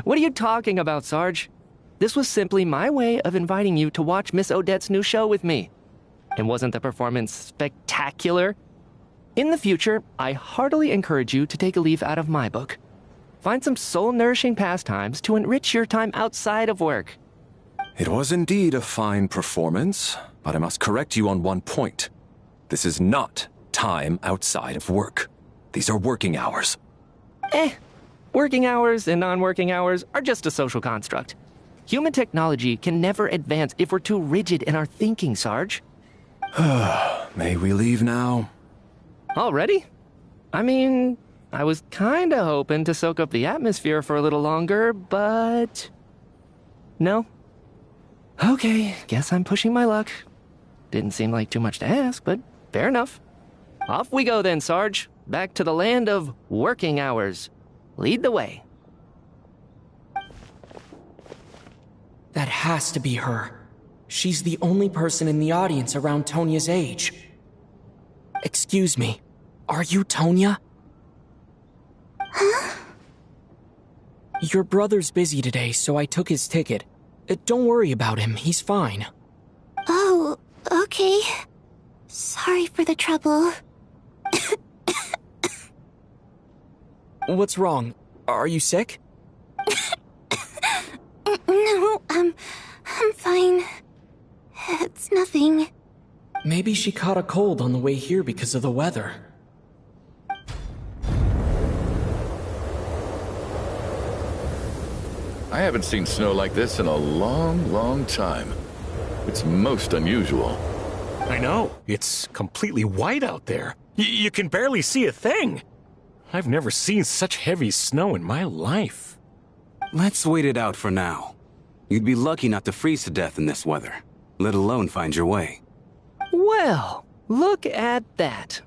What are you talking about, Sarge? This was simply my way of inviting you to watch Miss Odette's new show with me. And wasn't the performance spectacular? In the future, I heartily encourage you to take a leaf out of my book. Find some soul-nourishing pastimes to enrich your time outside of work. It was indeed a fine performance, but I must correct you on one point. This is not time outside of work. These are working hours. Working hours and non-working hours are just a social construct. Human technology can never advance if we're too rigid in our thinking, Sarge. May we leave now? Already? I mean, I was kinda hoping to soak up the atmosphere for a little longer, but... No? Okay, guess I'm pushing my luck. Didn't seem like too much to ask, but fair enough. Off we go then, Sarge. Back to the land of working hours. Lead the way. That has to be her. She's the only person in the audience around Tonya's age. Excuse me, are you Tonya? Huh? Your brother's busy today, so I took his ticket. Don't worry about him, he's fine. Oh, okay. Sorry for the trouble. What's wrong? Are you sick? No, I'm fine. It's nothing. Maybe she caught a cold on the way here because of the weather. I haven't seen snow like this in a long, long time. It's most unusual. I know. It's completely white out there. You can barely see a thing. I've never seen such heavy snow in my life. Let's wait it out for now. You'd be lucky not to freeze to death in this weather, let alone find your way. Well, look at that.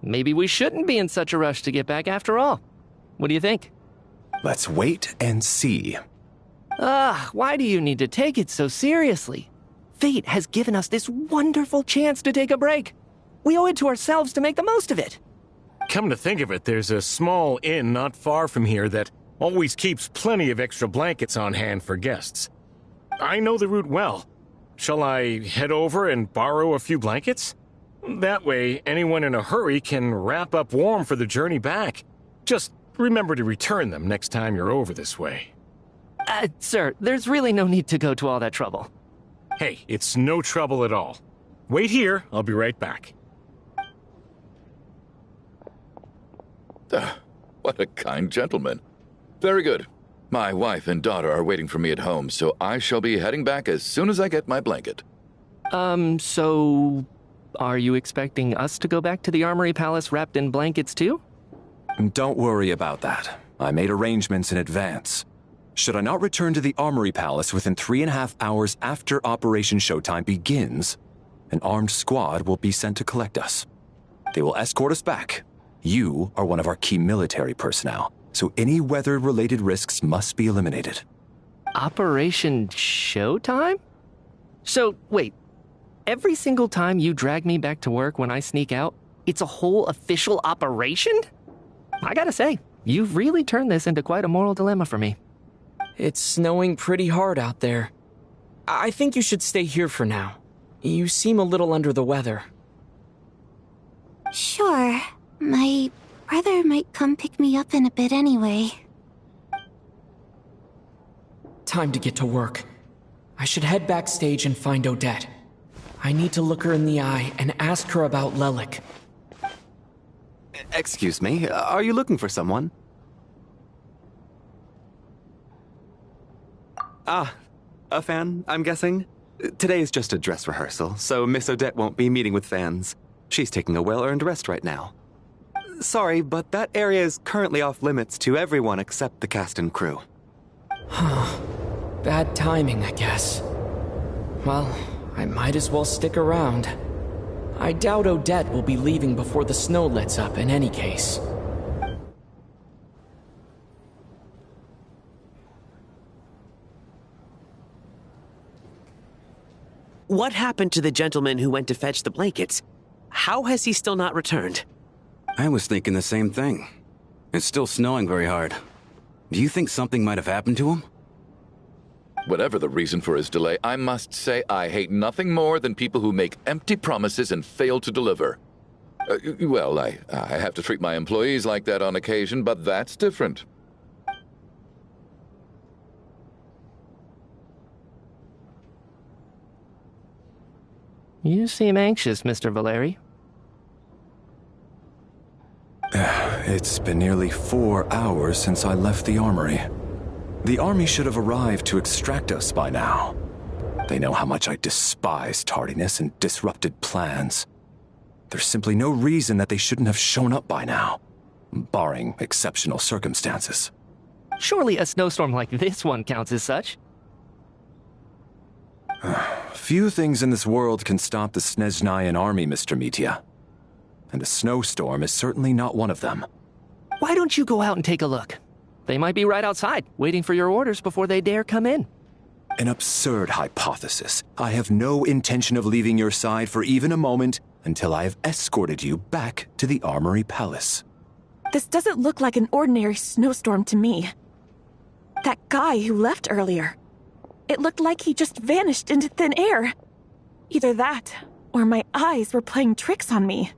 Maybe we shouldn't be in such a rush to get back after all. What do you think? Let's wait and see. Why do you need to take it so seriously? Fate has given us this wonderful chance to take a break. We owe it to ourselves to make the most of it. Come to think of it, there's a small inn not far from here that always keeps plenty of extra blankets on hand for guests. I know the route well. Shall I head over and borrow a few blankets? That way, anyone in a hurry can wrap up warm for the journey back. Just remember to return them next time you're over this way. Sir, there's really no need to go to all that trouble. Hey, it's no trouble at all. Wait here, I'll be right back. What a kind gentleman. Very good. My wife and daughter are waiting for me at home, so I shall be heading back as soon as I get my blanket. So... are you expecting us to go back to the Armory Palace wrapped in blankets too? Don't worry about that. I made arrangements in advance. Should I not return to the Armory Palace within 3.5 hours after Operation Showtime begins, an armed squad will be sent to collect us. They will escort us back. You are one of our key military personnel, so any weather-related risks must be eliminated. Operation Showtime? So, wait. Every single time you drag me back to work when I sneak out, it's a whole official operation? I gotta say, you've really turned this into quite a moral dilemma for me. It's snowing pretty hard out there. I think you should stay here for now. You seem a little under the weather. Sure. My brother might come pick me up in a bit anyway. Time to get to work. I should head backstage and find Odette. I need to look her in the eye and ask her about Lelik. Excuse me, are you looking for someone? A fan, I'm guessing? Today is just a dress rehearsal, so Miss Odette won't be meeting with fans. She's taking a well-earned rest right now. Sorry, but that area is currently off limits to everyone except the cast and crew. Huh. Bad timing, I guess. Well, I might as well stick around. I doubt Odette will be leaving before the snow lets up in any case. What happened to the gentleman who went to fetch the blankets? How has he still not returned? I was thinking the same thing. It's still snowing very hard. Do you think something might have happened to him? Whatever the reason for his delay, I must say I hate nothing more than people who make empty promises and fail to deliver. Well, I have to treat my employees like that on occasion, but that's different. You seem anxious, Mr. Valeri. It's been nearly 4 hours since I left the armory. The army should have arrived to extract us by now. They know how much I despise tardiness and disrupted plans. There's simply no reason that they shouldn't have shown up by now, barring exceptional circumstances. Surely a snowstorm like this one counts as such. Few things in this world can stop the Snezhnayan army, Mr. Mitya. And a snowstorm is certainly not one of them. Why don't you go out and take a look? They might be right outside, waiting for your orders before they dare come in. An absurd hypothesis. I have no intention of leaving your side for even a moment until I have escorted you back to the Armory Palace. This doesn't look like an ordinary snowstorm to me. That guy who left earlier. It looked like he just vanished into thin air. Either that, or my eyes were playing tricks on me.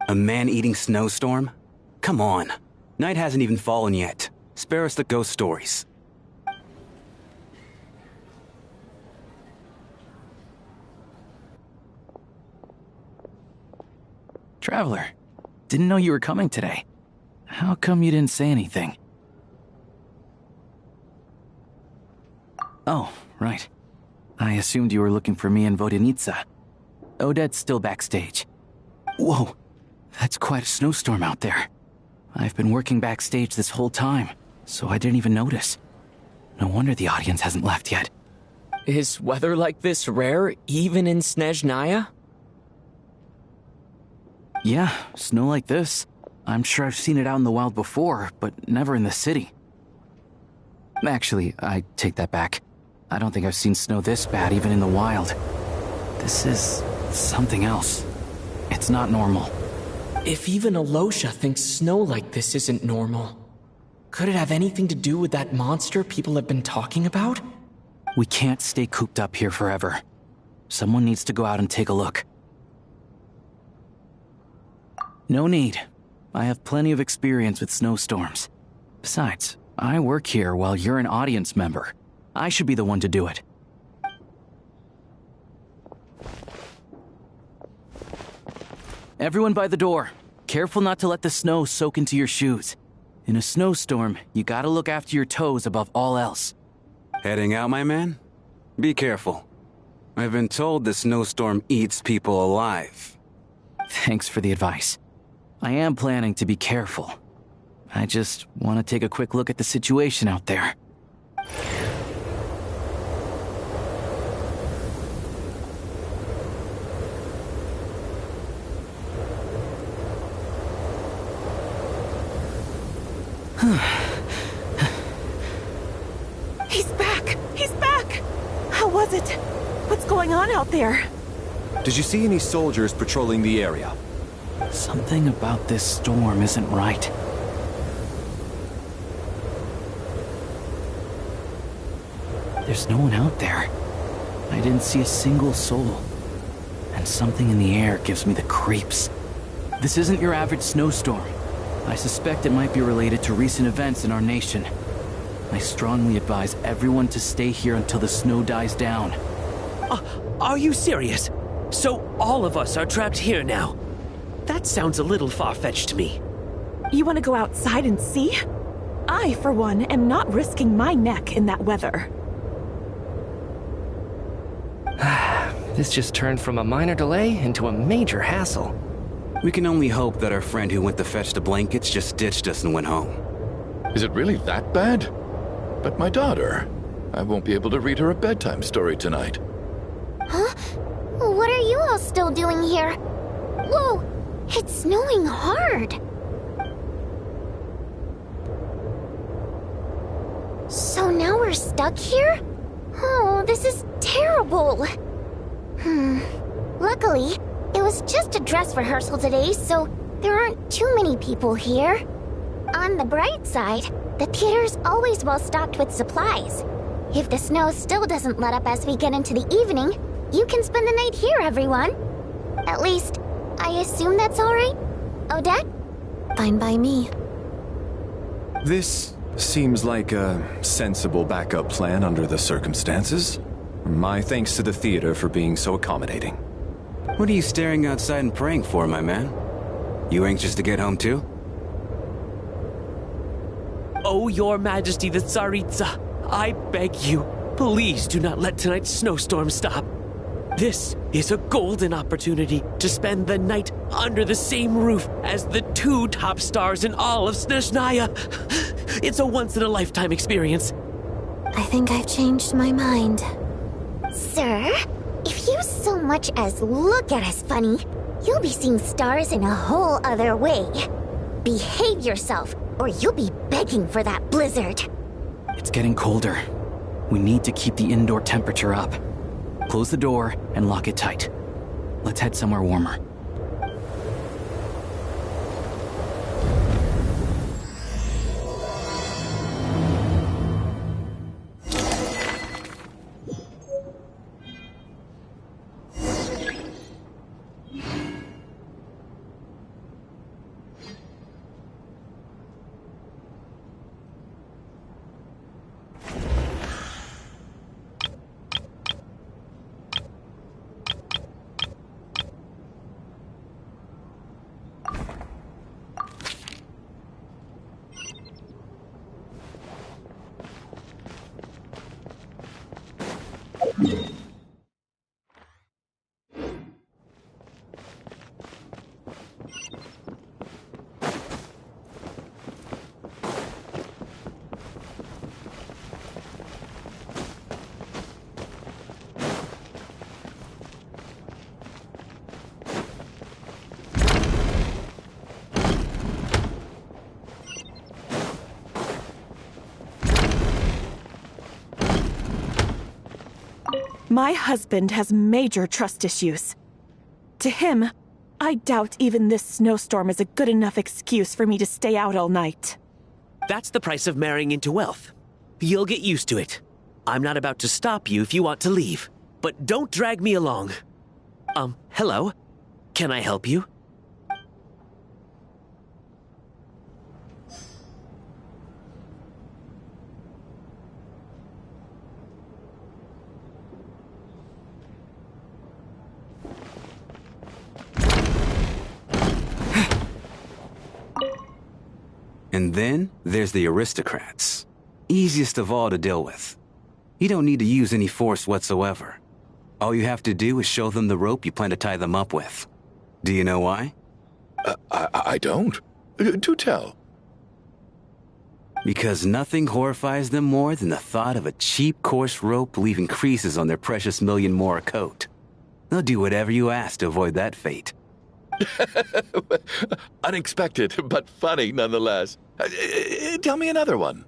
A man-eating snowstorm? Come on. Night hasn't even fallen yet. Spare us the ghost stories. Traveler, didn't know you were coming today. How come you didn't say anything? Oh, right. I assumed you were looking for me and Vodenitsa. Odette's still backstage. Whoa, that's quite a snowstorm out there. I've been working backstage this whole time, so I didn't even notice. No wonder the audience hasn't left yet. Is weather like this rare, even in Snezhnaya? Yeah, snow like this. I'm sure I've seen it out in the wild before, but never in the city. Actually, I take that back. I don't think I've seen snow this bad even in the wild. This is something else. It's not normal. If even Alosha thinks snow like this isn't normal, could it have anything to do with that monster people have been talking about? We can't stay cooped up here forever. Someone needs to go out and take a look. No need. I have plenty of experience with snowstorms. Besides, I work here while you're an audience member. I should be the one to do it. Everyone by the door. Careful not to let the snow soak into your shoes. In a snowstorm, you gotta look after your toes above all else. Heading out, my man? Be careful. I've been told the snowstorm eats people alive. Thanks for the advice. I am planning to be careful. I just want to take a quick look at the situation out there. He's back! He's back! How was it? What's going on out there? Did you see any soldiers patrolling the area? Something about this storm isn't right. There's no one out there. I didn't see a single soul. And something in the air gives me the creeps. This isn't your average snowstorm. I suspect it might be related to recent events in our nation. I strongly advise everyone to stay here until the snow dies down. Are you serious? So all of us are trapped here now? That sounds a little far-fetched to me. You want to go outside and see? I, for one, am not risking my neck in that weather. This just turned from a minor delay into a major hassle. We can only hope that our friend who went to fetch the blankets just ditched us and went home. Is it really that bad? But my daughter, I won't be able to read her a bedtime story tonight. Huh? What are you all still doing here? Whoa! It's snowing hard! So now we're stuck here? Oh, this is terrible! Luckily, it was just a dress rehearsal today, so there aren't too many people here. On the bright side, the theater's always well stocked with supplies. If the snow still doesn't let up as we get into the evening, you can spend the night here, everyone. At least, I assume that's alright? Odette? Fine by me. This seems like a sensible backup plan under the circumstances. My thanks to the theater for being so accommodating. What are you staring outside and praying for, my man? You anxious to get home too? Oh, Your Majesty the Tsaritsa, I beg you, please do not let tonight's snowstorm stop. This is a golden opportunity to spend the night under the same roof as the two top stars in all of Snezhnaya. It's a once-in-a-lifetime experience. I think I've changed my mind. Sir, if you so much as look at us funny, you'll be seeing stars in a whole other way. Behave yourself, or you'll be begging for that blizzard. It's getting colder. We need to keep the indoor temperature up. Close the door and lock it tight. Let's head somewhere warmer. My husband has major trust issues. To him, I doubt even this snowstorm is a good enough excuse for me to stay out all night. That's the price of marrying into wealth. You'll get used to it. I'm not about to stop you if you want to leave, but don't drag me along. Hello? Can I help you? And then there's the aristocrats. Easiest of all to deal with. You don't need to use any force whatsoever. All you have to do is show them the rope you plan to tie them up with. Do you know why? I don't. Do tell. Because nothing horrifies them more than the thought of a cheap, coarse rope leaving creases on their precious $1,000,000 more coat. They'll do whatever you ask to avoid that fate. Unexpected, but funny nonetheless. Tell me another one.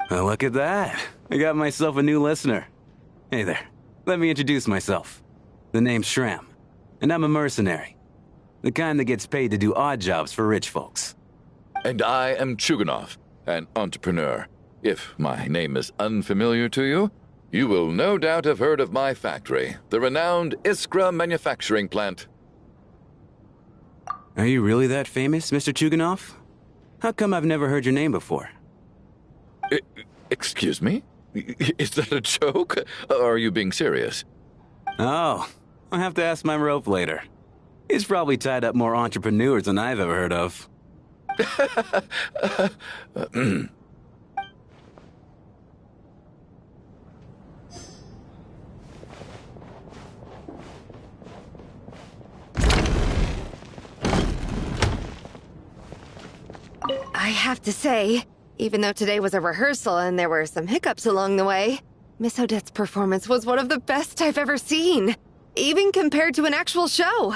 Well, look at that. I got myself a new listener. Hey there. Let me introduce myself. The name's Shram, and I'm a mercenary. The kind that gets paid to do odd jobs for rich folks. And I am Chuganov, an entrepreneur. If my name is unfamiliar to you, you will no doubt have heard of my factory, the renowned Iskra manufacturing plant. Are you really that famous, Mr. Chuganov? How come I've never heard your name before? Excuse me? Is that a joke? Or are you being serious? Oh, I'll have to ask my rope later. He's probably tied up more entrepreneurs than I've ever heard of. I have to say, even though today was a rehearsal and there were some hiccups along the way, Miss Odette's performance was one of the best I've ever seen, even compared to an actual show.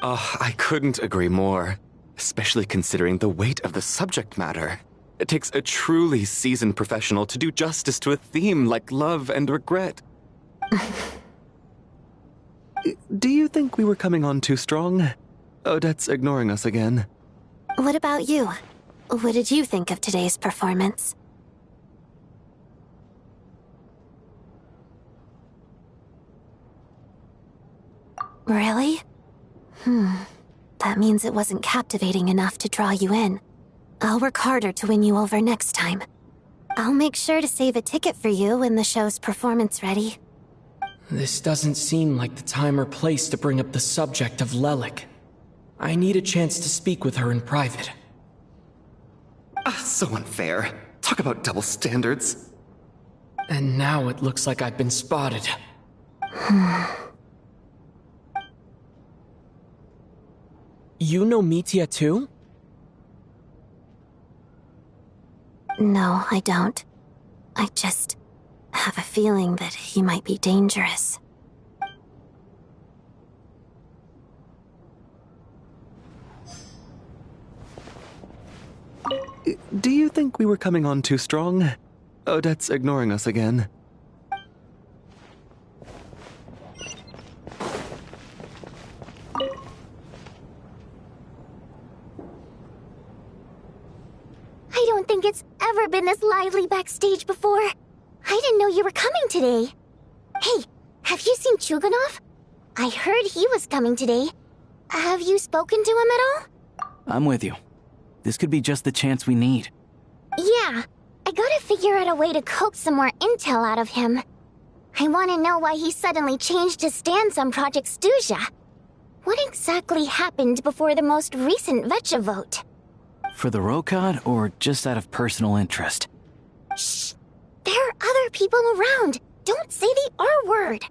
Oh, I couldn't agree more, especially considering the weight of the subject matter. It takes a truly seasoned professional to do justice to a theme like love and regret. Do you think we were coming on too strong? Odette's ignoring us again. What about you? What did you think of today's performance? Really? That means it wasn't captivating enough to draw you in. I'll work harder to win you over next time. I'll make sure to save a ticket for you when the show's performance ready. This doesn't seem like the time or place to bring up the subject of Lelik. I need a chance to speak with her in private. So unfair. Talk about double standards. And now it looks like I've been spotted. You know Mitya too? No, I don't. I just have a feeling that he might be dangerous. Do you think we were coming on too strong? Odette's ignoring us again. I don't think it's ever been this lively backstage before. I didn't know you were coming today. Hey, have you seen Chuganov? I heard he was coming today. Have you spoken to him at all? I'm with you. This could be just the chance we need. Yeah, I gotta figure out a way to coax some more intel out of him. I want to know why he suddenly changed his stance on Project Stuja. What exactly happened before the most recent Vetcha vote? For the Rokad, or just out of personal interest? Shh! There are other people around. Don't say the R word.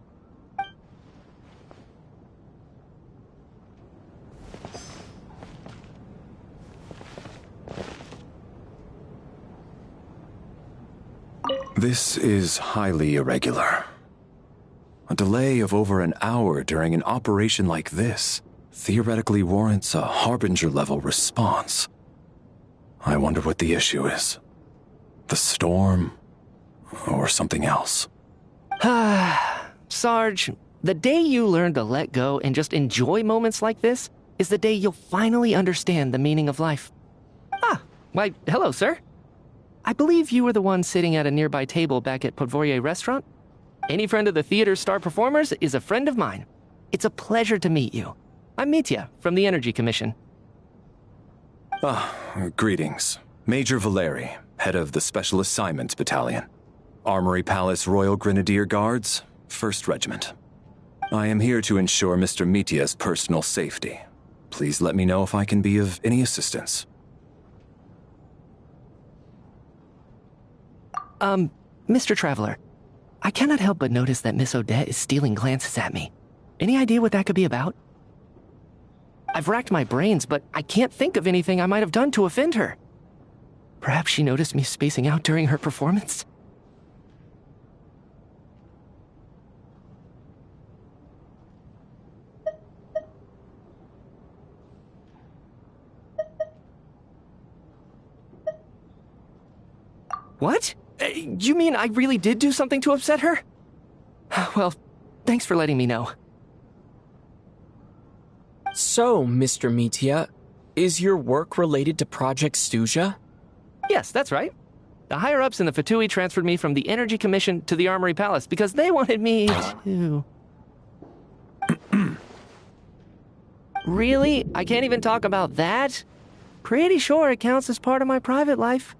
This is highly irregular. A delay of over an hour during an operation like this theoretically warrants a Harbinger-level response. I wonder what the issue is. The storm, or something else. Sarge, the day you learn to let go and just enjoy moments like this is the day you'll finally understand the meaning of life. Ah, why, hello, sir. I believe you were the one sitting at a nearby table back at Podvorye Restaurant. Any friend of the theater's star performers is a friend of mine. It's a pleasure to meet you. I'm Mitya from the Energy Commission. Greetings. Major Valeri, head of the Special Assignments Battalion. Armory Palace Royal Grenadier Guards, 1st Regiment. I am here to ensure Mr. Mitya's personal safety. Please let me know if I can be of any assistance. Mr. Traveler, I cannot help but notice that Miss Odette is stealing glances at me. Any idea what that could be about? I've racked my brains, but I can't think of anything I might have done to offend her. Perhaps she noticed me spacing out during her performance? What? You mean I really did do something to upset her? Well, thanks for letting me know. So, Mr. Mitya, is your work related to Project Stuja? Yes, that's right. The higher-ups in the Fatui transferred me from the Energy Commission to the Armory Palace because they wanted me to... Really? I can't even talk about that? Pretty sure it counts as part of my private life.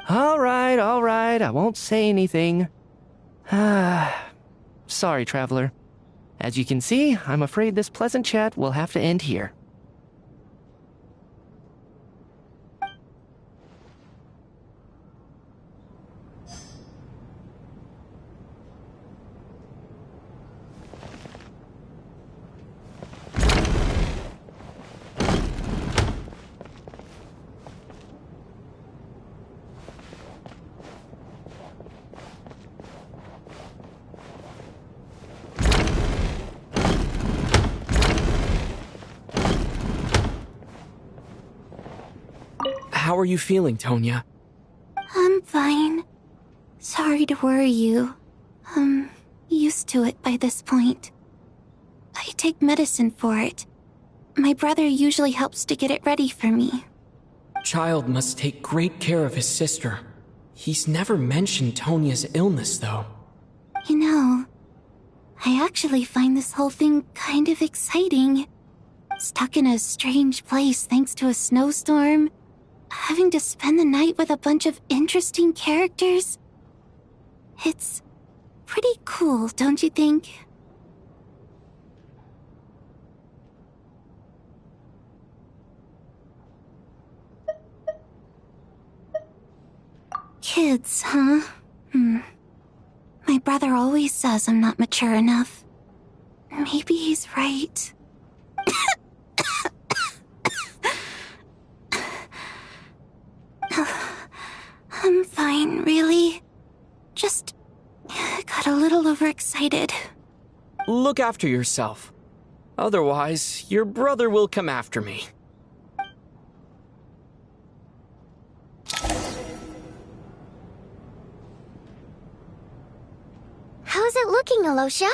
All right, I won't say anything. Sorry, Traveler. As you can see, I'm afraid this pleasant chat will have to end here. How are you feeling, Tonya? I'm fine. Sorry to worry you. I'm used to it by this point. I take medicine for it. My brother usually helps to get it ready for me. Child must take great care of his sister. He's never mentioned Tonya's illness, though. You know, I actually find this whole thing kind of exciting. Stuck in a strange place thanks to a snowstorm. Having to spend the night with a bunch of interesting characters. It's pretty cool, don't you think? Kids, huh? My brother always says I'm not mature enough. Maybe he's right. I'm fine, really. Just got a little overexcited. Look after yourself. Otherwise, your brother will come after me. How's it looking, Alosha?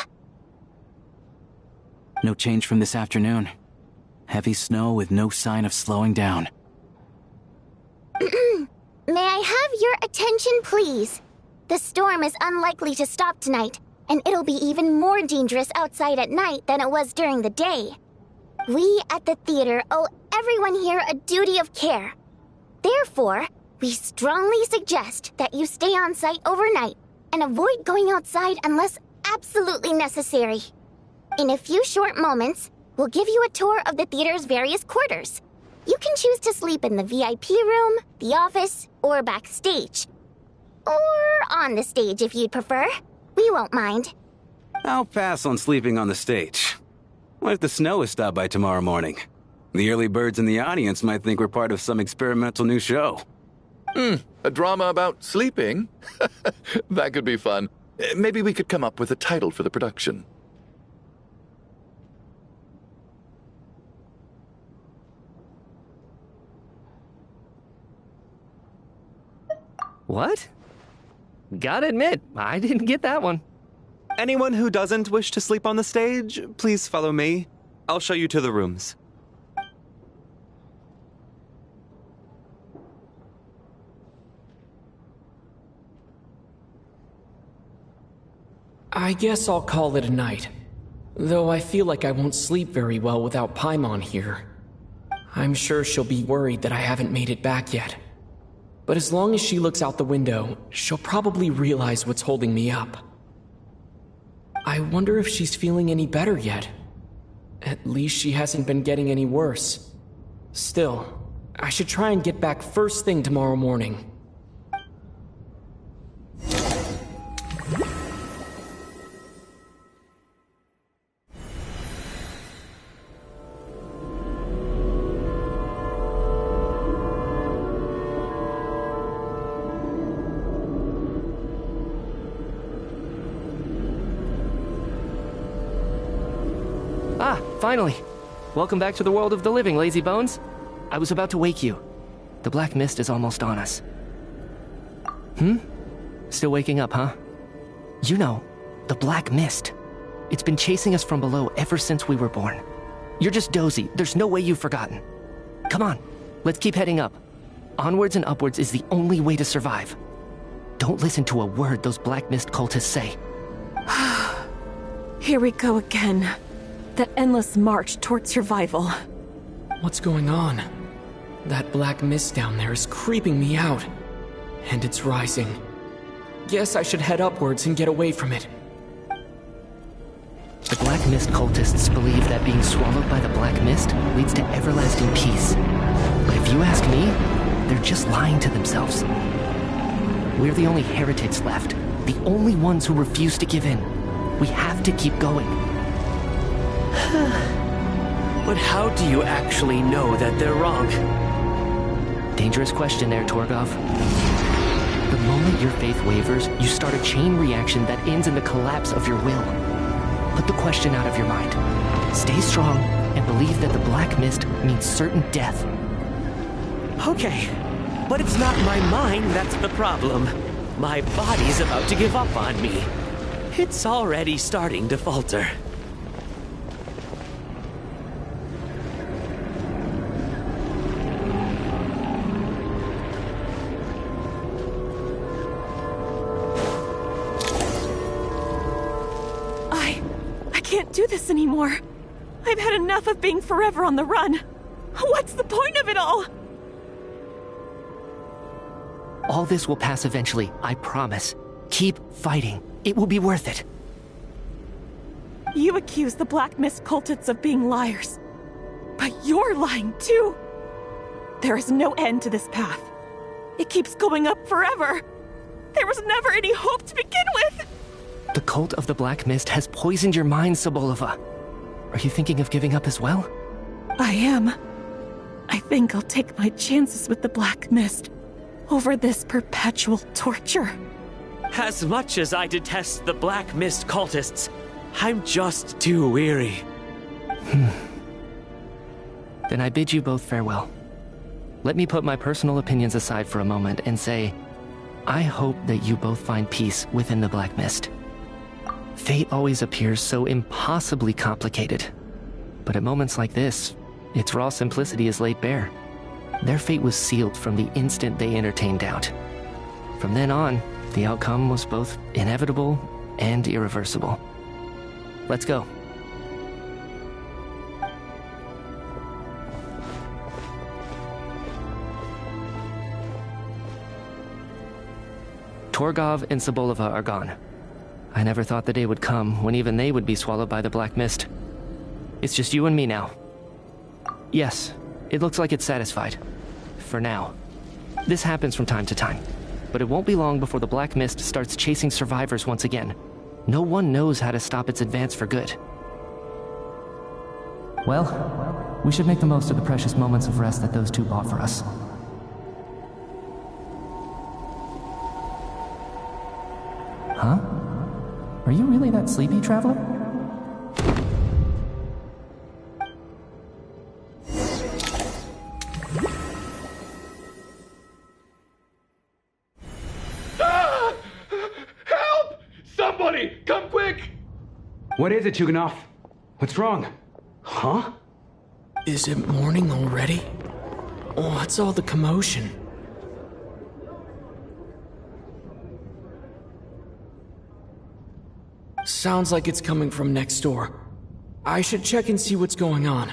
No change from this afternoon. Heavy snow with no sign of slowing down. May I have your attention, please? The storm is unlikely to stop tonight, and it'll be even more dangerous outside at night than it was during the day. We at the theater owe everyone here a duty of care. Therefore, we strongly suggest that you stay on site overnight and avoid going outside unless absolutely necessary. In a few short moments, we'll give you a tour of the theater's various quarters. You can choose to sleep in the VIP room, the office, or backstage. Or on the stage if you'd prefer. We won't mind. I'll pass on sleeping on the stage. What if the snow is stopped by tomorrow morning? The early birds in the audience might think we're part of some experimental new show. A drama about sleeping? That could be fun. Maybe we could come up with a title for the production. What? Gotta admit, I didn't get that one. Anyone who doesn't wish to sleep on the stage, please follow me. I'll show you to the rooms. I guess I'll call it a night. Though I feel like I won't sleep very well without Paimon here. I'm sure she'll be worried that I haven't made it back yet. But as long as she looks out the window, she'll probably realize what's holding me up. I wonder if she's feeling any better yet. At least she hasn't been getting any worse. Still, I should try and get back first thing tomorrow morning. Ah, finally. Welcome back to the world of the living, lazy bones. I was about to wake you. The black mist is almost on us. Still waking up, huh? You know, the black mist. It's been chasing us from below ever since we were born. You're just dozy. There's no way you've forgotten. Come on, let's keep heading up. Onwards and upwards is the only way to survive. Don't listen to a word those black mist cultists say. Here we go again. The endless march toward survival. What's going on? That black mist down there is creeping me out. And it's rising. Guess I should head upwards and get away from it. The black mist cultists believe that being swallowed by the black mist leads to everlasting peace. But if you ask me, they're just lying to themselves. We're the only heretics left. The only ones who refuse to give in. We have to keep going. But how do you actually know that they're wrong? Dangerous question there, Torgov. The moment your faith wavers, you start a chain reaction that ends in the collapse of your will. Put the question out of your mind. Stay strong and believe that the black mist means certain death. Okay, but it's not my mind that's the problem. My body's about to give up on me. It's already starting to falter. I can't do this anymore. I've had enough of being forever on the run. What's the point of it all? All this will pass eventually, I promise. Keep fighting. It will be worth it. You accuse the Black Mist cultists of being liars. But you're lying too. There is no end to this path. It keeps going up forever. There was never any hope to begin with. The cult of the Black Mist has poisoned your mind, Sobolova. Are you thinking of giving up as well? I am. I think I'll take my chances with the Black Mist over this perpetual torture. As much as I detest the Black Mist cultists, I'm just too weary. Then I bid you both farewell. Let me put my personal opinions aside for a moment and say, I hope that you both find peace within the Black Mist. Fate always appears so impossibly complicated. But at moments like this, its raw simplicity is laid bare. Their fate was sealed from the instant they entertained doubt. From then on, the outcome was both inevitable and irreversible. Let's go. Torgov and Sobolova are gone. I never thought the day would come when even they would be swallowed by the Black Mist. It's just you and me now. Yes, it looks like it's satisfied. For now. This happens from time to time, but it won't be long before the Black Mist starts chasing survivors once again. No one knows how to stop its advance for good. Well, we should make the most of the precious moments of rest that those two bought for us. Huh? Are you really that sleepy, Traveler? What is it, Chuganov? What's wrong? Huh? Is it morning already? What's all the commotion? Sounds like it's coming from next door. I should check and see what's going on.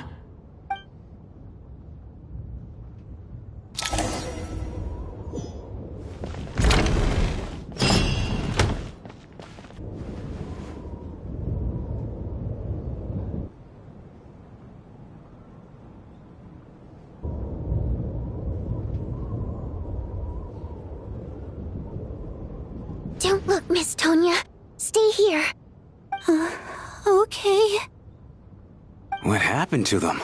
Don't look, Miss Tonya. Stay here. Okay. What happened to them?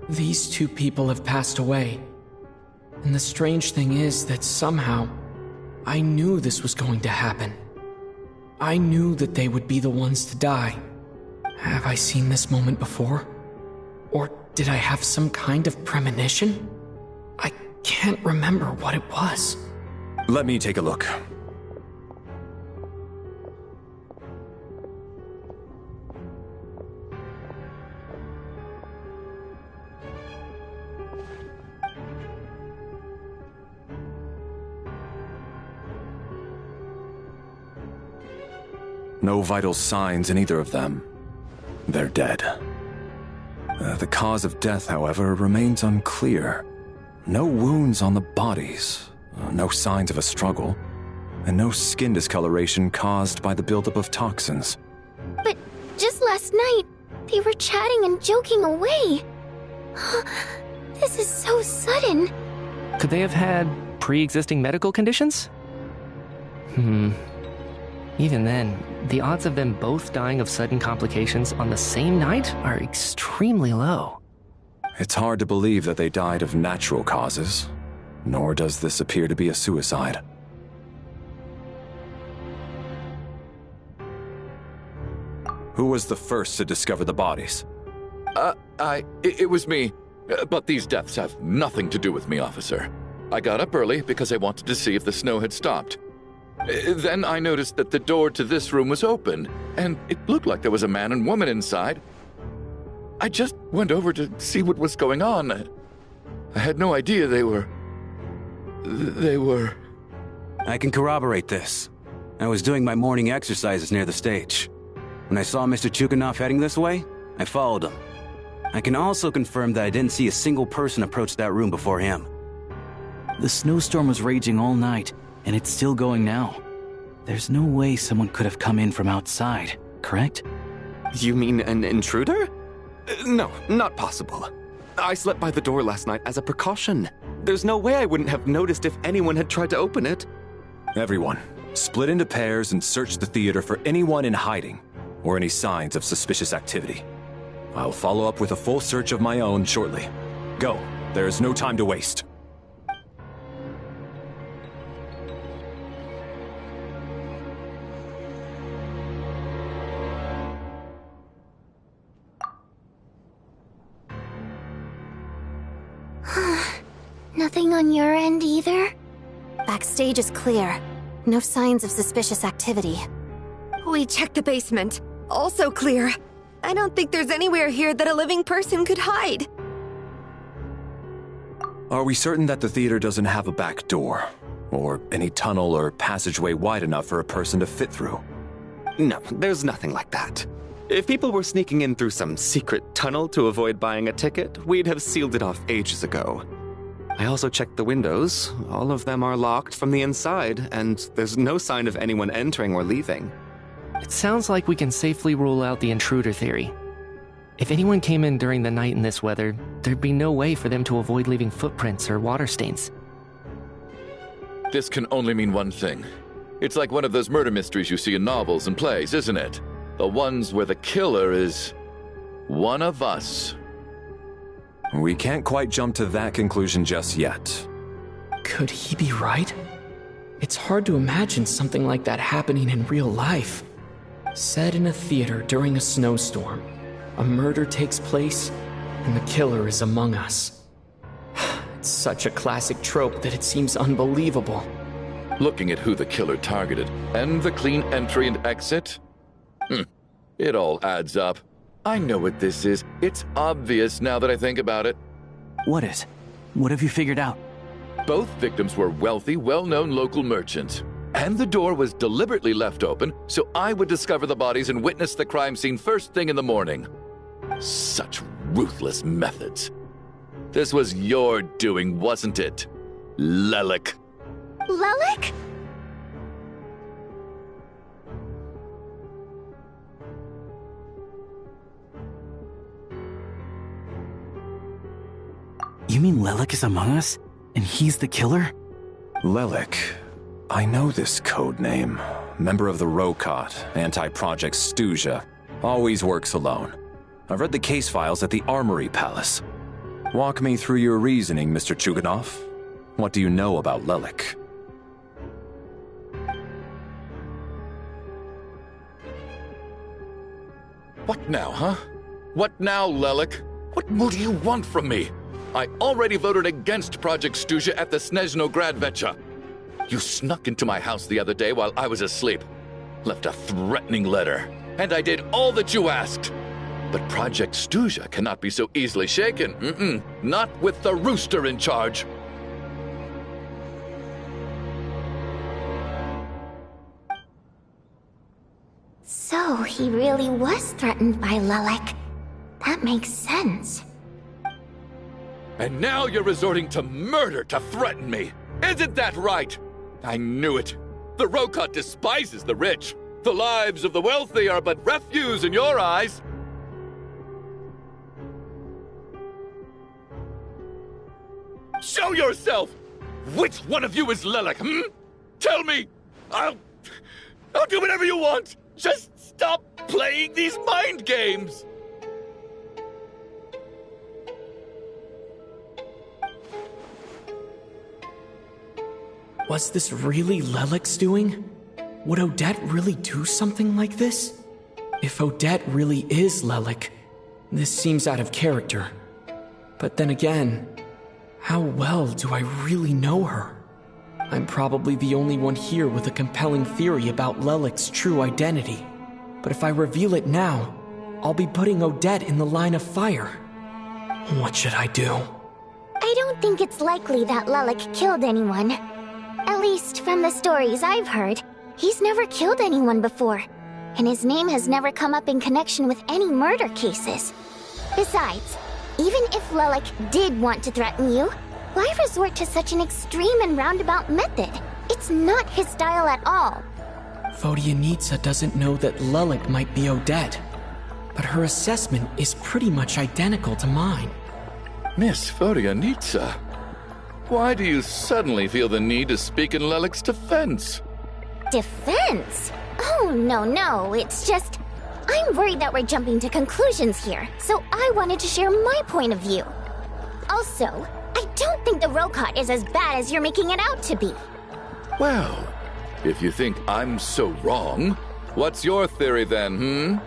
These two people have passed away. And the strange thing is that somehow, I knew this was going to happen. I knew that they would be the ones to die. Have I seen this moment before? Or did I have some kind of premonition? I can't remember what it was. Let me take a look. No vital signs in either of them. They're dead. The cause of death, however, remains unclear. No wounds on the bodies, no signs of a struggle, and no skin discoloration caused by the buildup of toxins. But just last night, they were chatting and joking away. This is so sudden. Could they have had pre-existing medical conditions? Even then, the odds of them both dying of sudden complications on the same night are extremely low. It's hard to believe that they died of natural causes, nor does this appear to be a suicide. Who was the first to discover the bodies? It was me. But these deaths have nothing to do with me, officer. I got up early because I wanted to see if the snow had stopped. Then I noticed that the door to this room was open, and it looked like there was a man and woman inside. I just went over to see what was going on. I had no idea they were... I can corroborate this. I was doing my morning exercises near the stage. When I saw Mr. Chuganov heading this way, I followed him. I can also confirm that I didn't see a single person approach that room before him. The snowstorm was raging all night, and it's still going now. There's no way someone could have come in from outside, correct? You mean an intruder? No, not possible. I slept by the door last night as a precaution. There's no way I wouldn't have noticed if anyone had tried to open it. Everyone, split into pairs and search the theater for anyone in hiding, or any signs of suspicious activity. I'll follow up with a full search of my own shortly. Go, there is no time to waste. Nothing on your end either? Backstage is clear. No signs of suspicious activity. We checked the basement. Also clear. I don't think there's anywhere here that a living person could hide. Are we certain that the theater doesn't have a back door? Or any tunnel or passageway wide enough for a person to fit through? No, there's nothing like that. If people were sneaking in through some secret tunnel to avoid buying a ticket, we'd have sealed it off ages ago. I also checked the windows. All of them are locked from the inside, and there's no sign of anyone entering or leaving. It sounds like we can safely rule out the intruder theory. If anyone came in during the night in this weather, there'd be no way for them to avoid leaving footprints or water stains. This can only mean one thing. It's like one of those murder mysteries you see in novels and plays, isn't it? The ones where the killer is one of us. We can't quite jump to that conclusion just yet. Could he be right? It's hard to imagine something like that happening in real life. Set in a theater during a snowstorm, a murder takes place, and the killer is among us. It's such a classic trope that it seems unbelievable. Looking at who the killer targeted and the clean entry and exit, it all adds up. I know what this is. It's obvious now that I think about it. What is? What have you figured out? Both victims were wealthy, well-known local merchants. And the door was deliberately left open so I would discover the bodies and witness the crime scene first thing in the morning. Such ruthless methods. This was your doing, wasn't it, Lelik? Lelik? You mean Lelik is among us? And he's the killer? Lelik. I know this code name. Member of the Rokot, anti-Project Stuja. Always works alone. I've read the case files at the Armory Palace. Walk me through your reasoning, Mr. Chuganov. What do you know about Lelik? What now, huh? What now, Lelik? What more do you want from me? I already voted against Project Stuja at the Snezhnograd Vecha. You snuck into my house the other day while I was asleep. Left a threatening letter. And I did all that you asked. But Project Stuja cannot be so easily shaken. Not with the rooster in charge. So he really was threatened by Lelik. That makes sense. And now you're resorting to murder to threaten me. Isn't that right? I knew it. The Rokot despises the rich. The lives of the wealthy are but refuse in your eyes. Show yourself! Which one of you is Lelik, Tell me! I'll do whatever you want! Just stop playing these mind games! Was this really Lelik's doing? Would Odette really do something like this? If Odette really is Lelik, this seems out of character. But then again, how well do I really know her? I'm probably the only one here with a compelling theory about Lelik's true identity. But if I reveal it now, I'll be putting Odette in the line of fire. What should I do? I don't think it's likely that Lelik killed anyone. At least from the stories I've heard, he's never killed anyone before. And his name has never come up in connection with any murder cases. Besides, even if Lelik did want to threaten you, why resort to such an extreme and roundabout method? It's not his style at all. Vodyanitsa doesn't know that Lelik might be Odette, but her assessment is pretty much identical to mine. Miss Vodyanitsa, why do you suddenly feel the need to speak in Lelik's defense? Defense? Oh, no, it's just... I'm worried that we're jumping to conclusions here, so I wanted to share my point of view. Also, I don't think the Rokot is as bad as you're making it out to be. Well, if you think I'm so wrong, what's your theory then,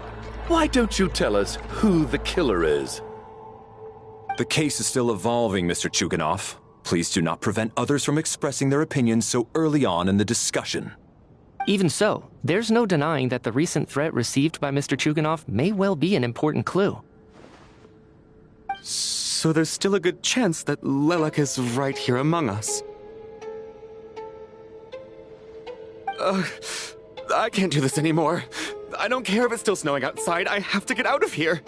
Why don't you tell us who the killer is? The case is still evolving, Mr. Chuganov. Please do not prevent others from expressing their opinions so early on in the discussion. Even so, there's no denying that the recent threat received by Mr. Chuganov may well be an important clue. So there's still a good chance that Lelik is right here among us. I can't do this anymore. I don't care if it's still snowing outside. I have to get out of here.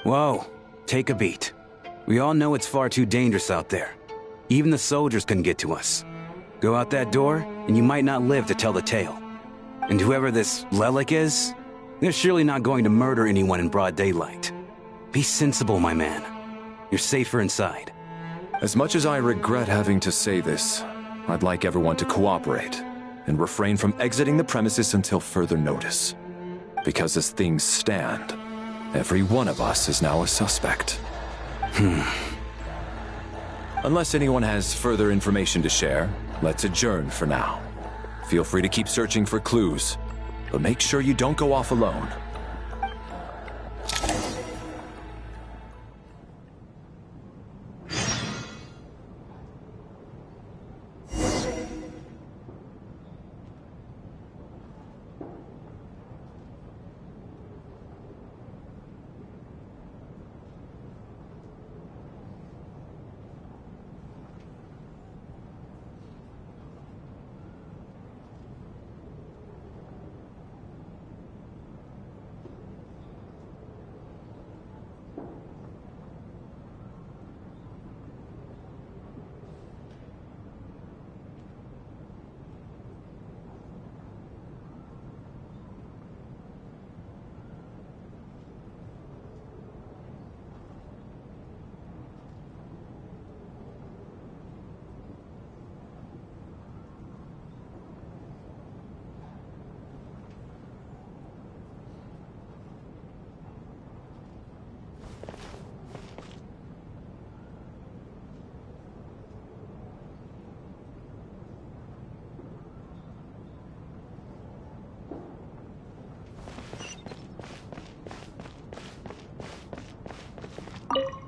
Whoa, take a beat. We all know it's far too dangerous out there. Even the soldiers couldn't get to us. Go out that door, and you might not live to tell the tale. And whoever this Lelik is, they're surely not going to murder anyone in broad daylight. Be sensible, my man. You're safer inside. As much as I regret having to say this, I'd like everyone to cooperate and refrain from exiting the premises until further notice. Because as things stand, Every one of us is now a suspect. Unless anyone has further information to share, let's adjourn for now. Feel free to keep searching for clues, but make sure you don't go off alone.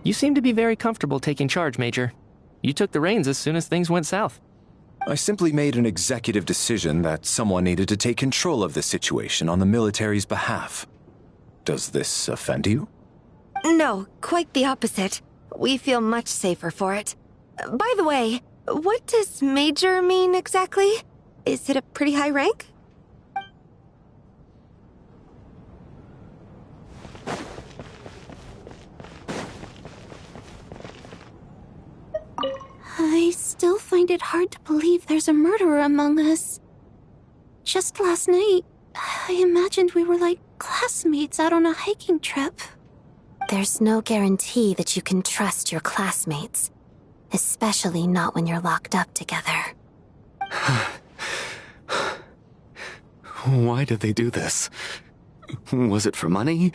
You seem to be very comfortable taking charge, Major. You took the reins as soon as things went south. I simply made an executive decision that someone needed to take control of the situation on the military's behalf. Does this offend you? No, quite the opposite. We feel much safer for it. By the way, what does Major mean exactly? Is it a pretty high rank? I still find it hard to believe there's a murderer among us. Just last night, I imagined we were like classmates out on a hiking trip. There's no guarantee that you can trust your classmates, especially not when you're locked up together. Why did they do this? Was it for money?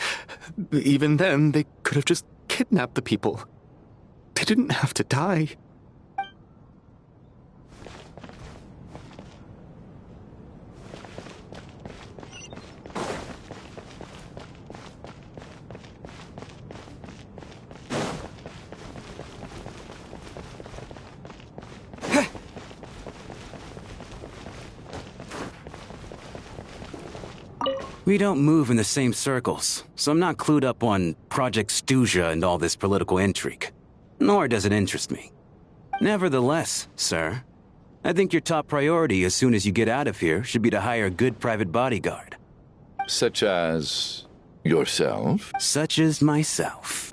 Even then, they could have just kidnapped the people. They didn't have to die. We don't move in the same circles, so I'm not clued up on Project Stuja and all this political intrigue. Nor does it interest me. Nevertheless, sir, I think your top priority as soon as you get out of here should be to hire a good private bodyguard. Such as yourself? Such as myself.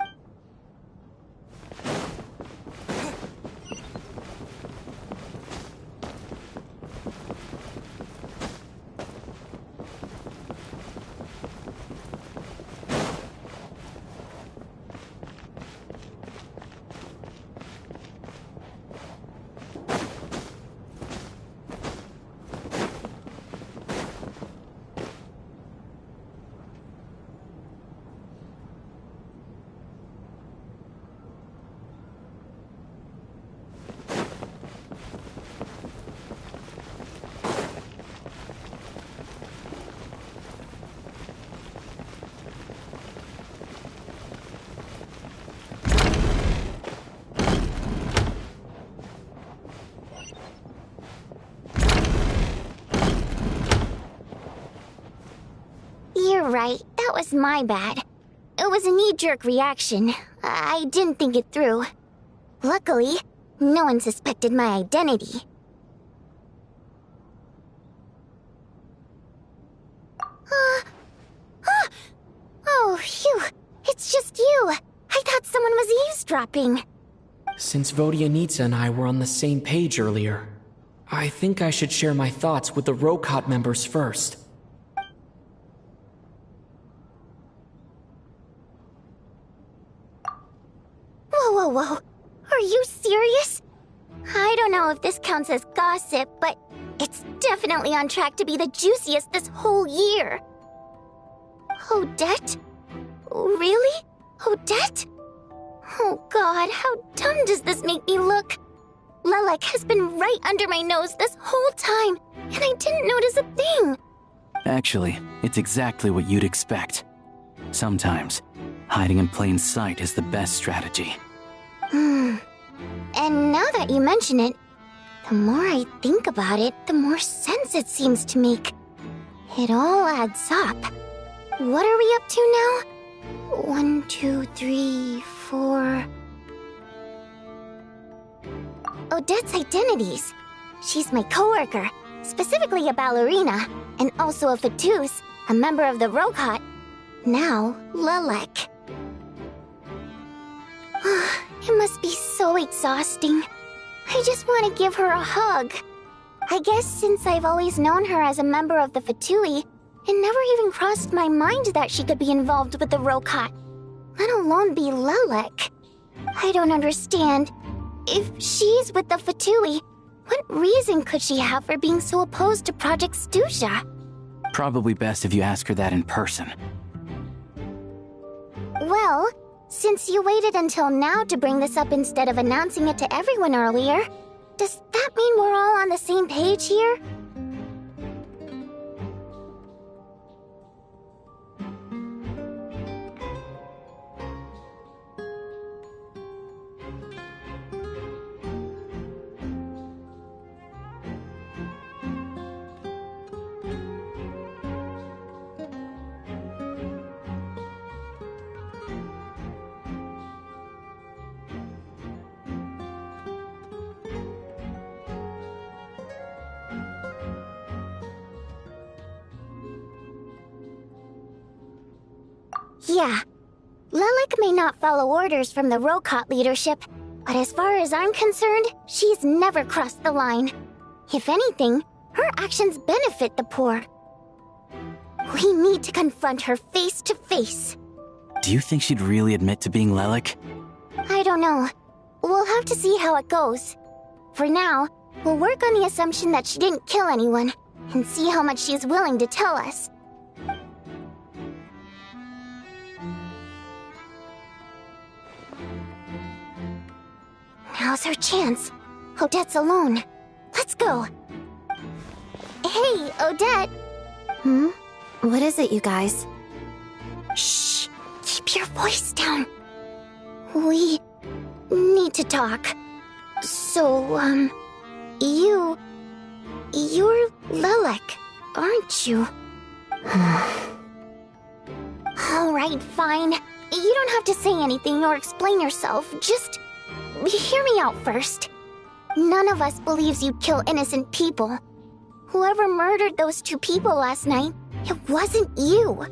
You're right. That was my bad. It was a knee-jerk reaction. I didn't think it through. Luckily, no one suspected my identity. Oh, phew. It's just you. I thought someone was eavesdropping. Since Vodyanitsa and I were on the same page earlier, I think I should share my thoughts with the Rokot members first. Whoa. Are you serious? I don't know if this counts as gossip, but it's definitely on track to be the juiciest this whole year. Odette? Really? Odette? Oh god, how dumb does this make me look? Lelek has been right under my nose this whole time, and I didn't notice a thing. Actually, it's exactly what you'd expect. Sometimes, hiding in plain sight is the best strategy. And now that you mention it, the more I think about it, the more sense it seems to make. It all adds up. What are we up to now? 1, 2, 3, 4... Odette's identities. She's my coworker, specifically a ballerina, and also a Fatus, a member of the Rokot. Now, Lelek. It must be so exhausting. I just want to give her a hug. I guess since I've always known her as a member of the Fatui, it never even crossed my mind that she could be involved with the Rokot, let alone be Lelek. I don't understand. If she's with the Fatui, what reason could she have for being so opposed to Project Stuja? Probably best if you ask her that in person. Well, since you waited until now to bring this up instead of announcing it to everyone earlier, does that mean we're all on the same page here? Yeah. Lelek may not follow orders from the Rokot leadership, but as far as I'm concerned, she's never crossed the line. If anything, her actions benefit the poor. We need to confront her face to face. Do you think she'd really admit to being Lelek? I don't know. We'll have to see how it goes. For now, we'll work on the assumption that she didn't kill anyone, and see how much she's willing to tell us. Now's her chance. Odette's alone. Let's go. Hey, Odette. What is it, you guys? Shh. Keep your voice down. We need to talk. So, you're Lelek, aren't you? Alright, fine. You don't have to say anything or explain yourself. Just hear me out first. None of us believes you kill innocent people. Whoever murdered those 2 people last night, it wasn't you.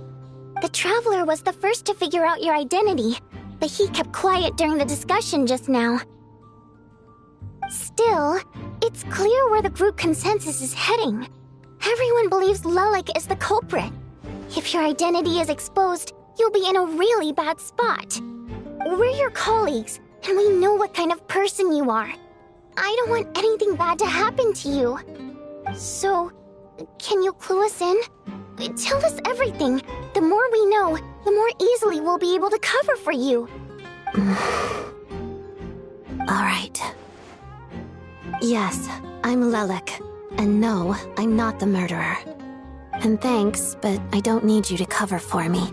The Traveler was the first to figure out your identity, but he kept quiet during the discussion just now. Still, it's clear where the group consensus is heading. Everyone believes Lelek is the culprit. If your identity is exposed, you'll be in a really bad spot. We're your colleagues, and we know what kind of person you are. I don't want anything bad to happen to you. So, can you clue us in? Tell us everything. The more we know, the more easily we'll be able to cover for you. Alright. Yes, I'm Lelek. And no, I'm not the murderer. And thanks, but I don't need you to cover for me.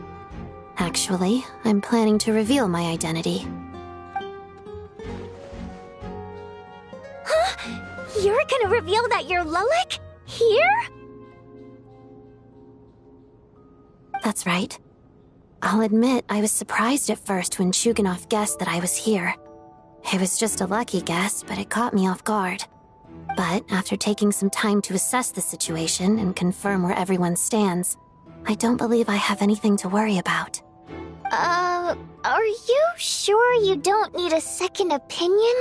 Actually, I'm planning to reveal my identity. Huh? You're gonna reveal that you're Lelek? Here? That's right. I'll admit I was surprised at first when Chuganov guessed that I was here. It was just a lucky guess, but it caught me off guard. But after taking some time to assess the situation and confirm where everyone stands, I don't believe I have anything to worry about. Are you sure you don't need a second opinion?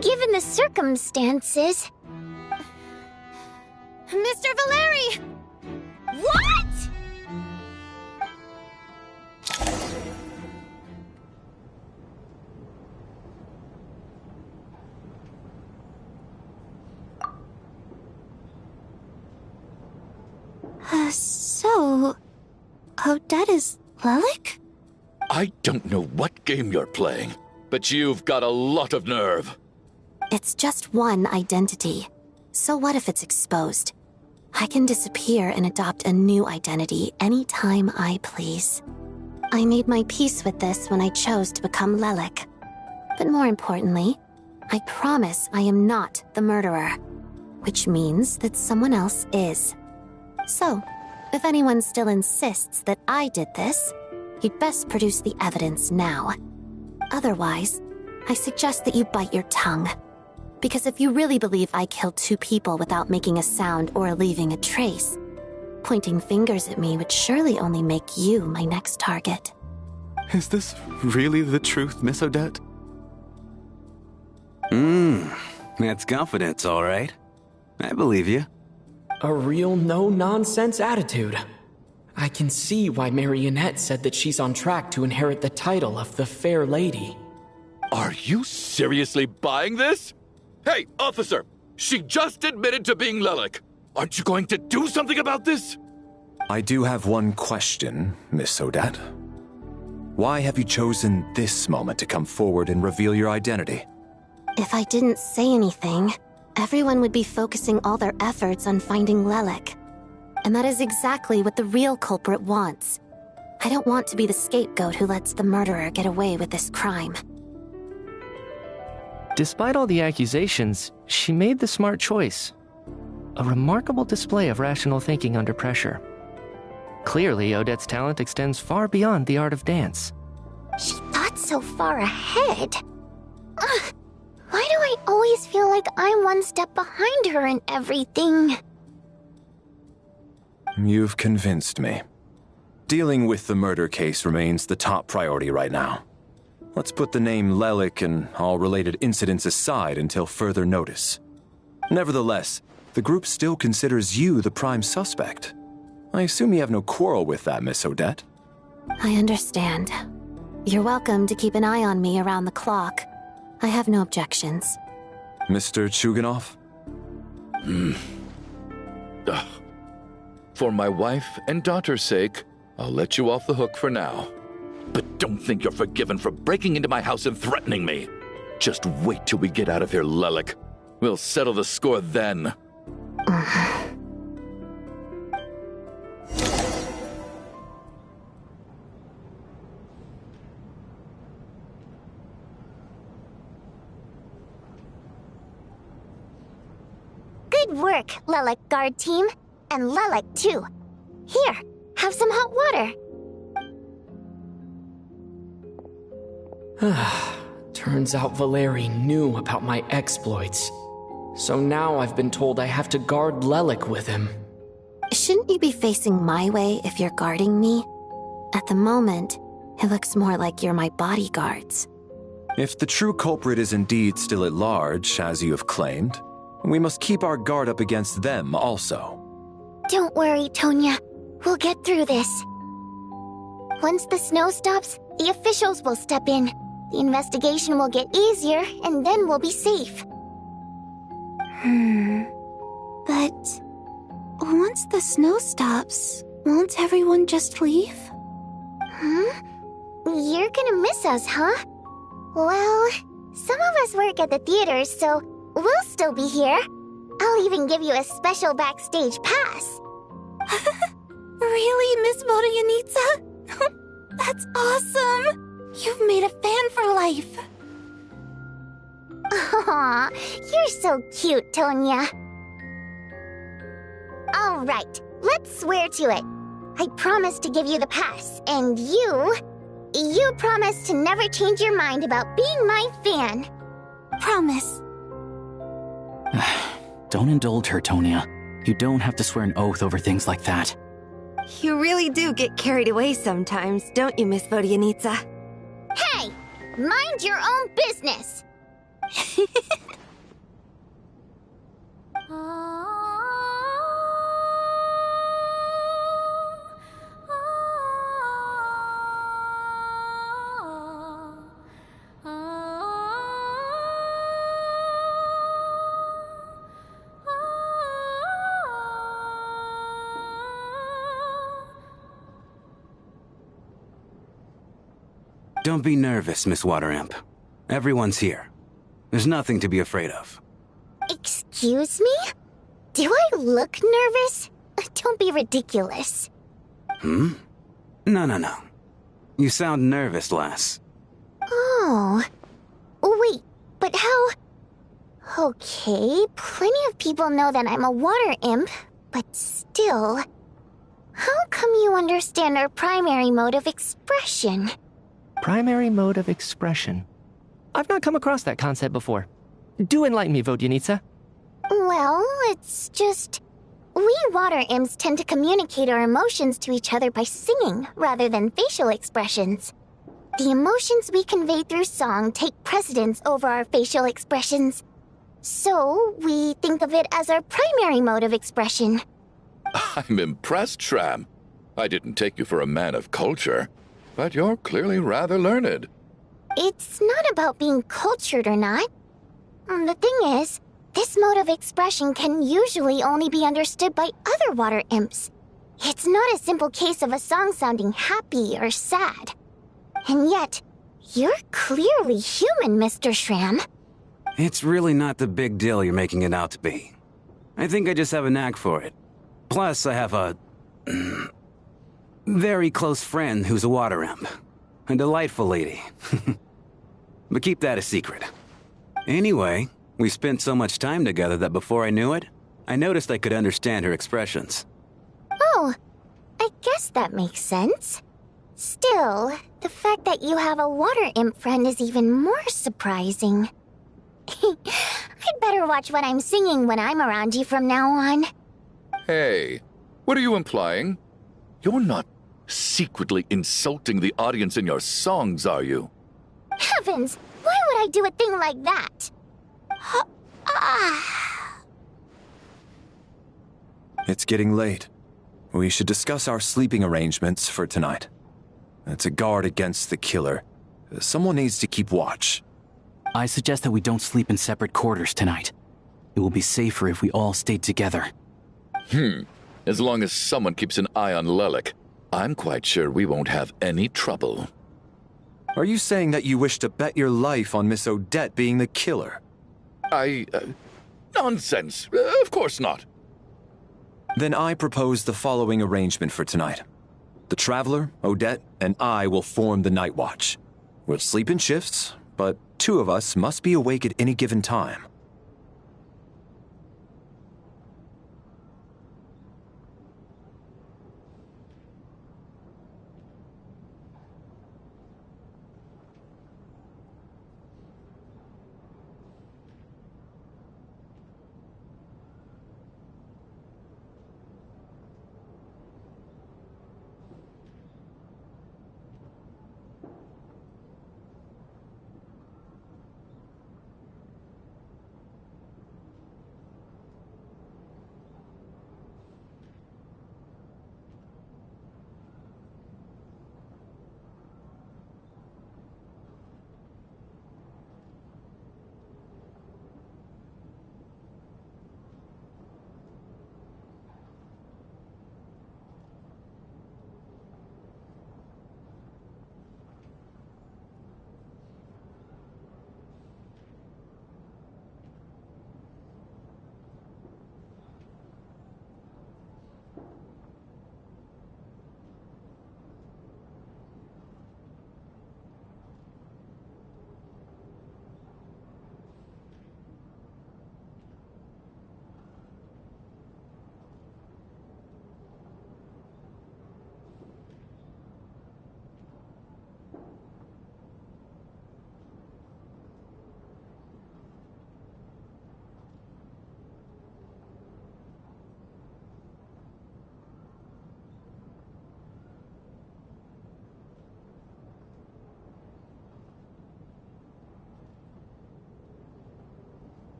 Given the circumstances... Mr. Valeri! What?! So... Odette is Lelek? I don't know what game you're playing, but you've got a lot of nerve. It's just one identity. So what if it's exposed? I can disappear and adopt a new identity anytime I please. I made my peace with this when I chose to become Lelik. But more importantly, I promise I am not the murderer, which means that someone else is. So, if anyone still insists that I did this, you'd best produce the evidence now. Otherwise, I suggest that you bite your tongue. Because if you really believe I killed 2 people without making a sound or leaving a trace, pointing fingers at me would surely only make you my next target. Is this really the truth, Miss Odette? That's confidence, all right. I believe you. A real no-nonsense attitude. I can see why Marionette said that she's on track to inherit the title of the Fair Lady. Are you seriously buying this? Hey, officer! She just admitted to being Lelik. Aren't you going to do something about this? I do have one question, Miss Odette. Why have you chosen this moment to come forward and reveal your identity? If I didn't say anything, everyone would be focusing all their efforts on finding Lelik. And that is exactly what the real culprit wants. I don't want to be the scapegoat who lets the murderer get away with this crime. Despite all the accusations, she made the smart choice. A remarkable display of rational thinking under pressure. Clearly, Odette's talent extends far beyond the art of dance. She thought so far ahead. Ugh, why do I always feel like I'm one step behind her in everything? You've convinced me. Dealing with the murder case remains the top priority right now. Let's put the name Lelik and all related incidents aside until further notice. Nevertheless, the group still considers you the prime suspect. I assume you have no quarrel with that, Miss Odette? I understand. You're welcome to keep an eye on me around the clock. I have no objections. Mr. Chuganov? For my wife and daughter's sake, I'll let you off the hook for now. But don't think you're forgiven for breaking into my house and threatening me. Just wait till we get out of here, Lelik. We'll settle the score then. Good work, Lelik guard team. And Lelik, too. Here, have some hot water. Turns out Valeri knew about my exploits. So now I've been told I have to guard Lelik with him. Shouldn't you be facing my way if you're guarding me? At the moment, it looks more like you're my bodyguards. If the true culprit is indeed still at large, as you have claimed, we must keep our guard up against them also. Don't worry, Tonya. We'll get through this. Once the snow stops, the officials will step in. The investigation will get easier, and then we'll be safe. But once the snow stops, won't everyone just leave? You're gonna miss us, huh? Well, some of us work at the theaters, so we'll still be here. I'll even give you a special backstage pass. Really, Miss Vodyanitsa? That's awesome! You've made a fan for life. Aw, you're so cute, Tonya. All right, let's swear to it. I promise to give you the pass, and you promise to never change your mind about being my fan. Promise. Don't indulge her, Tonya. You don't have to swear an oath over things like that. You really do get carried away sometimes, don't you, Miss Vodyanitsa? Hey! Mind your own business! Don't be nervous, Miss Water Imp. Everyone's here. There's nothing to be afraid of. Excuse me? Do I look nervous? Don't be ridiculous. Hmm? No. You sound nervous, lass. Oh. Wait, but how... Okay, plenty of people know that I'm a water imp, but still... How come you understand our primary mode of expression? Primary mode of expression. I've not come across that concept before. Do enlighten me, Vodyanitsa. Well, it's just... We water imps tend to communicate our emotions to each other by singing, rather than facial expressions. The emotions we convey through song take precedence over our facial expressions. So, we think of it as our primary mode of expression. I'm impressed, Shram. I didn't take you for a man of culture, but you're clearly rather learned. It's not about being cultured or not. The thing is, this mode of expression can usually only be understood by other water imps. It's not a simple case of a song sounding happy or sad. And yet, you're clearly human, Mr. Shram. It's really not the big deal you're making it out to be. I think I just have a knack for it. Plus, I have a... very close friend who's a water imp. A delightful lady. But keep that a secret. Anyway, we spent so much time together that before I knew it, I noticed I could understand her expressions. Oh, I guess that makes sense. Still, the fact that you have a water imp friend is even more surprising. I'd better watch what I'm singing when I'm around you from now on. Hey, what are you implying? You're not secretly insulting the audience in your songs, are you? Heavens, why would I do a thing like that? It's getting late. We should discuss our sleeping arrangements for tonight. To guard against the killer, someone needs to keep watch. I suggest that we don't sleep in separate quarters tonight. It will be safer if we all stayed together. As long as someone keeps an eye on Lelik, I'm quite sure we won't have any trouble. Are you saying that you wish to bet your life on Miss Odette being the killer? Nonsense. Of course not. Then I propose the following arrangement for tonight. The Traveler, Odette, and I will form the Night Watch. We'll sleep in shifts, but 2 of us must be awake at any given time.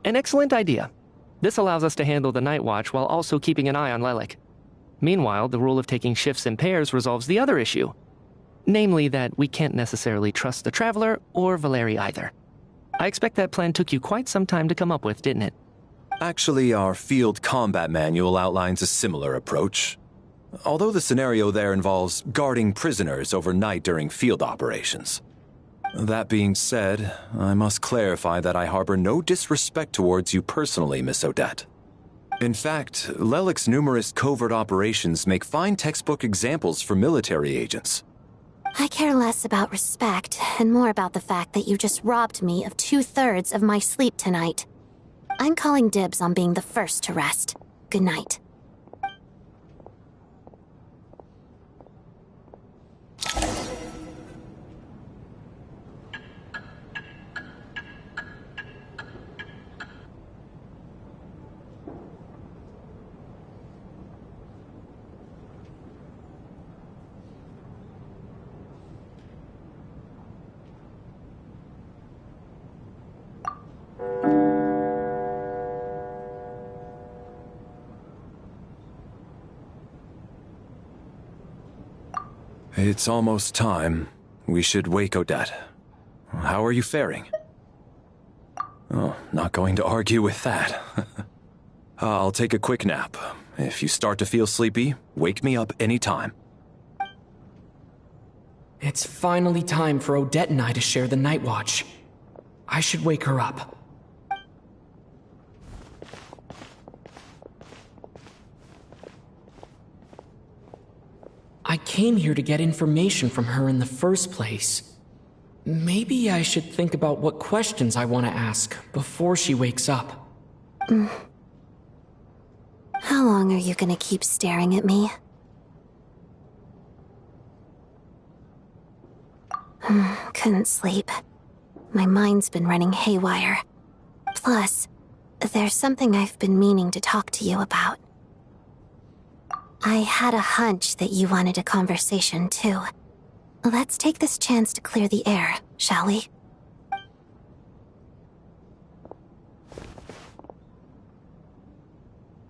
An excellent idea. This allows us to handle the night watch while also keeping an eye on Lelik. Meanwhile, the rule of taking shifts in pairs resolves the other issue. Namely that we can't necessarily trust the Traveler or Valeri either. I expect that plan took you quite some time to come up with, didn't it? Actually, our field combat manual outlines a similar approach. Although the scenario there involves guarding prisoners overnight during field operations. That being said, I must clarify that I harbor no disrespect towards you personally, Miss Odette. In fact, Lelik's numerous covert operations make fine textbook examples for military agents. I care less about respect and more about the fact that you just robbed me of 2/3 of my sleep tonight. I'm calling dibs on being the first to rest. Good night. It's almost time. We should wake Odette. How are you faring? Oh, not going to argue with that. I'll take a quick nap. If you start to feel sleepy, wake me up anytime. It's finally time for Odette and I to share the night watch. I should wake her up. I came here to get information from her in the first place. Maybe I should think about what questions I want to ask before she wakes up. How long are you gonna keep staring at me? Couldn't sleep. My mind's been running haywire. Plus, there's something I've been meaning to talk to you about. I had a hunch that you wanted a conversation, too. Let's take this chance to clear the air, shall we?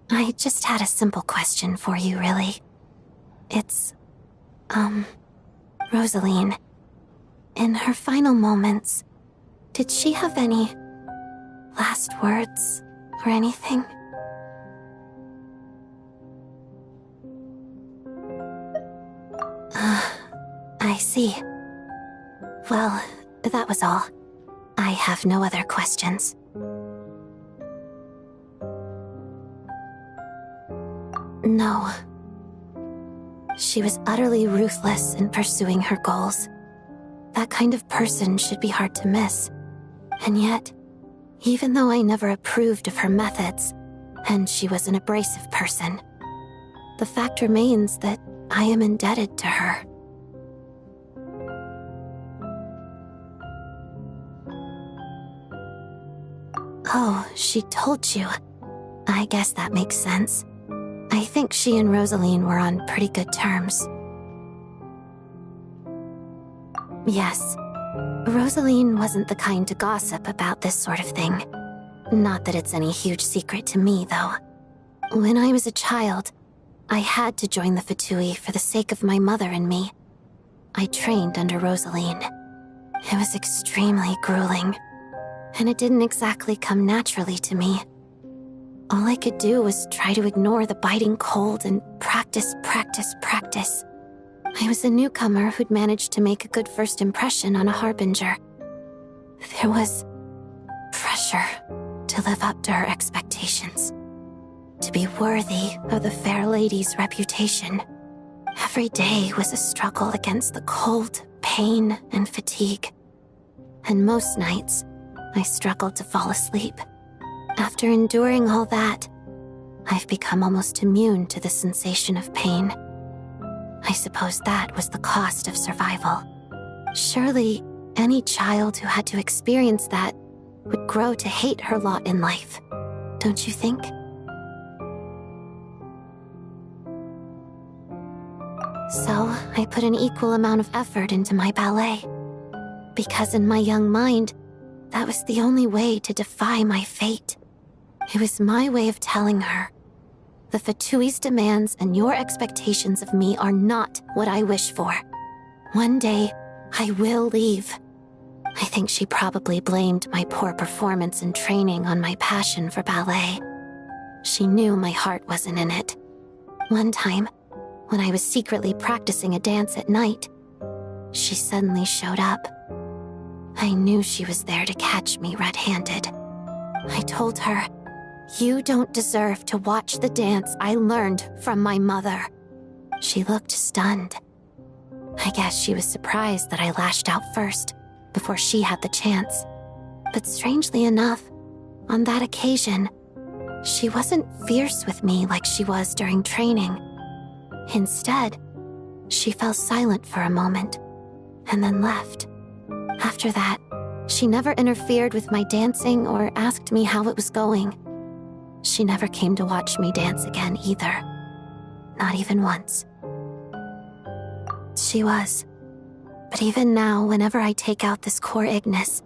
I just had a simple question for you, really. It's, Rosaline. In her final moments, did she have any last words or anything? I see. Well, that was all. I have no other questions. No. She was utterly ruthless in pursuing her goals. That kind of person should be hard to miss. And yet, even though I never approved of her methods, and she was an abrasive person, the fact remains that I am indebted to her. Oh, she told you. I guess that makes sense. I think she and Rosaline were on pretty good terms. Yes. Rosaline wasn't the kind to gossip about this sort of thing. Not that it's any huge secret to me, though. When I was a child, I had to join the Fatui for the sake of my mother and me. I trained under Rosaline. It was extremely grueling, and it didn't exactly come naturally to me. All I could do was try to ignore the biting cold and practice. I was a newcomer who'd managed to make a good first impression on a harbinger. There was pressure to live up to her expectations, to be worthy of the fair lady's reputation. Every day was a struggle against the cold, pain, and fatigue. And most nights, I struggled to fall asleep. After enduring all that, I've become almost immune to the sensation of pain. I suppose that was the cost of survival. Surely, any child who had to experience that would grow to hate her lot in life, don't you think? So, I put an equal amount of effort into my ballet. Because in my young mind, that was the only way to defy my fate. It was my way of telling her. The Fatui's demands and your expectations of me are not what I wish for. One day, I will leave. I think she probably blamed my poor performance in training on my passion for ballet. She knew my heart wasn't in it. One time, when I was secretly practicing a dance at night, she suddenly showed up. I knew she was there to catch me red-handed. I told her, "You don't deserve to watch the dance I learned from my mother." She looked stunned. I guess she was surprised that I lashed out first, before she had the chance. But strangely enough, on that occasion, she wasn't fierce with me like she was during training. Instead, she fell silent for a moment, and then left. After that, she never interfered with my dancing or asked me how it was going. She never came to watch me dance again either. Not even once. She was. But even now, whenever I take out this core Ignis,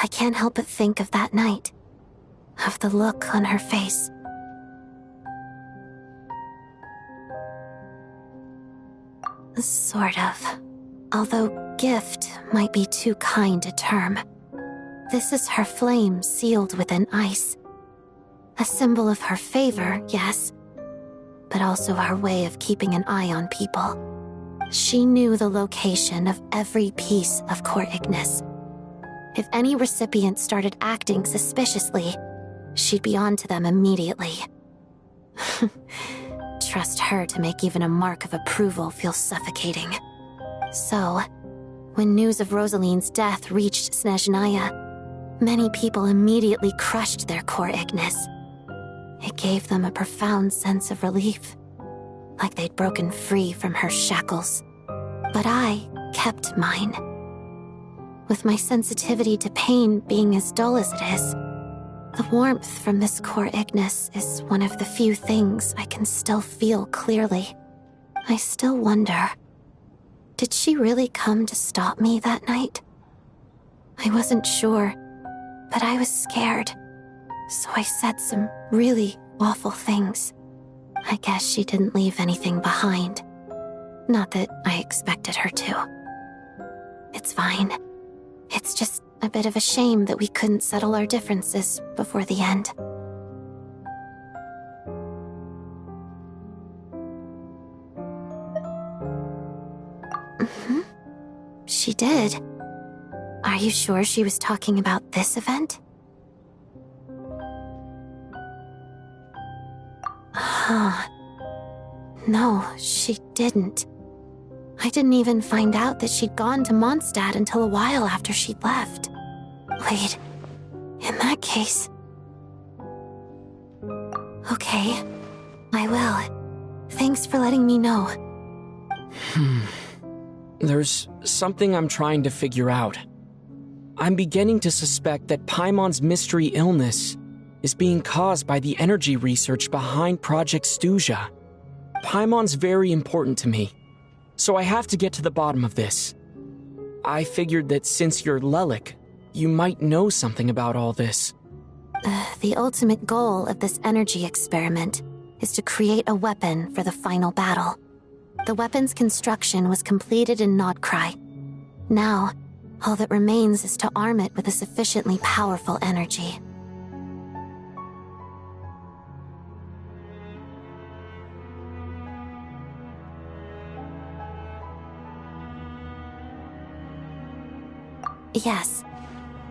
I can't help but think of that night. Of the look on her face. Sort of. Although gift might be too kind a term. This is her flame sealed within ice. A symbol of her favor, yes, but also her way of keeping an eye on people. She knew the location of every piece of core Ignis. If any recipient started acting suspiciously, she'd be on to them immediately. Trust her to make even a mark of approval feel suffocating. So, when news of Rosaline's death reached Snezhnaya, many people immediately crushed their core Ignis. It gave them a profound sense of relief, like they'd broken free from her shackles. But I kept mine. With my sensitivity to pain being as dull as it is, the warmth from this core Ignis is one of the few things I can still feel clearly. I still wonder, did she really come to stop me that night? I wasn't sure, but I was scared, so I said some really awful things. I guess she didn't leave anything behind. Not that I expected her to. It's fine. It's just a bit of a shame that we couldn't settle our differences before the end. She did. Are you sure she was talking about this event? No, she didn't. I didn't even find out that she'd gone to Mondstadt until a while after she'd left. Wait, in that case... Okay, I will. Thanks for letting me know. There's something I'm trying to figure out. I'm beginning to suspect that Paimon's mystery illness is being caused by the energy research behind Project Stuja. Paimon's very important to me, so I have to get to the bottom of this. I figured that since you're Lelik, you might know something about all this. The ultimate goal of this energy experiment is to create a weapon for the final battle. The weapon's construction was completed in Nodkrai. Now, all that remains is to arm it with a sufficiently powerful energy. Yes.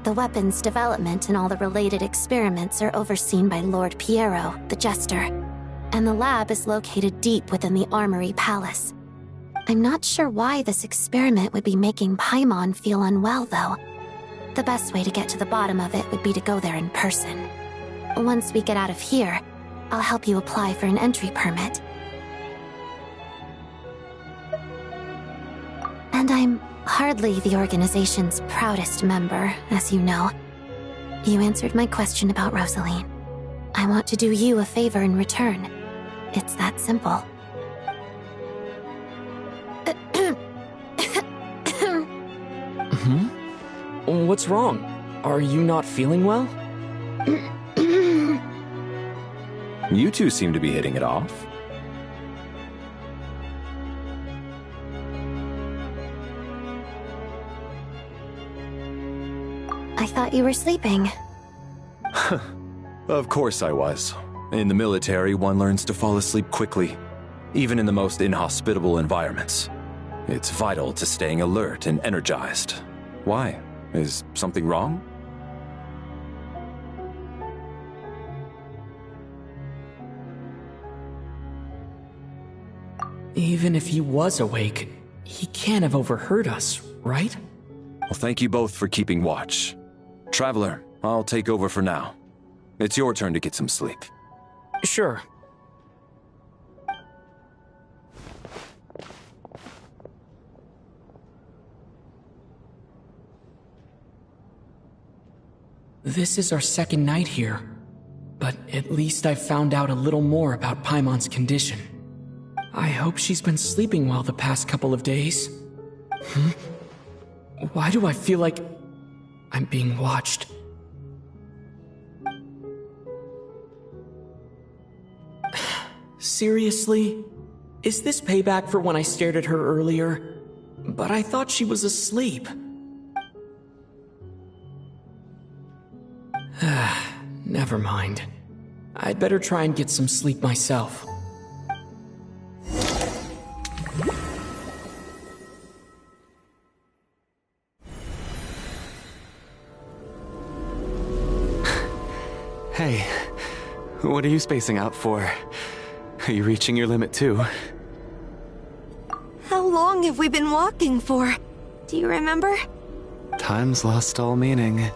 The weapon's development and all the related experiments are overseen by Lord Piero, the Jester, and the lab is located deep within the Armory Palace. I'm not sure why this experiment would be making Paimon feel unwell, though. The best way to get to the bottom of it would be to go there in person. Once we get out of here, I'll help you apply for an entry permit. And I'm hardly the organization's proudest member, as you know. You answered my question about Rosaline. I want to do you a favor in return. It's that simple. What's wrong? Are you not feeling well? You two seem to be hitting it off. I thought you were sleeping. Of course I was. In the military, one learns to fall asleep quickly, even in the most inhospitable environments. It's vital to staying alert and energized. Why? Is something wrong? Even if he was awake, he can't have overheard us, right? Well, thank you both for keeping watch. Traveler, I'll take over for now. It's your turn to get some sleep. Sure. This is our second night here, but at least I've found out a little more about Paimon's condition. I hope she's been sleeping well the past couple of days. Why do I feel like I'm being watched? Seriously? Is this payback for when I stared at her earlier? But I thought she was asleep. Never mind. I'd better try and get some sleep myself. Hey, what are you spacing out for? Are you reaching your limit too? How long have we been walking for? Do you remember? Time's lost all meaning.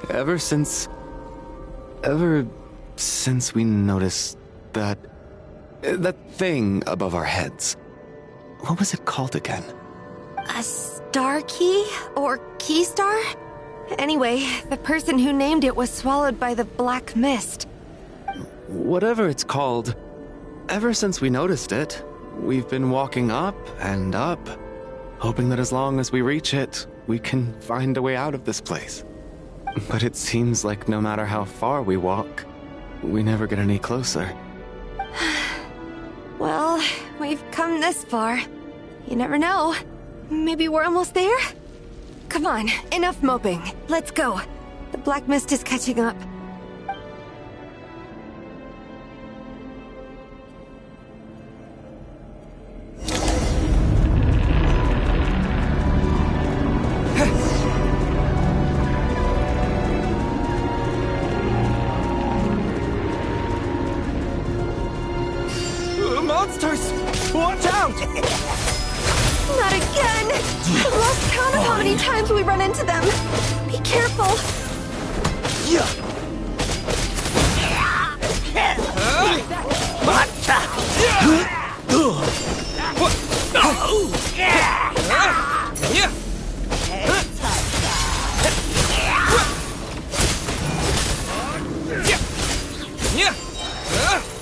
Ever since we noticed that thing above our heads. What was it called again? A star key? Or key star? Anyway, the person who named it was swallowed by the black mist. Whatever it's called, ever since we noticed it, we've been walking up and up, hoping that as long as we reach it, we can find a way out of this place. But it seems like no matter how far we walk, we never get any closer. Well, we've come this far. You never know. Maybe we're almost there? Come on, enough moping. Let's go. The black mist is catching up. Monsters! Watch out! Not again! I've lost count of how many times we run into them. Be careful.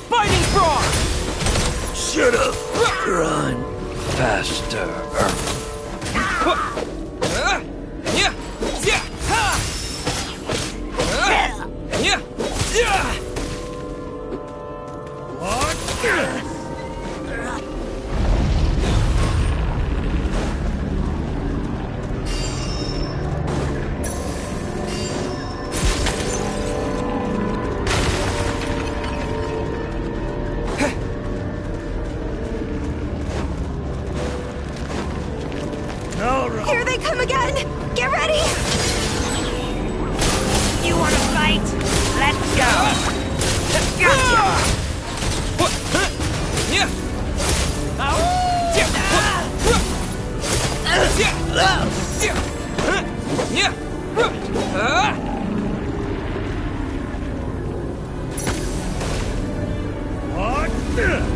Fighting frog! Shut up! Run faster. Here they come again! Get ready! You wanna fight? Let's go! Gotcha! What's this?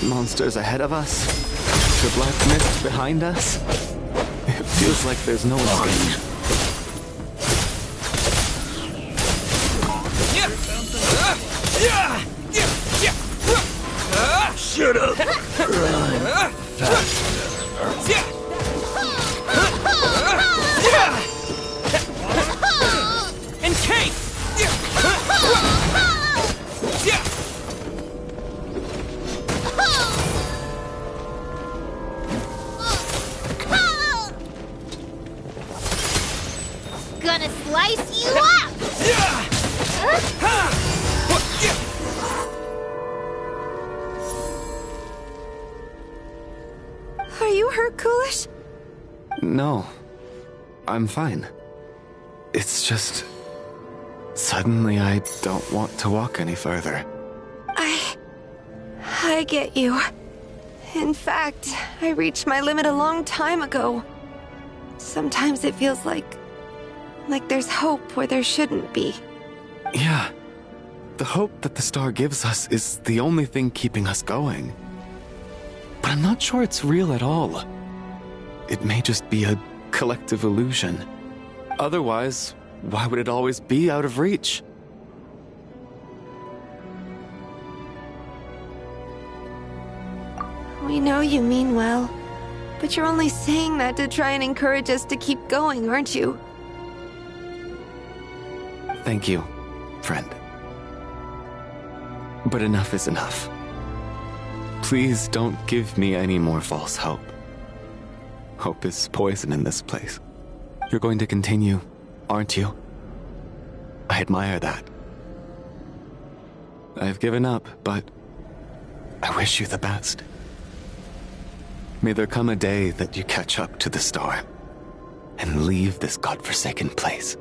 monsters ahead of us, the black mist behind us. It feels like there's no escape. Shut up! Run faster. Encase! Gonna slice you up! Are you hurt, Coolish? No, I'm fine. It's just... suddenly I don't want to walk any further. I get you. In fact, I reached my limit a long time ago. Sometimes it feels like there's hope where there shouldn't be. Yeah. The hope that the star gives us is the only thing keeping us going. But I'm not sure it's real at all. It may just be a collective illusion. Otherwise, why would it always be out of reach? We know you mean well, but you're only saying that to try and encourage us to keep going, aren't you? Thank you, friend. But enough is enough. Please don't give me any more false hope. Hope is poison in this place. You're going to continue, aren't you? I admire that. I've given up, but I wish you the best. May there come a day that you catch up to the star and leave this godforsaken place.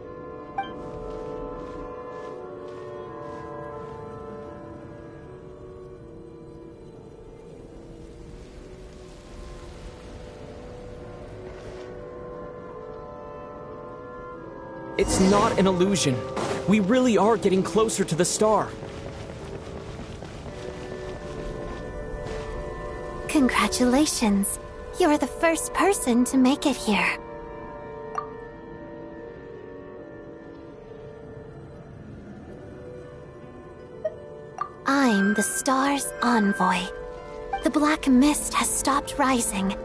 It's not an illusion. We really are getting closer to the star. Congratulations. You're the first person to make it here. I'm the star's envoy. The black mist has stopped rising.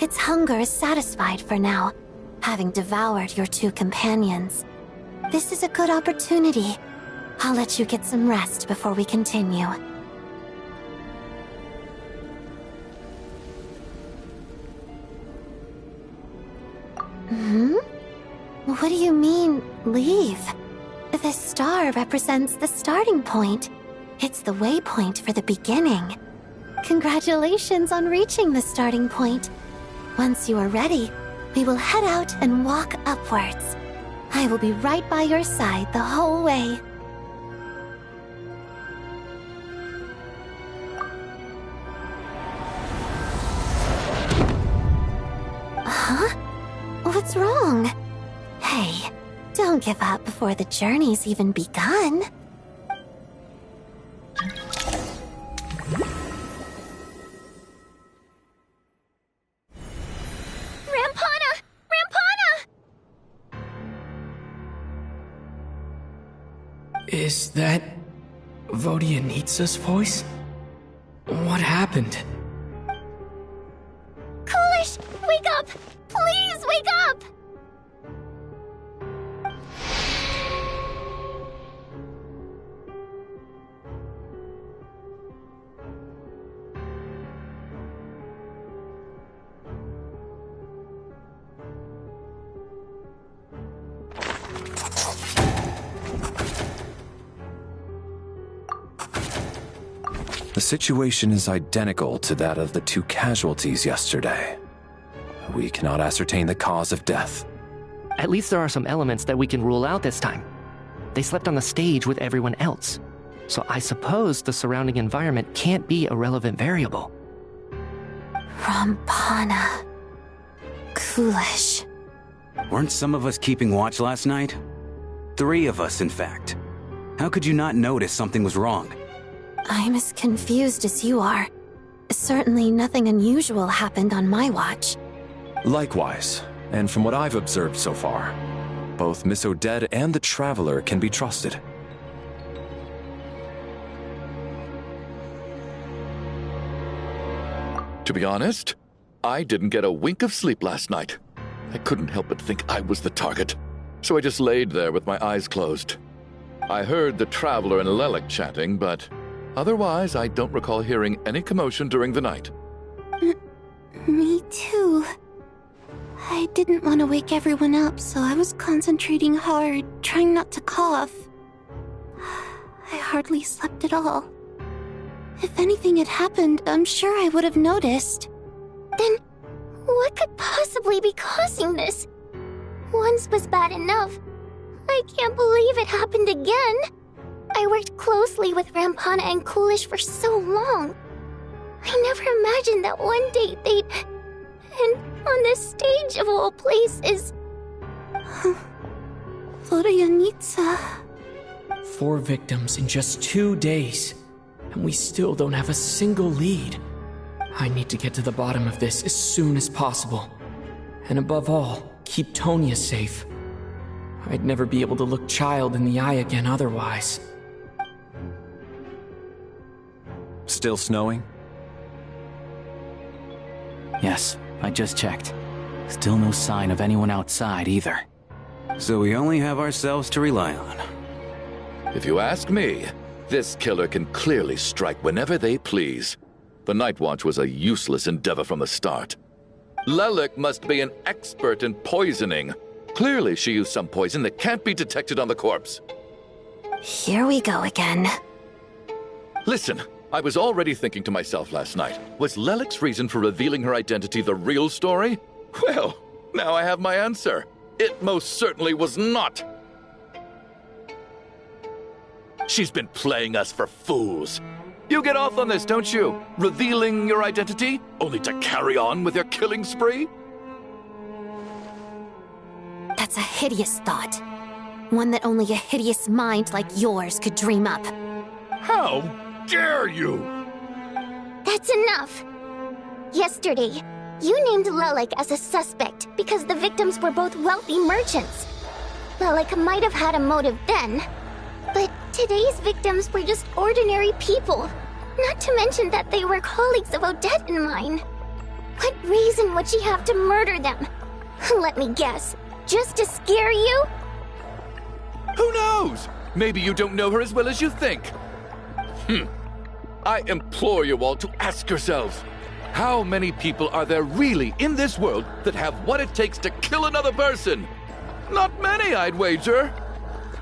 Its hunger is satisfied for now, having devoured your two companions. This is a good opportunity. I'll let you get some rest before we continue. What do you mean, leave? The star represents the starting point. It's the waypoint for the beginning. Congratulations on reaching the starting point. Once you are ready, we will head out and walk upwards. I will be right by your side the whole way. Huh? What's wrong? Hey, don't give up before the journey's even begun. Rampana! Rampana! Is that Vodyanitsa's voice? What happened? Coolish, wake up! Please wake up! The situation is identical to that of the two casualties yesterday. We cannot ascertain the cause of death. At least there are some elements that we can rule out this time. They slept on the stage with everyone else, so I suppose the surrounding environment can't be a relevant variable. Rampana. Coolish. Weren't some of us keeping watch last night? 3 of us, in fact. How could you not notice something was wrong? I'm as confused as you are. Certainly nothing unusual happened on my watch. Likewise, and from what I've observed so far, both Miss Odette and the Traveler can be trusted. To be honest, I didn't get a wink of sleep last night. I couldn't help but think I was the target, so I just laid there with my eyes closed. I heard the Traveler and Lelik chatting, but otherwise I don't recall hearing any commotion during the night. Me too. I didn't want to wake everyone up, so I was concentrating hard, trying not to cough. I hardly slept at all. If anything had happened, I'm sure I would have noticed. Then, what could possibly be causing this? Once was bad enough. I can't believe it happened again. I worked closely with Rampana and Coolish for so long. I never imagined that one day they'd... And on this stage of all places... Florianitsa... 4 victims in just 2 days. And we still don't have a single lead. I need to get to the bottom of this as soon as possible. And above all, keep Tonya safe. I'd never be able to look Child in the eye again otherwise. Still snowing? Yes, I just checked. Still no sign of anyone outside either. So we only have ourselves to rely on. If you ask me, this killer can clearly strike whenever they please. The Night Watch was a useless endeavor from the start. Lelik must be an expert in poisoning. Clearly she used some poison that can't be detected on the corpse. Here we go again. Listen, I was already thinking to myself last night, was Lelik's reason for revealing her identity the real story? Well, now I have my answer. It most certainly was not. She's been playing us for fools. You get off on this, don't you? Revealing your identity, only to carry on with your killing spree? That's a hideous thought. One that only a hideous mind like yours could dream up. How dare you? That's enough. Yesterday, you named Lelik as a suspect because the victims were both wealthy merchants. Lelik might have had a motive then, but today's victims were just ordinary people. Not to mention that they were colleagues of Odette and mine. What reason would she have to murder them? Let me guess. Just to scare you? Who knows? Maybe you don't know her as well as you think. I implore you all to ask yourselves, how many people are there really in this world that have what it takes to kill another person? Not many, I'd wager.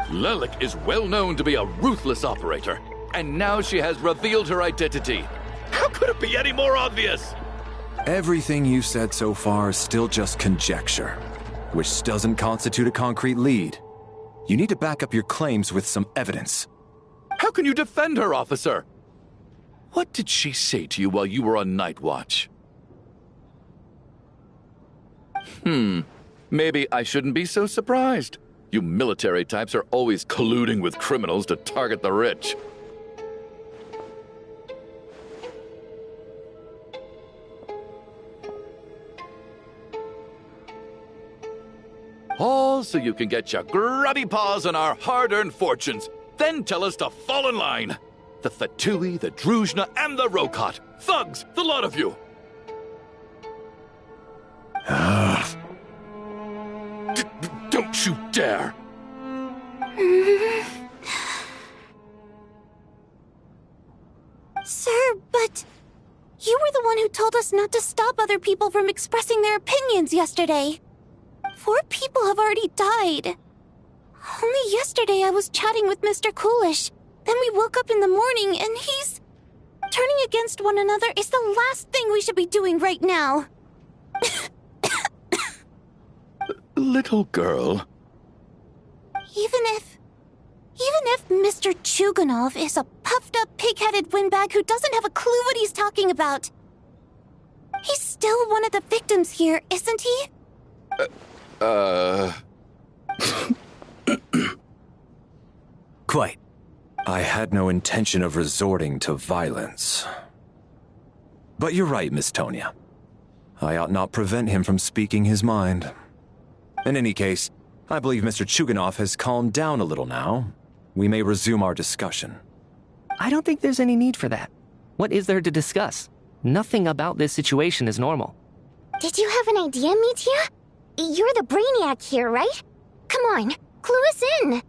Lelik is well known to be a ruthless operator, and now she has revealed her identity. How could it be any more obvious? Everything you've said so far is still just conjecture, which doesn't constitute a concrete lead. You need to back up your claims with some evidence. How can you defend her, officer? What did she say to you while you were on Night Watch? Maybe I shouldn't be so surprised. You military types are always colluding with criminals to target the rich. All so you can get your grubby paws on our hard-earned fortunes, then tell us to fall in line. The Fatui, the Druzhna, and the Rokot. Thugs, the lot of you. Don't you dare. Sir, but... You were the one who told us not to stop other people from expressing their opinions yesterday. 4 people have already died. Only yesterday I was chatting with Mr. Coolish. Then we woke up in the morning and he's... Turning against one another is the last thing we should be doing right now. Little girl. Even if Mr. Chuganov is a puffed-up, pig-headed windbag who doesn't have a clue what he's talking about, he's still one of the victims here, isn't he? Quite. I had no intention of resorting to violence. But you're right, Miss Tonia. I ought not prevent him from speaking his mind. In any case, I believe Mr. Chuganov has calmed down a little now. We may resume our discussion. I don't think there's any need for that. What is there to discuss? Nothing about this situation is normal. Did you have an idea, Mitya? You're the brainiac here, right? Come on, clue us in!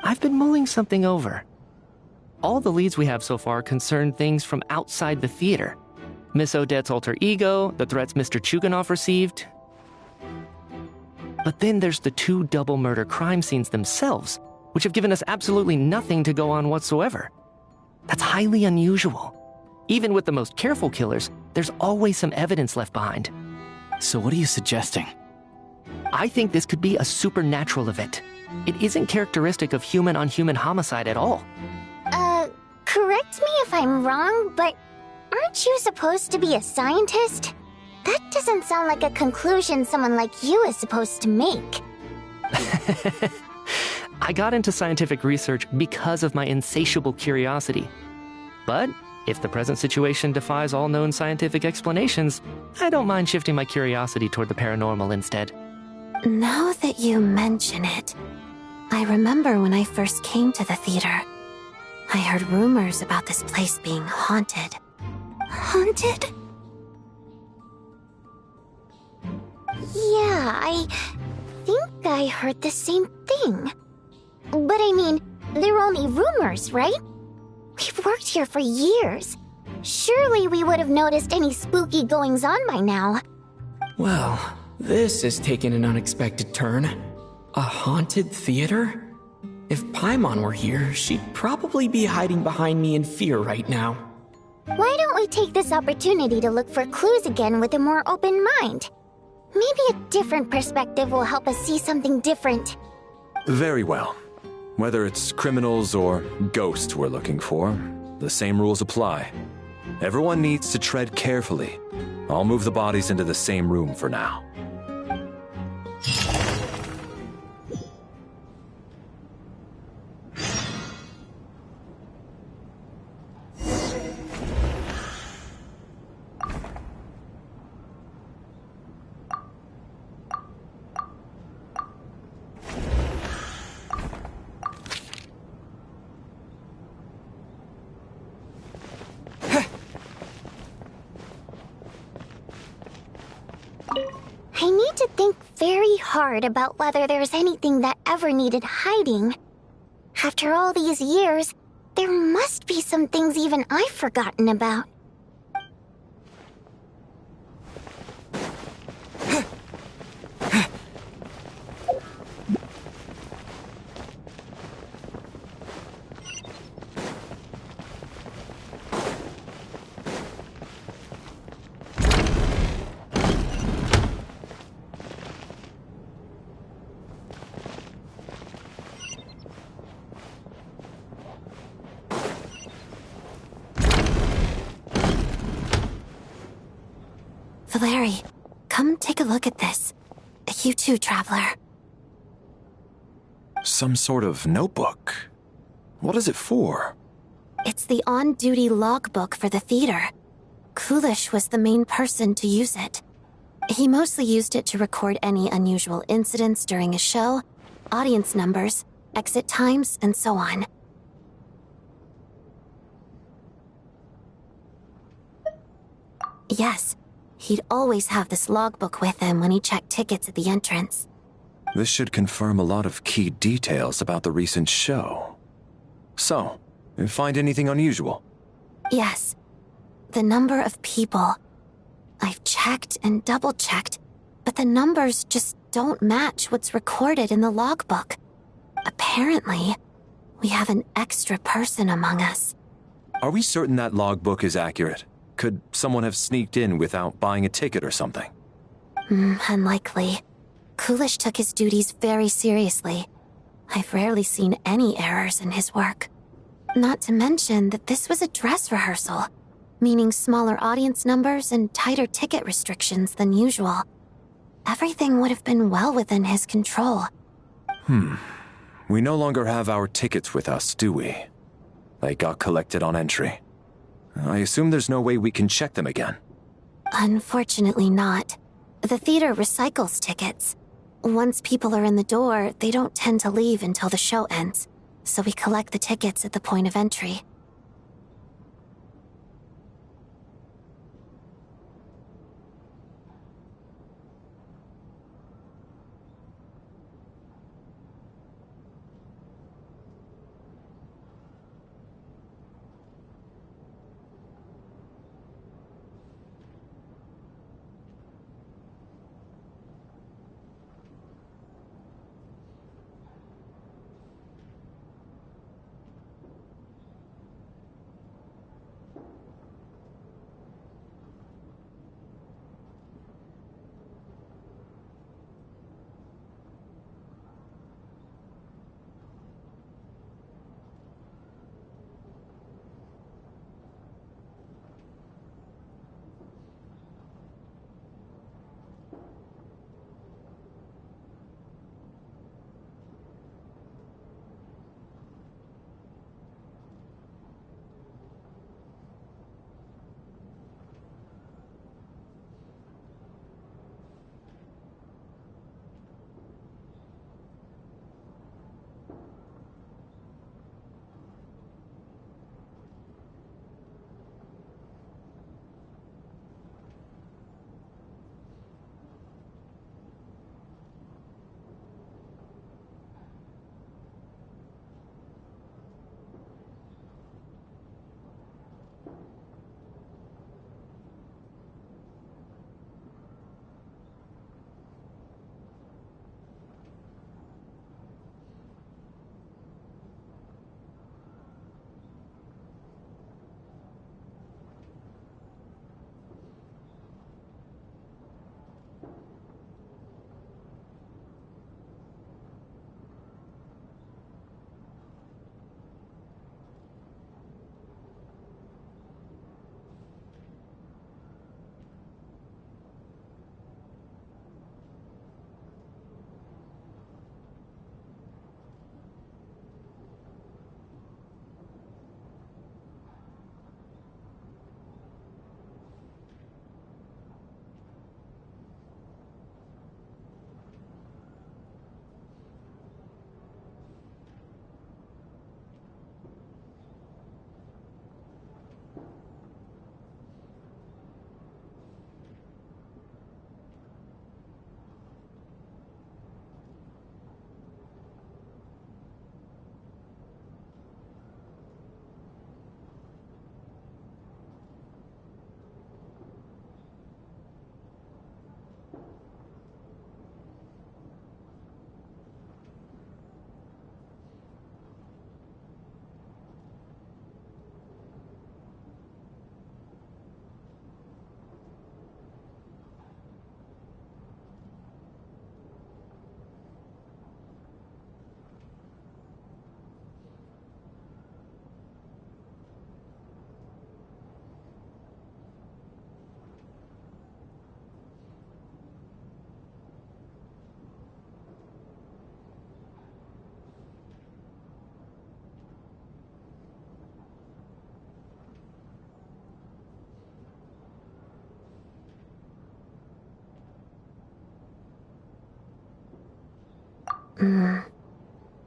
I've been mulling something over. All the leads we have so far concern things from outside the theater. Miss Odette's alter ego, the threats Mr. Chuganov received. But then there's the 2 double murder crime scenes themselves, which have given us absolutely nothing to go on whatsoever. That's highly unusual. Even with the most careful killers, there's always some evidence left behind. So what are you suggesting? I think this could be a supernatural event. It isn't characteristic of human-on-human homicide at all. Correct me if I'm wrong, but aren't you supposed to be a scientist? That doesn't sound like a conclusion someone like you is supposed to make. I got into scientific research because of my insatiable curiosity. But if the present situation defies all known scientific explanations, I don't mind shifting my curiosity toward the paranormal instead. Now that you mention it, I remember when I first came to the theater. I heard rumors about this place being haunted. Haunted? Yeah, I think I heard the same thing. But I mean, they're only rumors, right? We've worked here for years. Surely we would have noticed any spooky goings-on by now. Well, this has taken an unexpected turn. A haunted theater? If Paimon were here, she'd probably be hiding behind me in fear right now. Why don't we take this opportunity to look for clues again with a more open mind? Maybe a different perspective will help us see something different. Very well. Whether it's criminals or ghosts we're looking for, the same rules apply. Everyone needs to tread carefully. I'll move the bodies into the same room for now. I need to think very hard about whether there's anything that ever needed hiding. After all these years, there must be some things even I've forgotten about. Valeri, come take a look at this. You too, Traveler. Some sort of notebook. What is it for? It's the on-duty logbook for the theater. Kulish was the main person to use it. He mostly used it to record any unusual incidents during a show, audience numbers, exit times, and so on. Yes, he'd always have this logbook with him when he checked tickets at the entrance. This should confirm a lot of key details about the recent show. So, you find anything unusual? Yes. The number of people. I've checked and double-checked, but the numbers just don't match what's recorded in the logbook. Apparently, we have an extra person among us. Are we certain that logbook is accurate? Could someone have sneaked in without buying a ticket or something? Unlikely. Kulish took his duties very seriously. I've rarely seen any errors in his work. Not to mention that this was a dress rehearsal, meaning smaller audience numbers and tighter ticket restrictions than usual. Everything would have been well within his control. We no longer have our tickets with us, do we? They got collected on entry. I assume there's no way we can check them again. Unfortunately not. The theater recycles tickets. Once people are in the door, they don't tend to leave until the show ends, so we collect the tickets at the point of entry.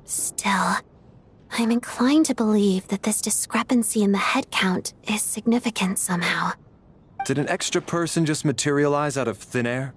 Still, I'm inclined to believe that this discrepancy in the head count is significant somehow. Did an extra person just materialize out of thin air?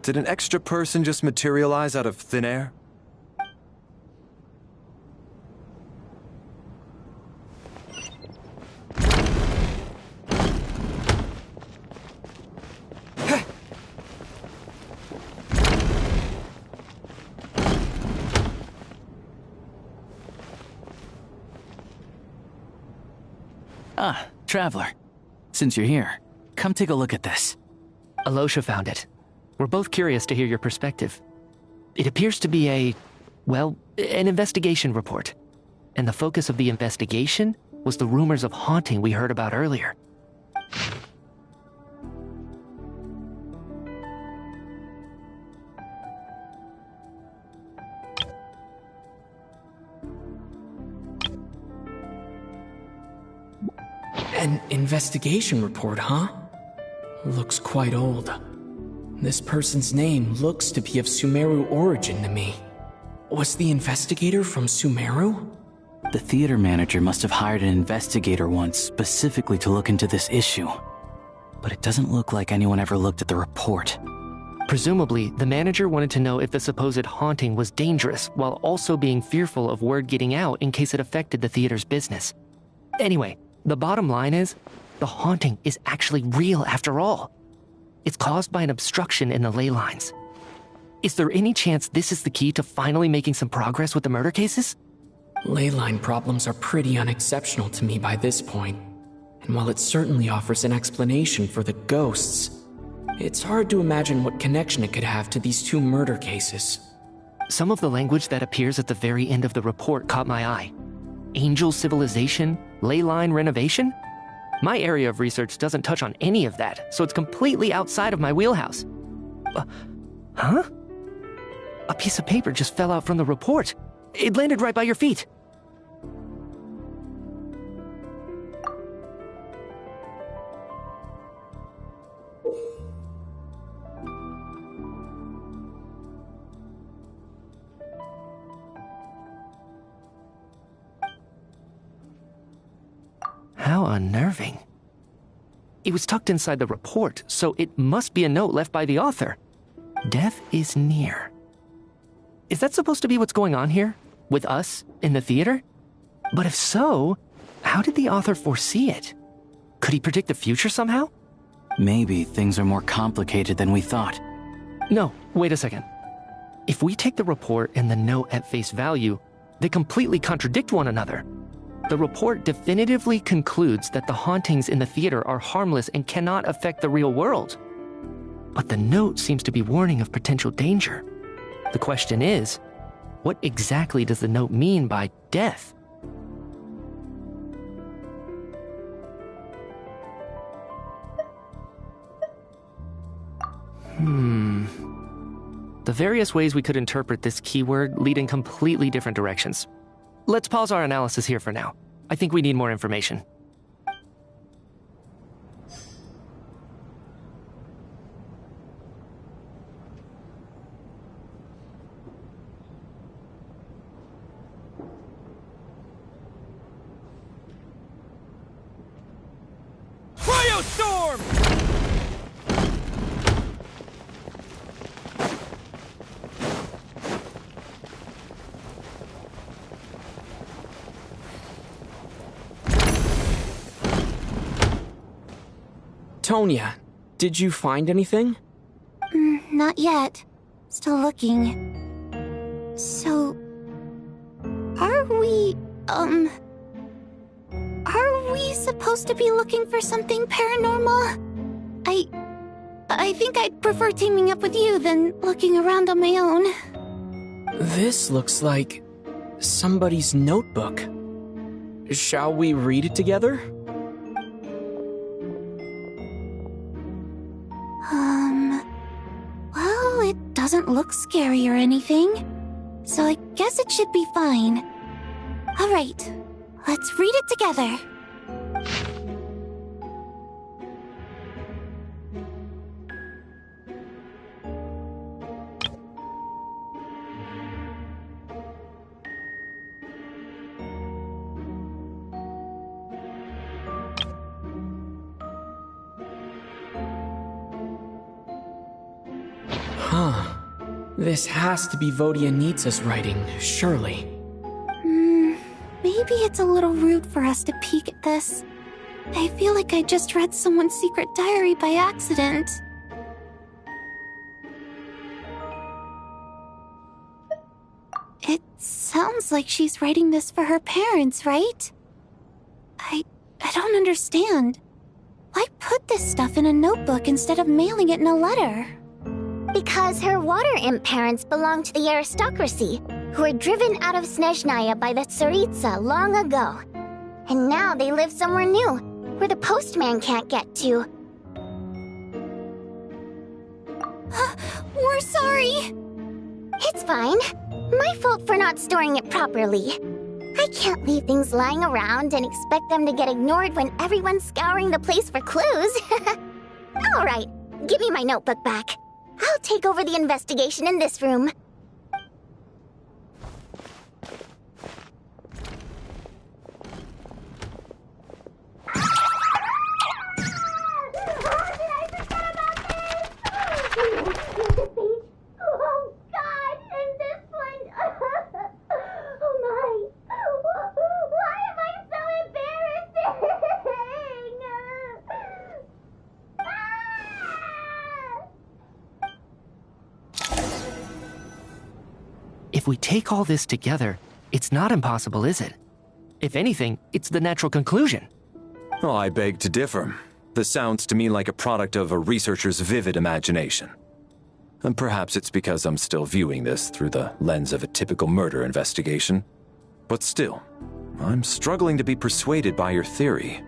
Did an extra person just materialize out of thin air? Ah, Traveler. Since you're here, come take a look at this. Alosha found it. We're both curious to hear your perspective. It appears to be an investigation report. And the focus of the investigation was the rumors of haunting we heard about earlier. An investigation report, huh? Looks quite old. This person's name looks to be of Sumeru origin to me. Was the investigator from Sumeru? The theater manager must have hired an investigator once specifically to look into this issue. But it doesn't look like anyone ever looked at the report. Presumably, the manager wanted to know if the supposed haunting was dangerous while also being fearful of word getting out in case it affected the theater's business. Anyway, the bottom line is, the haunting is actually real after all. It's caused by an obstruction in the ley lines. Is there any chance this is the key to finally making some progress with the murder cases? Ley line problems are pretty unexceptional to me by this point. And while it certainly offers an explanation for the ghosts, it's hard to imagine what connection it could have to these two murder cases. Some of the language that appears at the very end of the report caught my eye. Angel civilization, ley line renovation? My area of research doesn't touch on any of that, so it's completely outside of my wheelhouse. Huh? A piece of paper just fell out from the report. It landed right by your feet. How unnerving. It was tucked inside the report, so it must be a note left by the author. Death is near. Is that supposed to be what's going on here? With us, in the theater? But if so, how did the author foresee it? Could he predict the future somehow? Maybe things are more complicated than we thought. No, wait a second. If we take the report and the note at face value, they completely contradict one another. The report definitively concludes that the hauntings in the theater are harmless and cannot affect the real world. But the note seems to be warning of potential danger. The question is, what exactly does the note mean by death? The various ways we could interpret this keyword lead in completely different directions. Let's pause our analysis here for now. I think we need more information. Cryostorm! Tonya, did you find anything? Not yet. Still looking. So... Are we supposed to be looking for something paranormal? I think I'd prefer teaming up with you than looking around on my own. This looks like somebody's notebook. Shall we read it together? Well, it doesn't look scary or anything, so I guess it should be fine. Alright, let's read it together. Huh? This has to be Vodyanitsa's writing, surely. Maybe it's a little rude for us to peek at this. I feel like I just read someone's secret diary by accident. It sounds like she's writing this for her parents, right? I don't understand. Why put this stuff in a notebook instead of mailing it in a letter? Because her water imp parents belonged to the aristocracy, who were driven out of Snezhnaya by the Tsaritsa long ago. And now they live somewhere new, where the postman can't get to. We're sorry! It's fine. My fault for not storing it properly. I can't leave things lying around and expect them to get ignored when everyone's scouring the place for clues. Alright, give me my notebook back. I'll take over the investigation in this room. Oh God, and this one. Oh my. Why am I so embarrassing? If we take all this together, it's not impossible, is it? If anything, it's the natural conclusion. Oh, I beg to differ. This sounds to me like a product of a researcher's vivid imagination. And perhaps it's because I'm still viewing this through the lens of a typical murder investigation. But still, I'm struggling to be persuaded by your theory.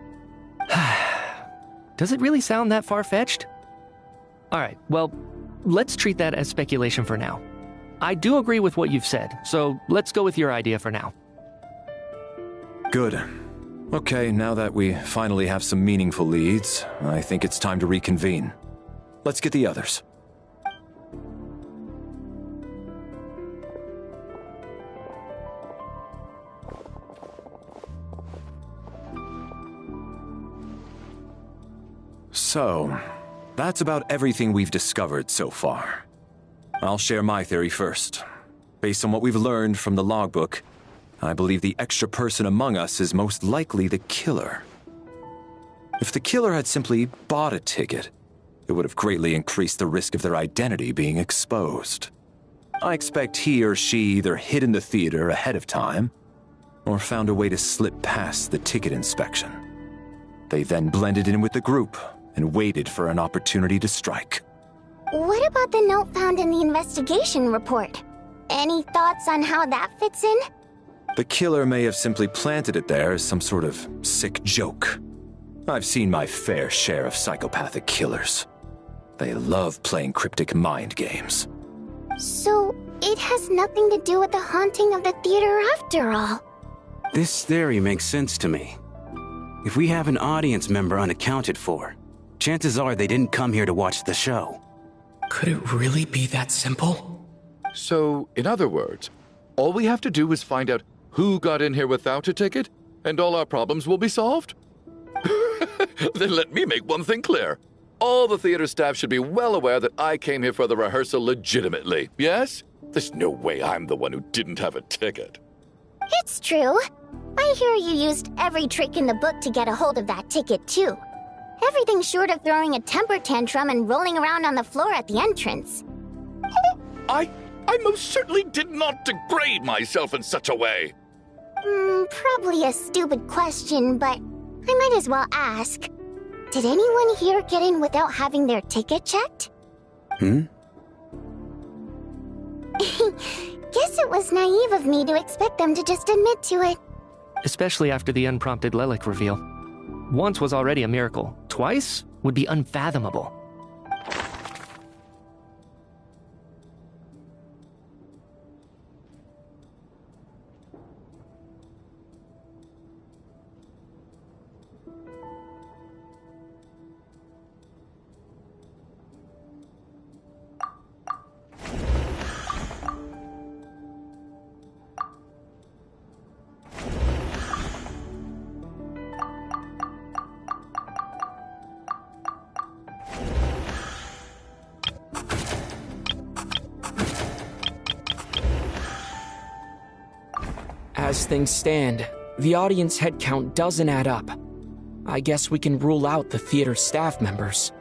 Does it really sound that far-fetched? Alright, well, let's treat that as speculation for now. I do agree with what you've said, so let's go with your idea for now. Good. Okay, now that we finally have some meaningful leads, I think it's time to reconvene. Let's get the others. So, that's about everything we've discovered so far. I'll share my theory first. Based on what we've learned from the logbook, I believe the extra person among us is most likely the killer. If the killer had simply bought a ticket, it would have greatly increased the risk of their identity being exposed. I expect he or she either hid in the theater ahead of time, or found a way to slip past the ticket inspection. They then blended in with the group and waited for an opportunity to strike. What about the note found in the investigation report? Any thoughts on how that fits in? The killer may have simply planted it there as some sort of sick joke. I've seen my fair share of psychopathic killers. They love playing cryptic mind games. So, it has nothing to do with the haunting of the theater after all. This theory makes sense to me. If we have an audience member unaccounted for, chances are they didn't come here to watch the show. Could it really be that simple? So, in other words, all we have to do is find out who got in here without a ticket, and all our problems will be solved? Then let me make one thing clear. All the theater staff should be well aware that I came here for the rehearsal legitimately, yes? There's no way I'm the one who didn't have a ticket. It's true. I hear you used every trick in the book to get a hold of that ticket, too. Everything short of throwing a temper tantrum and rolling around on the floor at the entrance. I most certainly did not degrade myself in such a way. Probably a stupid question, but I might as well ask. Did anyone here get in without having their ticket checked? Hmm? Guess it was naive of me to expect them to just admit to it. Especially after the unprompted Lelik reveal. Once was already a miracle. Twice would be unfathomable. As things stand, the audience headcount doesn't add up. I guess we can rule out the theater staff members.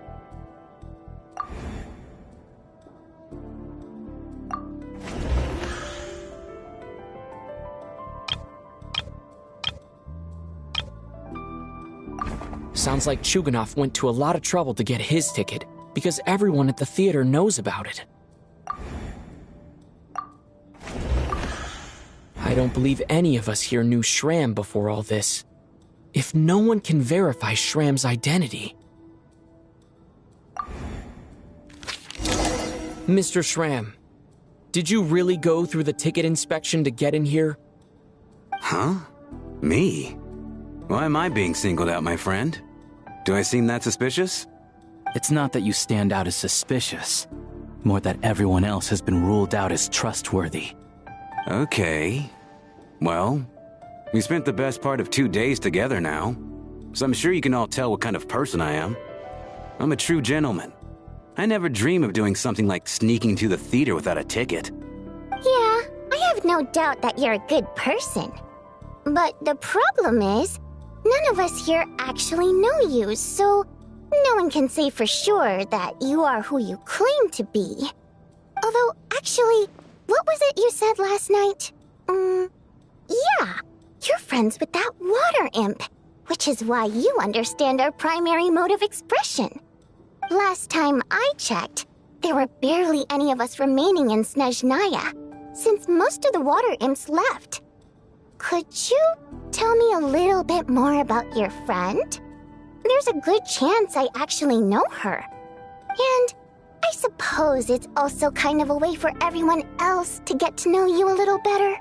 Sounds like Chuganov went to a lot of trouble to get his ticket, because everyone at the theater knows about it. I don't believe any of us here knew Shram before all this. If no one can verify Shram's identity... Mr. Shram, did you really go through the ticket inspection to get in here? Huh? Me? Why am I being singled out, my friend? Do I seem that suspicious? It's not that you stand out as suspicious, more that everyone else has been ruled out as trustworthy. Okay. Well, we spent the best part of 2 days together now, so I'm sure you can all tell what kind of person I am. I'm a true gentleman. I never dream of doing something like sneaking to the theater without a ticket. Yeah, I have no doubt that you're a good person. But the problem is, none of us here actually know you, so no one can say for sure that you are who you claim to be. Although, actually, what was it you said last night? Yeah, you're friends with that water imp, which is why you understand our primary mode of expression. Last time I checked, there were barely any of us remaining in Snezhnaya, since most of the water imps left. Could you tell me a little bit more about your friend? There's a good chance I actually know her. And I suppose it's also kind of a way for everyone else to get to know you a little better.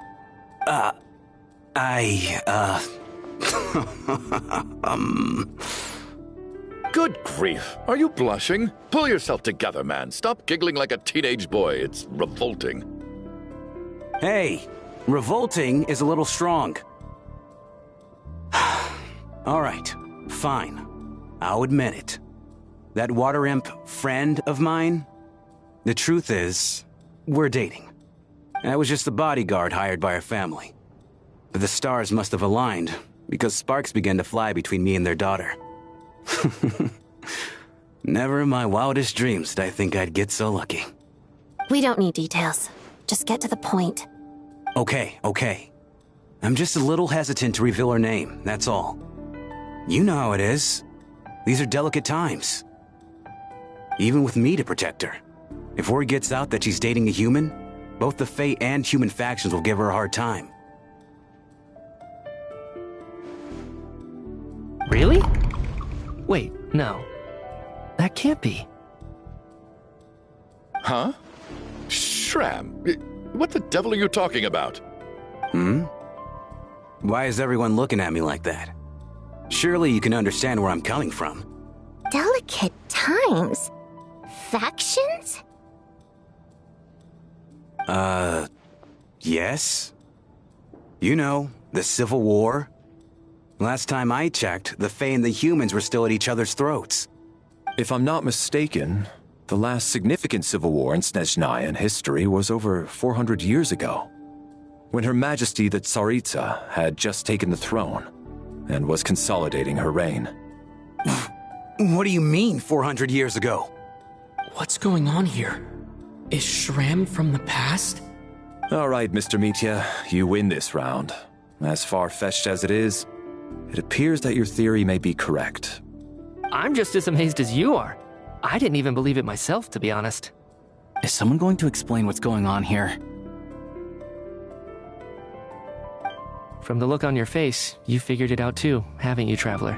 Good grief. Are you blushing? Pull yourself together, man. Stop giggling like a teenage boy. It's revolting. Hey, revolting is a little strong. All right, fine. I'll admit it. That water imp friend of mine, the truth is, we're dating. I was just the bodyguard hired by our family. But the stars must have aligned, because sparks began to fly between me and their daughter. Never in my wildest dreams did I think I'd get so lucky. We don't need details. Just get to the point. Okay. I'm just a little hesitant to reveal her name, that's all. You know how it is. These are delicate times. Even with me to protect her. If word gets out that she's dating a human, both the Fae and human factions will give her a hard time. Really? Wait, no. That can't be. Huh? Shram, what the devil are you talking about? Why is everyone looking at me like that? Surely you can understand where I'm coming from. Delicate times? Factions? Yes? You know, the Civil War? Last time I checked, the Fae and the humans were still at each other's throats. If I'm not mistaken, the last significant civil war in Snezhnaya history was over 400 years ago, when Her Majesty the Tsaritsa had just taken the throne and was consolidating her reign. What do you mean, 400 years ago? What's going on here? Is Shram from the past? All right, Mr. Mitya, you win this round. As far-fetched as it is, it appears that your theory may be correct. I'm just as amazed as you are. I didn't even believe it myself, to be honest. Is someone going to explain what's going on here? From the look on your face, you figured it out too, haven't you, Traveler?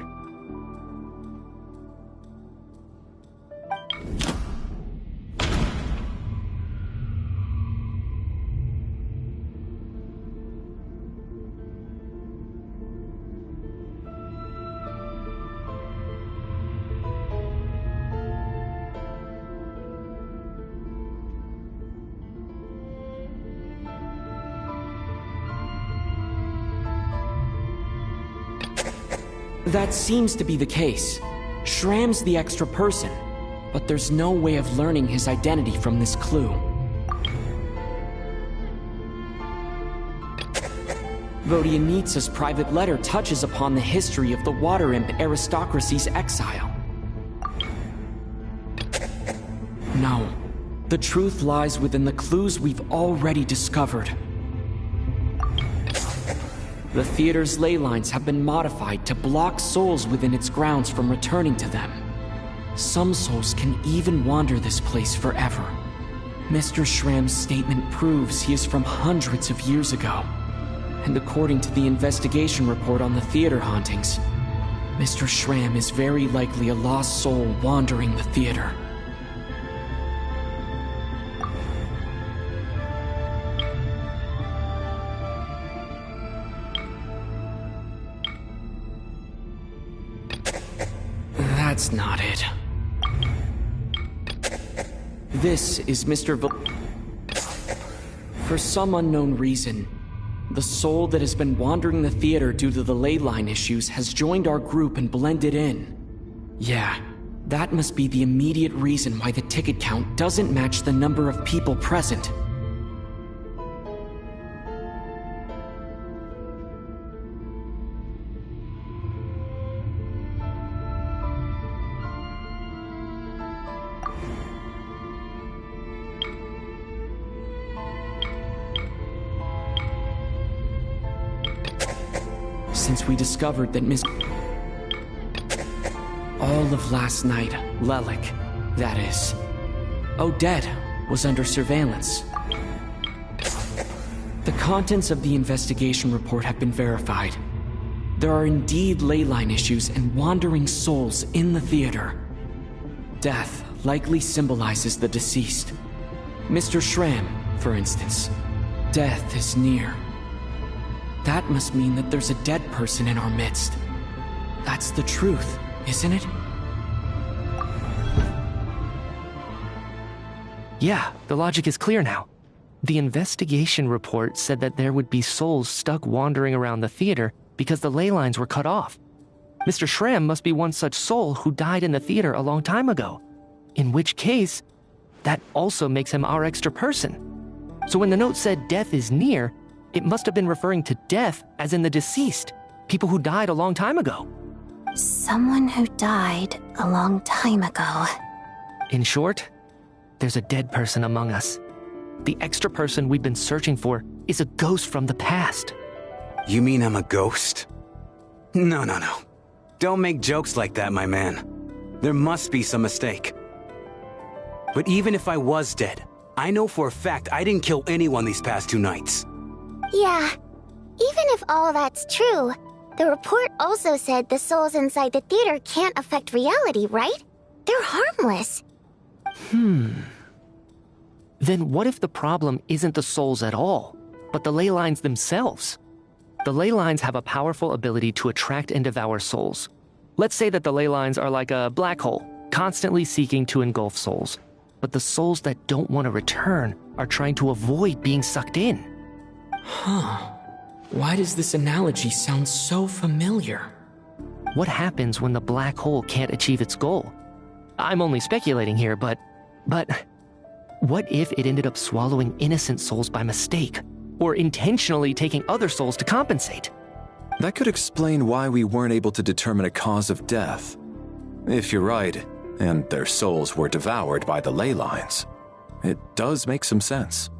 That seems to be the case. Shram's the extra person, but there's no way of learning his identity from this clue. Vodianitsa's private letter touches upon the history of the Water Imp aristocracy's exile. No, the truth lies within the clues we've already discovered. The theater's ley lines have been modified to block souls within its grounds from returning to them. Some souls can even wander this place forever. Mr. Schramm's statement proves he is from hundreds of years ago. And according to the investigation report on the theater hauntings, Mr. Schramm is very likely a lost soul wandering the theater. That's not it. This is Mr. For some unknown reason, the soul that has been wandering the theater due to the ley line issues has joined our group and blended in. Yeah, that must be the immediate reason why the ticket count doesn't match the number of people present. Since we discovered that all of last night, Lelik, that is, Odette was under surveillance. The contents of the investigation report have been verified. There are indeed ley line issues and wandering souls in the theater. Death likely symbolizes the deceased. Mr. Schramm, for instance. Death is near. That must mean that there's a dead person in our midst. That's the truth, isn't it? Yeah, the logic is clear now. The investigation report said that there would be souls stuck wandering around the theater because the ley lines were cut off. Mr. Schramm must be one such soul who died in the theater a long time ago. In which case, that also makes him our extra person. So when the note said death is near, it must have been referring to death as in the deceased, people who died a long time ago. Someone who died a long time ago. In short, there's a dead person among us. The extra person we've been searching for is a ghost from the past. You mean I'm a ghost? No. Don't make jokes like that, my man. There must be some mistake. But even if I was dead, I know for a fact I didn't kill anyone these past 2 nights. Yeah, even if all that's true, the report also said the souls inside the theater can't affect reality, right? They're harmless. Then what if the problem isn't the souls at all, but the ley lines themselves? The ley lines have a powerful ability to attract and devour souls. Let's say that the ley lines are like a black hole, constantly seeking to engulf souls. But the souls that don't want to return are trying to avoid being sucked in. Huh. Why does this analogy sound so familiar? What happens when the black hole can't achieve its goal? I'm only speculating here, but what if it ended up swallowing innocent souls by mistake, or intentionally taking other souls to compensate? That could explain why we weren't able to determine a cause of death. If you're right, and their souls were devoured by the ley lines, it does make some sense.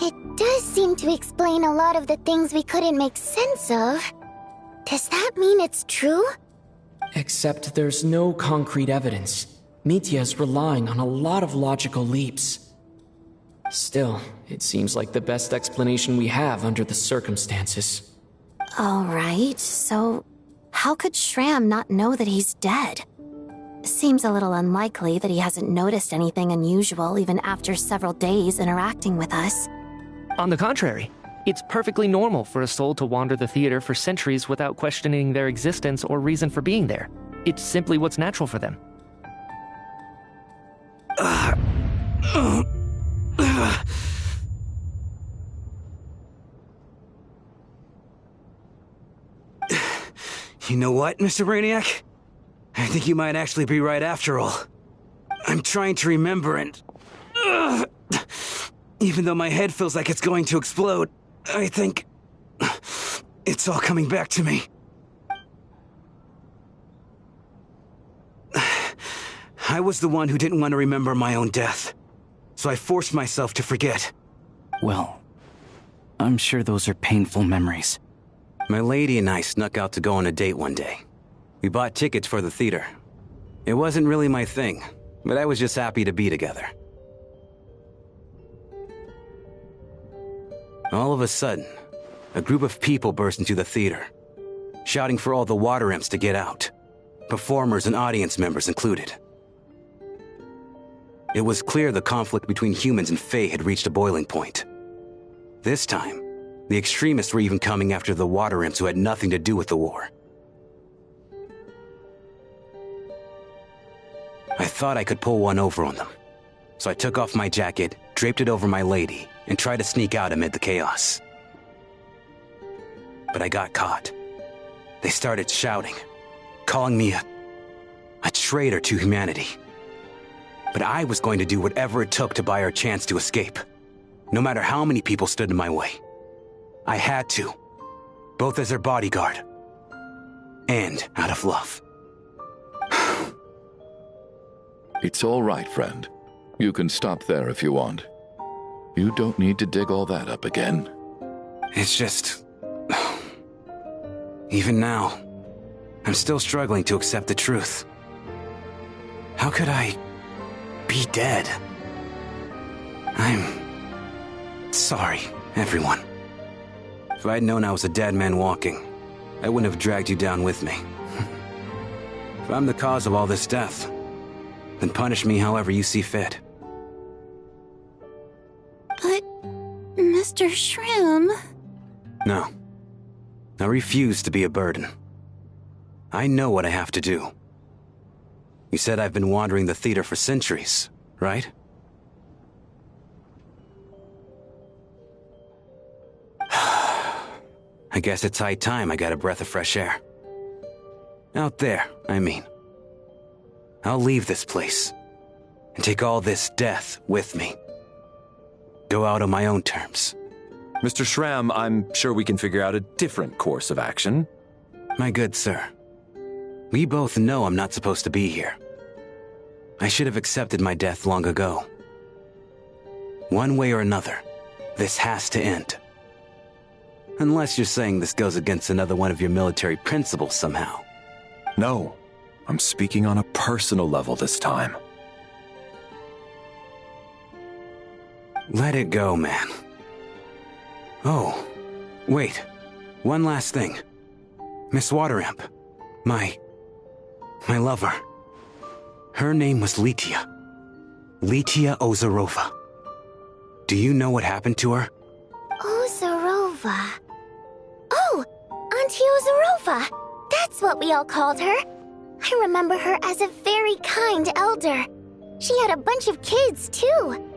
It does seem to explain a lot of the things we couldn't make sense of. Does that mean it's true? Except there's no concrete evidence. Mitya is relying on a lot of logical leaps. Still, it seems like the best explanation we have under the circumstances. Alright, so how could Schramm not know that he's dead? Seems a little unlikely that he hasn't noticed anything unusual even after several days interacting with us. On the contrary, it's perfectly normal for a soul to wander the theater for centuries without questioning their existence or reason for being there. It's simply what's natural for them. You know what, Mr. Brainiac? I think you might actually be right after all. I'm trying to remember and... even though my head feels like it's going to explode, I think... It's all coming back to me. I was the one who didn't want to remember my own death, so I forced myself to forget. Well, I'm sure those are painful memories. My lady and I snuck out to go on a date one day. We bought tickets for the theater. It wasn't really my thing, but I was just happy to be together. All of a sudden, a group of people burst into the theater, shouting for all the water imps to get out, performers and audience members included. It was clear the conflict between humans and Fae had reached a boiling point. This time, the extremists were even coming after the water imps who had nothing to do with the war. I thought I could pull one over on them, so I took off my jacket, draped it over my lady, and tried to sneak out amid the chaos. But I got caught. They started shouting, calling me a traitor to humanity. But I was going to do whatever it took to buy our chance to escape, no matter how many people stood in my way. I had to, both as their bodyguard and out of love. It's all right, friend. You can stop there if you want. You don't need to dig all that up again. It's just... Even now, I'm still struggling to accept the truth. How could I be dead? I'm sorry, everyone. If I'd known I was a dead man walking, I wouldn't have dragged you down with me. If I'm the cause of all this death, then punish me however you see fit. But, Mr. Shrim... No. I refuse to be a burden. I know what I have to do. You said I've been wandering the theater for centuries, right? I guess it's high time I got a breath of fresh air. Out there, I mean. I'll leave this place and take all this death with me. Go out on my own terms. Mr. Shram, I'm sure we can figure out a different course of action. My good sir, we both know I'm not supposed to be here. I should have accepted my death long ago. One way or another, this has to end. Unless you're saying this goes against another one of your military principles somehow. No, I'm speaking on a personal level this time. Let it go, man. Oh, wait. One last thing. Miss Waterimp. My lover. Her name was Litia. Litia Ozarova. Do you know what happened to her? Ozarova. Oh, Auntie Ozarova. That's what we all called her. I remember her as a very kind elder. She had a bunch of kids, too.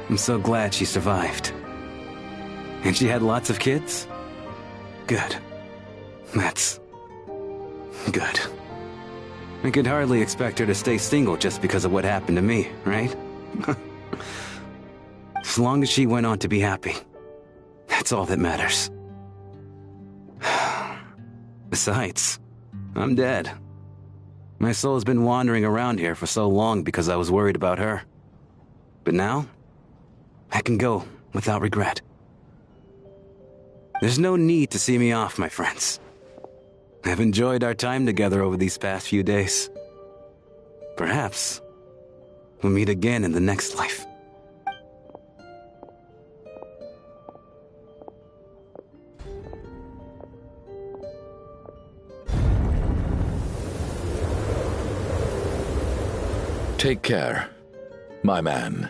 I'm so glad she survived. And she had lots of kids? Good. That's... good. I could hardly expect her to stay single just because of what happened to me, right? As long as she went on to be happy, that's all that matters. Besides, I'm dead. My soul's been wandering around here for so long because I was worried about her. But now, I can go without regret. There's no need to see me off, my friends. I've enjoyed our time together over these past few days. Perhaps we'll meet again in the next life. Take care, my man.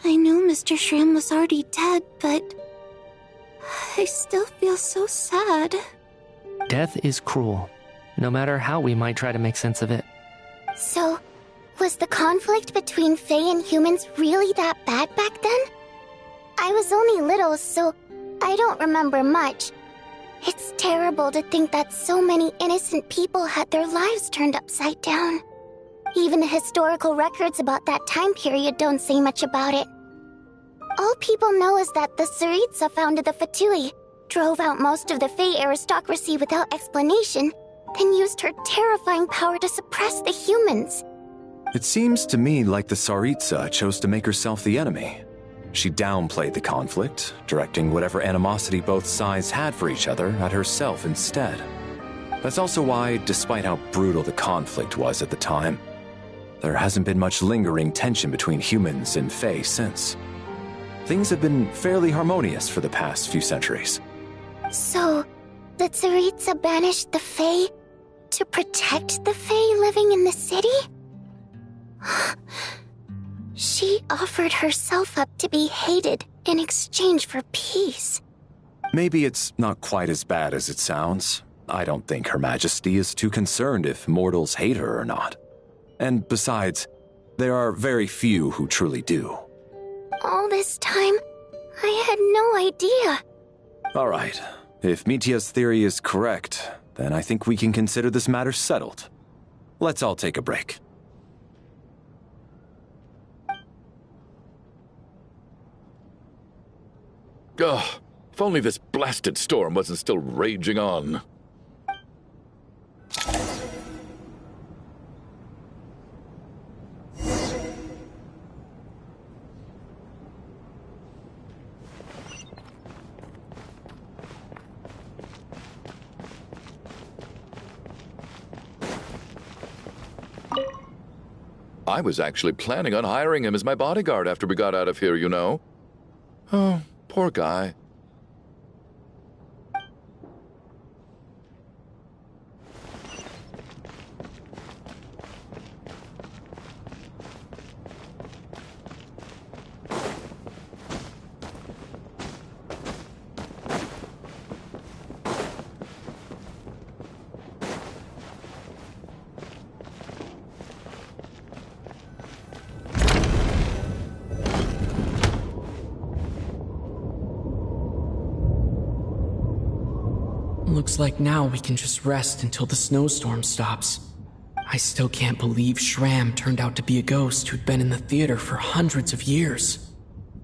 I know Mr. Shrim was already dead, but... I still feel so sad. Death is cruel, no matter how we might try to make sense of it. So, was the conflict between Fae and humans really that bad back then? I was only little, so I don't remember much. It's terrible to think that so many innocent people had their lives turned upside down. Even the historical records about that time period don't say much about it. All people know is that the Tsaritsa founded the Fatui, drove out most of the Fey aristocracy without explanation, then used her terrifying power to suppress the humans. It seems to me like the Tsaritsa chose to make herself the enemy. She downplayed the conflict, directing whatever animosity both sides had for each other at herself instead. That's also why, despite how brutal the conflict was at the time, there hasn't been much lingering tension between humans and Fey since. Things have been fairly harmonious for the past few centuries. So, the Tsaritsa banished the Fey to protect the Fey living in the city? She offered herself up to be hated in exchange for peace. Maybe it's not quite as bad as it sounds. I don't think Her Majesty is too concerned if mortals hate her or not. And besides, there are very few who truly do. All this time, I had no idea. All right. If Mitia's theory is correct, then I think we can consider this matter settled. Let's all take a break. Ugh, if only this blasted storm wasn't still raging on. I was actually planning on hiring him as my bodyguard after we got out of here, you know. Oh, poor guy. Looks like now we can just rest until the snowstorm stops. I still can't believe Shram turned out to be a ghost who'd been in the theater for hundreds of years.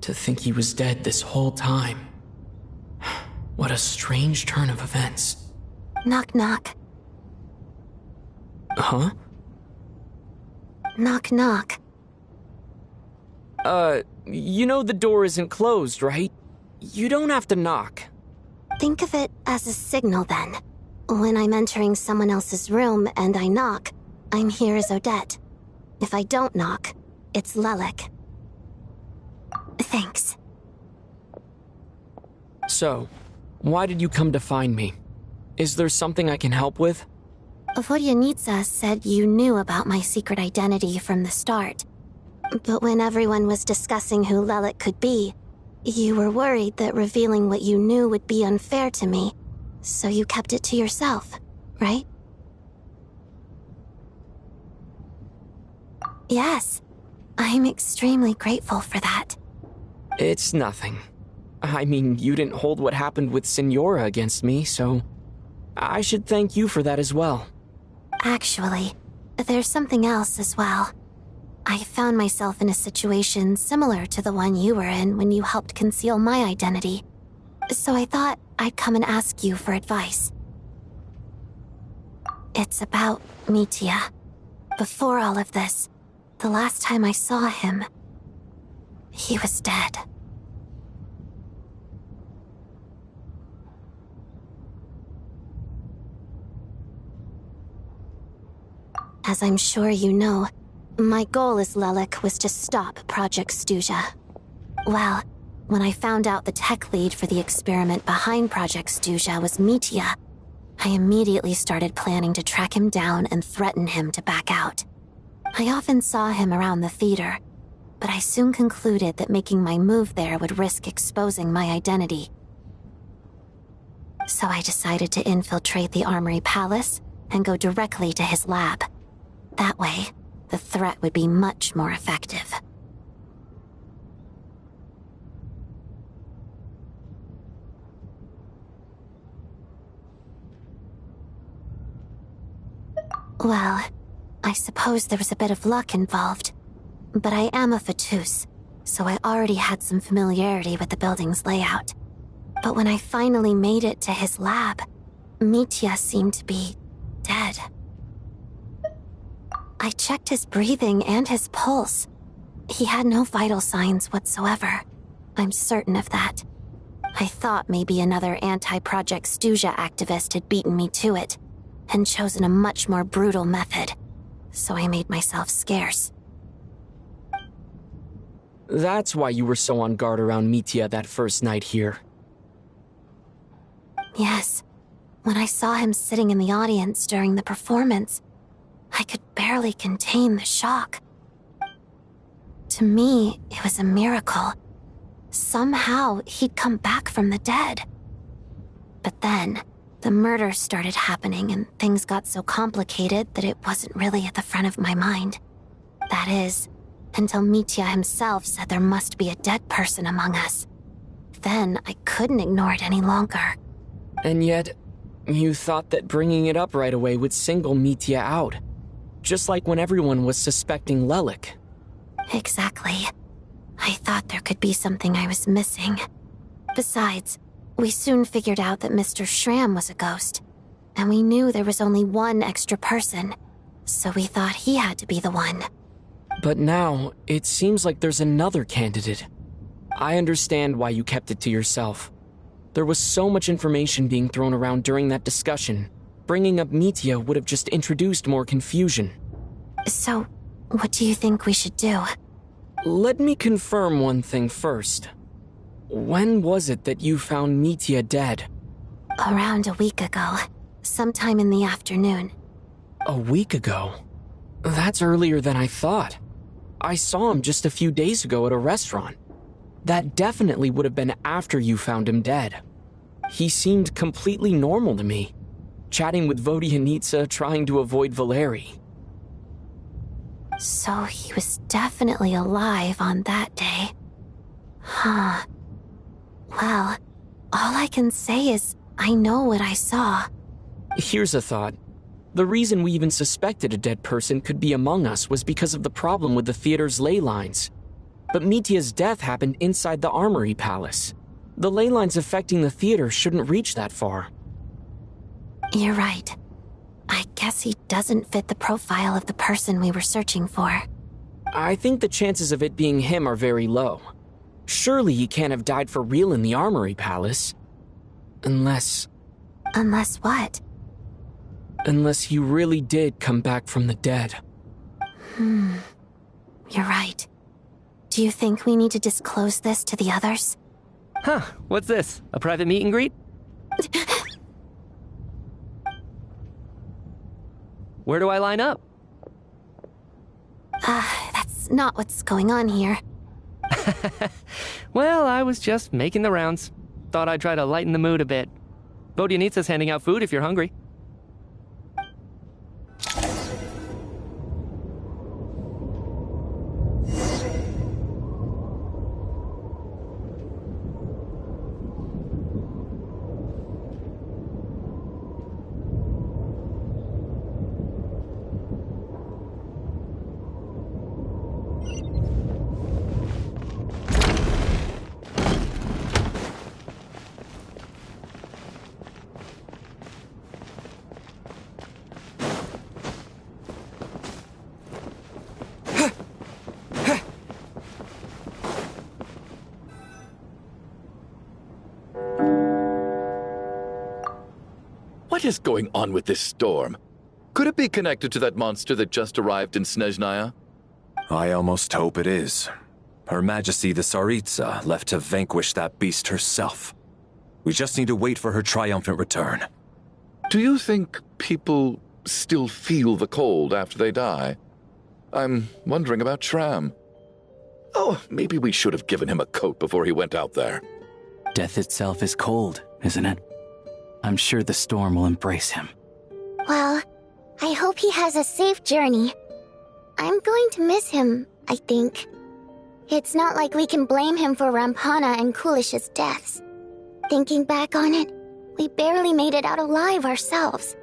To think he was dead this whole time. What a strange turn of events. Knock knock. Huh? Knock knock. You know the door isn't closed, right? You don't have to knock. Think of it as a signal then. When I'm entering someone else's room and I knock, I'm here as Odette. If I don't knock, it's Lelik. Thanks. So, why did you come to find me? Is there something I can help with? Vodyanitsa said you knew about my secret identity from the start. But when everyone was discussing who Lelik could be, you were worried that revealing what you knew would be unfair to me, so you kept it to yourself, right? Yes, I'm extremely grateful for that. It's nothing. I mean, you didn't hold what happened with Signora against me, so I should thank you for that as well. Actually, there's something else as well. I found myself in a situation similar to the one you were in when you helped conceal my identity. So I thought I'd come and ask you for advice. It's about Mitia. Before all of this, the last time I saw him, he was dead. As I'm sure you know, my goal as Lelik was to stop Project Stuja. Well, when I found out the tech lead for the experiment behind Project Stuja was Mitia, I immediately started planning to track him down and threaten him to back out. I often saw him around the theater, but I soon concluded that making my move there would risk exposing my identity. So I decided to infiltrate the Armory Palace and go directly to his lab. That way, the threat would be much more effective. Well, I suppose there was a bit of luck involved. But I am a Fatus, so I already had some familiarity with the building's layout. But when I finally made it to his lab, Mitya seemed to be dead. I checked his breathing and his pulse. He had no vital signs whatsoever. I'm certain of that. I thought maybe another anti-Project Stuja activist had beaten me to it, and chosen a much more brutal method, so I made myself scarce. That's why you were so on guard around Mitya that first night here. Yes. When I saw him sitting in the audience during the performance, I could barely contain the shock. To me, it was a miracle. Somehow, he'd come back from the dead. But then, the murder started happening and things got so complicated that it wasn't really at the front of my mind. That is, until Mitya himself said there must be a dead person among us. Then, I couldn't ignore it any longer. And yet, you thought that bringing it up right away would single Mitya out. Just like when everyone was suspecting Lelik. Exactly. I thought there could be something I was missing. Besides, we soon figured out that Mr. Schramm was a ghost. And we knew there was only one extra person. So we thought he had to be the one. But now, it seems like there's another candidate. I understand why you kept it to yourself. There was so much information being thrown around during that discussion. Bringing up Mitya would have just introduced more confusion. So, what do you think we should do? Let me confirm one thing first. When was it that you found Mitya dead? Around a week ago. Sometime in the afternoon. A week ago? That's earlier than I thought. I saw him just a few days ago at a restaurant. That definitely would have been after you found him dead. He seemed completely normal to me. Chatting with Vodyanitsa, trying to avoid Valeri. So he was definitely alive on that day. Huh. Well, all I can say is I know what I saw. Here's a thought. The reason we even suspected a dead person could be among us was because of the problem with the theater's ley lines. But Mitya's death happened inside the Armory Palace. The ley lines affecting the theater shouldn't reach that far. You're right. I guess he doesn't fit the profile of the person we were searching for. I think the chances of it being him are very low. Surely he can't have died for real in the Armory Palace. Unless... Unless what? Unless he really did come back from the dead. You're right. Do you think we need to disclose this to the others? Huh, what's this? A private meet and greet? Where do I line up? That's not what's going on here. Well, I was just making the rounds. Thought I'd try to lighten the mood a bit. Vodyanitsa's handing out food if you're hungry. What is going on with this storm? Could it be connected to that monster that just arrived in Snezhnaya? I almost hope it is. Her Majesty the Tsaritsa left to vanquish that beast herself. We just need to wait for her triumphant return. Do you think people still feel the cold after they die? I'm wondering about Schramm. Oh, maybe we should have given him a coat before he went out there. Death itself is cold, isn't it? I'm sure the storm will embrace him. Well, I hope he has a safe journey. I'm going to miss him, I think. It's not like we can blame him for Rampana and Kulish's deaths. Thinking back on it, we barely made it out alive ourselves.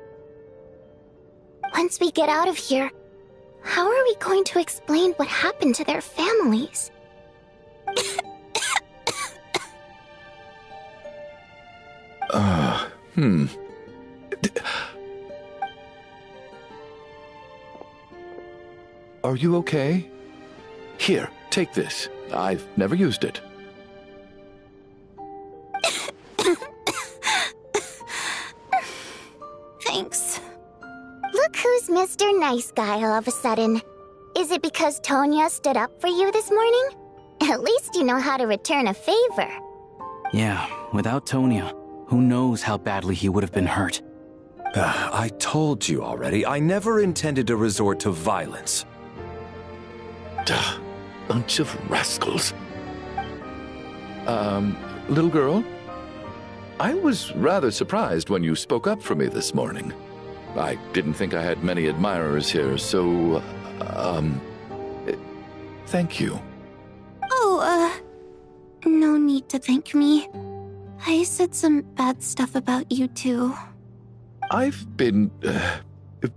Once we get out of here, how are we going to explain what happened to their families? Are you okay? Here, take this. I've never used it. Thanks. Look who's Mr. Nice Guy all of a sudden. Is it because Tonya stood up for you this morning? At least you know how to return a favor. Yeah, without Tonya, who knows how badly he would have been hurt. I told you already, I never intended to resort to violence. Duh, bunch of rascals. Little girl? I was rather surprised when you spoke up for me this morning. I didn't think I had many admirers here, so, thank you. Oh, no need to thank me. I said some bad stuff about you too. I've been,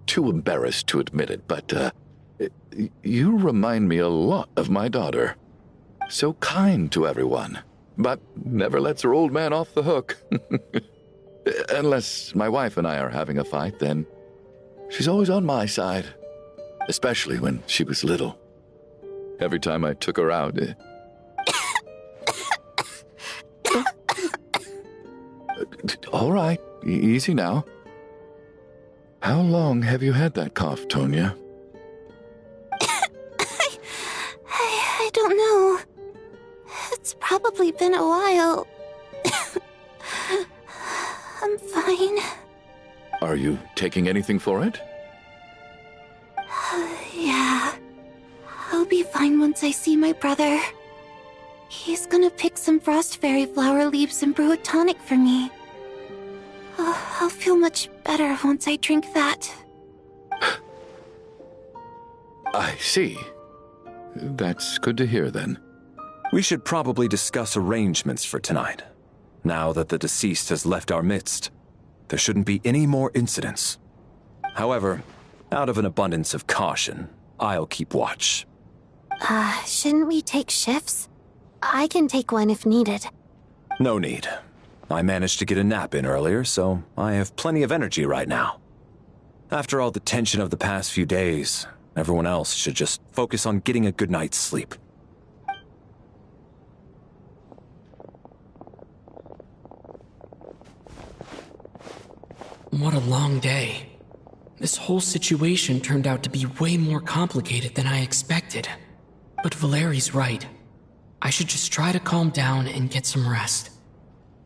too embarrassed to admit it, but, you remind me a lot of my daughter. So kind to everyone, but never lets her old man off the hook. Unless my wife and I are having a fight, then she's always on my side. Especially when she was little. Every time I took her out... All right, easy now. How long have you had that cough, Tonya? I don't know. It's probably been a while. I'm fine. Are you taking anything for it? Yeah. I'll be fine once I see my brother. He's gonna pick some frost fairy flower leaves and brew a tonic for me. I'll feel much better once I drink that. I see. That's good to hear, then. We should probably discuss arrangements for tonight. Now that the deceased has left our midst, there shouldn't be any more incidents. However, out of an abundance of caution, I'll keep watch. Shouldn't we take shifts? I can take one if needed. No need. I managed to get a nap in earlier, so I have plenty of energy right now. After all the tension of the past few days, everyone else should just focus on getting a good night's sleep. What a long day. This whole situation turned out to be way more complicated than I expected. But Valeri's right. I should just try to calm down and get some rest.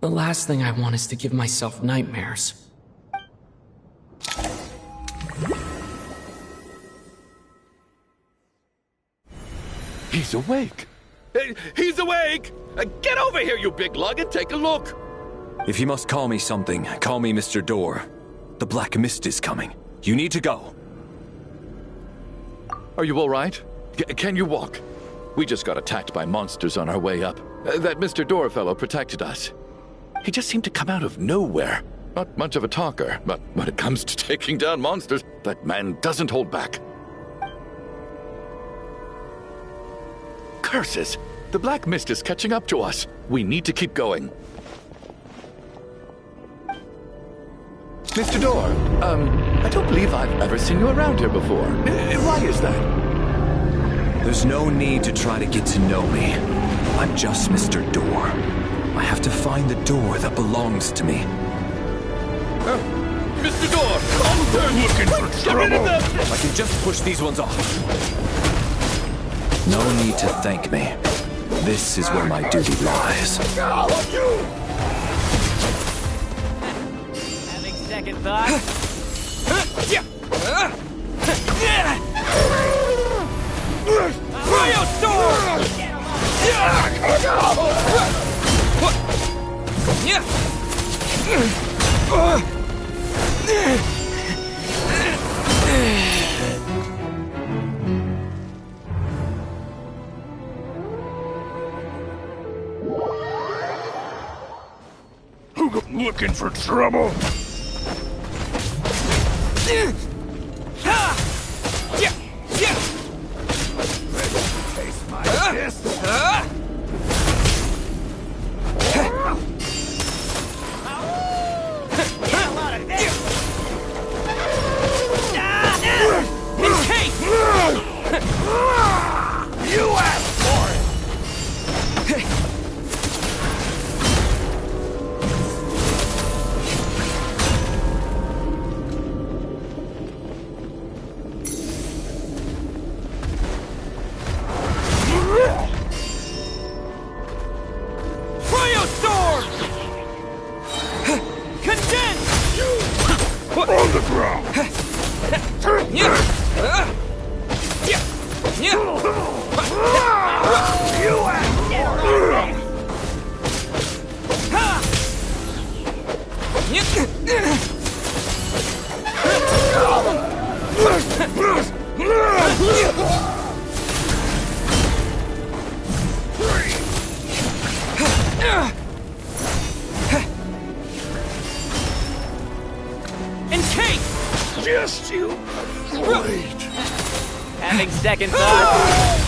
The last thing I want is to give myself nightmares. He's awake! He's awake! Get over here, you big lug, and take a look! If you must call me something, call me Mr. Door. The Black Mist is coming. You need to go. Are you all right? Can you walk? We just got attacked by monsters on our way up. That Mr. Door fellow protected us. He just seemed to come out of nowhere. Not much of a talker, but when it comes to taking down monsters, that man doesn't hold back. Curses! The Black Mist is catching up to us. We need to keep going. Mr. Door, I don't believe I've ever seen you around here before. Why is that? There's no need to try to get to know me. I'm just Mr. Door. I have to find the door that belongs to me. Mr. Door, I'm looking for trouble. I can just push these ones off. No need to thank me. This is where my duty lies. Having second thoughts? Cryo Storm! Looking for trouble? Ready to taste my kiss? On the ground! Encase! Just you wait. Having second thoughts?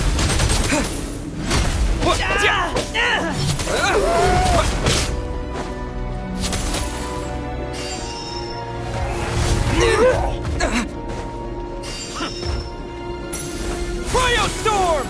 Cryostorm!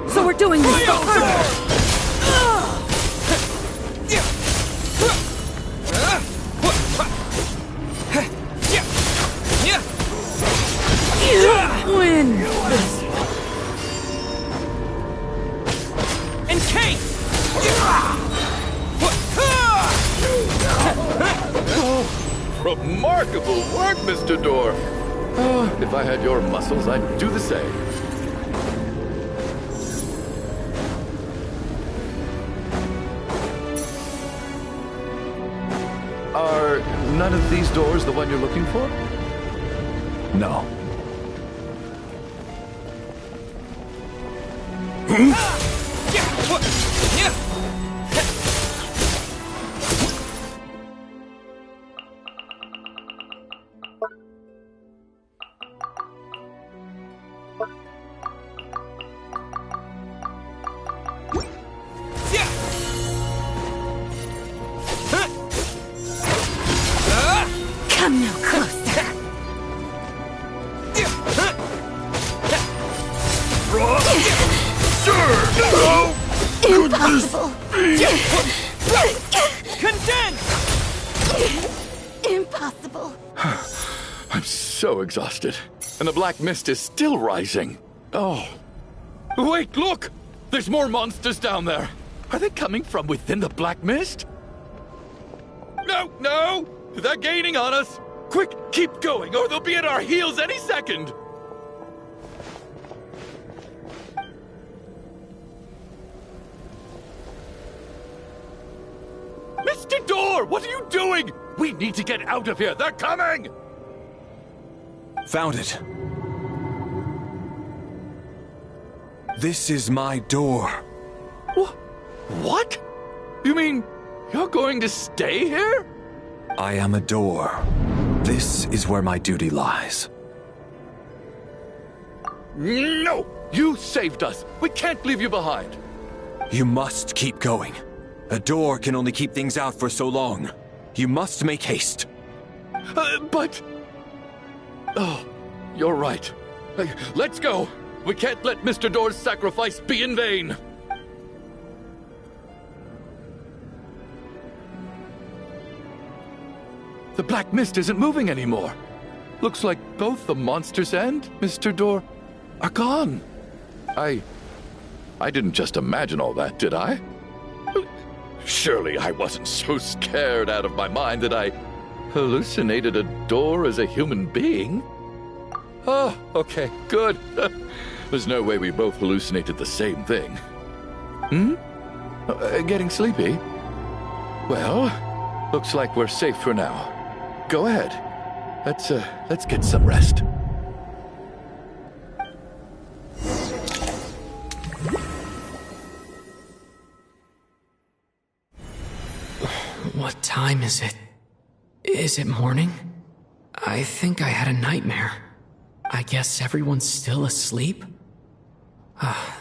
So we're doing this. Win. Encase! Remarkable work, Mr. Door. If I had your muscles, I'd do the same. Are none of these doors the one you're looking for? No. Come no closer. Impossible. Condense! Impossible. I'm so exhausted. And the black mist is still rising. Oh. Wait, look! There's more monsters down there. Are they coming from within the black mist? No, no! They're gaining on us! Quick, keep going, or they'll be at our heels any second! Mr. Door, what are you doing? We need to get out of here. They're coming! Found it. This is my door. What? You mean you're going to stay here? I am a door. This is where my duty lies. No! You saved us. We can't leave you behind. You must keep going. A door can only keep things out for so long. You must make haste. But... Oh, you're right. Let's go. We can't let Mr. Door's sacrifice be in vain. The black mist isn't moving anymore. Looks like both the monsters and Mr. Door are gone. I didn't just imagine all that, did I? Surely I wasn't so scared out of my mind that I hallucinated a door as a human being. Oh, okay, good. There's no way we both hallucinated the same thing. Getting sleepy? Well, looks like we're safe for now. Go ahead. Let's get some rest. What time is it? Is it morning? I think I had a nightmare. I guess everyone's still asleep?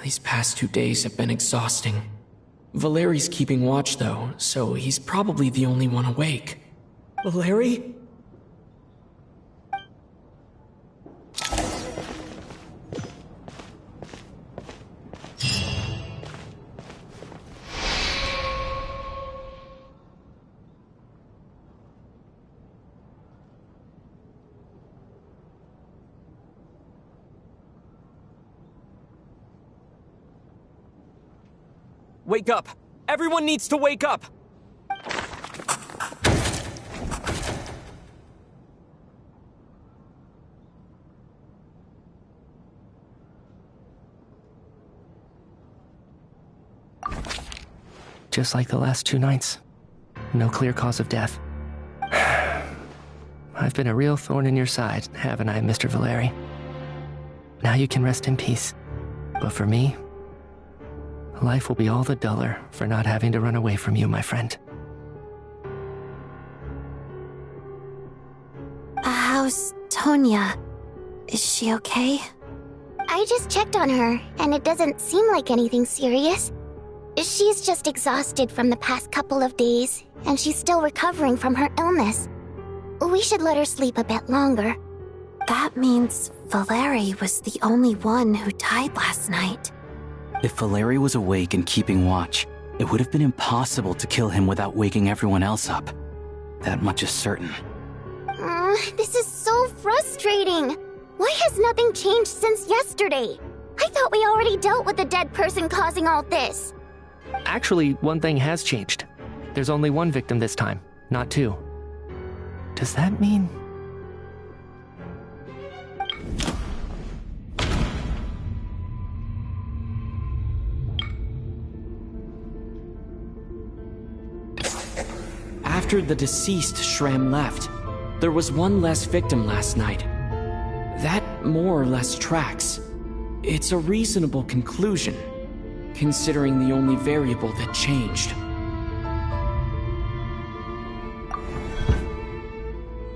These past 2 days have been exhausting. Valeri's keeping watch though, so he's probably the only one awake. Valeri? Wake up! Everyone needs to wake up! Just like the last 2 nights. No clear cause of death. I've been a real thorn in your side, haven't I, Mr. Valeri? Now you can rest in peace. But for me, life will be all the duller for not having to run away from you, my friend. How's Tonya? Is she okay? I just checked on her, and it doesn't seem like anything serious. She's just exhausted from the past couple of days, and she's still recovering from her illness. We should let her sleep a bit longer. That means Valeri was the only one who died last night. If Valeri was awake and keeping watch, it would have been impossible to kill him without waking everyone else up. That much is certain. This is so frustrating. Why has nothing changed since yesterday? I thought we already dealt with the dead person causing all this. Actually, one thing has changed. There's only 1 victim this time, not 2. Does that mean... After the deceased Shram left, there was 1 less victim last night. That more or less tracks. It's a reasonable conclusion, considering the only variable that changed.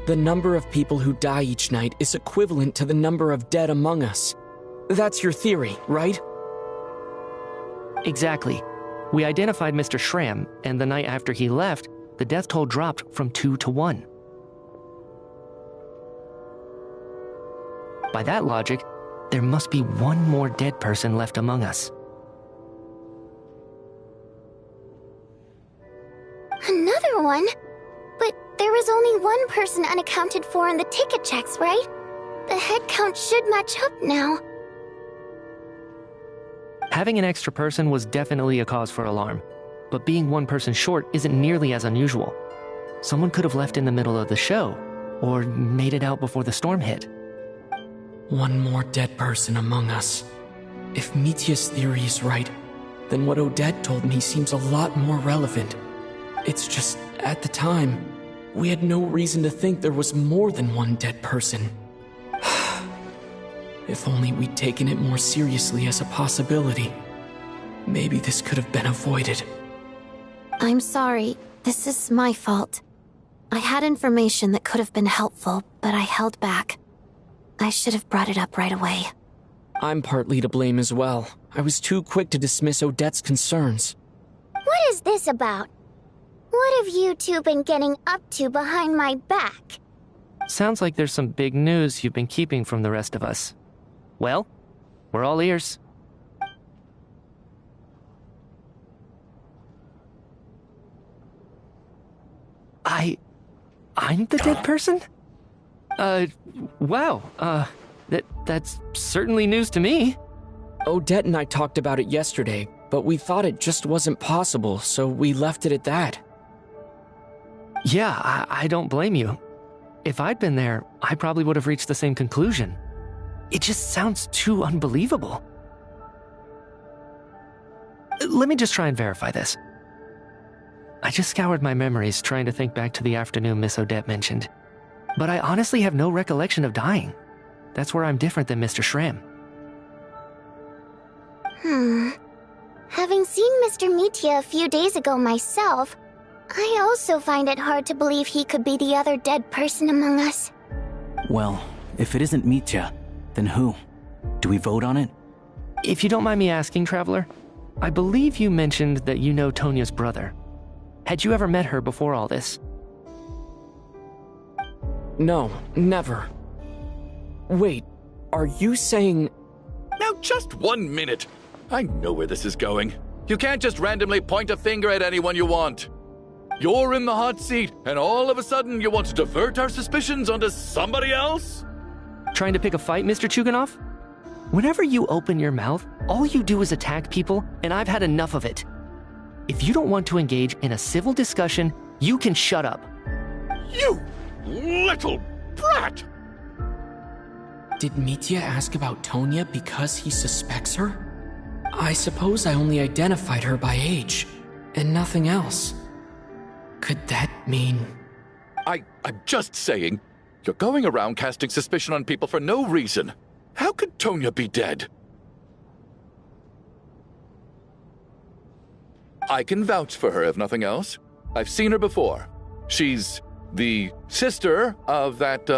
The number of people who die each night is equivalent to the number of dead among us. That's your theory, right? Exactly. We identified Mr. Shram, and the night after he left, the death toll dropped from 2 to 1. By that logic, there must be 1 more dead person left among us. Another one? But there was only 1 person unaccounted for in the ticket checks, right? The head count should match up now. Having an extra person was definitely a cause for alarm, but being 1 person short isn't nearly as unusual. Someone could have left in the middle of the show, or made it out before the storm hit. 1 more dead person among us. If Mitya's theory is right, then what Odette told me seems a lot more relevant. It's just, at the time, we had no reason to think there was more than 1 dead person. If only we'd taken it more seriously as a possibility, maybe this could have been avoided. I'm sorry. This is my fault. I had information that could have been helpful, but I held back. I should have brought it up right away. I'm partly to blame as well. I was too quick to dismiss Odette's concerns. What is this about? What have you two been getting up to behind my back? Sounds like there's some big news you've been keeping from the rest of us. Well, we're all ears. I'm the dead person? Wow, that's certainly news to me. Odette and I talked about it yesterday, but we thought it just wasn't possible, so we left it at that. Yeah, I don't blame you. If I'd been there, I probably would have reached the same conclusion. It just sounds too unbelievable. Let me just try and verify this. I just scoured my memories trying to think back to the afternoon Miss Odette mentioned. But I honestly have no recollection of dying. That's where I'm different than Mr. Shram. Having seen Mr. Mitya a few days ago myself, I also find it hard to believe he could be the other dead person among us. Well, if it isn't Mitya, Then who? Do we vote on it? If you don't mind me asking, Traveler, I believe you mentioned that you know Tonya's brother. Had you ever met her before all this? No, never. Wait, are you saying... Now, just 1 minute. I know where this is going. You can't just randomly point a finger at anyone you want. You're in the hot seat, and all of a sudden you want to divert our suspicions onto somebody else? Trying to pick a fight, Mr. Chuganov? Whenever you open your mouth, all you do is attack people, and I've had enough of it. If you don't want to engage in a civil discussion, you can shut up. You little brat! Did Mitya ask about Tonya because he suspects her? I suppose I only identified her by age, and nothing else. Could that mean... I'm just saying, you're going around casting suspicion on people for no reason. How could Tonya be dead? I can vouch for her, if nothing else. I've seen her before. She's the sister of that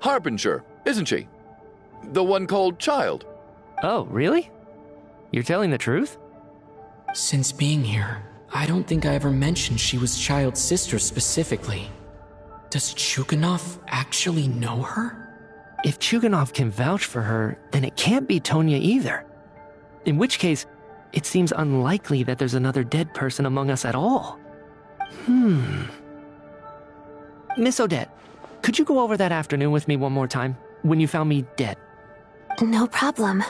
Harbinger, isn't she? The one called Child. Oh, really? You're telling the truth? Since being here, I don't think I ever mentioned she was Child's sister specifically. Does Chuganov actually know her? If Chuganov can vouch for her, then it can't be Tonya either. In which case, it seems unlikely that there's another dead person among us at all. Miss Odette, could you go over that afternoon with me one more time, when you found me dead? No problem.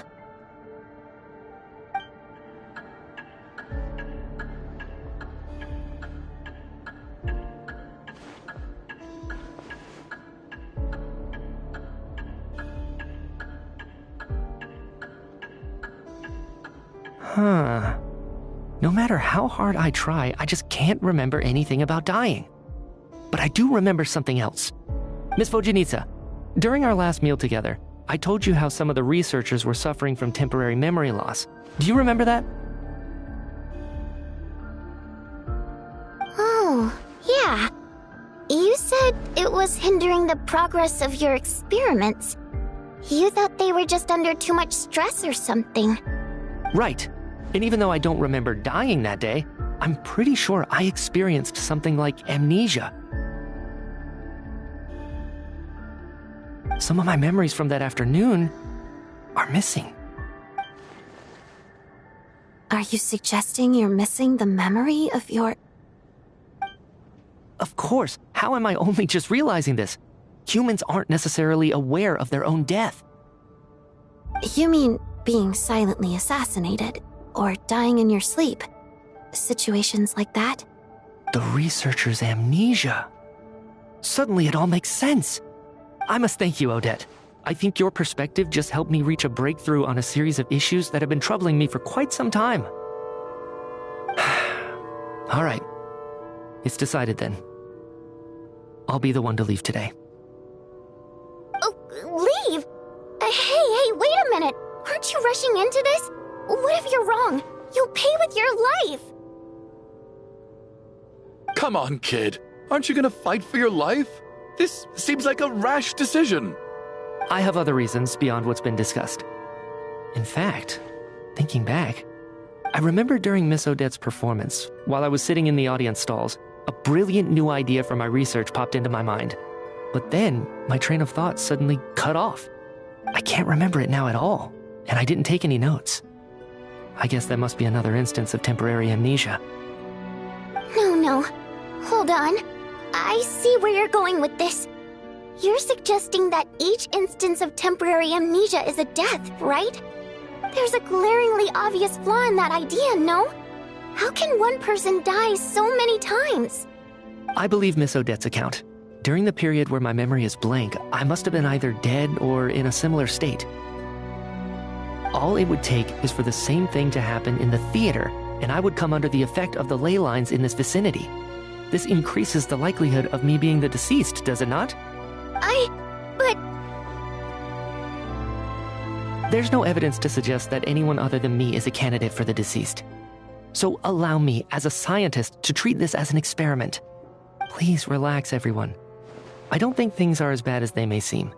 No matter how hard I try, I just can't remember anything about dying. But I do remember something else. Miss Vojanitsa, during our last meal together, I told you how some of the researchers were suffering from temporary memory loss. Do you remember that? Oh, yeah. You said it was hindering the progress of your experiments. You thought they were just under too much stress or something. Right. And even though I don't remember dying that day, I'm pretty sure I experienced something like amnesia. Some of my memories from that afternoon are missing. Are you suggesting you're missing the memory of your... Of course. How am I only just realizing this? Humans aren't necessarily aware of their own death. You mean being silently assassinated, or dying in your sleep? Situations like that? The researcher's amnesia. Suddenly it all makes sense. I must thank you, Odette. I think your perspective just helped me reach a breakthrough on a series of issues that have been troubling me for quite some time. All right. It's decided then. I'll be the one to leave today. Oh, leave? Hey, wait a minute. Aren't you rushing into this? What if you're wrong? You'll pay with your life. Come on, kid. Aren't you gonna fight for your life? This seems like a rash decision. I have other reasons beyond what's been discussed. In fact, thinking back, I remember during Miss Odette's performance, while I was sitting in the audience stalls, a brilliant new idea for my research popped into my mind. But then, my train of thought suddenly cut off. I can't remember it now at all, and I didn't take any notes. I guess that must be another instance of temporary amnesia. No. Hold on. I see where you're going with this. You're suggesting that each instance of temporary amnesia is a death, right? There's a glaringly obvious flaw in that idea, no? How can one person die so many times? I believe Miss Odette's account. During the period where my memory is blank, I must have been either dead or in a similar state. All it would take is for the same thing to happen in the theater, and I would come under the effect of the ley lines in this vicinity. This increases the likelihood of me being the deceased, does it not? But... There's no evidence to suggest that anyone other than me is a candidate for the deceased. So allow me, as a scientist, to treat this as an experiment. Please relax, everyone. I don't think things are as bad as they may seem.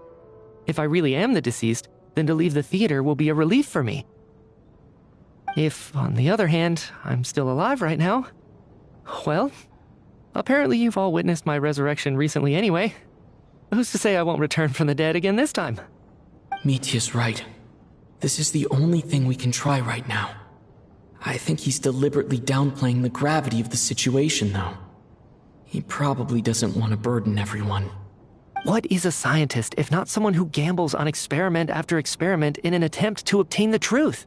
If I really am the deceased, then to leave the theater will be a relief for me. If, on the other hand, I'm still alive right now, well, apparently you've all witnessed my resurrection recently anyway. Who's to say I won't return from the dead again this time? Mitya's right. This is the only thing we can try right now. I think he's deliberately downplaying the gravity of the situation, though. He probably doesn't want to burden everyone. What is a scientist if not someone who gambles on experiment after experiment in an attempt to obtain the truth?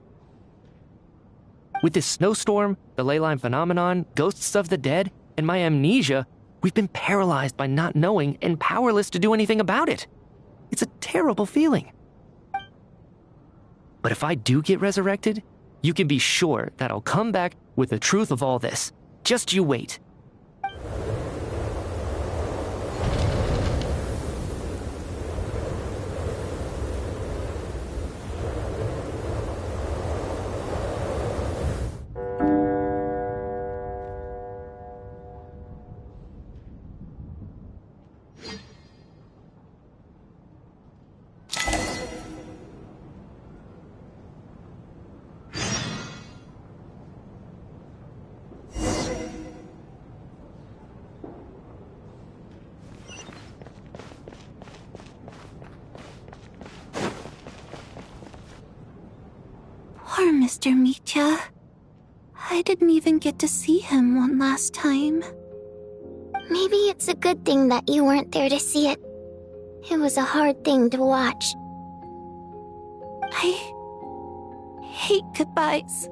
With this snowstorm, the ley line phenomenon, ghosts of the dead, and my amnesia, we've been paralyzed by not knowing and powerless to do anything about it. It's a terrible feeling. But if I do get resurrected, you can be sure that I'll come back with the truth of all this. Just you wait. Poor Mr. Mitya. I didn't even get to see him one last time. Maybe it's a good thing that you weren't there to see it. It was a hard thing to watch. I hate goodbyes.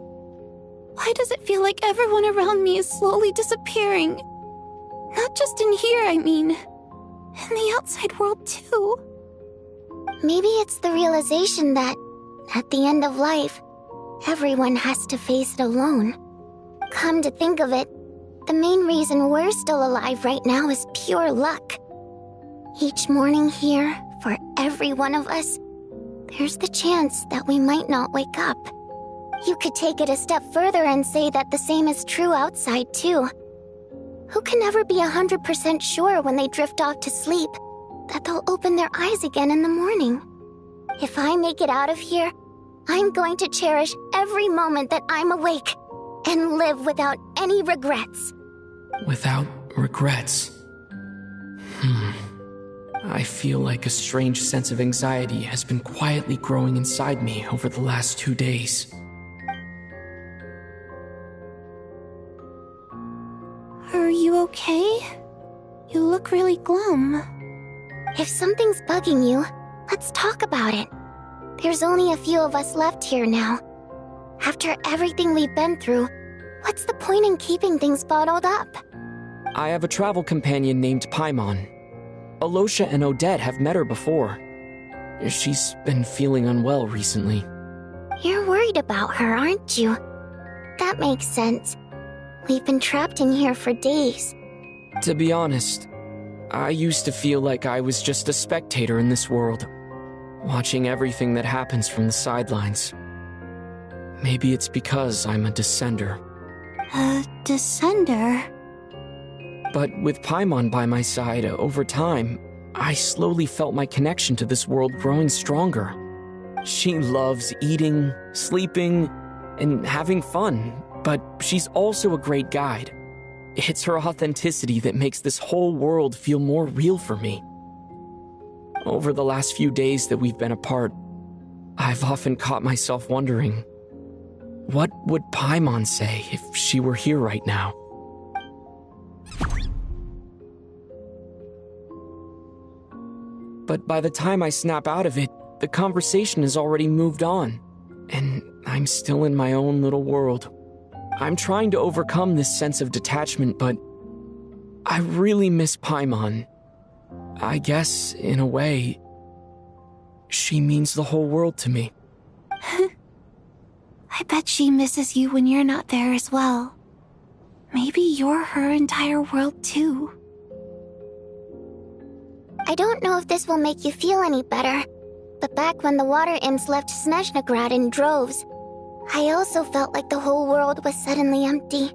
Why does it feel like everyone around me is slowly disappearing? Not just in here, I mean. In the outside world, too. Maybe it's the realization that, at the end of life, everyone has to face it alone. Come to think of it, the main reason we're still alive right now is pure luck. Each morning here, for every one of us, there's the chance that we might not wake up. You could take it a step further and say that the same is true outside, too. Who can ever be 100% sure when they drift off to sleep that they'll open their eyes again in the morning? If I make it out of here, I'm going to cherish every moment that I'm awake and live without any regrets. Without regrets. I feel like a strange sense of anxiety has been quietly growing inside me over the last 2 days. Are you okay? You look really glum. If something's bugging you, let's talk about it. There's only a few of us left here now. After everything we've been through, what's the point in keeping things bottled up? I have a travel companion named Paimon. Alosha and Odette have met her before. She's been feeling unwell recently. You're worried about her, aren't you? That makes sense. We've been trapped in here for days. To be honest, I used to feel like I was just a spectator in this world, watching everything that happens from the sidelines. Maybe it's because I'm a descender. A descender? But with Paimon by my side, over time, I slowly felt my connection to this world growing stronger. She loves eating, sleeping, and having fun, but she's also a great guide. It's her authenticity that makes this whole world feel more real for me. Over the last few days that we've been apart, I've often caught myself wondering, what would Paimon say if she were here right now? But by the time I snap out of it, the conversation has already moved on, and I'm still in my own little world. I'm trying to overcome this sense of detachment, but I really miss Paimon. I guess, in a way, she means the whole world to me. I bet she misses you when you're not there as well. Maybe you're her entire world too. I don't know if this will make you feel any better, but back when the water imps left Snezhnograd in droves, I also felt like the whole world was suddenly empty.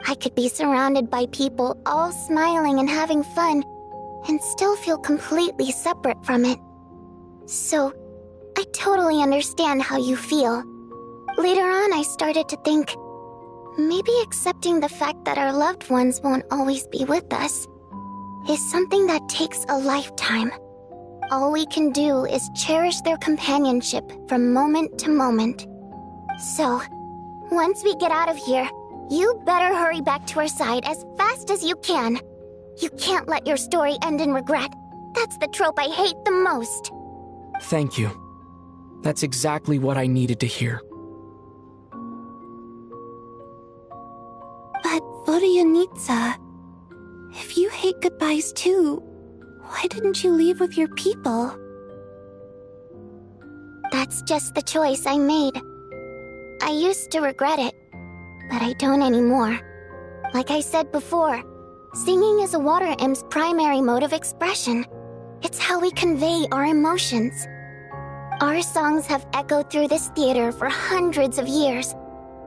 I could be surrounded by people all smiling and having fun, and still feel completely separate from it. So, I totally understand how you feel. Later on, I started to think, maybe accepting the fact that our loved ones won't always be with us is something that takes a lifetime. All we can do is cherish their companionship from moment to moment. So, once we get out of here, you better hurry back to our side as fast as you can. You can't let your story end in regret. That's the trope I hate the most. Thank you. That's exactly what I needed to hear. But Vodyanitsa, if you hate goodbyes too, why didn't you leave with your people? That's just the choice I made. I used to regret it, but I don't anymore. Like I said before, singing is a water imp's primary mode of expression. It's how we convey our emotions. Our songs have echoed through this theater for hundreds of years,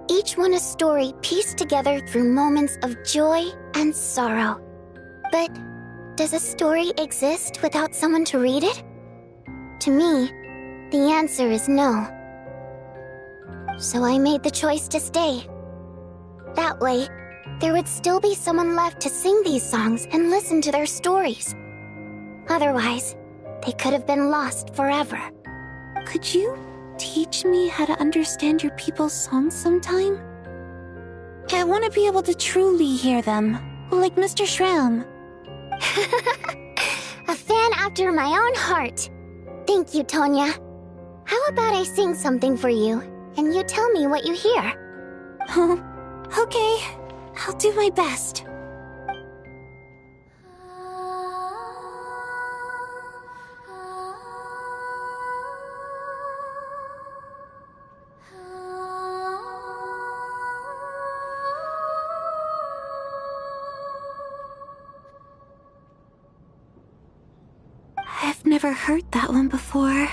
each one a story pieced together through moments of joy and sorrow. But does a story exist without someone to read it? To me, the answer is no. So I made the choice to stay. That way, there would still be someone left to sing these songs and listen to their stories. Otherwise, they could have been lost forever. Could you teach me how to understand your people's songs sometime? I want to be able to truly hear them, like Mr. Shram. A fan after my own heart. Thank you, Tonya. How about I sing something for you, and you tell me what you hear? Oh, okay. I'll do my best. I've never heard that one before.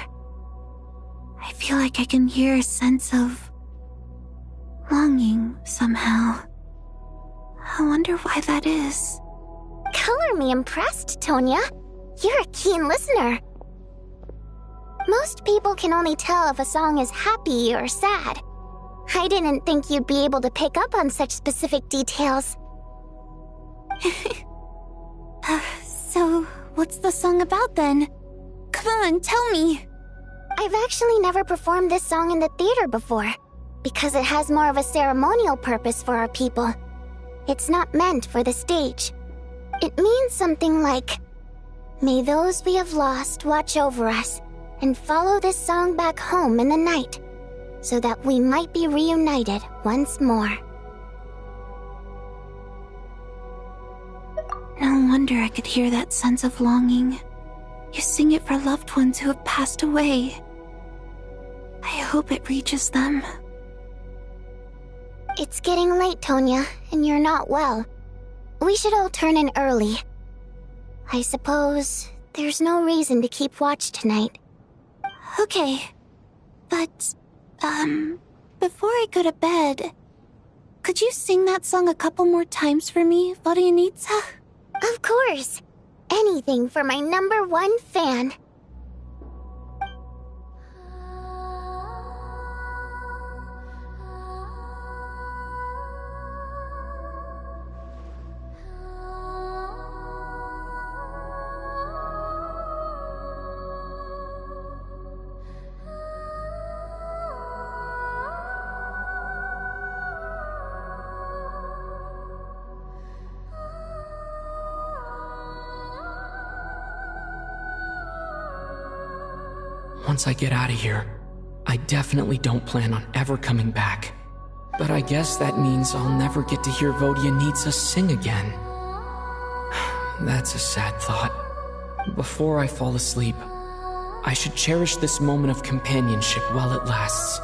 I feel like I can hear a sense of longing somehow. I wonder why that is. Color me impressed, Tonya. You're a keen listener. Most people can only tell if a song is happy or sad. I didn't think you'd be able to pick up on such specific details. So, what's the song about then? Come on, tell me. I've actually never performed this song in the theater before, because it has more of a ceremonial purpose for our people. It's not meant for the stage. It means something like, may those we have lost watch over us, and follow this song back home in the night, so that we might be reunited once more. No wonder I could hear that sense of longing. You sing it for loved ones who have passed away. I hope it reaches them. It's getting late, Tonya, and you're not well. We should all turn in early. I suppose there's no reason to keep watch tonight. Okay. But, before I go to bed, could you sing that song a couple more times for me, Vodyanitsa? Of course. Anything for my #1 fan. Once I get out of here, I definitely don't plan on ever coming back. But I guess that means I'll never get to hear Vodyanitsa sing again. That's a sad thought. Before I fall asleep, I should cherish this moment of companionship while it lasts.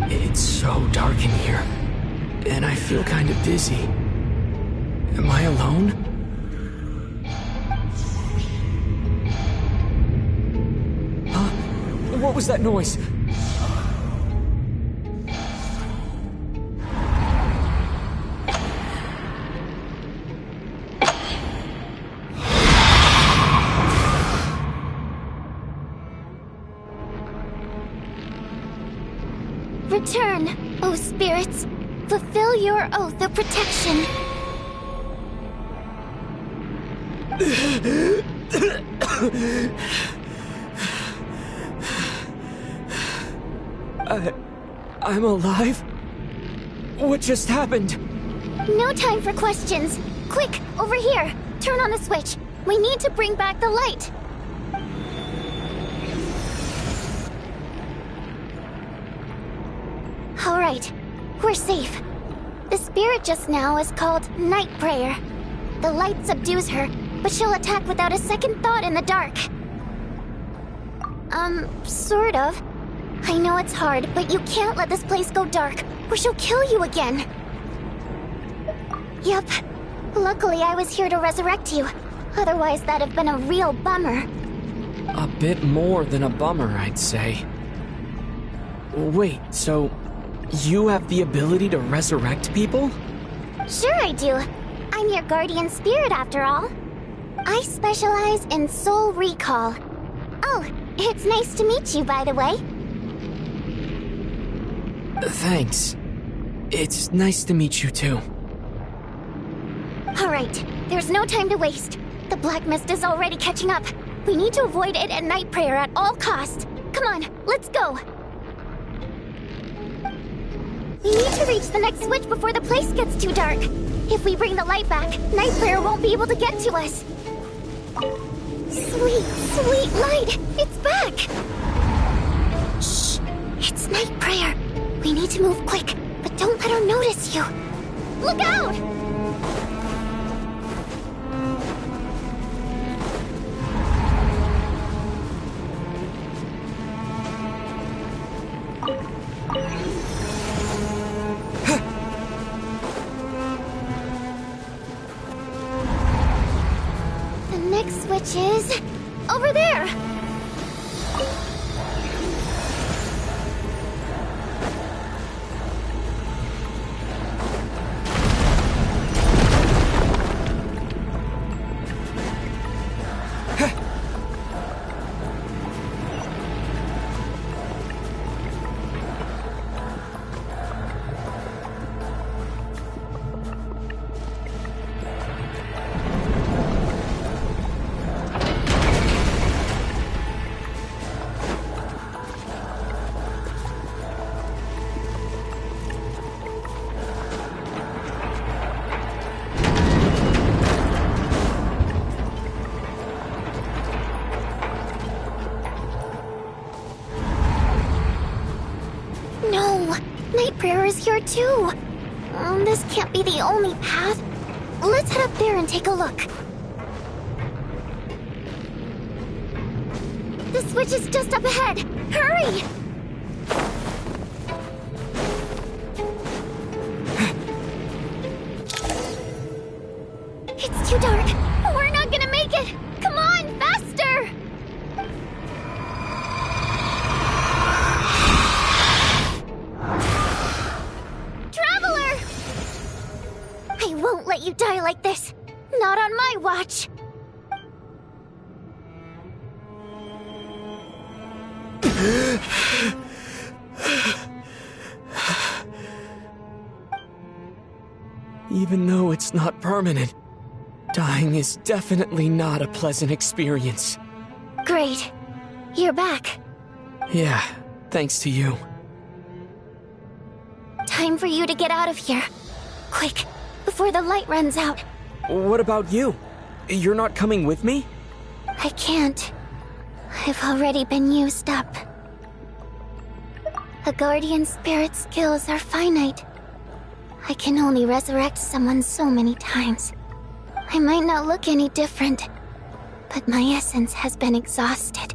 It's so dark in here, and I feel kind of dizzy. Am I alone? What was that noise? Return, O spirits. Fulfill your oath of protection. I'm alive? What just happened? No time for questions. Quick, over here. Turn on the switch. We need to bring back the light. All right, we're safe. The spirit just now is called Night Prayer. The light subdues her, but she'll attack without a second thought in the dark. Sort of. I know it's hard, but you can't let this place go dark, or she'll kill you again. Yep. Luckily, I was here to resurrect you. Otherwise, that'd have been a real bummer. A bit more than a bummer, I'd say. Wait, so you have the ability to resurrect people? Sure I do. I'm your guardian spirit after all. I specialize in soul recall. Oh, it's nice to meet you, by the way. Thanks. It's nice to meet you too. Alright, there's no time to waste. The black mist is already catching up. We need to avoid it at Night Prayer at all costs. Come on, let's go. We need to reach the next switch before the place gets too dark. If we bring the light back, Night Prayer won't be able to get to us. Sweet, sweet light! It's back! Shh! It's Night Prayer. We need to move quick, but don't let her notice you. Look out! The next switch is over there. Night Prayer is here too. This can't be the only path. Let's head up there and take a look. The switch is just up ahead. Hurry! It's too dark. We're not gonna make it. Come on, faster! Traveler! I won't let you die like this. Not on my watch. Even though it's not permanent, dying is definitely not a pleasant experience. Great. You're back. Yeah, thanks to you. Time for you to get out of here. Quick, before the light runs out. What about you? You're not coming with me? I can't. I've already been used up. A guardian spirit's skills are finite. I can only resurrect someone so many times. I might not look any different, but my essence has been exhausted.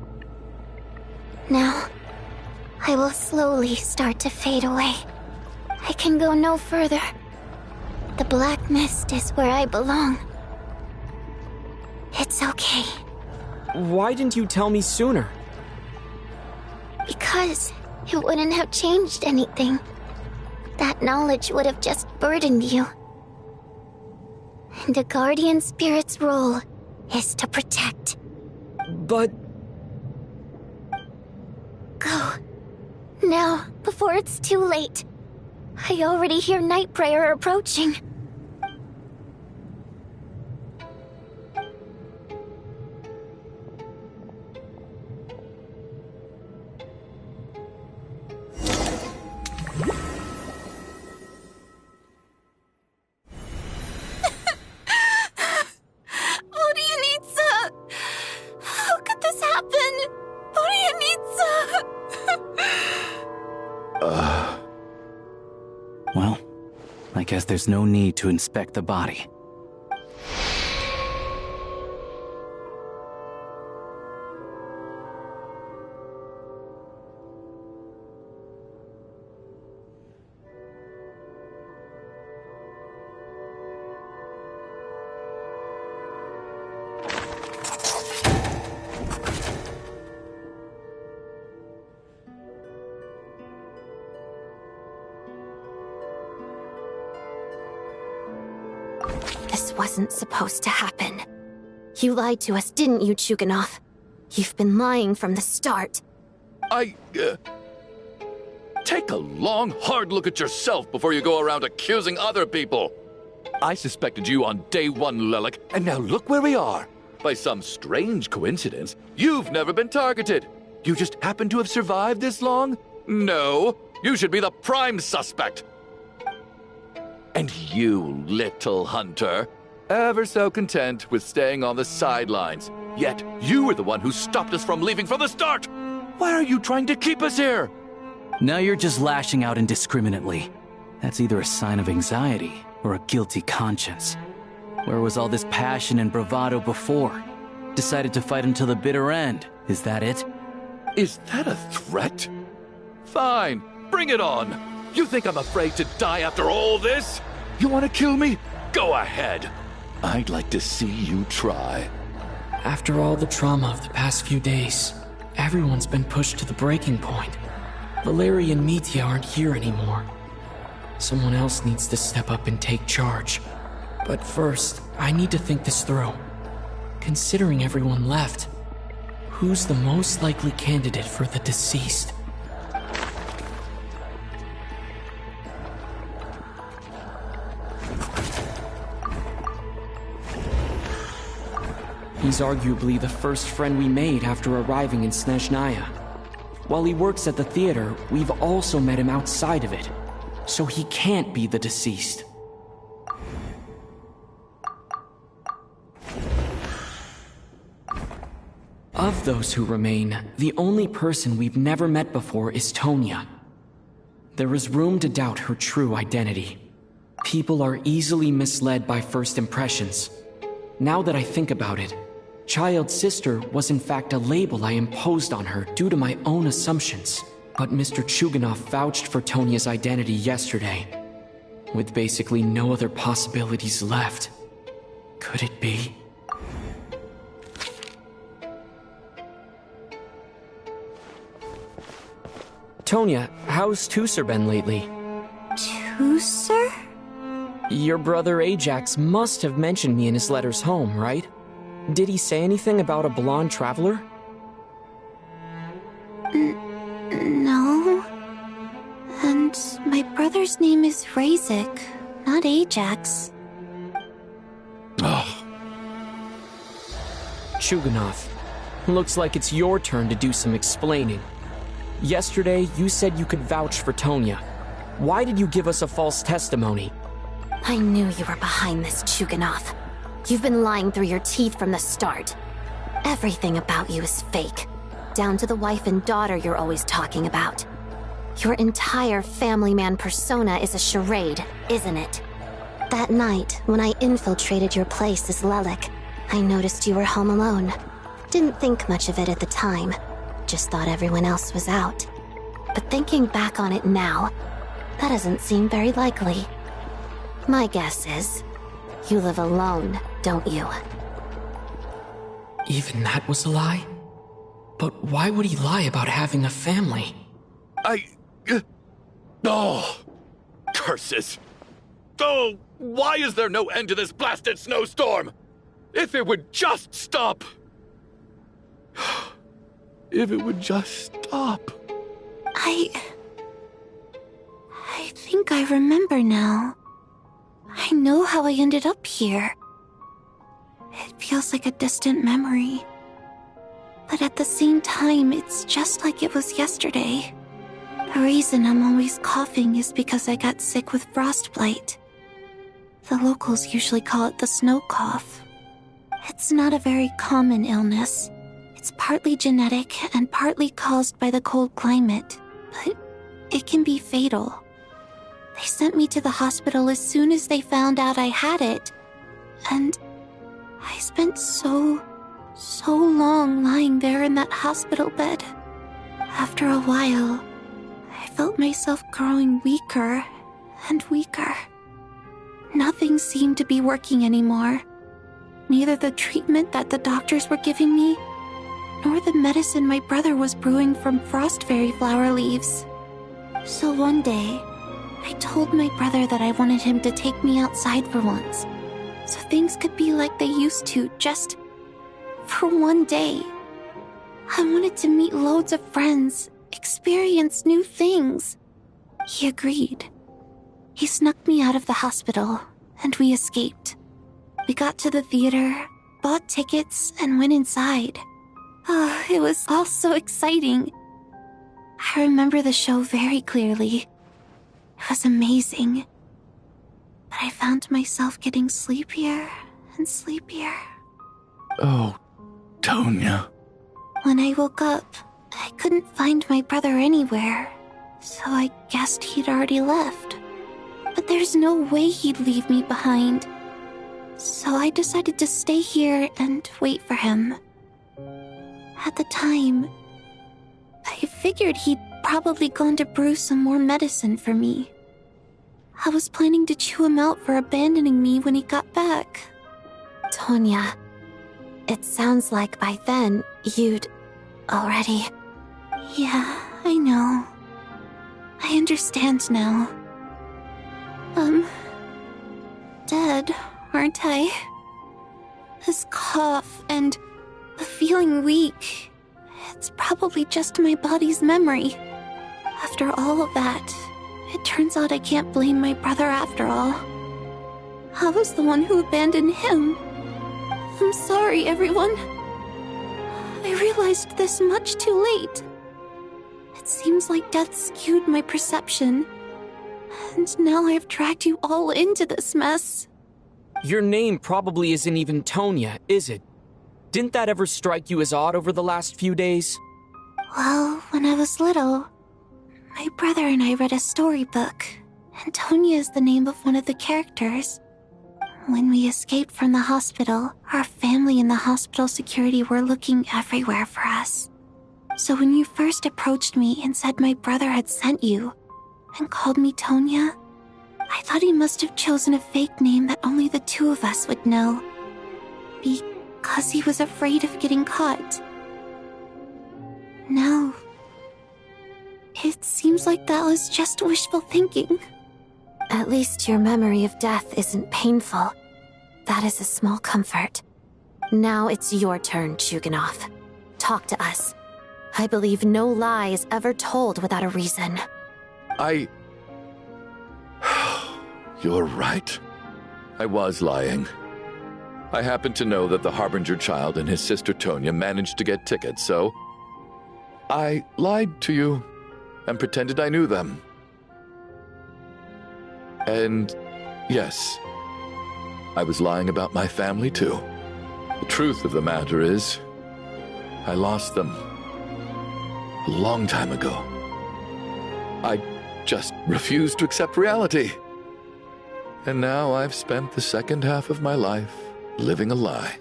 Now, I will slowly start to fade away. I can go no further. The black mist is where I belong. It's okay. Why didn't you tell me sooner? Because it wouldn't have changed anything. That knowledge would have just burdened you. And a guardian spirit's role is to protect. But... Go. Now, before it's too late. I already hear night prayer approaching. How could this happen? Well, I guess there's no need to inspect the body. This wasn't supposed to happen. You lied to us, didn't you, Chuganov? You've been lying from the start. Take a long, hard look at yourself before you go around accusing other people. I suspected you on day one, Lelik, and now look where we are. By some strange coincidence, you've never been targeted. You just happen to have survived this long? No, you should be the prime suspect. And you, little hunter, ever so content with staying on the sidelines. Yet, you were the one who stopped us from leaving from the start! Why are you trying to keep us here? Now you're just lashing out indiscriminately. That's either a sign of anxiety or a guilty conscience. Where was all this passion and bravado before? Decided to fight until the bitter end. Is that it? Is that a threat? Fine, bring it on. You think I'm afraid to die after all this? You want to kill me? Go ahead. I'd like to see you try. After all the trauma of the past few days, everyone's been pushed to the breaking point. Valeria and Mitya aren't here anymore. Someone else needs to step up and take charge. But first, I need to think this through. Considering everyone left, who's the most likely candidate for the deceased? He's arguably the first friend we made after arriving in Snezhnaya. While he works at the theater, we've also met him outside of it. So he can't be the deceased. Of those who remain, the only person we've never met before is Tonya. There is room to doubt her true identity. People are easily misled by first impressions. Now that I think about it, Child Sister was in fact a label I imposed on her due to my own assumptions. But Mr. Chuganov vouched for Tonya's identity yesterday, with basically no other possibilities left. Could it be? Tonya, how's Tusser been lately? Tusser? Your brother Ajax must have mentioned me in his letters home, right? Did he say anything about a blonde traveler? No. And my brother's name is Razik, not Ajax. Chuganov, looks like it's your turn to do some explaining. Yesterday, you said you could vouch for Tonya. Why did you give us a false testimony? I knew you were behind this, Chuganov. You've been lying through your teeth from the start. Everything about you is fake, down to the wife and daughter you're always talking about. Your entire family man persona is a charade, isn't it? That night, when I infiltrated your place as Lelik, I noticed you were home alone. Didn't think much of it at the time, just thought everyone else was out. But thinking back on it now, that doesn't seem very likely. My guess is, you live alone, don't you? Even that was a lie? But why would he lie about having a family? Oh! Curses! Oh! Why is there no end to this blasted snowstorm? If it would just stop! If it would just stop. I think I remember now. I know how I ended up here. It feels like a distant memory. But at the same time, it's just like it was yesterday. The reason I'm always coughing is because I got sick with frostbite. The locals usually call it the snow cough. It's not a very common illness. It's partly genetic and partly caused by the cold climate, but it can be fatal. They sent me to the hospital as soon as they found out I had it, and I spent so long lying there in that hospital bed. After a while, I felt myself growing weaker and weaker. Nothing seemed to be working anymore. Neither the treatment that the doctors were giving me, nor the medicine my brother was brewing from frost fairy flower leaves. So one day, I told my brother that I wanted him to take me outside for once, so things could be like they used to, just for one day. I wanted to meet loads of friends, experience new things. He agreed. He snuck me out of the hospital, and we escaped. We got to the theater, bought tickets, and went inside. Oh, it was all so exciting. I remember the show very clearly. It was amazing. But I found myself getting sleepier and sleepier. Oh, Tonya. When I woke up, I couldn't find my brother anywhere, so I guessed he'd already left. But there's no way he'd leave me behind. So I decided to stay here and wait for him. At the time, I figured he'd probably gone to brew some more medicine for me. I was planning to chew him out for abandoning me when he got back. Tonya, it sounds like by then you'd already... Yeah, I know. I understand now. Dead, aren't I? This cough and the feeling weak, it's probably just my body's memory. After all of that, it turns out I can't blame my brother after all. I was the one who abandoned him. I'm sorry, everyone. I realized this much too late. It seems like death skewed my perception. And now I've dragged you all into this mess. Your name probably isn't even Tonya, is it? Didn't that ever strike you as odd over the last few days? Well, when I was little, my brother and I read a storybook, and Tonya is the name of one of the characters. When we escaped from the hospital, our family and the hospital security were looking everywhere for us. So when you first approached me and said my brother had sent you, and called me Tonya, I thought he must have chosen a fake name that only the two of us would know. Because he was afraid of getting caught. Now, it seems like that was just wishful thinking. At least your memory of death isn't painful. That is a small comfort. Now it's your turn, Chuganov. Talk to us. I believe no lie is ever told without a reason. You're right. I was lying. I happened to know that the Harbinger child and his sister Tonya managed to get tickets, so I lied to you and pretended I knew them. And yes, I was lying about my family too. The truth of the matter is, I lost them a long time ago. I just refused to accept reality. And now I've spent the second half of my life living a lie.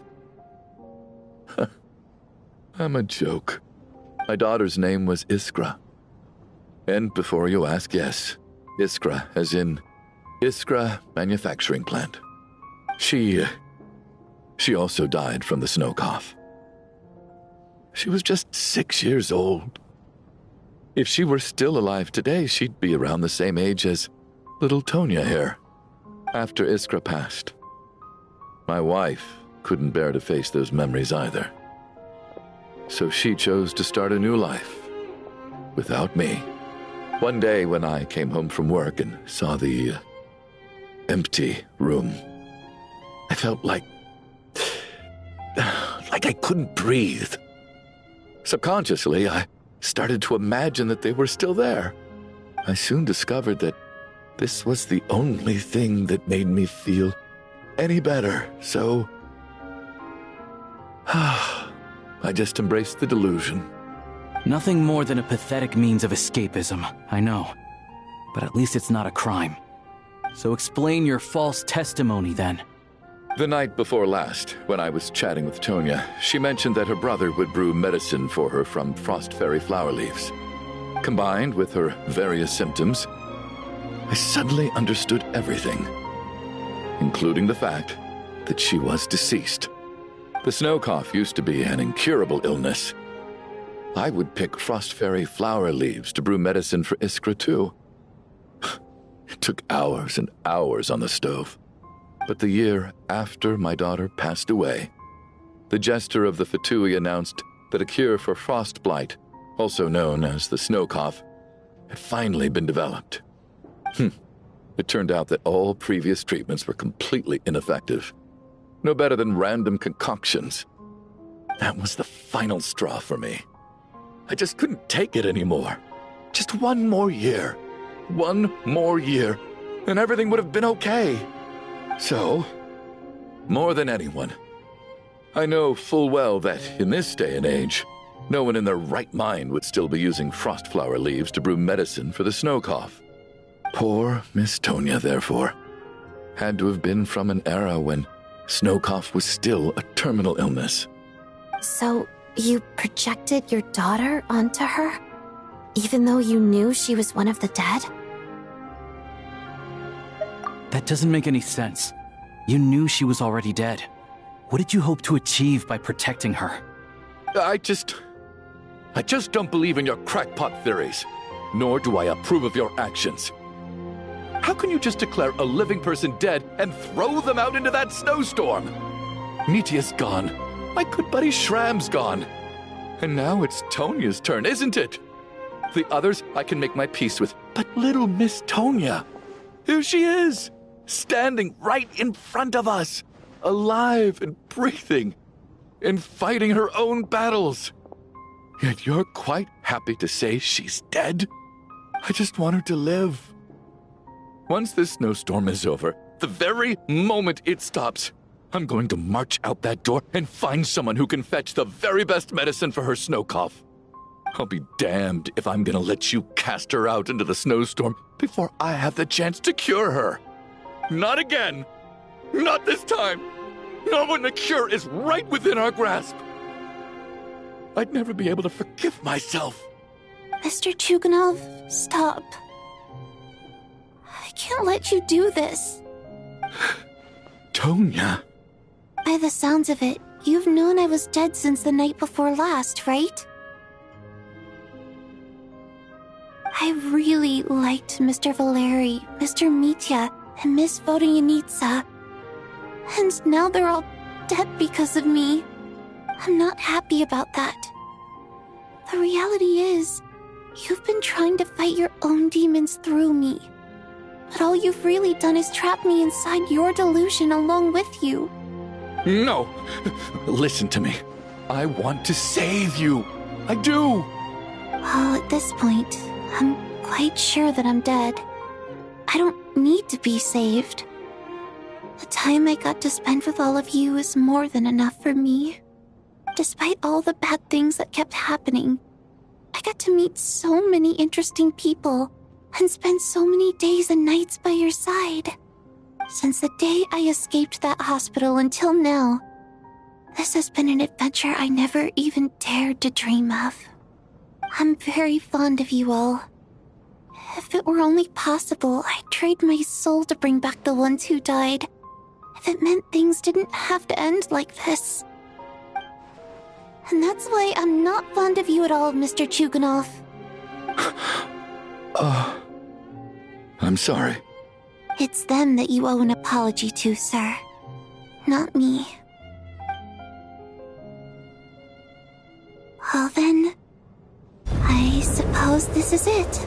I'm a joke. My daughter's name was Iskra. And before you ask, yes, Iskra, as in Iskra Manufacturing Plant. She also died from the snow cough. She was just 6 years old. If she were still alive today, she'd be around the same age as little Tonya here. After Iskra passed, my wife couldn't bear to face those memories either. So she chose to start a new life without me. One day when I came home from work and saw the empty room, I felt like I couldn't breathe. Subconsciously, I started to imagine that they were still there. I soon discovered that this was the only thing that made me feel any better, so I just embraced the delusion. Nothing more than a pathetic means of escapism, I know. But at least it's not a crime. So explain your false testimony, then. The night before last, when I was chatting with Tonya, she mentioned that her brother would brew medicine for her from frost fairy flower leaves. Combined with her various symptoms, I suddenly understood everything, including the fact that she was deceased. The snow cough used to be an incurable illness. I would pick frost fairy flower leaves to brew medicine for Iskra too. It took hours and hours on the stove. But the year after my daughter passed away, the jester of the Fatui announced that a cure for frost blight, also known as the snow cough, had finally been developed. It turned out that all previous treatments were completely ineffective. No better than random concoctions. That was the final straw for me. I just couldn't take it anymore. Just one more year. One more year, and everything would have been okay. So, more than anyone, I know full well that in this day and age, no one in their right mind would still be using frost flower leaves to brew medicine for the snow cough. Poor Miss Tonya, therefore, had to have been from an era when snow cough was still a terminal illness. So, you projected your daughter onto her? Even though you knew she was one of the dead? That doesn't make any sense. You knew she was already dead. What did you hope to achieve by protecting her? I just don't believe in your crackpot theories, nor do I approve of your actions. How can you just declare a living person dead and throw them out into that snowstorm? Nitia's gone. My good buddy Shram's gone. And now it's Tonya's turn, isn't it? The others I can make my peace with, but little Miss Tonya, here she is, standing right in front of us, alive and breathing, and fighting her own battles. Yet you're quite happy to say she's dead? I just want her to live. Once this snowstorm is over, the very moment it stops, I'm going to march out that door and find someone who can fetch the very best medicine for her snow cough. I'll be damned if I'm gonna let you cast her out into the snowstorm before I have the chance to cure her. Not again! Not this time! Not when the cure is right within our grasp! I'd never be able to forgive myself. Mr. Chuganov, stop. I can't let you do this. Tonya. By the sounds of it, you've known I was dead since the night before last, right? I really liked Mr. Valeri, Mr. Mitya, and Miss Vodyanitsa. And now they're all dead because of me. I'm not happy about that. The reality is, you've been trying to fight your own demons through me. But all you've really done is trap me inside your delusion along with you. No! Listen to me. I want to save you. I do! Well, at this point, I'm quite sure that I'm dead. I don't need to be saved. The time I got to spend with all of you is more than enough for me. Despite all the bad things that kept happening, I got to meet so many interesting people and spend so many days and nights by your side. Since the day I escaped that hospital until now, this has been an adventure I never even dared to dream of. I'm very fond of you all. If it were only possible, I'd trade my soul to bring back the ones who died. If it meant things didn't have to end like this. And that's why I'm not fond of you at all, Mr. Chuganov. I'm sorry. It's them that you owe an apology to, sir. Not me. Well then, I suppose this is it.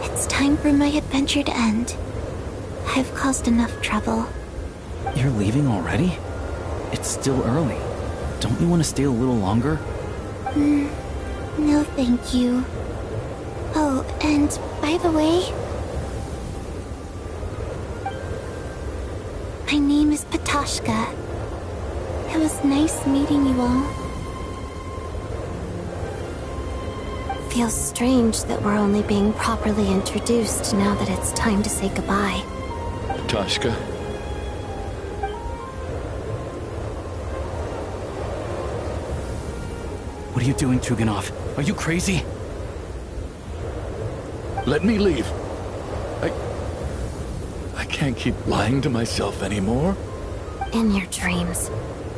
It's time for my adventure to end. I've caused enough trouble. You're leaving already? It's still early. Don't you want to stay a little longer? No thank you. Oh, and by the way, my name is Patoshka. It was nice meeting you all. Feels strange that we're only being properly introduced now that it's time to say goodbye. Toshka. What are you doing, Chuganov? Are you crazy? Let me leave. I can't keep lying to myself anymore. In your dreams.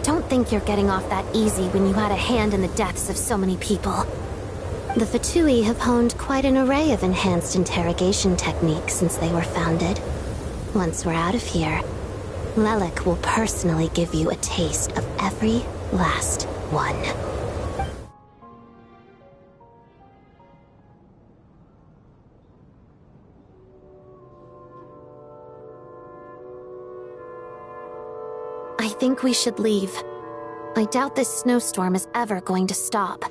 Don't think you're getting off that easy when you had a hand in the deaths of so many people. The Fatui have honed quite an array of enhanced interrogation techniques since they were founded. Once we're out of here, Lelik will personally give you a taste of every last one. I think we should leave. I doubt this snowstorm is ever going to stop.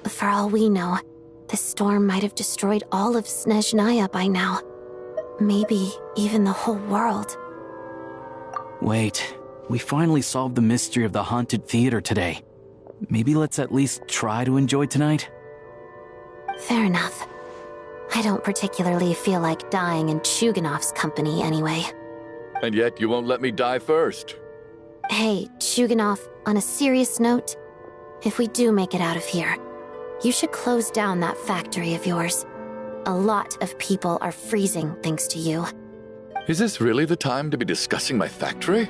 For all we know, this storm might have destroyed all of Snezhnaya by now. Maybe even the whole world. Wait, we finally solved the mystery of the haunted theater today. Maybe let's at least try to enjoy tonight? Fair enough. I don't particularly feel like dying in Chuganov's company anyway. And yet you won't let me die first. Hey, Chuganov, on a serious note, if we do make it out of here, you should close down that factory of yours. A lot of people are freezing thanks to you. Is this really the time to be discussing my factory?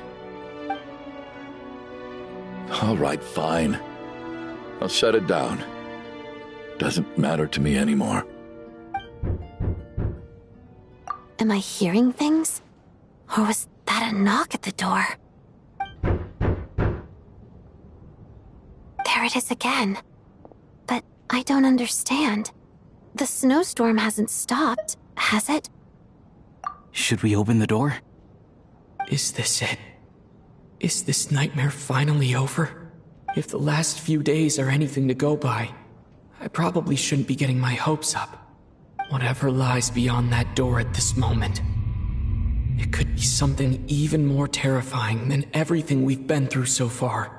All right, fine. I'll shut it down. Doesn't matter to me anymore. Am I hearing things? Or was that a knock at the door? There it is again. But I don't understand. The snowstorm hasn't stopped, has it? Should we open the door? Is this it? Is this nightmare finally over? If the last few days are anything to go by, I probably shouldn't be getting my hopes up. Whatever lies beyond that door at this moment, it could be something even more terrifying than everything we've been through so far.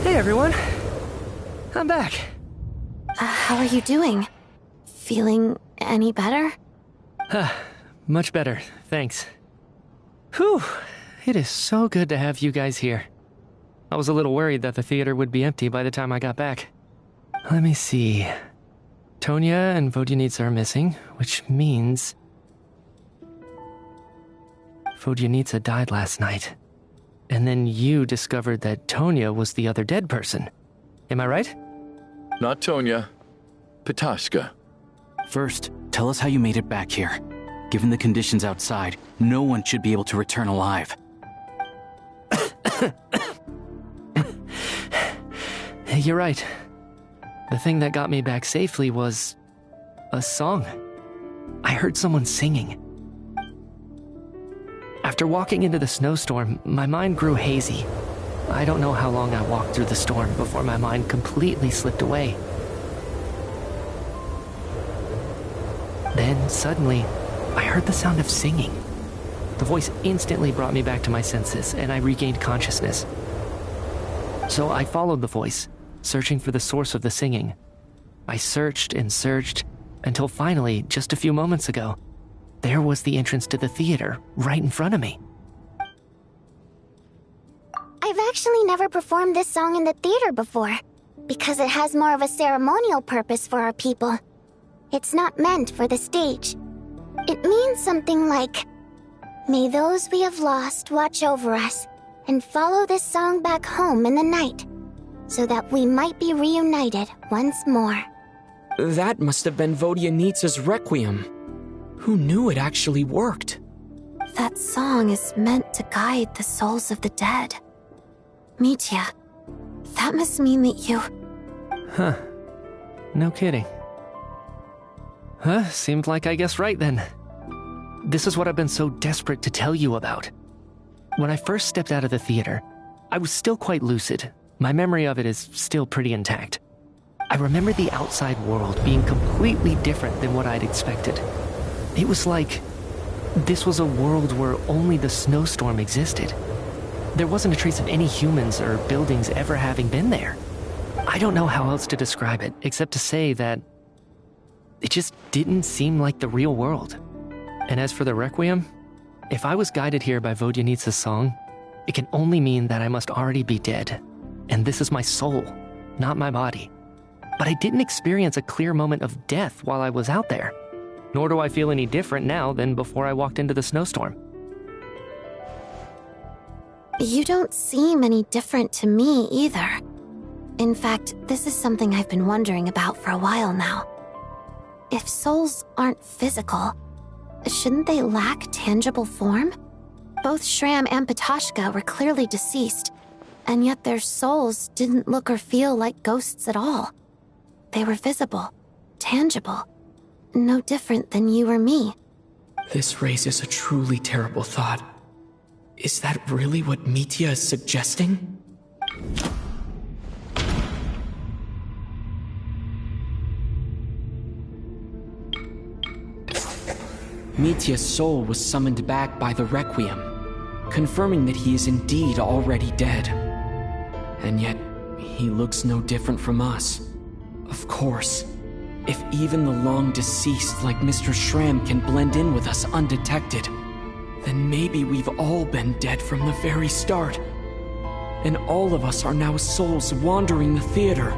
Hey everyone, I'm back. How are you doing? Feeling any better? Much better, thanks. Whew, it is so good to have you guys here. I was a little worried that the theater would be empty by the time I got back. Let me see. Tonya and Vodyanitsa are missing, which means Vodyanitsa died last night. And then you discovered that Tonya was the other dead person. Am I right? Not Tonya. Patoshka. First, tell us how you made it back here. Given the conditions outside, no one should be able to return alive. You're right. The thing that got me back safely was a song. I heard someone singing. After walking into the snowstorm, my mind grew hazy. I don't know how long I walked through the storm before my mind completely slipped away. Then, suddenly, I heard the sound of singing. The voice instantly brought me back to my senses, and I regained consciousness. So I followed the voice, searching for the source of the singing. I searched and searched, until finally, just a few moments ago, there was the entrance to the theater, right in front of me. I've actually never performed this song in the theater before, because it has more of a ceremonial purpose for our people. It's not meant for the stage. It means something like, "May those we have lost watch over us, and follow this song back home in the night, so that we might be reunited once more." That must have been Vodyanitsa's Requiem. Who knew it actually worked? That song is meant to guide the souls of the dead. Mitya, that must mean that you... Huh. No kidding. Huh, seemed like I guessed right then. This is what I've been so desperate to tell you about. When I first stepped out of the theater, I was still quite lucid. My memory of it is still pretty intact. I remember the outside world being completely different than what I'd expected. It was like this was a world where only the snowstorm existed. There wasn't a trace of any humans or buildings ever having been there. I don't know how else to describe it, except to say that it just didn't seem like the real world. And as for the Requiem, if I was guided here by Vodyanitsa's song, it can only mean that I must already be dead. And this is my soul, not my body. But I didn't experience a clear moment of death while I was out there. Nor do I feel any different now than before I walked into the snowstorm. You don't seem any different to me either. In fact, this is something I've been wondering about for a while now. If souls aren't physical, shouldn't they lack tangible form? Both Shram and Patoshka were clearly deceased, and yet their souls didn't look or feel like ghosts at all. They were visible, tangible, no different than you or me. This raises a truly terrible thought. Is that really what Mitya is suggesting? Mitya's soul was summoned back by the Requiem, confirming that he is indeed already dead. And yet, he looks no different from us. Of course, if even the long-deceased like Mr. Shram can blend in with us undetected, then maybe we've all been dead from the very start. And all of us are now souls wandering the theater.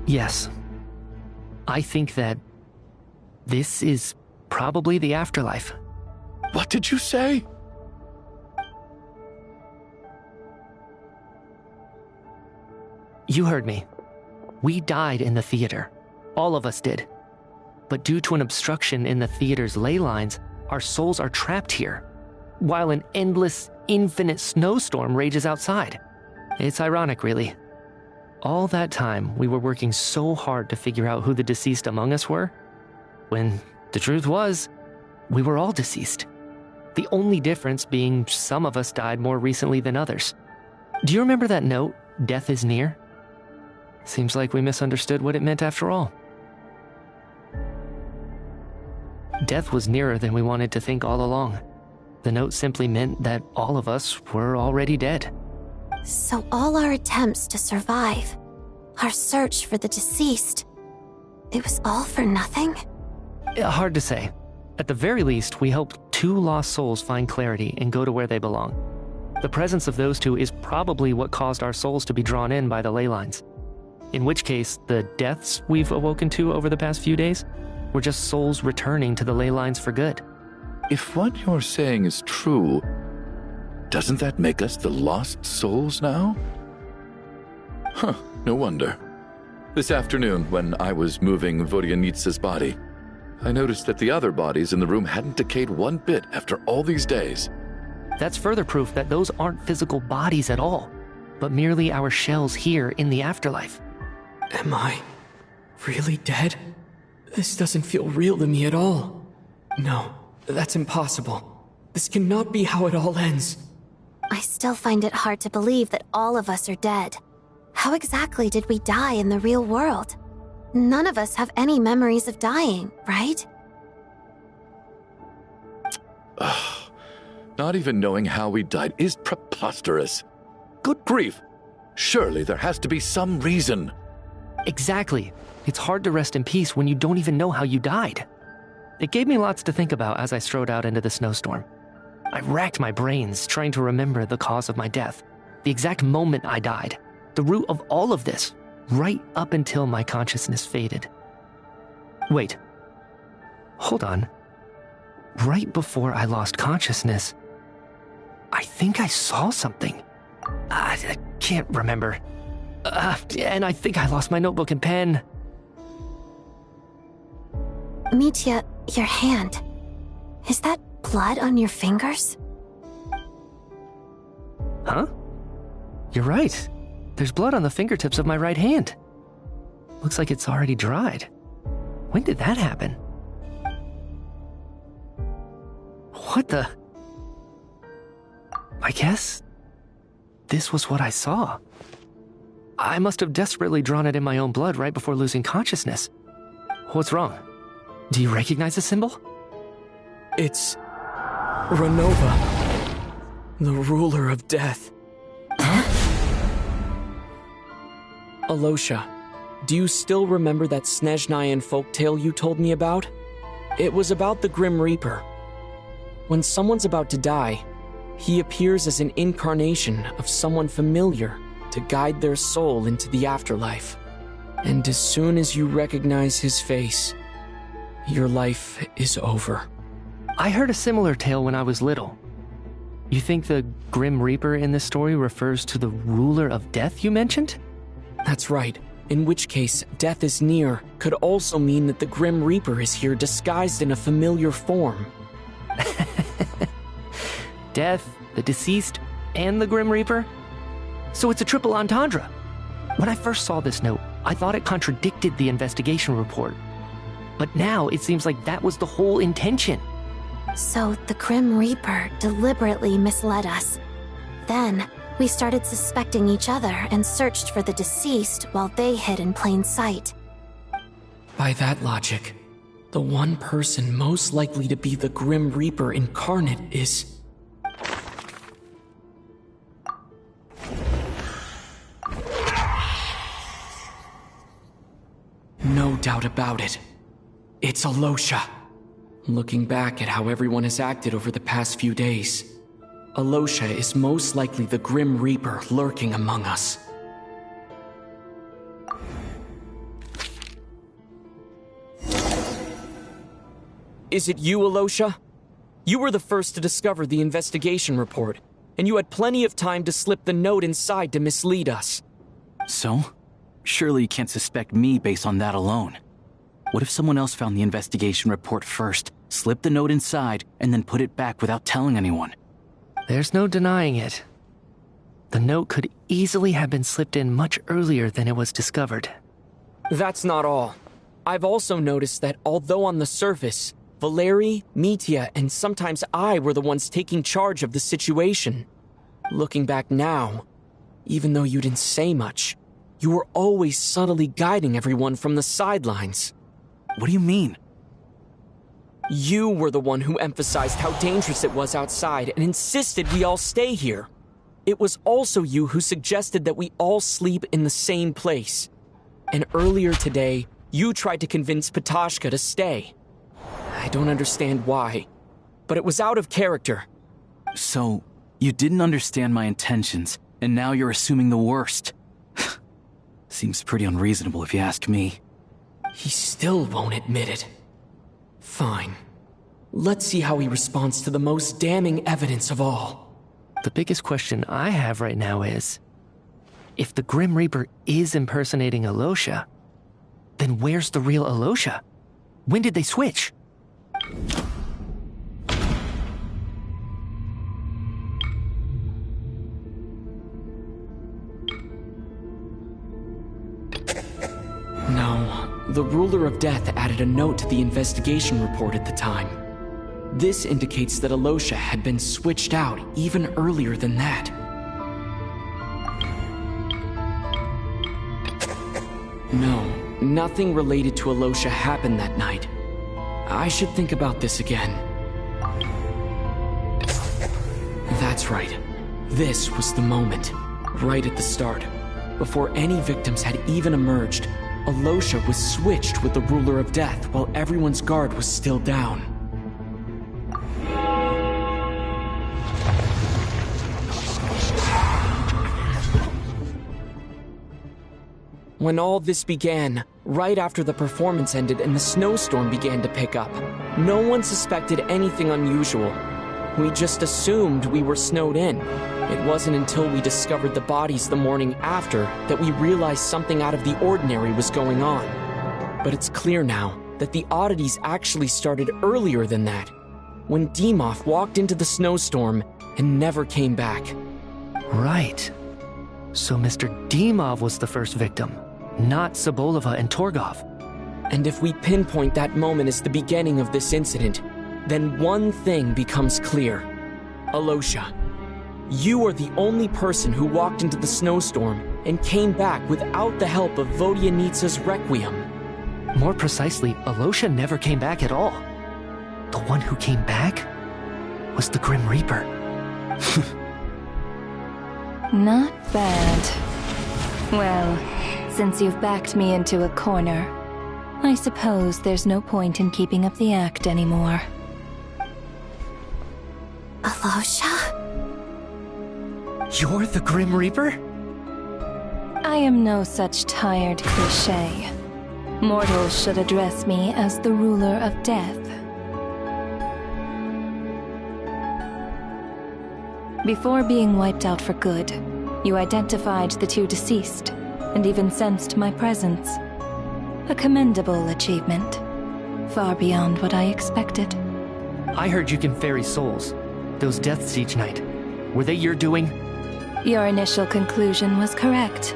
Yes. I think that this is probably the afterlife. What did you say? You heard me. We died in the theater. All of us did. But due to an obstruction in the theater's ley lines, our souls are trapped here, while an endless, infinite snowstorm rages outside. It's ironic, really. All that time, we were working so hard to figure out who the deceased among us were, when the truth was, we were all deceased. The only difference being some of us died more recently than others. Do you remember that note, "Death is near"? Seems like we misunderstood what it meant after all. Death was nearer than we wanted to think all along. The note simply meant that all of us were already dead. So all our attempts to survive, our search for the deceased, it was all for nothing? Hard to say. At the very least, we hoped 2 lost souls find clarity and go to where they belong. The presence of those 2 is probably what caused our souls to be drawn in by the ley lines. In which case, the deaths we've awoken to over the past few days were just souls returning to the ley lines for good. If what you're saying is true, doesn't that make us the lost souls now? Huh, no wonder. This afternoon, when I was moving Vodyanitsa's body, I noticed that the other bodies in the room hadn't decayed one bit after all these days. That's further proof that those aren't physical bodies at all, but merely our shells here in the afterlife. Am I really dead? This doesn't feel real to me at all. No, that's impossible. This cannot be how it all ends. I still find it hard to believe that all of us are dead. How exactly did we die in the real world? None of us have any memories of dying, right? Not even knowing how we died is preposterous. Good grief! Surely there has to be some reason. Exactly. It's hard to rest in peace when you don't even know how you died. It gave me lots to think about as I strode out into the snowstorm. I racked my brains trying to remember the cause of my death, the exact moment I died, the root of all of this, right up until my consciousness faded. Wait. Hold on. Right before I lost consciousness, I think I saw something. I can't remember. And I think I lost my notebook and pen. Mitya, your hand. Is that blood on your fingers? Huh? You're right. There's blood on the fingertips of my right hand. Looks like it's already dried. When did that happen? What the? I guess this was what I saw. I must have desperately drawn it in my own blood right before losing consciousness. What's wrong? Do you recognize the symbol? It's Renova, the ruler of death. Alosha, do you still remember that Snezhnayan folktale you told me about? It was about the Grim Reaper. When someone's about to die, he appears as an incarnation of someone familiar to guide their soul into the afterlife. And as soon as you recognize his face, your life is over. I heard a similar tale when I was little. You think the Grim Reaper in this story refers to the ruler of death you mentioned? That's right. In which case, death is near could also mean that the Grim Reaper is here disguised in a familiar form. Death, the deceased, and the Grim Reaper? So it's a triple entendre. When I first saw this note, I thought it contradicted the investigation report. But now it seems like that was the whole intention. So the Grim Reaper deliberately misled us. Then, we started suspecting each other and searched for the deceased while they hid in plain sight. By that logic, the one person most likely to be the Grim Reaper incarnate is... No doubt about it. It's Alosha. Looking back at how everyone has acted over the past few days, Alosha is most likely the Grim Reaper lurking among us. Is it you, Alosha? You were the first to discover the investigation report, and you had plenty of time to slip the note inside to mislead us. So? Surely you can't suspect me based on that alone. What if someone else found the investigation report first, slipped the note inside, and then put it back without telling anyone? There's no denying it. The note could easily have been slipped in much earlier than it was discovered. That's not all. I've also noticed that although on the surface, Valeri, Mitya, and sometimes I were the ones taking charge of the situation, looking back now, even though you didn't say much, you were always subtly guiding everyone from the sidelines. What do you mean? You were the one who emphasized how dangerous it was outside and insisted we all stay here. It was also you who suggested that we all sleep in the same place. And earlier today, you tried to convince Patashka to stay. I don't understand why, but it was out of character. So, you didn't understand my intentions, and now you're assuming the worst. Seems pretty unreasonable if you ask me. He still won't admit it. Fine. Let's see how he responds to the most damning evidence of all. The biggest question I have right now is, if the Grim Reaper is impersonating Alosha, Then where's the real Alosha? When did they switch? No, the Ruler of Death added a note to the investigation report at the time. This indicates that Alosha had been switched out even earlier than that. No, nothing related to Alosha happened that night. I should think about this again. That's right. This was the moment, right at the start. Before any victims had even emerged, Alosha was switched with the Ruler of Death while everyone's guard was still down. When all this began, right after the performance ended and the snowstorm began to pick up, no one suspected anything unusual. We just assumed we were snowed in. It wasn't until we discovered the bodies the morning after that we realized something out of the ordinary was going on. But it's clear now that the oddities actually started earlier than that, when Demoff walked into the snowstorm and never came back. Right. So Mr. Demoff was the first victim, not Sobolova and Torgov. And if we pinpoint that moment as the beginning of this incident, then one thing becomes clear. Alosha, you are the only person who walked into the snowstorm and came back without the help of Vodyanitsa's Requiem. More precisely, Alosha never came back at all. The one who came back was the Grim Reaper. Not bad. Well, since you've backed me into a corner, I suppose there's no point in keeping up the act anymore. Alosha? You're the Grim Reaper? I am no such tired cliché. Mortals should address me as the Ruler of Death. Before being wiped out for good, you identified the two deceased, and even sensed my presence. A commendable achievement. Far beyond what I expected. I heard you can ferry souls. Those deaths each night. Were they your doing? Your initial conclusion was correct.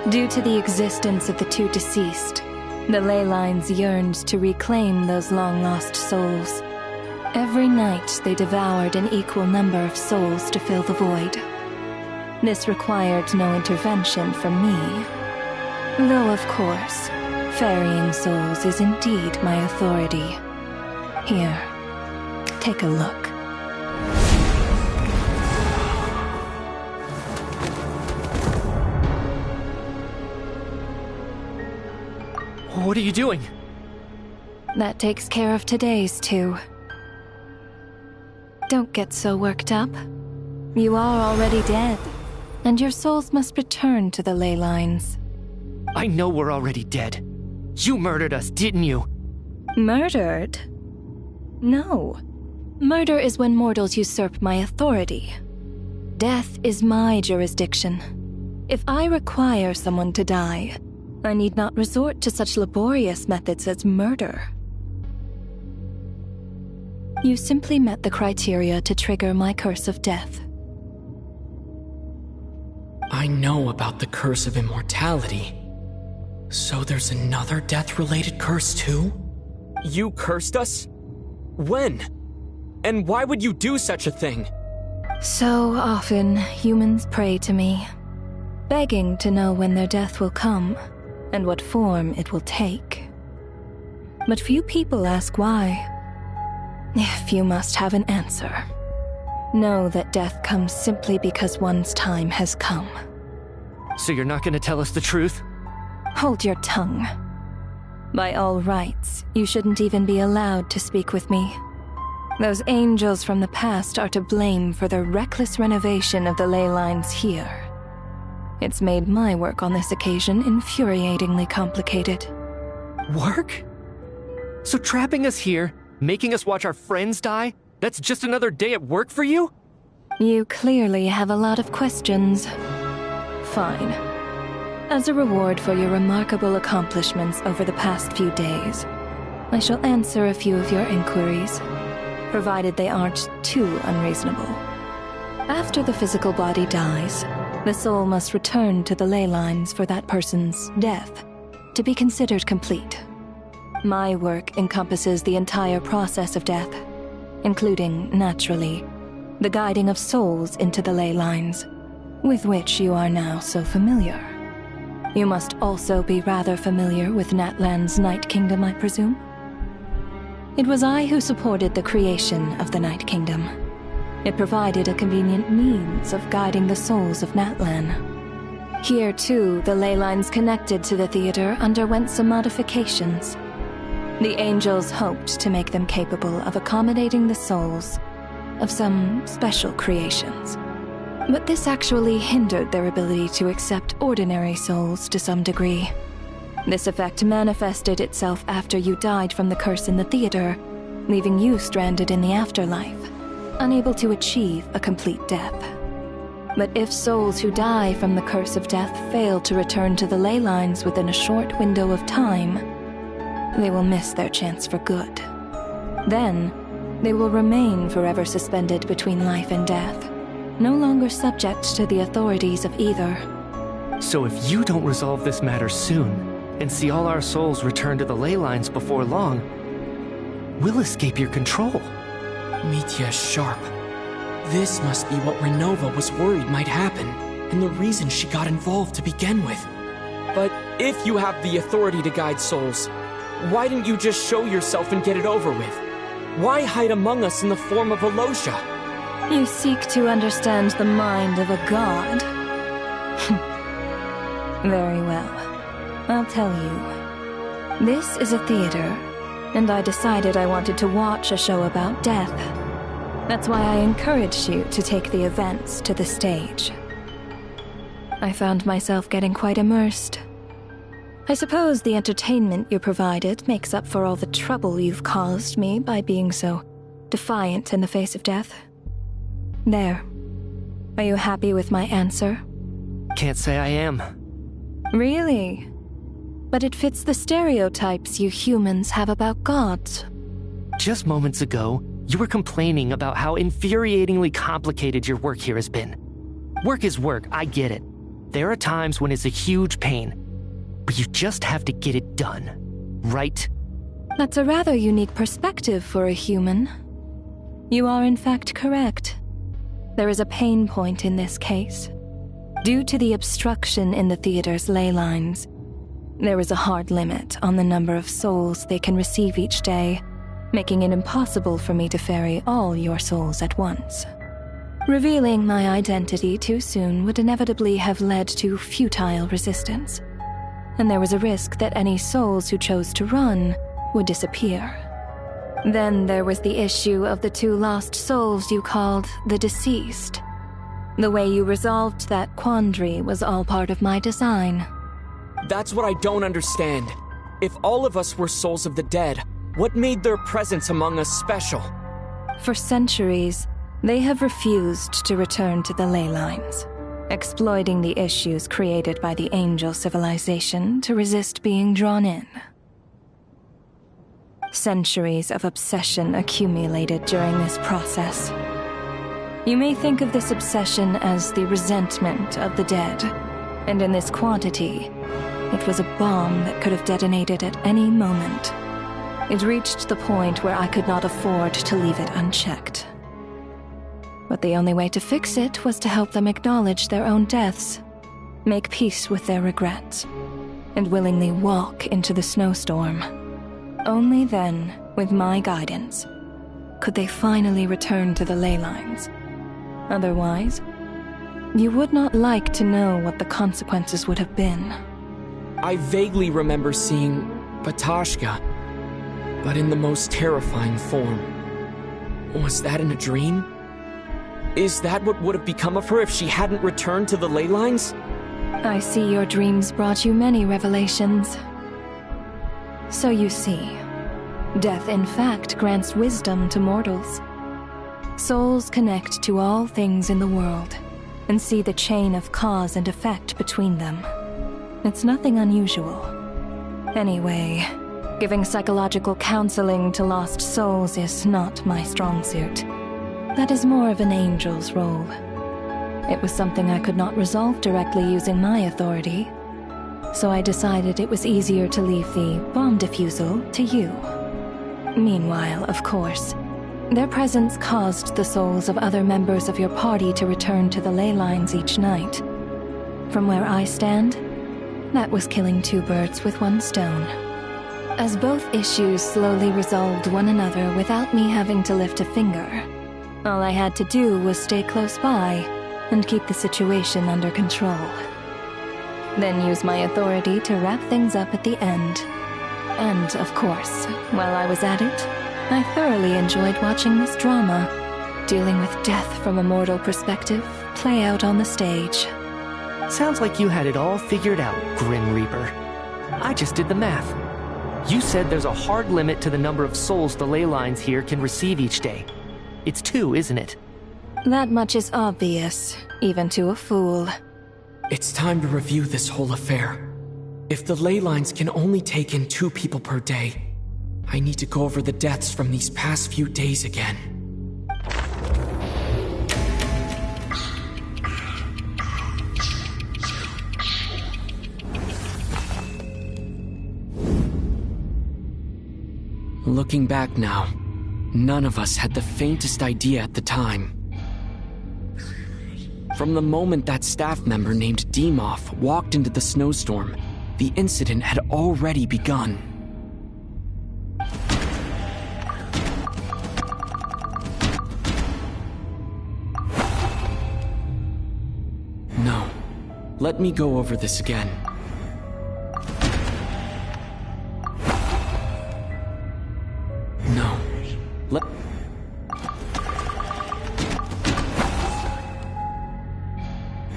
Due to the existence of the two deceased, the ley lines yearned to reclaim those long-lost souls. Every night they devoured an equal number of souls to fill the void. This required no intervention from me. Though, of course, ferrying souls is indeed my authority. Here, take a look. What are you doing? That takes care of today's too. Don't get so worked up. You are already dead, and your souls must return to the ley lines. I know we're already dead. You murdered us, didn't you? Murdered? No. Murder is when mortals usurp my authority. Death is my jurisdiction. If I require someone to die, I need not resort to such laborious methods as murder. You simply met the criteria to trigger my curse of death. I know about the curse of immortality. So there's another death-related curse too? You cursed us? When? And why would you do such a thing? So often, humans pray to me, begging to know when their death will come, and what form it will take. But few people ask why. If you must have an answer, know that death comes simply because one's time has come. So you're not gonna tell us the truth? Hold your tongue. By all rights, you shouldn't even be allowed to speak with me. Those angels from the past are to blame for the reckless renovation of the ley lines here. It's made my work on this occasion infuriatingly complicated. Work? So trapping us here, making us watch our friends die, that's just another day at work for you? You clearly have a lot of questions. Fine. As a reward for your remarkable accomplishments over the past few days, I shall answer a few of your inquiries, provided they aren't too unreasonable. After the physical body dies, the soul must return to the ley lines for that person's death to be considered complete. My work encompasses the entire process of death, including, naturally, the guiding of souls into the ley lines, with which you are now so familiar. You must also be rather familiar with Natlan's Night Kingdom, I presume? It was I who supported the creation of the Night Kingdom. It provided a convenient means of guiding the souls of Natlan. Here, too, the ley lines connected to the theater underwent some modifications. The angels hoped to make them capable of accommodating the souls of some special creations. But this actually hindered their ability to accept ordinary souls to some degree. This effect manifested itself after you died from the curse in the theater, leaving you stranded in the afterlife, unable to achieve a complete death. But if souls who die from the curse of death fail to return to the ley lines within a short window of time, they will miss their chance for good. Then, they will remain forever suspended between life and death, no longer subject to the authorities of either. So if you don't resolve this matter soon, and see all our souls return to the ley lines before long, we'll escape your control. Mitya is sharp. This must be what Renova was worried might happen, and the reason she got involved to begin with. But if you have the authority to guide souls, why didn't you just show yourself and get it over with? Why hide among us in the form of Alosha? You seek to understand the mind of a god. Very well. I'll tell you. This is a theater, and I decided I wanted to watch a show about death. That's why I encouraged you to take the events to the stage. I found myself getting quite immersed. I suppose the entertainment you provided makes up for all the trouble you've caused me by being so defiant in the face of death. There. Are you happy with my answer? Can't say I am. Really? But it fits the stereotypes you humans have about gods. Just moments ago, you were complaining about how infuriatingly complicated your work here has been. Work is work, I get it. There are times when it's a huge pain, but you just have to get it done, right? That's a rather unique perspective for a human. You are in fact correct. There is a pain point in this case. Due to the obstruction in the theater's ley lines, there is a hard limit on the number of souls they can receive each day, making it impossible for me to ferry all your souls at once. Revealing my identity too soon would inevitably have led to futile resistance, and there was a risk that any souls who chose to run would disappear. Then there was the issue of the 2 lost souls you called the deceased. The way you resolved that quandary was all part of my design. That's what I don't understand. If all of us were souls of the dead, what made their presence among us special? For centuries, they have refused to return to the ley lines, exploiting the issues created by the angel civilization to resist being drawn in. Centuries of obsession accumulated during this process. You may think of this obsession as the resentment of the dead, and in this quantity, it was a bomb that could have detonated at any moment. It reached the point where I could not afford to leave it unchecked. But the only way to fix it was to help them acknowledge their own deaths, make peace with their regrets, and willingly walk into the snowstorm. Only then, with my guidance, could they finally return to the ley lines. Otherwise, you would not like to know what the consequences would have been. I vaguely remember seeing Batashka, but in the most terrifying form. Was that in a dream? Is that what would have become of her if she hadn't returned to the ley lines? I see your dreams brought you many revelations. So you see, death in fact grants wisdom to mortals. Souls connect to all things in the world and see the chain of cause and effect between them. It's nothing unusual. Anyway, giving psychological counseling to lost souls is not my strong suit. That is more of an angel's role. It was something I could not resolve directly using my authority, so I decided it was easier to leave the bomb defusal to you. Meanwhile, of course, their presence caused the souls of other members of your party to return to the ley lines each night. From where I stand, that was killing two birds with one stone. As both issues slowly resolved one another without me having to lift a finger, all I had to do was stay close by and keep the situation under control. Then use my authority to wrap things up at the end. And, of course, while I was at it, I thoroughly enjoyed watching this drama, dealing with death from a mortal perspective, play out on the stage. Sounds like you had it all figured out, Grim Reaper. I just did the math. You said there's a hard limit to the number of souls the ley lines here can receive each day. It's 2, isn't it? That much is obvious, even to a fool. It's time to review this whole affair. If the ley lines can only take in 2 people per day, I need to go over the deaths from these past few days again. Looking back now, none of us had the faintest idea at the time. From the moment that staff member named Demoff walked into the snowstorm, the incident had already begun. No. Let me go over this again. No.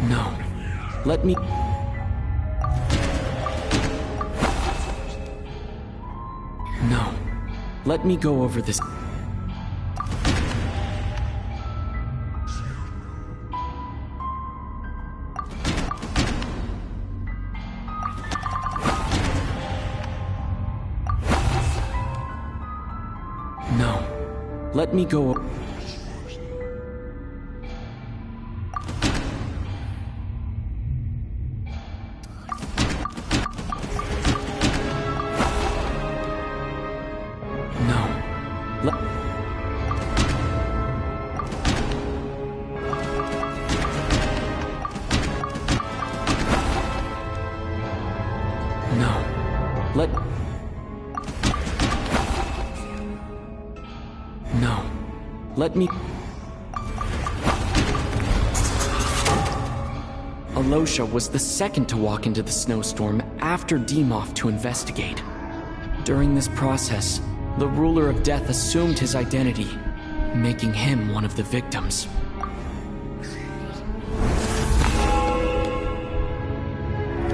No. Let me... No. Let me go over this... No. Let me go... Let me... Alosha was the second to walk into the snowstorm after Demoff to investigate. During this process, the ruler of death assumed his identity, making him one of the victims.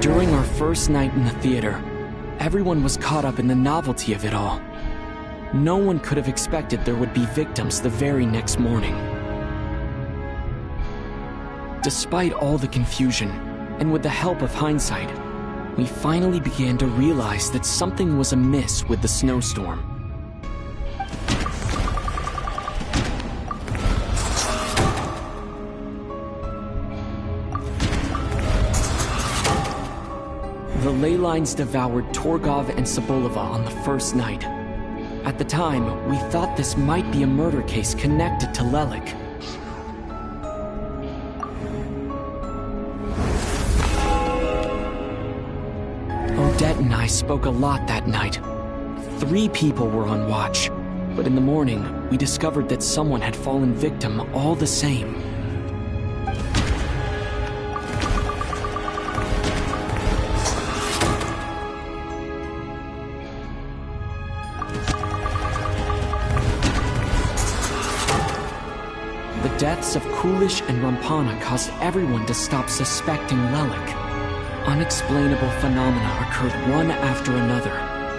During our first night in the theater, everyone was caught up in the novelty of it all. No one could have expected there would be victims the very next morning. Despite all the confusion, and with the help of hindsight, we finally began to realize that something was amiss with the snowstorm. The ley lines devoured Torgov and Sobolova on the first night. At the time, we thought this might be a murder case connected to Lelik. Odette and I spoke a lot that night. 3 people were on watch, but in the morning, we discovered that someone had fallen victim all the same. The deaths of Kulish and Rampana caused everyone to stop suspecting Lelik. Unexplainable phenomena occurred one after another,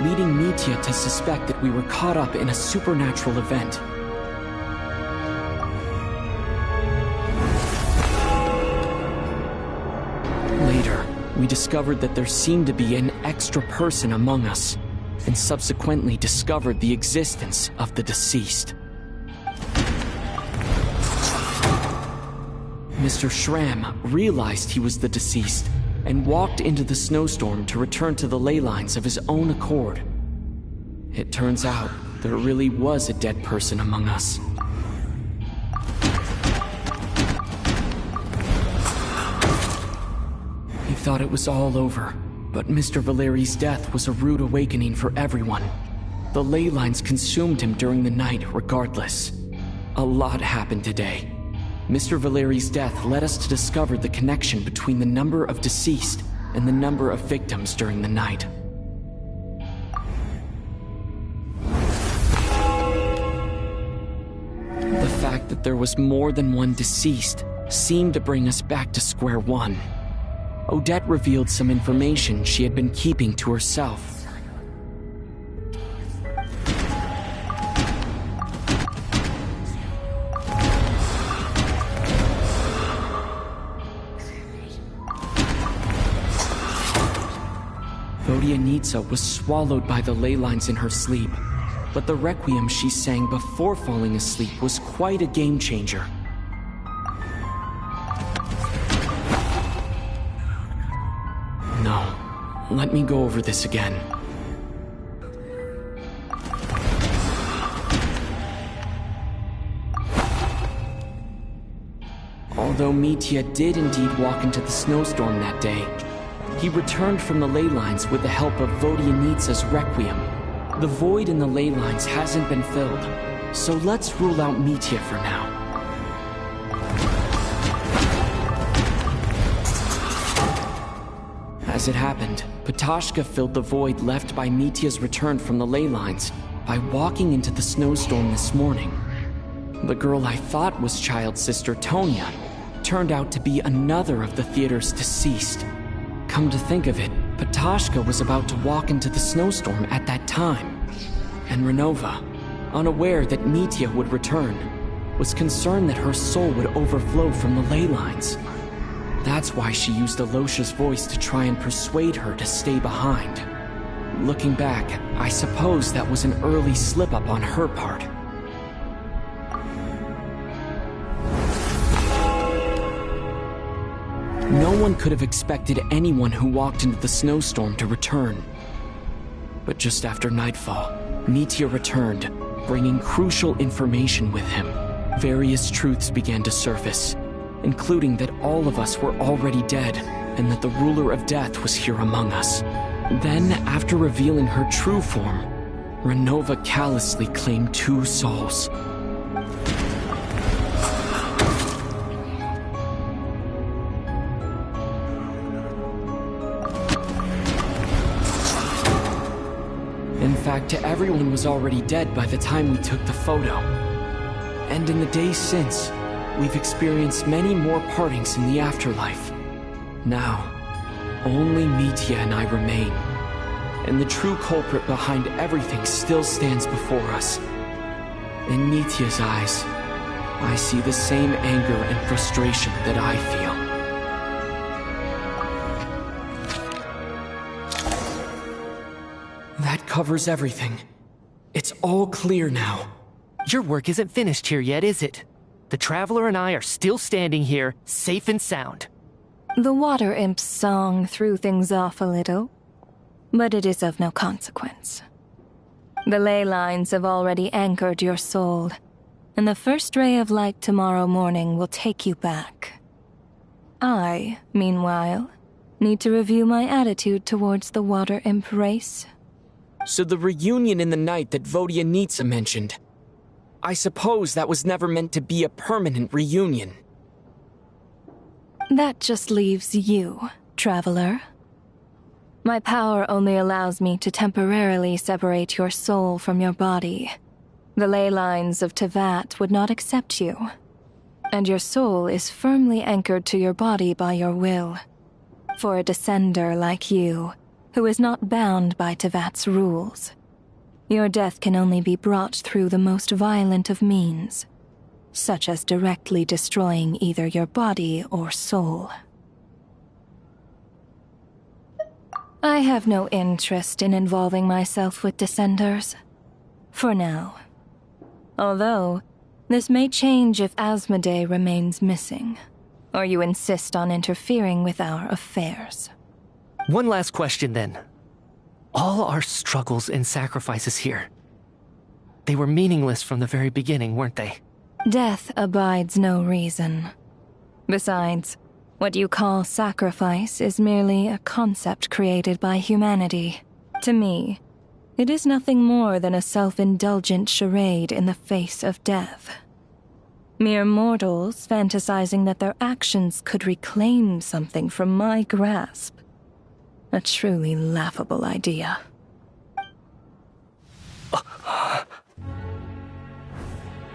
leading Mitya to suspect that we were caught up in a supernatural event. Later, we discovered that there seemed to be an extra person among us, and subsequently discovered the existence of the deceased. Mr. Schramm realized he was the deceased and walked into the snowstorm to return to the ley lines of his own accord. It turns out there really was a dead person among us. He thought it was all over, but Mr. Valeri's death was a rude awakening for everyone. The ley lines consumed him during the night regardless. A lot happened today. Mr. Valeri's death led us to discover the connection between the number of deceased and the number of victims during the night. The fact that there was more than one deceased seemed to bring us back to square one. Odette revealed some information she had been keeping to herself. Vodyanitsa was swallowed by the ley lines in her sleep, but the requiem she sang before falling asleep was quite a game changer. No, let me go over this again. Although Mitya did indeed walk into the snowstorm that day, he returned from the ley lines with the help of Vodyanitsa's requiem. The void in the ley lines hasn't been filled, so let's rule out Mitya for now. As it happened, Patoshka filled the void left by Mitya's return from the ley lines by walking into the snowstorm this morning. The girl I thought was child sister Tonya turned out to be another of the theater's deceased. Come to think of it, Patoshka was about to walk into the snowstorm at that time. And Renova, unaware that Mitya would return, was concerned that her soul would overflow from the ley lines. That's why she used Alosha's voice to try and persuade her to stay behind. Looking back, I suppose that was an early slip-up on her part. No one could have expected anyone who walked into the snowstorm to return. But just after nightfall, Mitya returned, bringing crucial information with him. Various truths began to surface, including that all of us were already dead, and that the ruler of death was here among us. Then, after revealing her true form, Renova callously claimed 2 souls. In fact, everyone was already dead by the time we took the photo. And in the days since, we've experienced many more partings in the afterlife. Now, only Mitya and I remain. And the true culprit behind everything still stands before us. In Mitya's eyes, I see the same anger and frustration that I feel. That covers everything. It's all clear now. Your work isn't finished here yet, is it? The Traveler and I are still standing here, safe and sound. The Water Imp's song threw things off a little, but it is of no consequence. The ley lines have already anchored your soul, and the first ray of light tomorrow morning will take you back. I, meanwhile, need to review my attitude towards the Water Imp race. So the reunion in the night that Vodyanitsa mentioned, I suppose that was never meant to be a permanent reunion. That just leaves you, Traveler. My power only allows me to temporarily separate your soul from your body. The ley lines of Tevat would not accept you, and your soul is firmly anchored to your body by your will. For a descender like you, who is not bound by Tevat's rules, your death can only be brought through the most violent of means, such as directly destroying either your body or soul. I have no interest in involving myself with Descenders. For now. Although, this may change if Asmodee remains missing, or you insist on interfering with our affairs. One last question then. All our struggles and sacrifices here, they were meaningless from the very beginning, weren't they? Death abides no reason. Besides, what you call sacrifice is merely a concept created by humanity. To me, it is nothing more than a self-indulgent charade in the face of death. Mere mortals fantasizing that their actions could reclaim something from my grasp. A truly laughable idea.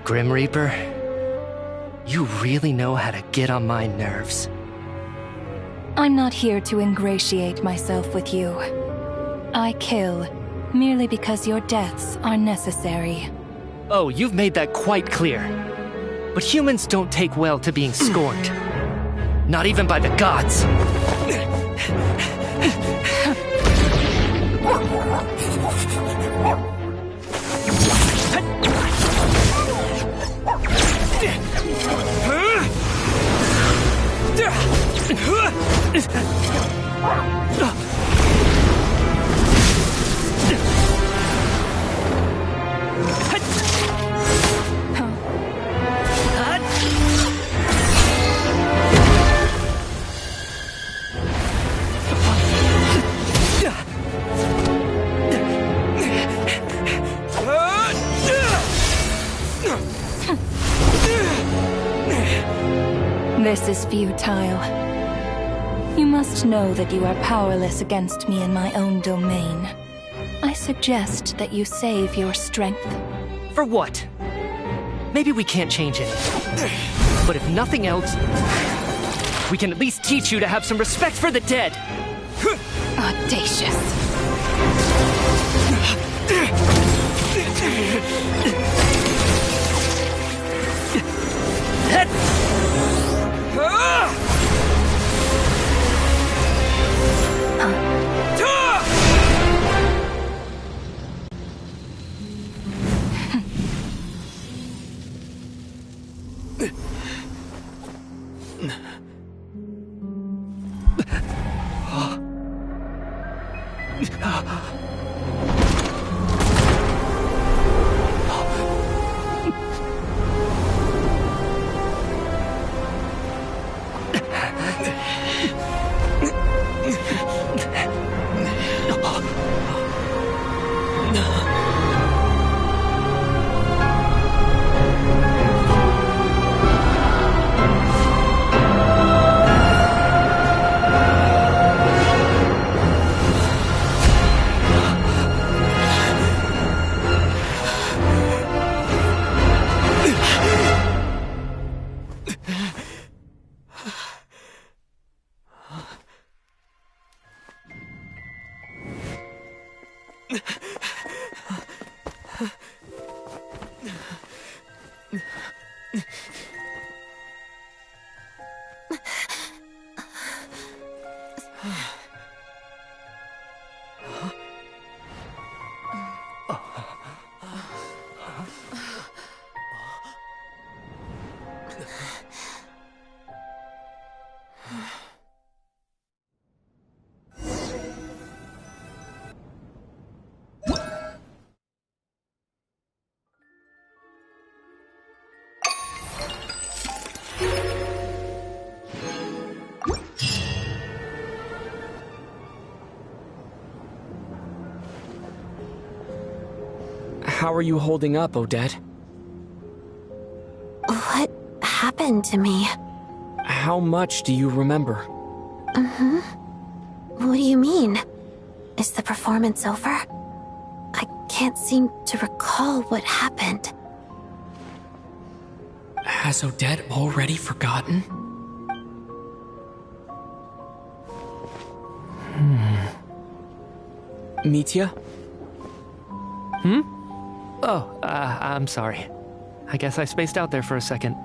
Grim Reaper, you really know how to get on my nerves. I'm not here to ingratiate myself with you. I kill merely because your deaths are necessary. Oh, you've made that quite clear. But humans don't take well to being scorned. Not even by the gods. This is futile. You must know that you are powerless against me in my own domain. I suggest that you save your strength. For what? Maybe we can't change it. But if nothing else, we can at least teach you to have some respect for the dead. Audacious. How are you holding up, Odette? What happened to me? How much do you remember? What do you mean? Is the performance over? I can't seem to recall what happened. Has Odette already forgotten? Mitya? Oh, I'm sorry. I guess I spaced out there for a second.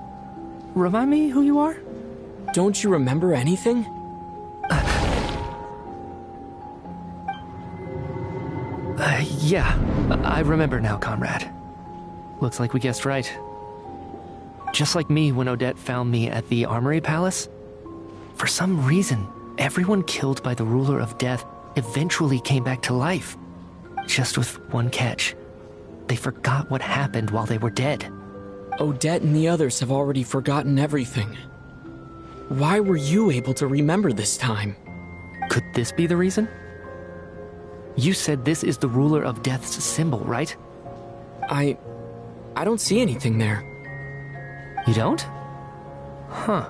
Remind me who you are? Don't you remember anything? Yeah, I remember now, comrade. Looks like we guessed right. Just like me when Odette found me at the Armory Palace. For some reason, everyone killed by the Ruler of Death eventually came back to life. Just with one catch. They forgot what happened while they were dead. Odette and the others have already forgotten everything. Why were you able to remember this time? Could this be the reason? You said this is the Ruler of Death's symbol, right? I don't see anything there. You don't? Huh.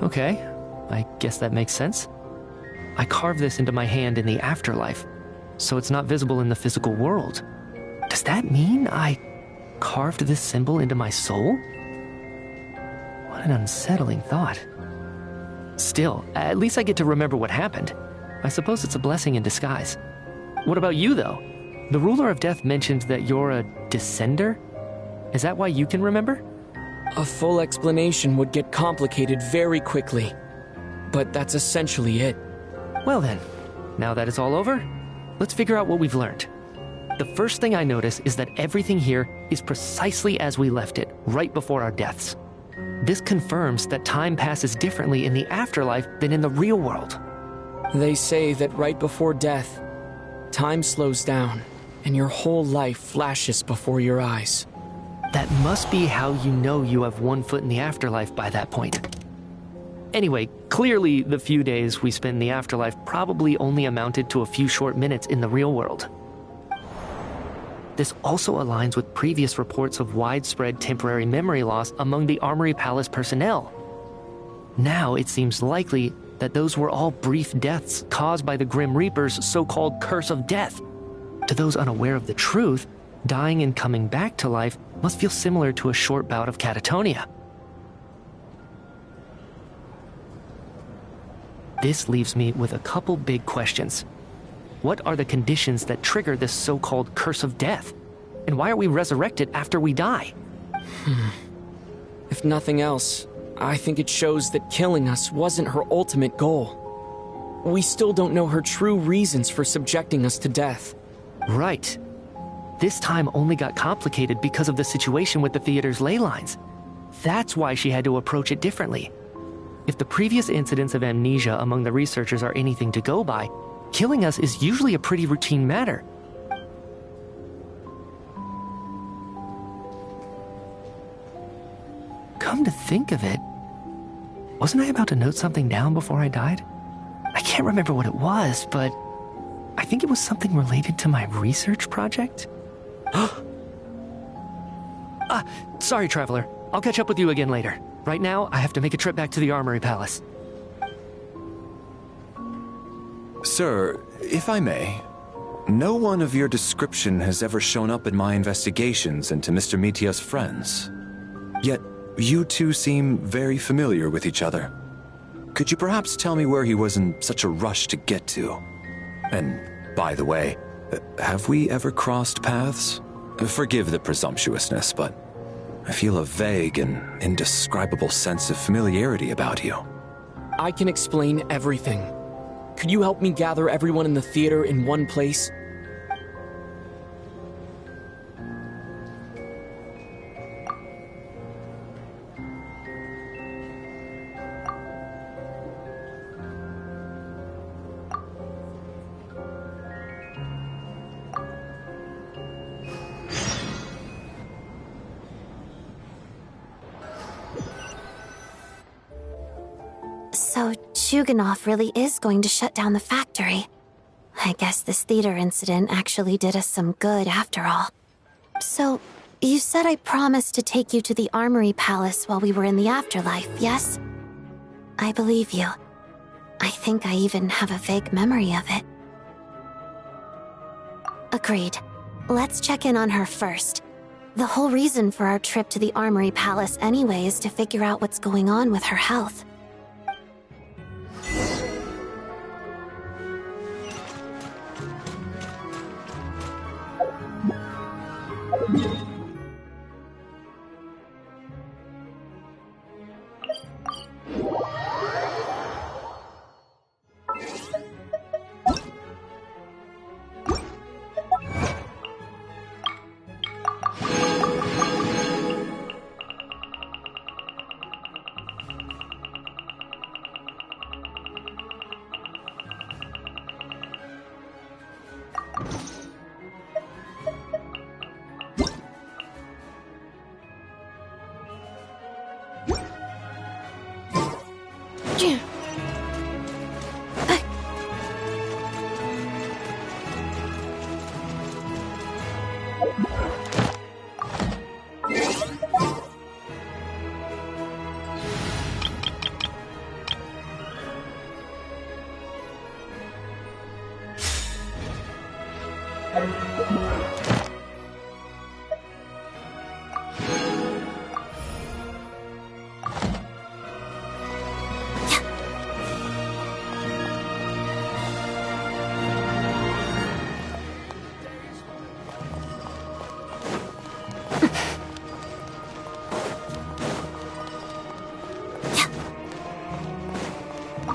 Okay, I guess that makes sense. I carved this into my hand in the afterlife, so it's not visible in the physical world. Does that mean I carved this symbol into my soul? What an unsettling thought. Still, at least I get to remember what happened. I suppose it's a blessing in disguise. What about you, though? The Ruler of Death mentioned that you're a descender? Is that why you can remember? A full explanation would get complicated very quickly. But that's essentially it. Well then, now that it's all over, let's figure out what we've learned. The first thing I notice is that everything here is precisely as we left it, right before our deaths. This confirms that time passes differently in the afterlife than in the real world. They say that right before death, time slows down, and your whole life flashes before your eyes. That must be how you know you have one foot in the afterlife by that point. Anyway, clearly the few days we spend in the afterlife probably only amounted to a few short minutes in the real world. This also aligns with previous reports of widespread temporary memory loss among the Armory Palace personnel. Now it seems likely that those were all brief deaths caused by the Grim Reaper's so-called curse of death. To those unaware of the truth, dying and coming back to life must feel similar to a short bout of catatonia. This leaves me with a couple big questions. What are the conditions that trigger this so-called curse of death? And why are we resurrected after we die? If nothing else, I think it shows that killing us wasn't her ultimate goal. We still don't know her true reasons for subjecting us to death. Right. This time only got complicated because of the situation with the theater's ley lines. That's why she had to approach it differently. If the previous incidents of amnesia among the researchers are anything to go by, killing us is usually a pretty routine matter. Come to think of it, wasn't I about to note something down before I died? I can't remember what it was, but I think it was something related to my research project. Sorry, Traveler. I'll catch up with you again later. Right now, I have to make a trip back to the Armory Palace. Sir, if I may, no one of your description has ever shown up in my investigations into Mr. Mitia's friends. Yet, you two seem very familiar with each other. Could you perhaps tell me where he was in such a rush to get to? And, by the way, have we ever crossed paths? Forgive the presumptuousness, but I feel a vague and indescribable sense of familiarity about you. I can explain everything. Could you help me gather everyone in the theater in one place? So, Chuganov really is going to shut down the factory. I guess this theater incident actually did us some good after all. So, you said I promised to take you to the Armory Palace while we were in the afterlife, yes? I believe you. I think I even have a vague memory of it. Agreed. Let's check in on her first. The whole reason for our trip to the Armory Palace anyway is to figure out what's going on with her health.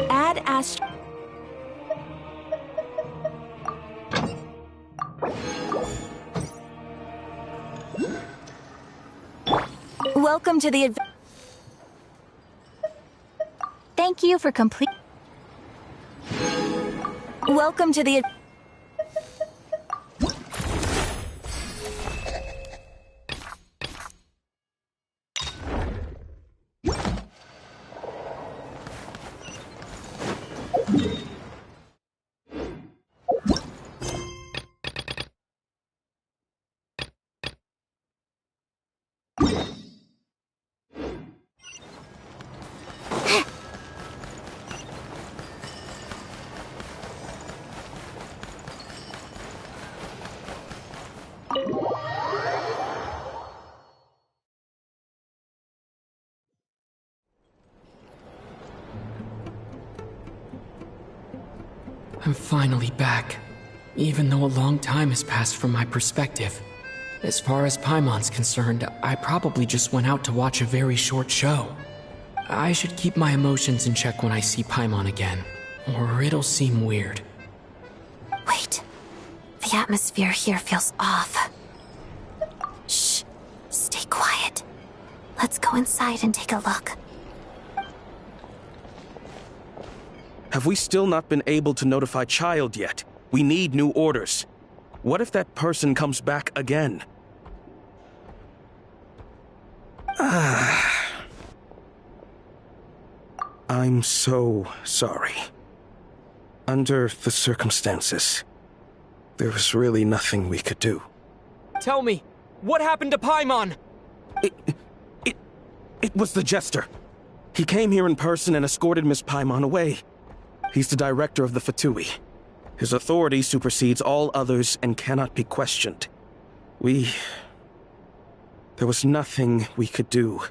Add Ast. Welcome to the Thank you for complete. Welcome to the I'm finally back, even though a long time has passed from my perspective. As far as Paimon's concerned, I probably just went out to watch a very short show. I should keep my emotions in check when I see Paimon again, or it'll seem weird. Wait. The atmosphere here feels off. Shh. Stay quiet. Let's go inside and take a look. Have we still not been able to notify Child yet? We need new orders. What if that person comes back again? I'm so sorry. Under the circumstances, there was really nothing we could do. Tell me, what happened to Paimon? It was the Jester. He came here in person and escorted Miss Paimon away. He's the director of the Fatui. His authority supersedes all others and cannot be questioned. There was nothing we could do.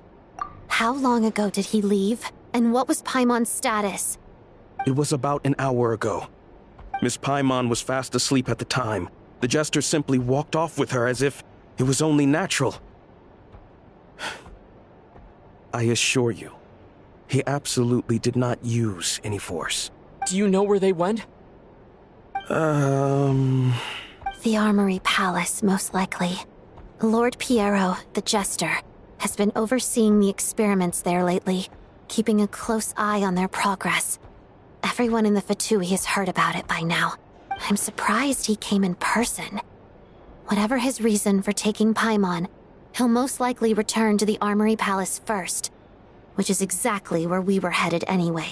How long ago did he leave? And what was Paimon's status? It was about an hour ago. Miss Paimon was fast asleep at the time. The Jester simply walked off with her as if it was only natural. I assure you, he absolutely did not use any force. Do you know where they went? The Armory Palace, most likely. Lord Piero, the Jester, has been overseeing the experiments there lately, keeping a close eye on their progress. Everyone in the Fatui has heard about it by now. I'm surprised he came in person. Whatever his reason for taking Paimon, he'll most likely return to the Armory Palace first, which is exactly where we were headed anyway.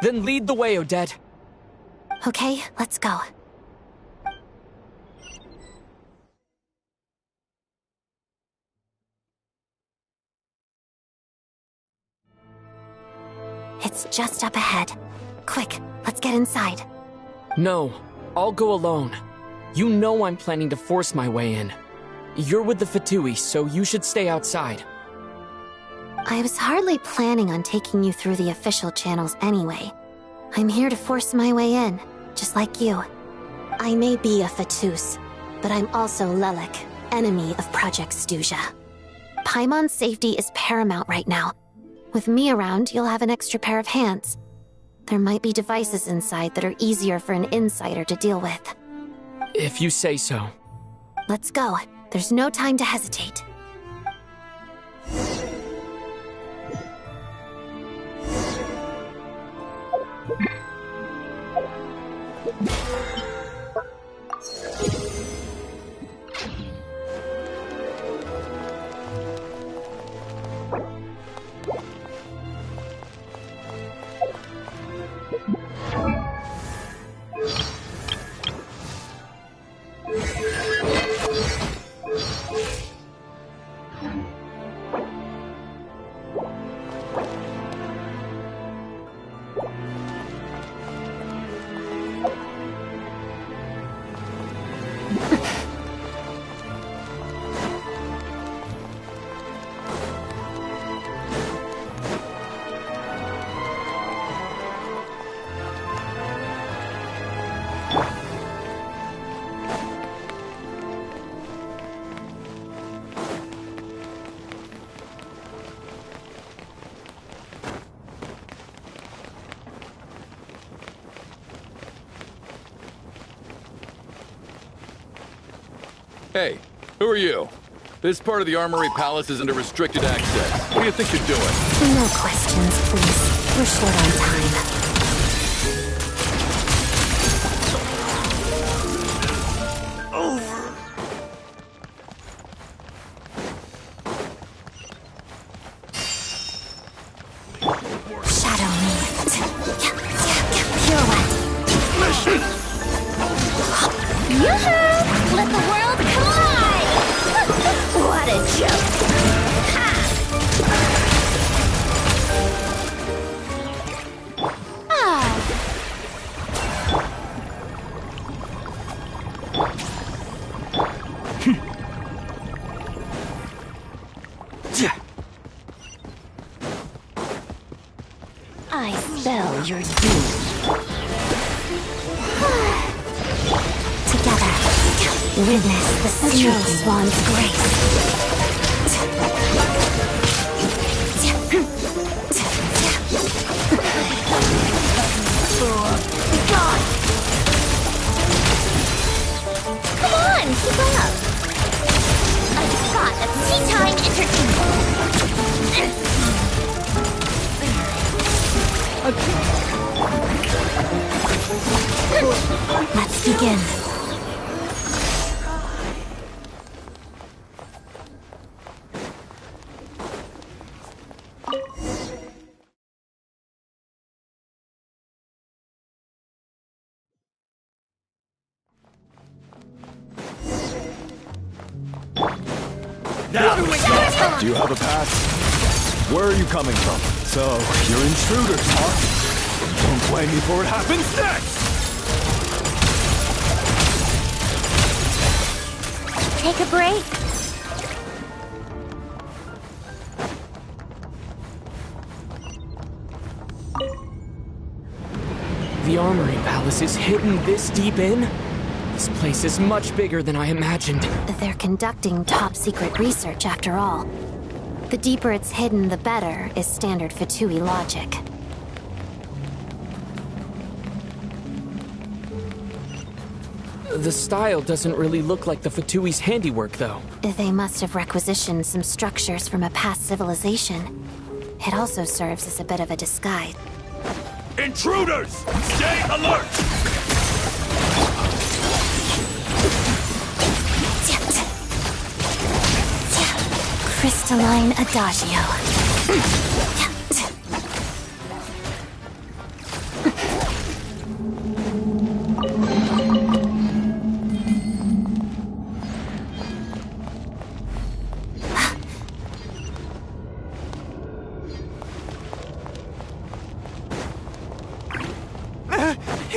Then lead the way, Odette. Okay, let's go. It's just up ahead. Quick, let's get inside. No, I'll go alone. You know I'm planning to force my way in. You're with the Fatui, so you should stay outside. I was hardly planning on taking you through the official channels anyway. I'm here to force my way in, just like you. I may be a Fatus, but I'm also Lelik, enemy of Project Stuja. Paimon's safety is paramount right now. With me around, you'll have an extra pair of hands. There might be devices inside that are easier for an insider to deal with. If you say so. Let's go. There's no time to hesitate. Hey, who are you? This part of the Armory Palace is under restricted access. What do you think you're doing? No questions, please. We're short on time. Shadow me. Pure one. Yoo-hoo! Let the world collide! What a joke! I spell your doom. Together, witness the snow swan's grace. God! Come on, keep up! A spot of tea time entertainment! Let's begin. Do you have a pass? Where are you coming from? So, you're intruders, huh? Don't blame me for what happens next! Take a break. The Armory Palace is hidden this deep in? This place is much bigger than I imagined. They're conducting top-secret research, after all. The deeper it's hidden, the better, is standard Fatui logic. The style doesn't really look like the Fatui's handiwork, though. They must have requisitioned some structures from a past civilization. It also serves as a bit of a disguise. Intruders! Stay alert! Crystalline Adagio.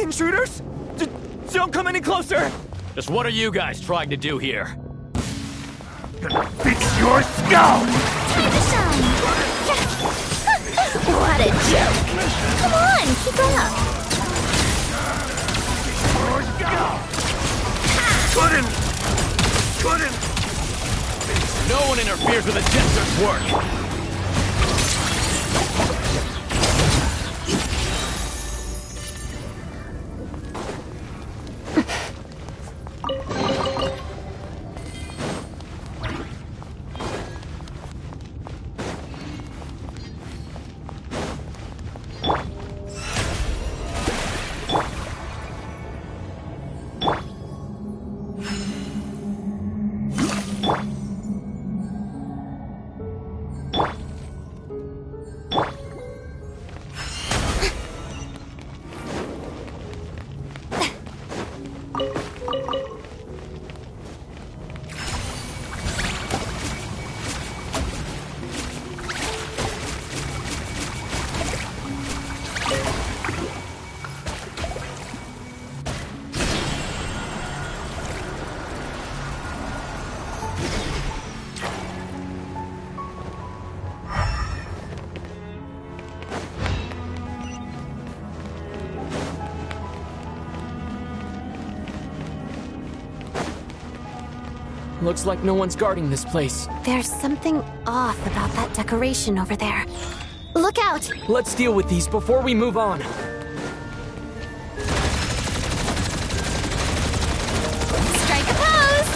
Intruders? Don't come any closer! Just what are you guys trying to do here? Gonna fix your skull! Time to shine! What a joke! Come on, keep up! Couldn't! No one interferes with a jester's work! Looks like no one's guarding this place. There's something off about that decoration over there. Look out! Let's deal with these before we move on. Strike a pose!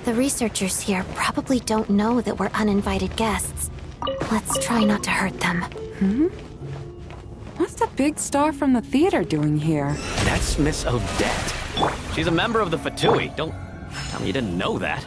The researchers here probably don't know that we're uninvited guests. Let's try not to hurt them. What's the big star from the theater doing here? That's Miss Odette. She's a member of the Fatui. Don't tell me you didn't know that.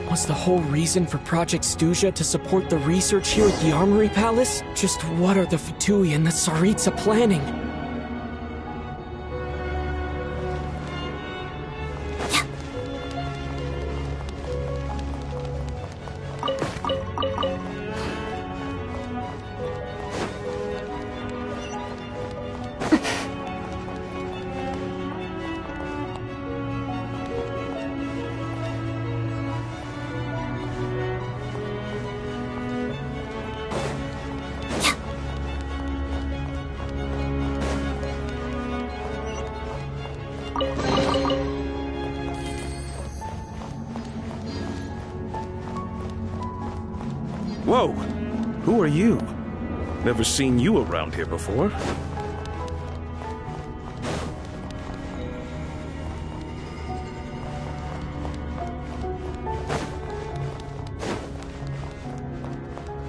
Was the whole reason for Project Stuja to support the research here at the Armory Palace? Just what are the Fatui and the Tsaritsa planning? Whoa! Who are you? Never seen you around here before.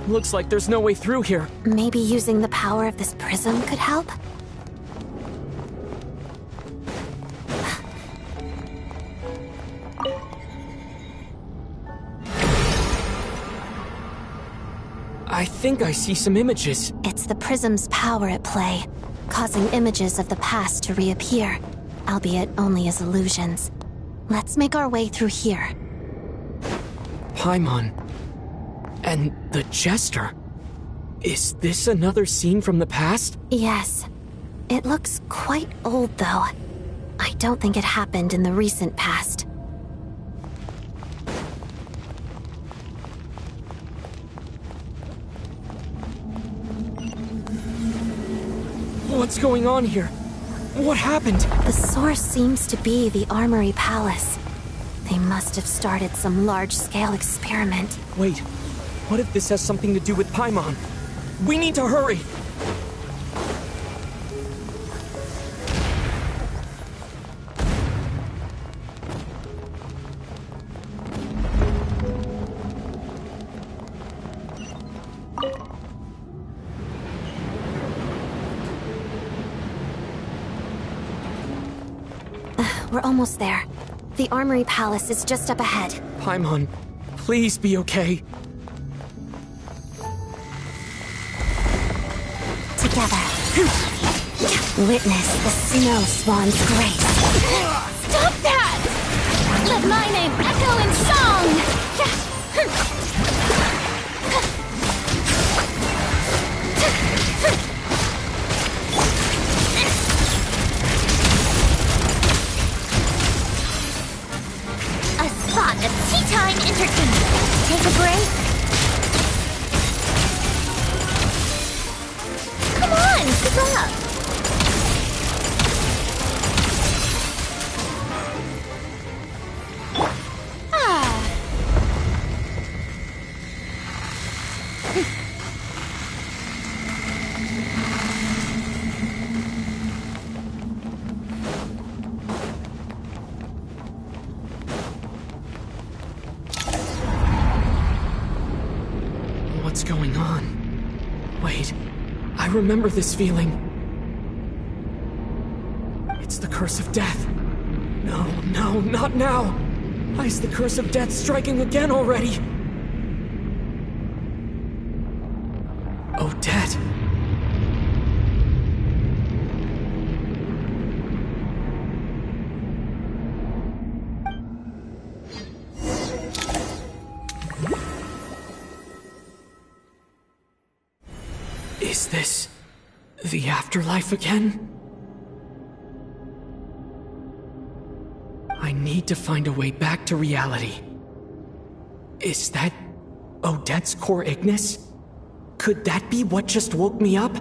Looks like there's no way through here. Maybe using the power of this prism could help? I think I see some images. It's the prism's power at play, causing images of the past to reappear, albeit only as illusions. Let's make our way through here. Paimon. And the Jester. Is this another scene from the past? Yes. It looks quite old, though. I don't think it happened in the recent past. What's going on here? What happened? The source seems to be the Armory Palace. They must have started some large-scale experiment. Wait, what if this has something to do with Paimon? We need to hurry! We're almost there. The Armory Palace is just up ahead. Paimon, please be okay. Together. Witness the Snow Swan's grace. Stop that! Let my name echo in song! A spot of tea time entertainment. Take a break. Come on, keep up. What's going on? Wait, I remember this feeling. It's the curse of death. No, no, not now! Why is the curse of death striking again already? Odette. Is this the afterlife again? need to find a way back to reality. Is that Odette's core Ignis? Could that be what just woke me up?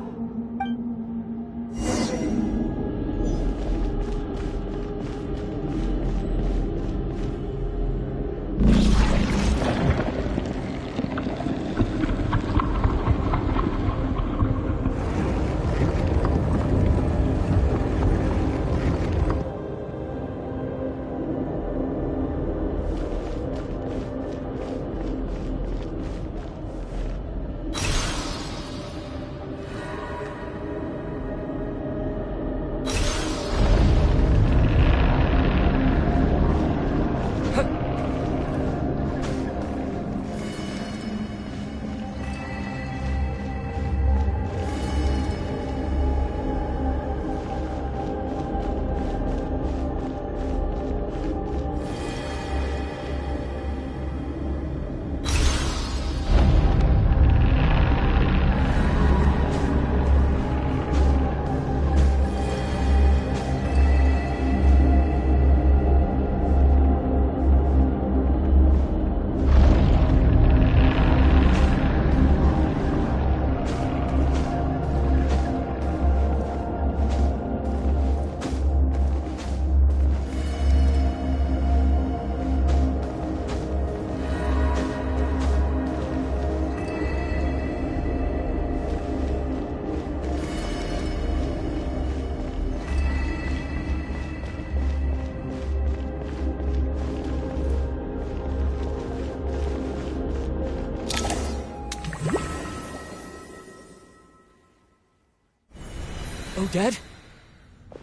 Odette?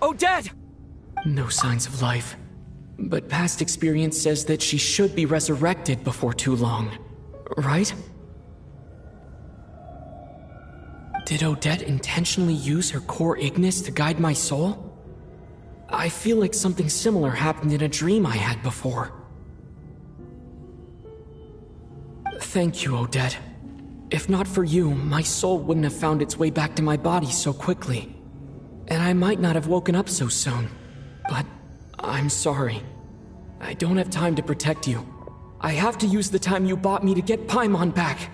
Odette! No signs of life. But past experience says that she should be resurrected before too long. Right? Did Odette intentionally use her core Ignis to guide my soul? I feel like something similar happened in a dream I had before. Thank you, Odette. If not for you, my soul wouldn't have found its way back to my body so quickly. And I might not have woken up so soon. But I'm sorry. I don't have time to protect you. I have to use the time you bought me to get Paimon back.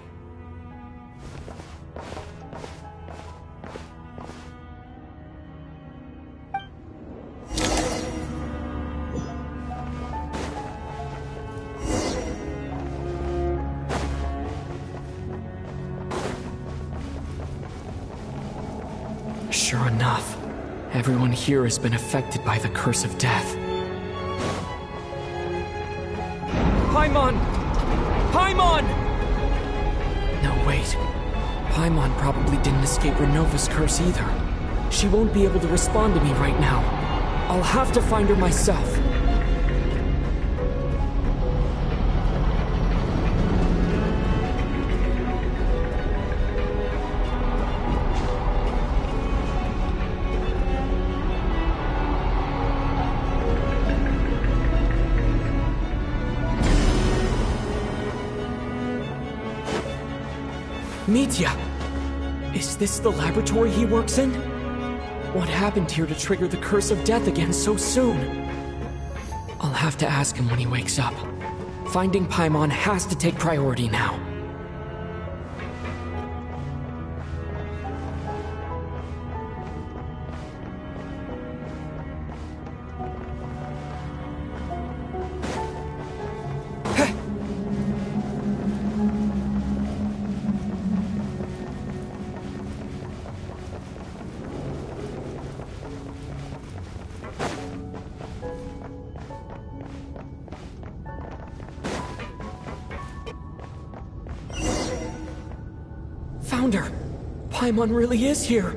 Sure enough, everyone here has been affected by the curse of death. Paimon! Paimon! No, wait. Paimon probably didn't escape Renova's curse either. She won't be able to respond to me right now. I'll have to find her myself. Mitya! Is this the laboratory he works in? What happened here to trigger the curse of death again so soon? I'll have to ask him when he wakes up. Finding Paimon has to take priority now. Found her! Paimon really is here!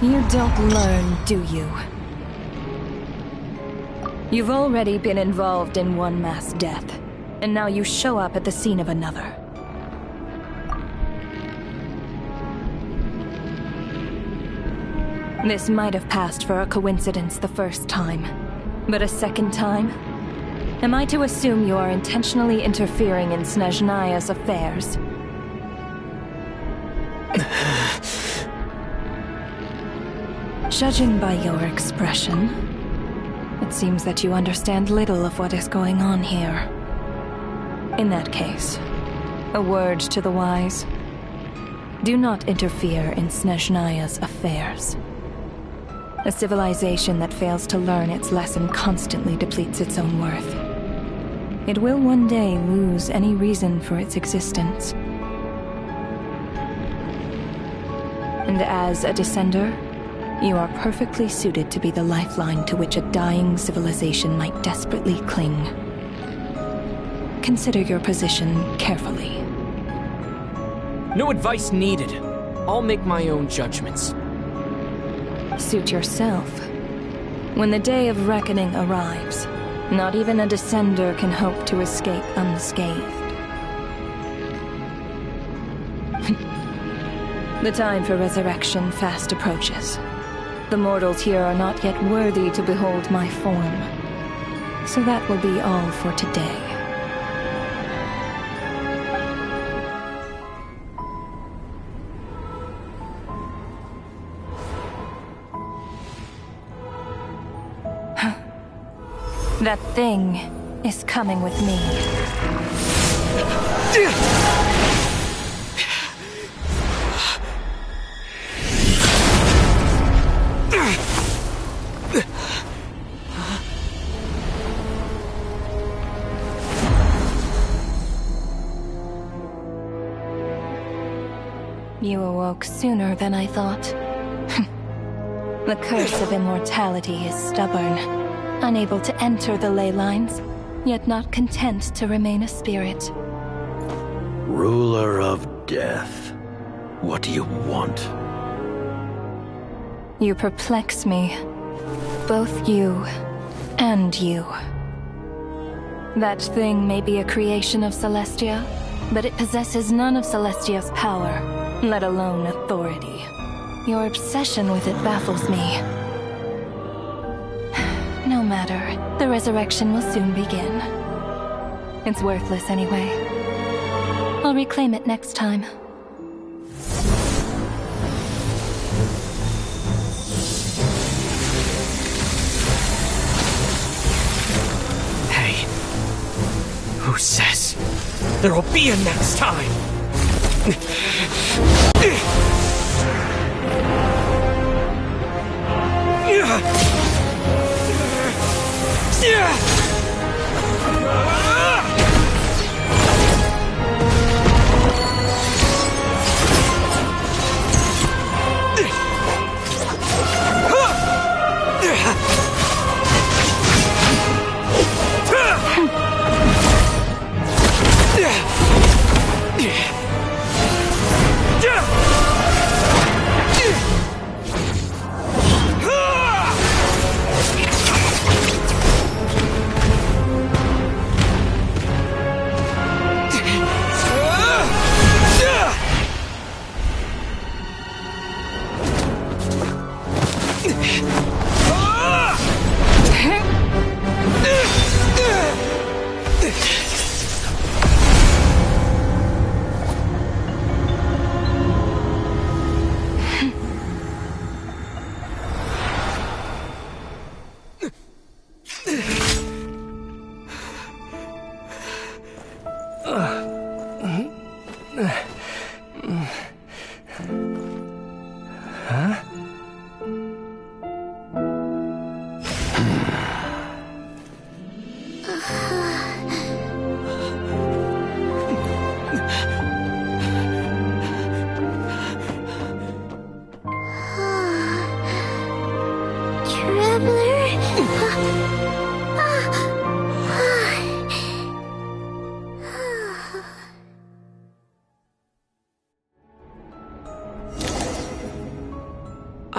You don't learn, do you? You've already been involved in one mass death, and now you show up at the scene of another. This might have passed for a coincidence the first time, but a second time? Am I to assume you are intentionally interfering in Snezhnaya's affairs? Judging by your expression, it seems that you understand little of what is going on here. In that case, a word to the wise. Do not interfere in Snezhnaya's affairs. A civilization that fails to learn its lesson constantly depletes its own worth. It will one day lose any reason for its existence. And as a descender, you are perfectly suited to be the lifeline to which a dying civilization might desperately cling. Consider your position carefully. No advice needed. I'll make my own judgments. Suit yourself. When the day of reckoning arrives, not even a descender can hope to escape unscathed. The time for resurrection fast approaches. The mortals here are not yet worthy to behold my form. So that will be all for today. That thing is coming with me. You awoke sooner than I thought. The curse of immortality is stubborn, unable to enter the ley lines, yet not content to remain a spirit. Ruler of death, what do you want? You perplex me. Both you and you. That thing may be a creation of Celestia, but it possesses none of Celestia's power, let alone authority. Your obsession with it baffles me. No matter, the resurrection will soon begin. It's worthless anyway. I'll reclaim it next time. Hey, who says there'll be a next time?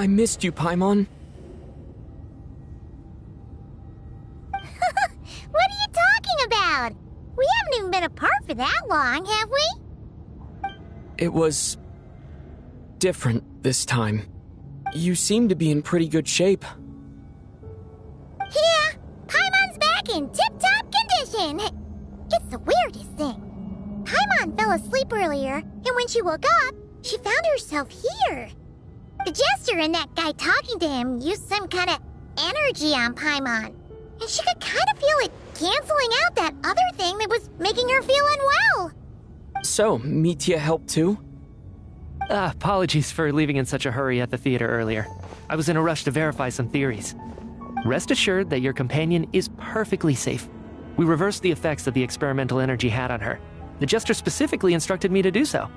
I missed you, Paimon. What are you talking about? We haven't even been apart for that long, have we? It was different this time. You seem to be in pretty good shape. Yeah, Paimon's back in tip-top condition. It's the weirdest thing. Paimon fell asleep earlier, and when she woke up, she found herself here. The jester and that guy talking to him used some kind of energy on Paimon, and she could kind of feel it canceling out that other thing that was making her feel unwell. So, Mitya helped too? Apologies for leaving in such a hurry at the theater earlier. I was in a rush to verify some theories. Rest assured that your companion is perfectly safe. We reversed the effects that the experimental energy had on her. The jester specifically instructed me to do so.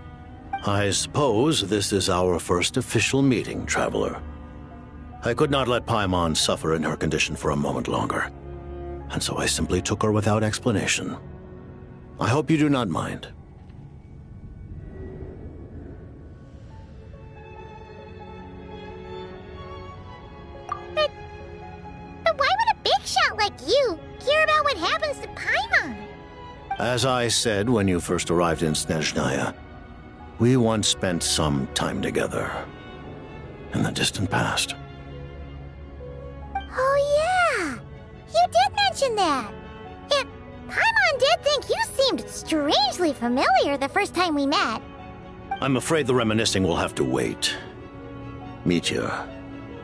I suppose this is our first official meeting, Traveler. I could not let Paimon suffer in her condition for a moment longer, and so I simply took her without explanation. I hope you do not mind. But why would a big shot like you care about what happens to Paimon? As I said when you first arrived in Snezhnaya, we once spent some time together in the distant past. Oh yeah, you did mention that. And Paimon did think you seemed strangely familiar the first time we met. I'm afraid the reminiscing will have to wait. Mitya,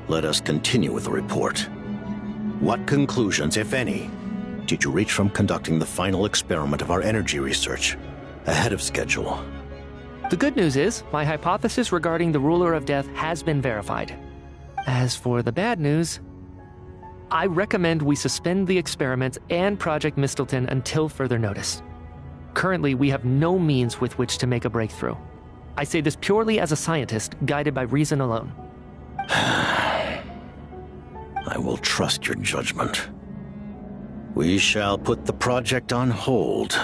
let us continue with the report. What conclusions, if any, did you reach from conducting the final experiment of our energy research ahead of schedule? The good news is, my hypothesis regarding the Ruler of Death has been verified. As for the bad news, I recommend we suspend the experiments and Project Mistleton until further notice. Currently, we have no means with which to make a breakthrough. I say this purely as a scientist, guided by reason alone. I will trust your judgment. We shall put the project on hold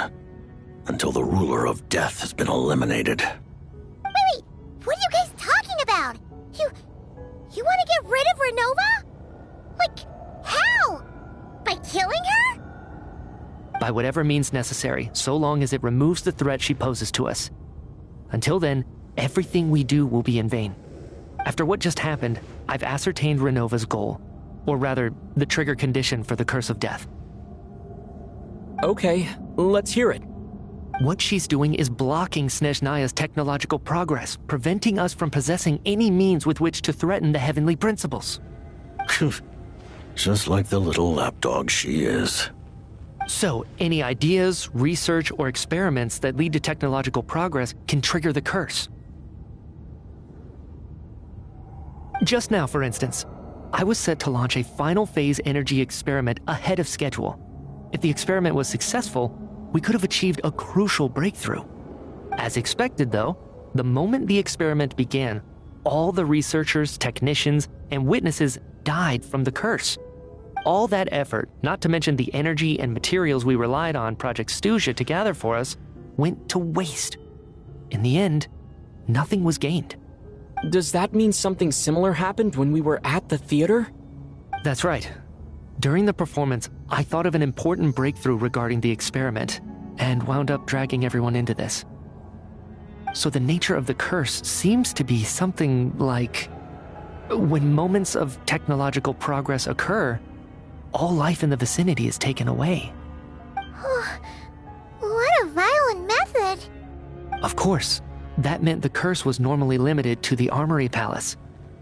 until the Ruler of Death has been eliminated. Wait, what are you guys talking about? You want to get rid of Renova? Like, how? By killing her? By whatever means necessary, so long as it removes the threat she poses to us. Until then, everything we do will be in vain. After what just happened, I've ascertained Renova's goal. Or rather, the trigger condition for the Curse of Death. Okay, let's hear it. What she's doing is blocking Snezhnaya's technological progress, preventing us from possessing any means with which to threaten the heavenly principles. Just like the little lapdog she is. So, any ideas, research, or experiments that lead to technological progress can trigger the curse. Just now, for instance, I was set to launch a final phase energy experiment ahead of schedule. If the experiment was successful, we could have achieved a crucial breakthrough. As expected, though, the moment the experiment began, all the researchers, technicians, and witnesses died from the curse. All that effort, not to mention the energy and materials we relied on Project Stuja to gather for us, went to waste. In the end, nothing was gained. Does that mean something similar happened when we were at the theater? That's right. During the performance, I thought of an important breakthrough regarding the experiment, and wound up dragging everyone into this. So the nature of the curse seems to be something like, when moments of technological progress occur, all life in the vicinity is taken away. What a violent method. Of course, that meant the curse was normally limited to the Armory Palace.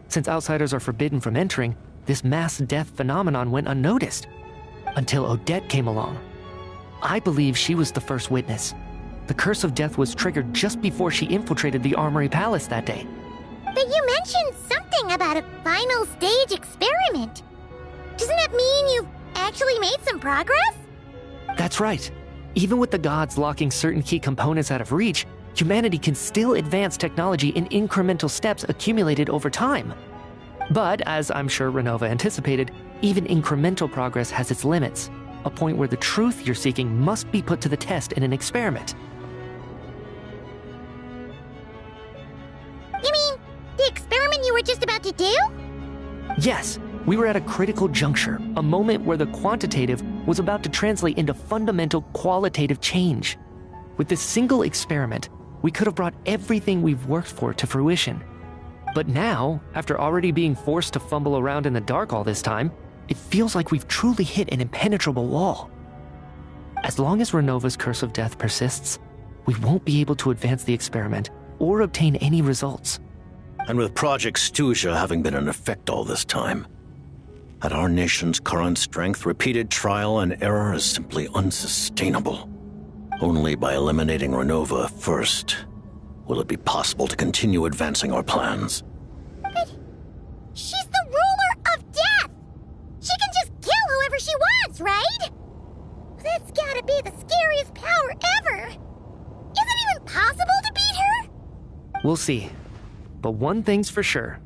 Since outsiders are forbidden from entering, this mass death phenomenon went unnoticed. Until Odette came along. I believe she was the first witness. The Curse of Death was triggered just before she infiltrated the Armory Palace that day. But you mentioned something about a final stage experiment. Doesn't that mean you've actually made some progress? That's right. Even with the gods locking certain key components out of reach, humanity can still advance technology in incremental steps accumulated over time. But, as I'm sure Renova anticipated, even incremental progress has its limits, a point where the truth you're seeking must be put to the test in an experiment. You mean, the experiment you were just about to do? Yes, we were at a critical juncture, a moment where the quantitative was about to translate into fundamental qualitative change. With this single experiment, we could have brought everything we've worked for to fruition. But now, after already being forced to fumble around in the dark all this time, it feels like we've truly hit an impenetrable wall. As long as Renova's curse of death persists, we won't be able to advance the experiment or obtain any results. And with Project Stuja having been in effect all this time, at our nation's current strength, repeated trial and error is simply unsustainable. Only by eliminating Renova first will it be possible to continue advancing our plans. But she's the ruler of death! She can just kill whoever she wants, right? That's gotta be the scariest power ever! Is it even possible to beat her? We'll see. But one thing's for sure.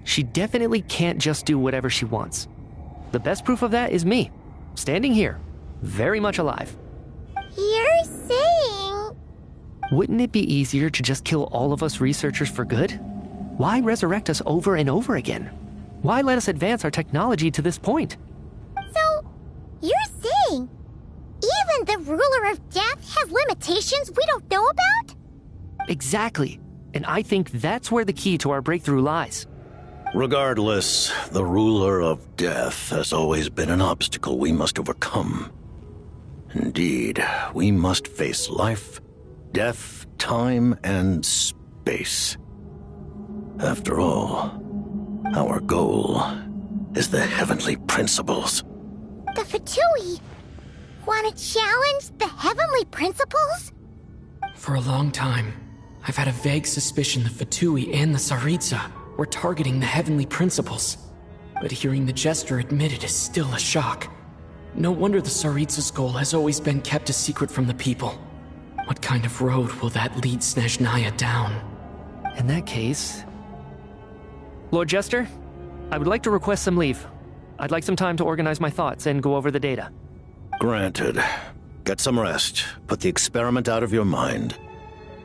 She definitely can't just do whatever she wants. The best proof of that is me, standing here, very much alive. You're saying... Wouldn't it be easier to just kill all of us researchers for good? Why resurrect us over and over again? Why let us advance our technology to this point? So, you're saying even the ruler of death has limitations we don't know about? Exactly. And I think that's where the key to our breakthrough lies. Regardless, the ruler of death has always been an obstacle we must overcome. Indeed, we must face life, death, time, and space. After all, our goal is the heavenly principles. The Fatui want to challenge the heavenly principles? For a long time, I've had a vague suspicion the Fatui and the Tsaritsa were targeting the heavenly principles. But hearing the Jester admit it is still a shock. No wonder the Tsaritsa's goal has always been kept a secret from the people. What kind of road will that lead Snezhnaya down? In that case... Lord Jester, I would like to request some leave. I'd like some time to organize my thoughts and go over the data. Granted. Get some rest, put the experiment out of your mind,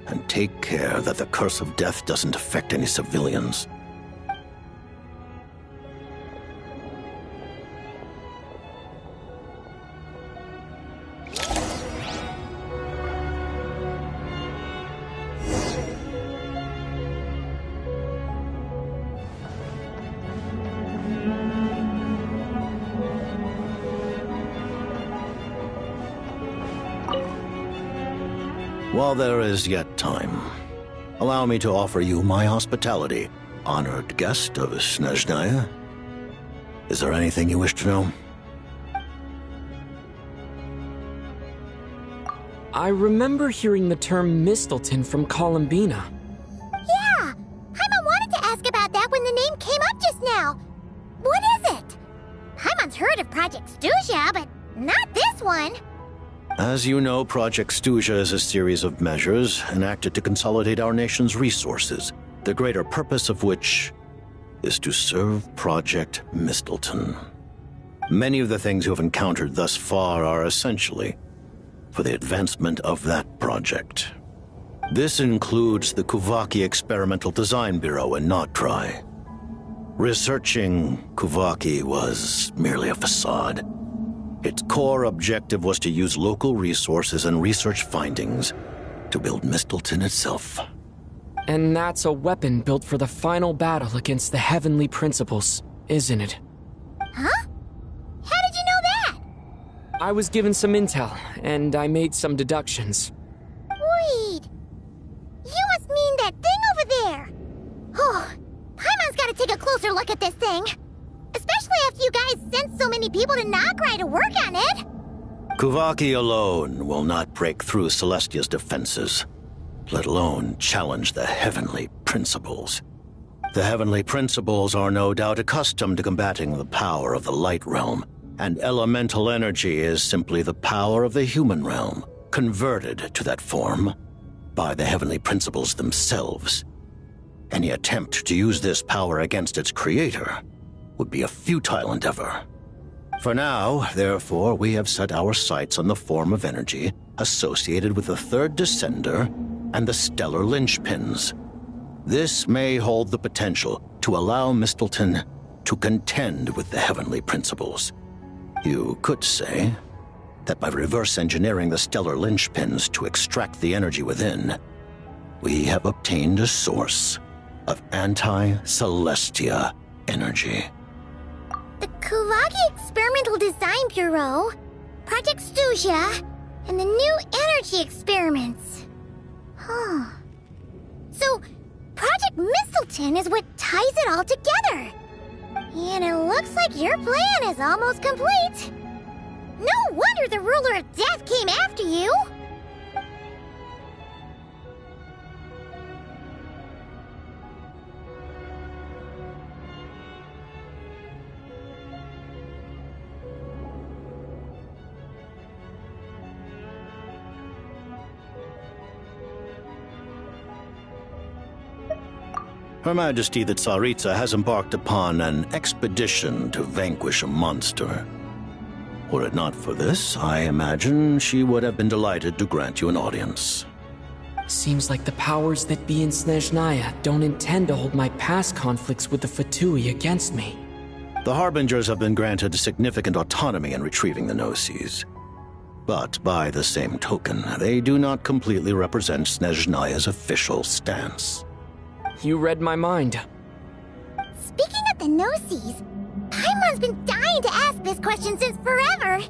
and take care that the curse of death doesn't affect any civilians. While there is yet time, allow me to offer you my hospitality, honored guest of Snezhnaya. Is there anything you wish to know? I remember hearing the term Mistleton from Columbina. Yeah! Paimon wanted to ask about that when the name came up just now. What is it? Paimon's heard of Project Stuja, but not this one. As you know, Project Stuja is a series of measures enacted to consolidate our nation's resources, the greater purpose of which is to serve Project Mistleton. Many of the things you have encountered thus far are essentially for the advancement of that project. This includes the Kuvaki Experimental Design Bureau in Notdry. Researching Kuvaki was merely a facade. Its core objective was to use local resources and research findings to build Mistleton itself. And that's a weapon built for the final battle against the heavenly principles, isn't it? Huh? How did you know that? I was given some intel, and I made some deductions. Wait. You must mean that thing over there. Oh, Paimon's gotta take a closer look at this thing. Especially after you guys sent so many people to Notdry to work on it. Kuvaki alone will not break through Celestia's defenses, let alone challenge the heavenly principles. The heavenly principles are no doubt accustomed to combating the power of the light realm, and elemental energy is simply the power of the human realm, converted to that form by the heavenly principles themselves. Any attempt to use this power against its creator would be a futile endeavor. For now, therefore, we have set our sights on the form of energy associated with the third descender and the stellar linchpins. This may hold the potential to allow Mistleton to contend with the heavenly principles. You could say that by reverse engineering the stellar linchpins to extract the energy within, we have obtained a source of anti-Celestia energy. The Kulagi Experimental Design Bureau, Project Stuja, and the new energy experiments. Huh. So, Project Mistleton is what ties it all together. And it looks like your plan is almost complete. No wonder the Ruler of Death came after you! Her Majesty the Tsaritsa has embarked upon an expedition to vanquish a monster. Were it not for this, I imagine she would have been delighted to grant you an audience. Seems like the powers that be in Snezhnaya don't intend to hold my past conflicts with the Fatui against me. The Harbingers have been granted significant autonomy in retrieving the Gnosis. But by the same token, they do not completely represent Snezhnaya's official stance. You read my mind. Speaking of the Gnosis, Paimon's been dying to ask this question since forever.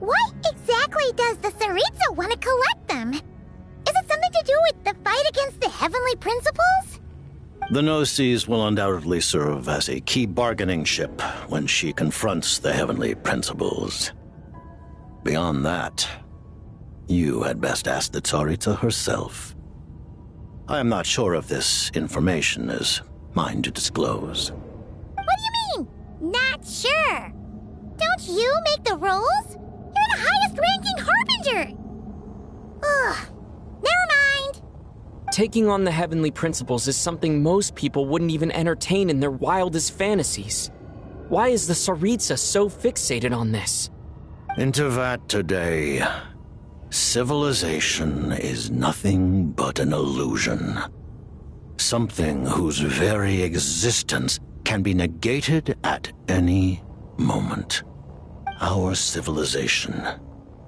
Why exactly does the Tsaritsa want to collect them? Is it something to do with the fight against the heavenly principles? The Gnosis will undoubtedly serve as a key bargaining chip when she confronts the heavenly principles. Beyond that, you had best ask the Tsaritsa herself. I am not sure if this information is mine to disclose. What do you mean, not sure? Don't you make the rules? You're the highest-ranking Harbinger! Ugh, never mind. Taking on the heavenly principles is something most people wouldn't even entertain in their wildest fantasies. Why is the Tsaritsa so fixated on this? In Tevat today, civilization is nothing but an illusion. Something whose very existence can be negated at any moment. Our civilization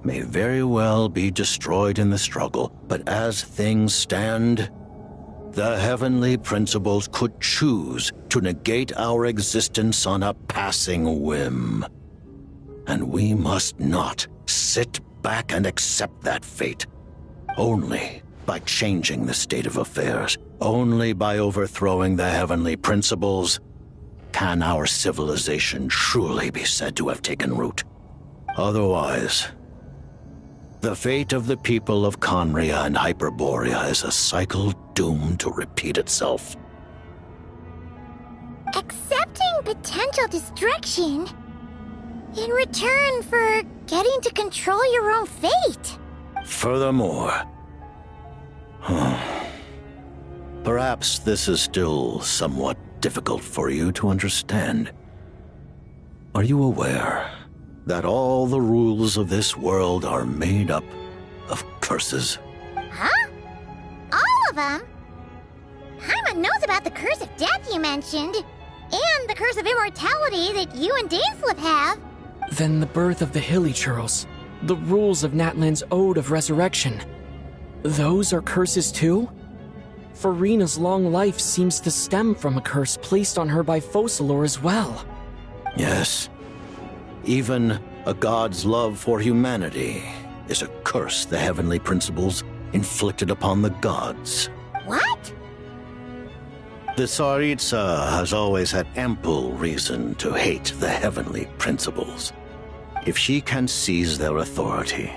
may very well be destroyed in the struggle, but as things stand, the heavenly principles could choose to negate our existence on a passing whim. And we must not sit back and accept that fate. Only by changing the state of affairs, only by overthrowing the heavenly principles, can our civilization truly be said to have taken root. Otherwise, the fate of the people of Conria and Hyperborea is a cycle doomed to repeat itself. Accepting potential destruction in return for getting to control your own fate. Furthermore, perhaps this is still somewhat difficult for you to understand. Are you aware that all the rules of this world are made up of curses? Huh? All of them? Paimon knows about the curse of death you mentioned, and the curse of immortality that you and Daneslip have. Then the birth of the Hilichurls, the rules of Natlan's Ode of Resurrection. Those are curses too? Farina's long life seems to stem from a curse placed on her by Focalor as well. Yes. Even a god's love for humanity is a curse the heavenly principles inflicted upon the gods. What? The Tsaritsa has always had ample reason to hate the heavenly principles. If she can seize their authority,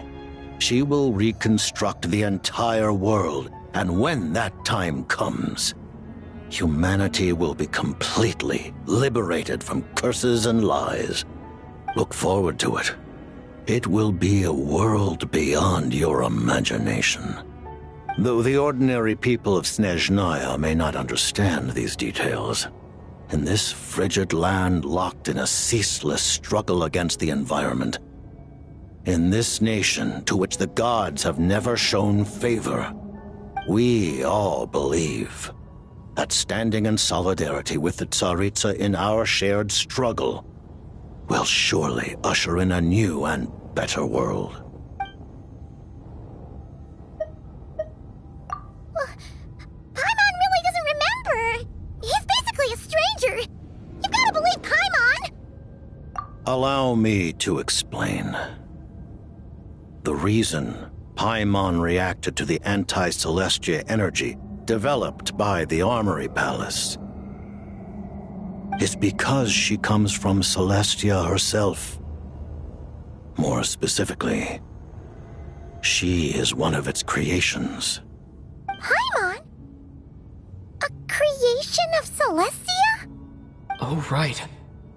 she will reconstruct the entire world, and when that time comes, humanity will be completely liberated from curses and lies. Look forward to it. It will be a world beyond your imagination. Though the ordinary people of Snezhnaya may not understand these details, in this frigid land locked in a ceaseless struggle against the environment, in this nation to which the gods have never shown favor, we all believe that standing in solidarity with the Tsaritsa in our shared struggle will surely usher in a new and better world. Paimon really doesn't remember! He's basically a stranger! You've gotta believe Paimon! Allow me to explain. The reason Paimon reacted to the anti-Celestia energy developed by the Armory Palace is because she comes from Celestia herself. More specifically, she is one of its creations. Paimon? A creation of Celestia? Oh, right.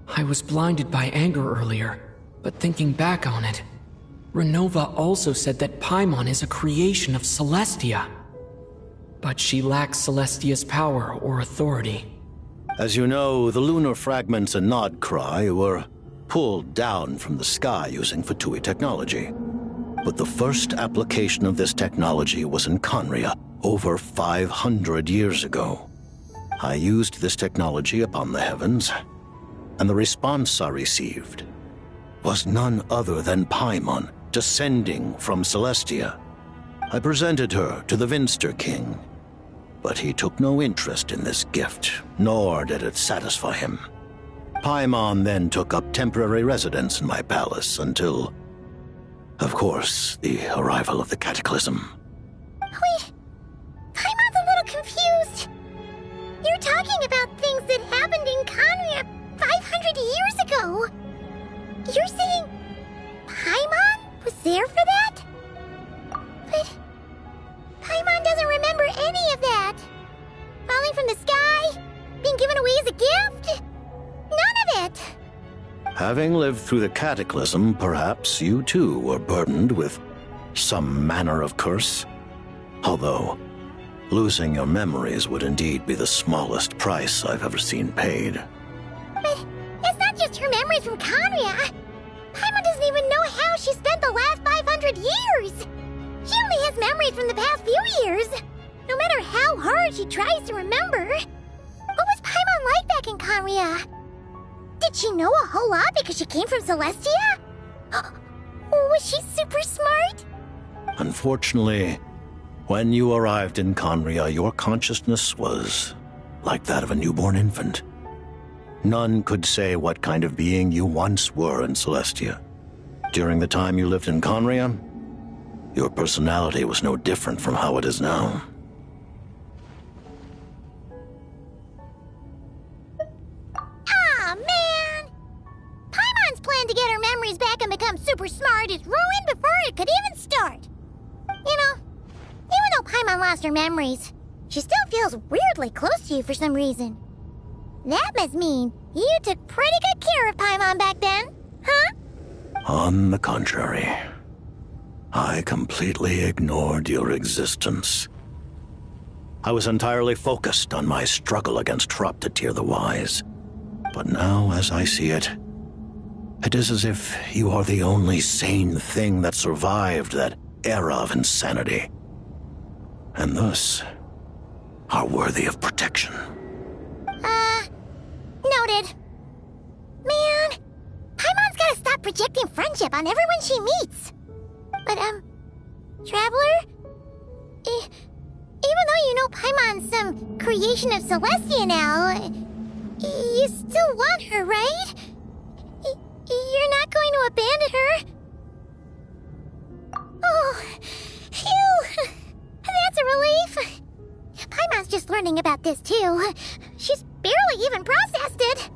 I was blinded by anger earlier, but thinking back on it, Renova also said that Paimon is a creation of Celestia. But she lacks Celestia's power or authority. As you know, the lunar fragments in Nodcry were pulled down from the sky using Fatui technology. But the first application of this technology was in Conria over 500 years ago. I used this technology upon the heavens, and the response I received was none other than Paimon descending from Celestia. I presented her to the Vinster King, but he took no interest in this gift, nor did it satisfy him. Paimon then took up temporary residence in my palace until, of course, the arrival of the Cataclysm. Wait, Paimon's a little confused. You're talking about things that happened in Conria 500 years ago. You're saying Paimon was there for that? But Paimon doesn't remember any of that. Falling from the sky? Being given away as a gift? None of it. Having lived through the Cataclysm, perhaps you too were burdened with some manner of curse. Although, losing your memories would indeed be the smallest price I've ever seen paid. But it's not just her memories from Conria. Paimon doesn't even know how she spent the last 500 years. She only has memories from the past few years. No matter how hard she tries to remember. What was Paimon like back in Conria? Did she know a whole lot because she came from Celestia? Was she super smart? Unfortunately, when you arrived in Conria, your consciousness was like that of a newborn infant. None could say what kind of being you once were in Celestia. During the time you lived in Conria, your personality was no different from how it is now. Aw, man! Paimon's plan to get her memories back and become super smart is ruined before it could even start. You know, even though Paimon lost her memories, she still feels weirdly close to you for some reason. That must mean you took pretty good care of Paimon back then, huh? On the contrary, I completely ignored your existence. I was entirely focused on my struggle against Troptatir the Wise. But now, as I see it, it is as if you are the only sane thing that survived that era of insanity, and thus are worthy of protection. Noted. Man, Paimon's gotta stop projecting friendship on everyone she meets. But, Traveler? Even though you know Paimon's some creation of Celestia now, you still want her, right? You're not going to abandon her? Oh, phew! That's a relief. Paimon's just learning about this, too. She's barely even processed it.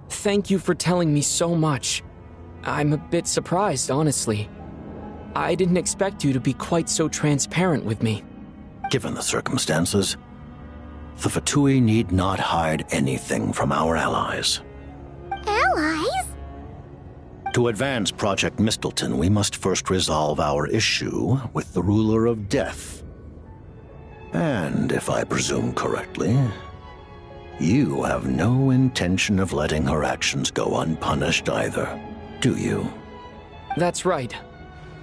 Thank you for telling me so much. I'm a bit surprised, honestly. I didn't expect you to be quite so transparent with me. Given the circumstances, the Fatui need not hide anything from our allies. Allies? To advance Project Mistleton, we must first resolve our issue with the Ruler of Death. And if I presume correctly, you have no intention of letting her actions go unpunished either, do you? That's right.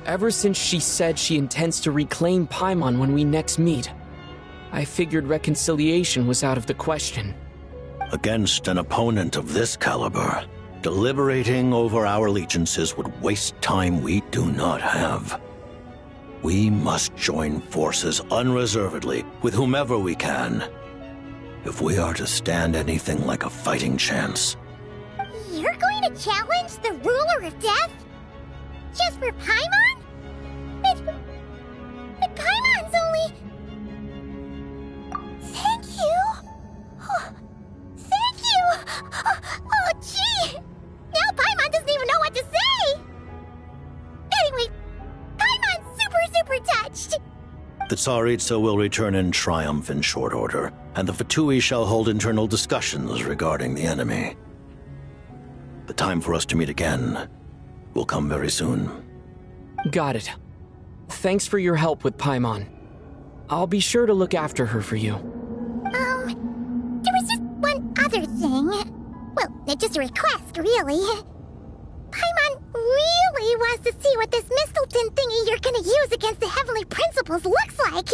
Ever since she said she intends to reclaim Paimon when we next meet, I figured reconciliation was out of the question. Against an opponent of this caliber, deliberating over our allegiances would waste time we do not have. We must join forces unreservedly with whomever we can, if we are to stand anything like a fighting chance. You're going to challenge the ruler of death? Just for Paimon? But Paimon's only... Thank you. Oh, thank you. Oh, gee. Now Paimon doesn't even know what to say. Anyway, Paimon's super touched. The Tsaritsa will return in triumph in short order, and the Fatui shall hold internal discussions regarding the enemy. The time for us to meet again will come very soon. Got it. Thanks for your help with Paimon. I'll be sure to look after her for you. There was just one other thing. Well, just a request, really. Paimon really wants to see what this Mistleton thingy you're gonna use against the Heavenly Principles looks like.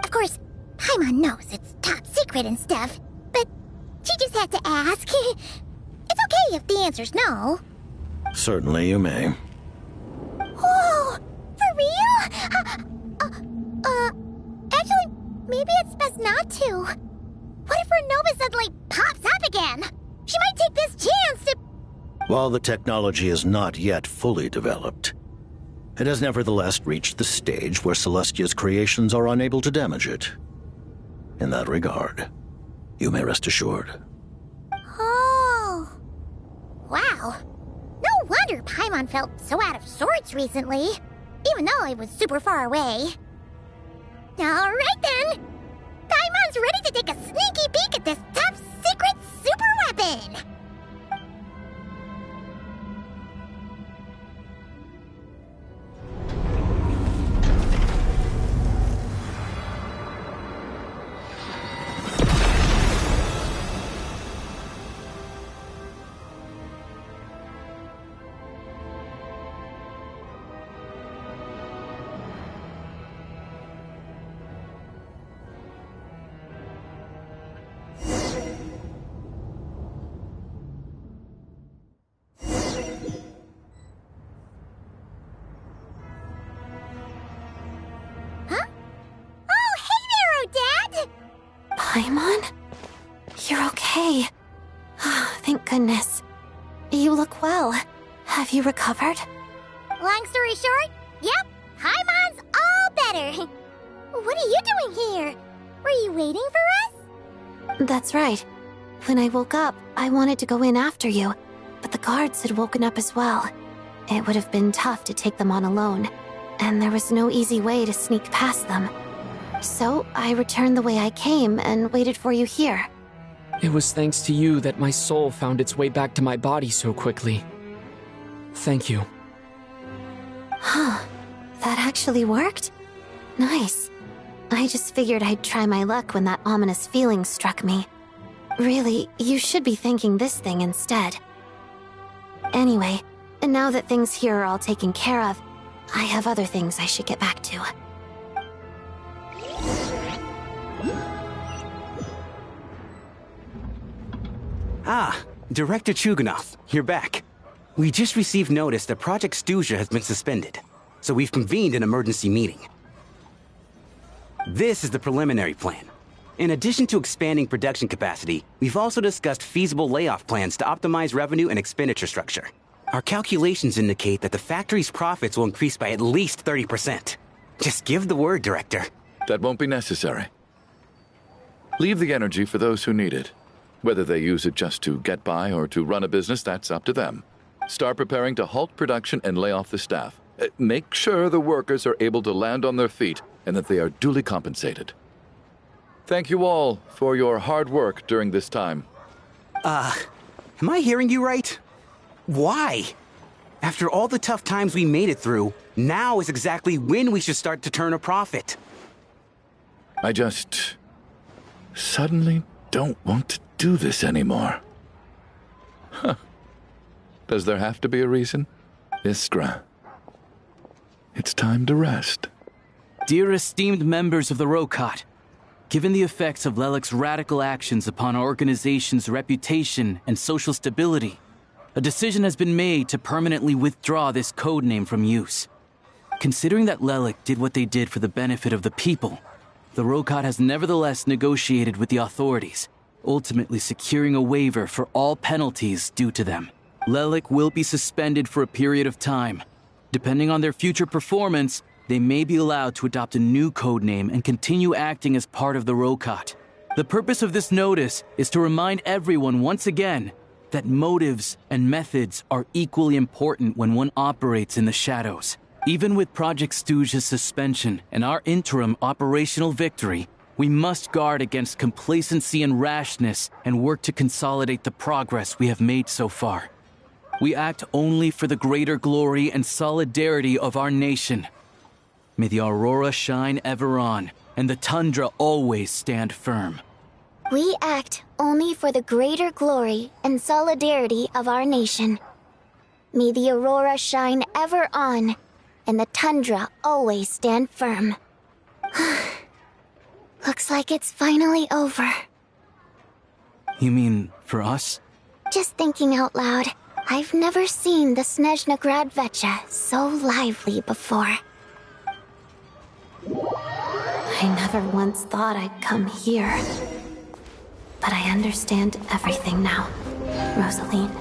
Of course, Paimon knows it's top secret and stuff, but she just had to ask. It's okay if the answer's no. Certainly you may. Whoa! For real? Actually, maybe it's best not to. What if her Nova suddenly pops up again? She might take this chance to... While the technology is not yet fully developed, it has nevertheless reached the stage where Celestia's creations are unable to damage it. In that regard, you may rest assured. Oh. Wow. No wonder Paimon felt so out of sorts recently, even though I was super far away. Alright then! Paimon's ready to take a sneaky peek at this top secret super weapon! Paimon? You're okay. Thank goodness. You look well. Have you recovered? Long story short, yep, Paimon's all better. What are you doing here? Were you waiting for us? That's right. When I woke up, I wanted to go in after you, but the guards had woken up as well. It would have been tough to take them on alone, and there was no easy way to sneak past them. So I returned the way I came and waited for you here. It was thanks to you that my soul found its way back to my body so quickly. Thank you. Huh. That actually worked? Nice. I just figured I'd try my luck when that ominous feeling struck me. Really, you should be thanking this thing instead. Anyway, now that things here are all taken care of, I have other things I should get back to. Ah, Director Chuganov, you're back. We just received notice that Project Stuja has been suspended, so we've convened an emergency meeting. This is the preliminary plan. In addition to expanding production capacity, we've also discussed feasible layoff plans to optimize revenue and expenditure structure. Our calculations indicate that the factory's profits will increase by at least 30%. Just give the word, Director. That won't be necessary. Leave the energy for those who need it. Whether they use it just to get by or to run a business, that's up to them. Start preparing to halt production and lay off the staff. Make sure the workers are able to land on their feet and that they are duly compensated. Thank you all for your hard work during this time. Am I hearing you right? Why? After all the tough times we made it through, now is exactly when we should start to turn a profit. I just suddenly don't want to do this anymore. Huh. Does there have to be a reason? Iskra. It's time to rest. Dear esteemed members of the Rokot, given the effects of Lelik's radical actions upon our organization's reputation and social stability, a decision has been made to permanently withdraw this codename from use. Considering that Lelik did what they did for the benefit of the people, the Rokot has nevertheless negotiated with the authorities, ultimately securing a waiver for all penalties due to them. Lelik will be suspended for a period of time. Depending on their future performance, they may be allowed to adopt a new codename and continue acting as part of the Rokot. The purpose of this notice is to remind everyone once again that motives and methods are equally important when one operates in the shadows. Even with Project Stooge's suspension and our interim operational victory, we must guard against complacency and rashness and work to consolidate the progress we have made so far. We act only for the greater glory and solidarity of our nation. May the aurora shine ever on, and the tundra always stand firm. We act only for the greater glory and solidarity of our nation. May the aurora shine ever on, and the tundra always stand firm. Looks like it's finally over. You mean for us? Just thinking out loud, I've never seen the Snezhna Grad Vecha so lively before. I never once thought I'd come here. But I understand everything now, Rosaline.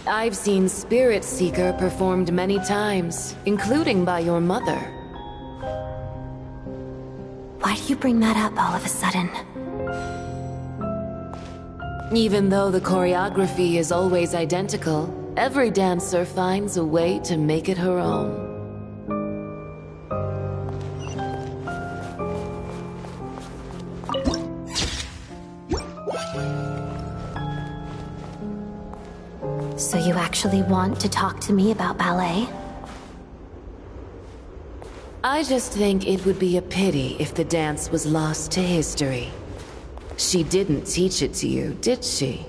I've seen Spirit Seeker performed many times, including by your mother. Why do you bring that up all of a sudden? Even though the choreography is always identical, every dancer finds a way to make it her own. So you actually want to talk to me about ballet? I just think it would be a pity if the dance was lost to history. She didn't teach it to you, did she?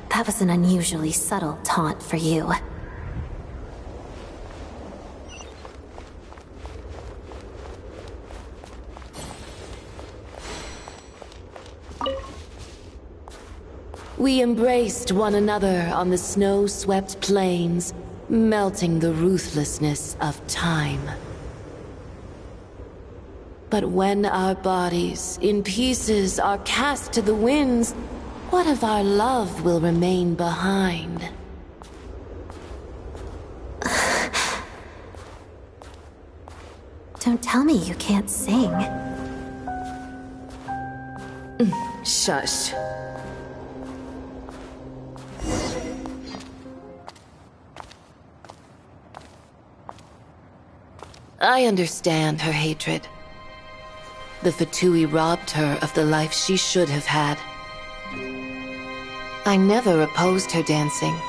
That was an unusually subtle taunt for you. We embraced one another on the snow-swept plains, melting the ruthlessness of time. But when our bodies, in pieces, are cast to the winds, what of our love will remain behind? Don't tell me you can't sing. Shush. I understand her hatred. The Fatui robbed her of the life she should have had. I never opposed her dancing.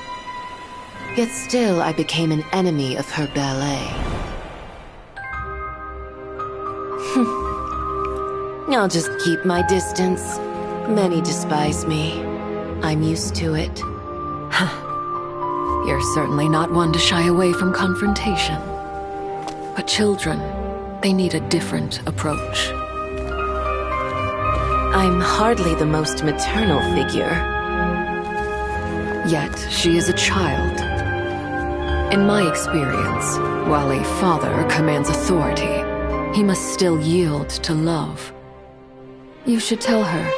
Yet still I became an enemy of her ballet. I'll just keep my distance. Many despise me. I'm used to it. You're certainly not one to shy away from confrontation. But children, they need a different approach. I'm hardly the most maternal figure. Yet, she is a child. In my experience, while a father commands authority, he must still yield to love. You should tell her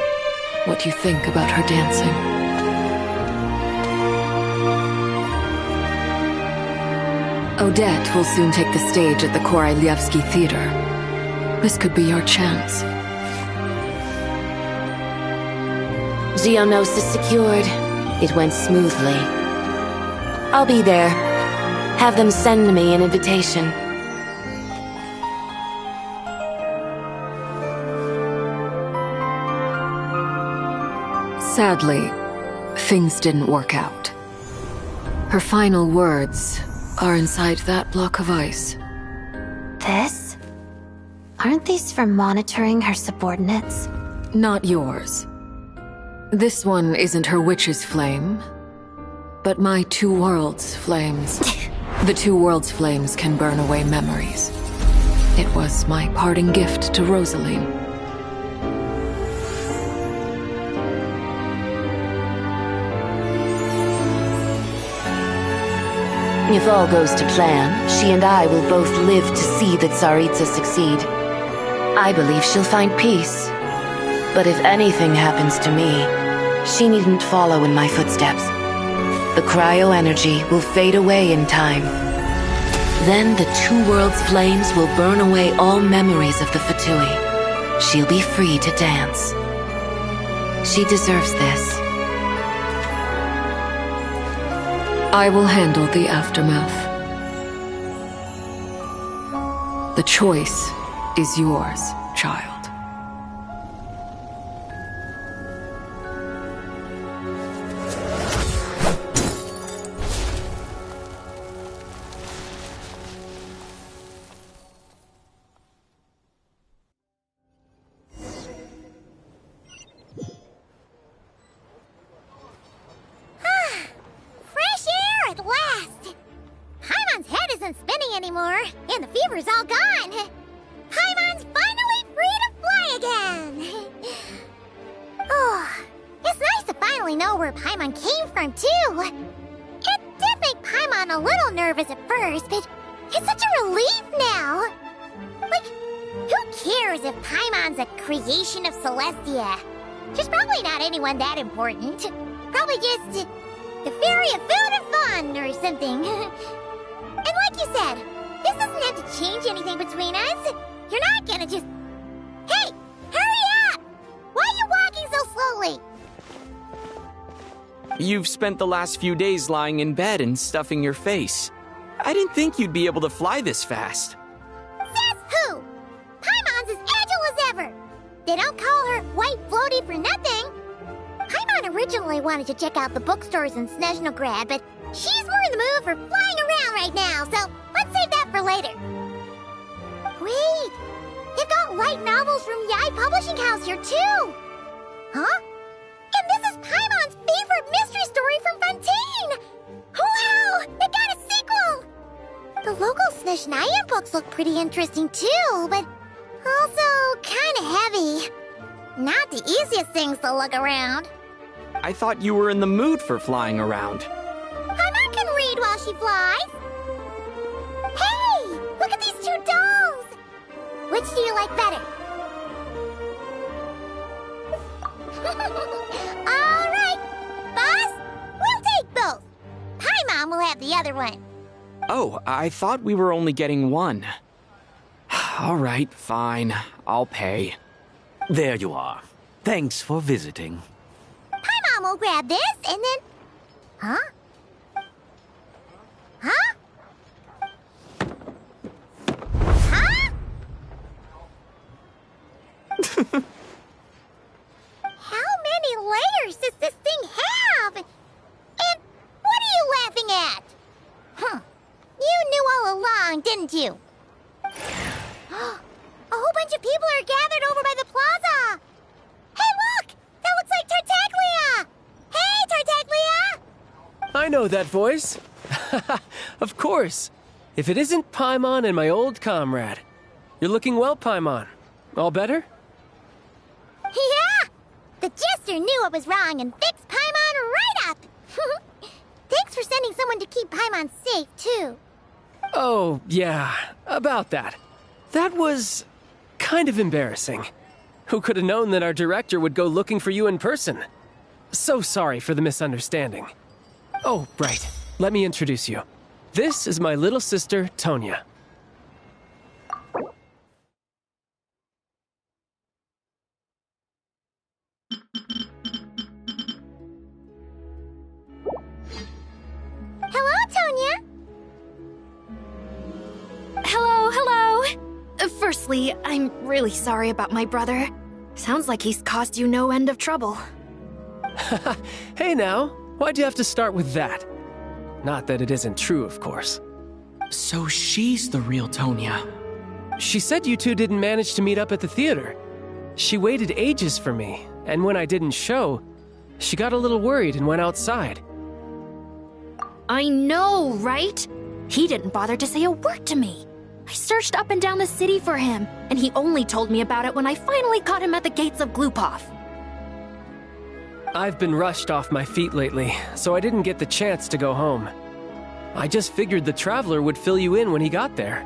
what you think about her dancing. Odette will soon take the stage at the Koralyevsky Theater. This could be your chance. Geonosis secured. It went smoothly. I'll be there. have them send me an invitation. Sadly, things didn't work out. Her final words are inside that block of ice. This? Aren't these for monitoring her subordinates? Not yours. This one isn't her witch's flame, but my two worlds' flames. The two worlds' flames can burn away memories. It was my parting gift to Rosaline. If all goes to plan, she and I will both live to see that Tsaritsa succeed. I believe she'll find peace. But if anything happens to me, she needn't follow in my footsteps. The cryo-energy will fade away in time. Then the two worlds' flames will burn away all memories of the Fatui. She'll be free to dance. She deserves this. I will handle the aftermath. The choice is yours, child. Fresh air at last! Paimon's head isn't spinning anymore, and the fever's all gone. Paimon's finally free to fly again! Oh, it's nice to finally know where Paimon came from, too. It did make Paimon a little nervous at first, but it's such a relief now. Like, who cares if Paimon's a creation of Celestia? She's probably not anyone that important. Probably just the fairy of food and fun or something. And like you said, this doesn't have to change anything between us. You're not gonna just... Hey! Hurry up! Why are you walking so slowly? You've spent the last few days lying in bed and stuffing your face. I didn't think you'd be able to fly this fast. Says who? Paimon's as agile as ever. They don't call her White Floaty for nothing. Paimon originally wanted to check out the bookstores in Snezhnograd, but she's more in the mood for flying around right now, so let's save that for later. Wait, they've got light novels from Yai Publishing House here too. Huh? And this is Paimon's favorite mystery story from Fontaine! Wow! It got a sequel! The local Snezhnaya books look pretty interesting too, but also kinda heavy. Not the easiest things to look around. I thought you were in the mood for flying around. Paimon can read while she flies. Hey! Look at these two dolls! Which do you like better? Alright! Boss, we'll take both. Paimon will have the other one. Oh, I thought we were only getting one. All right, fine. I'll pay. There you are. Thanks for visiting. Paimon will grab this and then... Huh? Huh? Huh? How many layers does this thing have? And what are you laughing at? Huh. You knew all along, didn't you? A whole bunch of people are gathered over by the plaza. Hey, look! That looks like Tartaglia! Hey, Tartaglia! I know that voice. Of course. If it isn't Paimon and my old comrade. You're looking well, Paimon. All better? Yeah! The Jester knew what was wrong and fixed Paimon right up! Thanks for sending someone to keep Paimon safe, too. Oh, yeah. About that. That was... kind of embarrassing. Who could have known that our director would go looking for you in person? So sorry for the misunderstanding. Oh, right. Let me introduce you. This is my little sister, Tonya. Hello, Tonya. Firstly, I'm really sorry about my brother. Sounds like he's caused you no end of trouble. Hey now, why'd you have to start with that? Not that it isn't true, of course. So she's the real Tonya. She said you two didn't manage to meet up at the theater. She waited ages for me, and when I didn't show, she got a little worried and went outside. I know, right? He didn't bother to say a word to me. I searched up and down the city for him, and he only told me about it when I finally caught him at the gates of Glupov. I've been rushed off my feet lately, so I didn't get the chance to go home. I just figured the Traveler would fill you in when he got there.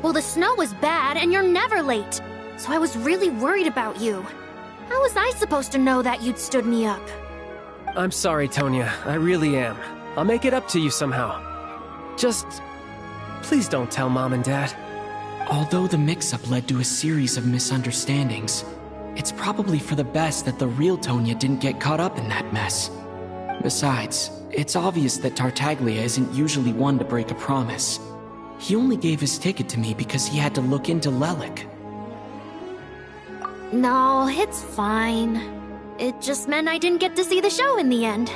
Well, the snow was bad, and you're never late, so I was really worried about you. How was I supposed to know that you'd stood me up? I'm sorry, Tonya. I really am. I'll make it up to you somehow. Just... please don't tell Mom and Dad. Although the mix-up led to a series of misunderstandings, it's probably for the best that the real Tonya didn't get caught up in that mess. Besides, it's obvious that Tartaglia isn't usually one to break a promise. He only gave his ticket to me because he had to look into Lelik. No, it's fine. It just meant I didn't get to see the show in the end.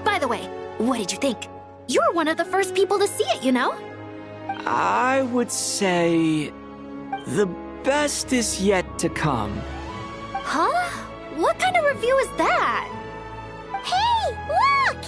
By the way, what did you think? You were one of the first people to see it, you know? I would say... the best is yet to come. Huh? What kind of review is that? Hey, look!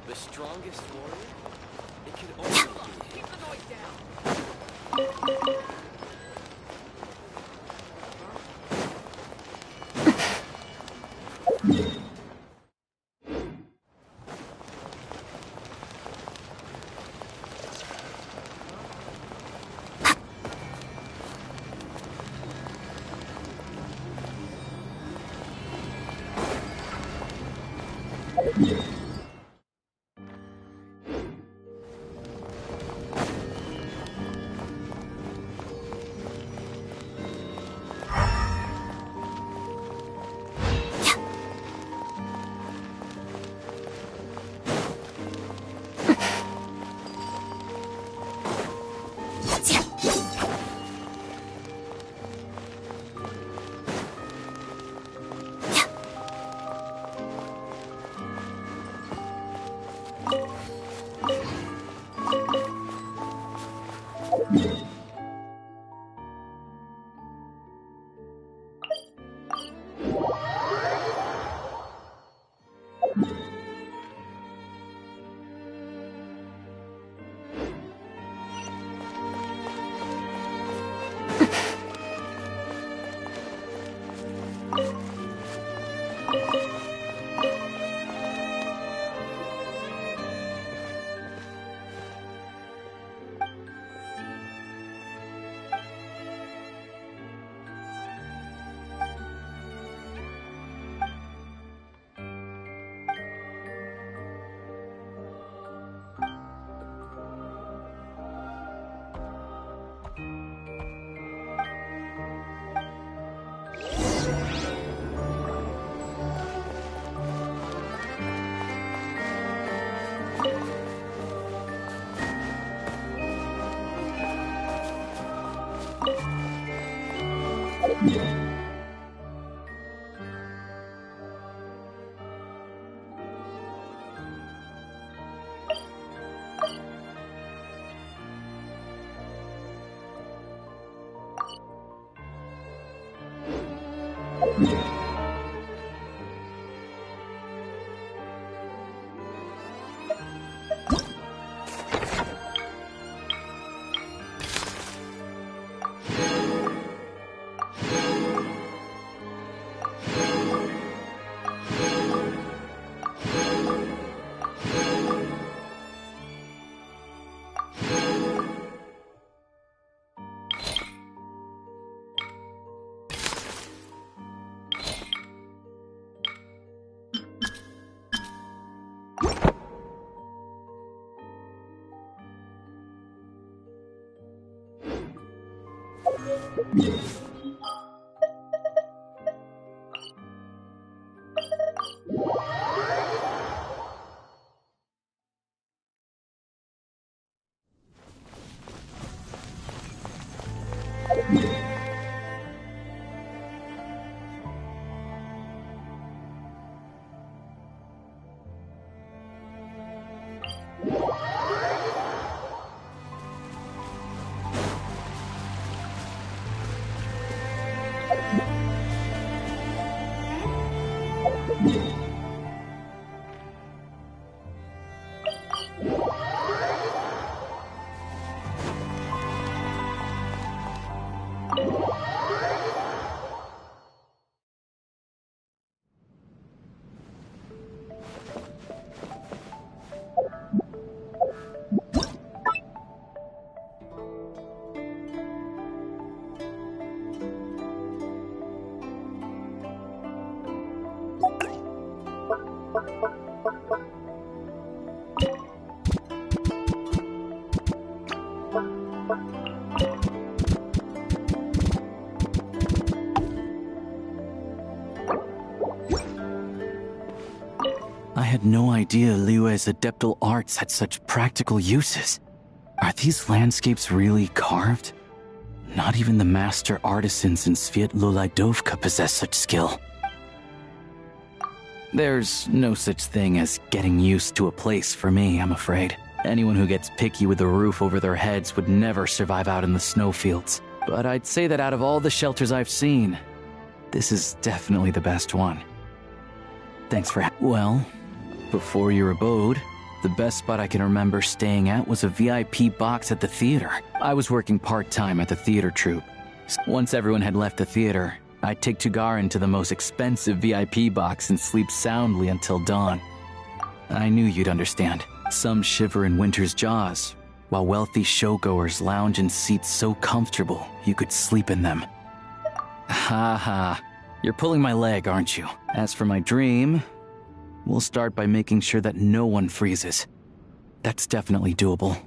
The strongest warrior? It could only be. Keep the noise down! I had no idea Liyue's adeptal arts had such practical uses. Are these landscapes really carved? Not even the master artisans in Svietlolaidovka possess such skill. There's no such thing as getting used to a place for me, I'm afraid. Anyone who gets picky with a roof over their heads would never survive out in the snowfields. But I'd say that out of all the shelters I've seen, this is definitely the best one. Thanks for well, before your abode, the best spot I can remember staying at was a VIP box at the theater. I was working part-time at the theater troupe. Once everyone had left the theater, I'd take Tugarin to the most expensive VIP box and sleep soundly until dawn. I knew you'd understand. Some shiver in winter's jaws, while wealthy showgoers lounge in seats so comfortable you could sleep in them. Ha ha. You're pulling my leg, aren't you? As for my dream, we'll start by making sure that no one freezes. That's definitely doable.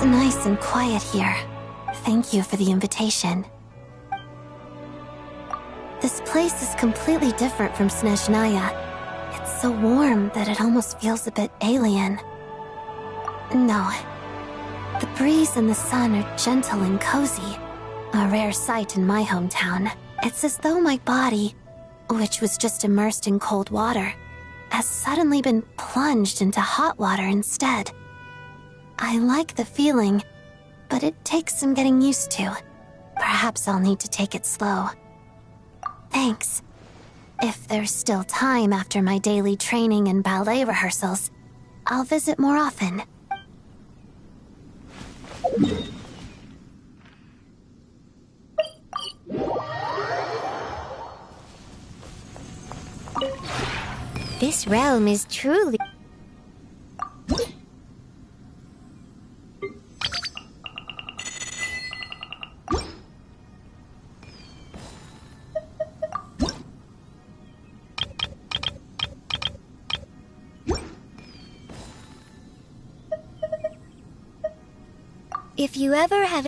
It's nice and quiet here. Thank you for the invitation. This place is completely different from Snezhnaya. It's so warm that it almost feels a bit alien. No. The breeze and the sun are gentle and cozy. A rare sight in my hometown. It's as though my body, which was just immersed in cold water, has suddenly been plunged into hot water instead. I like the feeling, but it takes some getting used to. Perhaps I'll need to take it slow. Thanks. If there's still time after my daily training and ballet rehearsals, I'll visit more often. This realm is truly... If you ever have...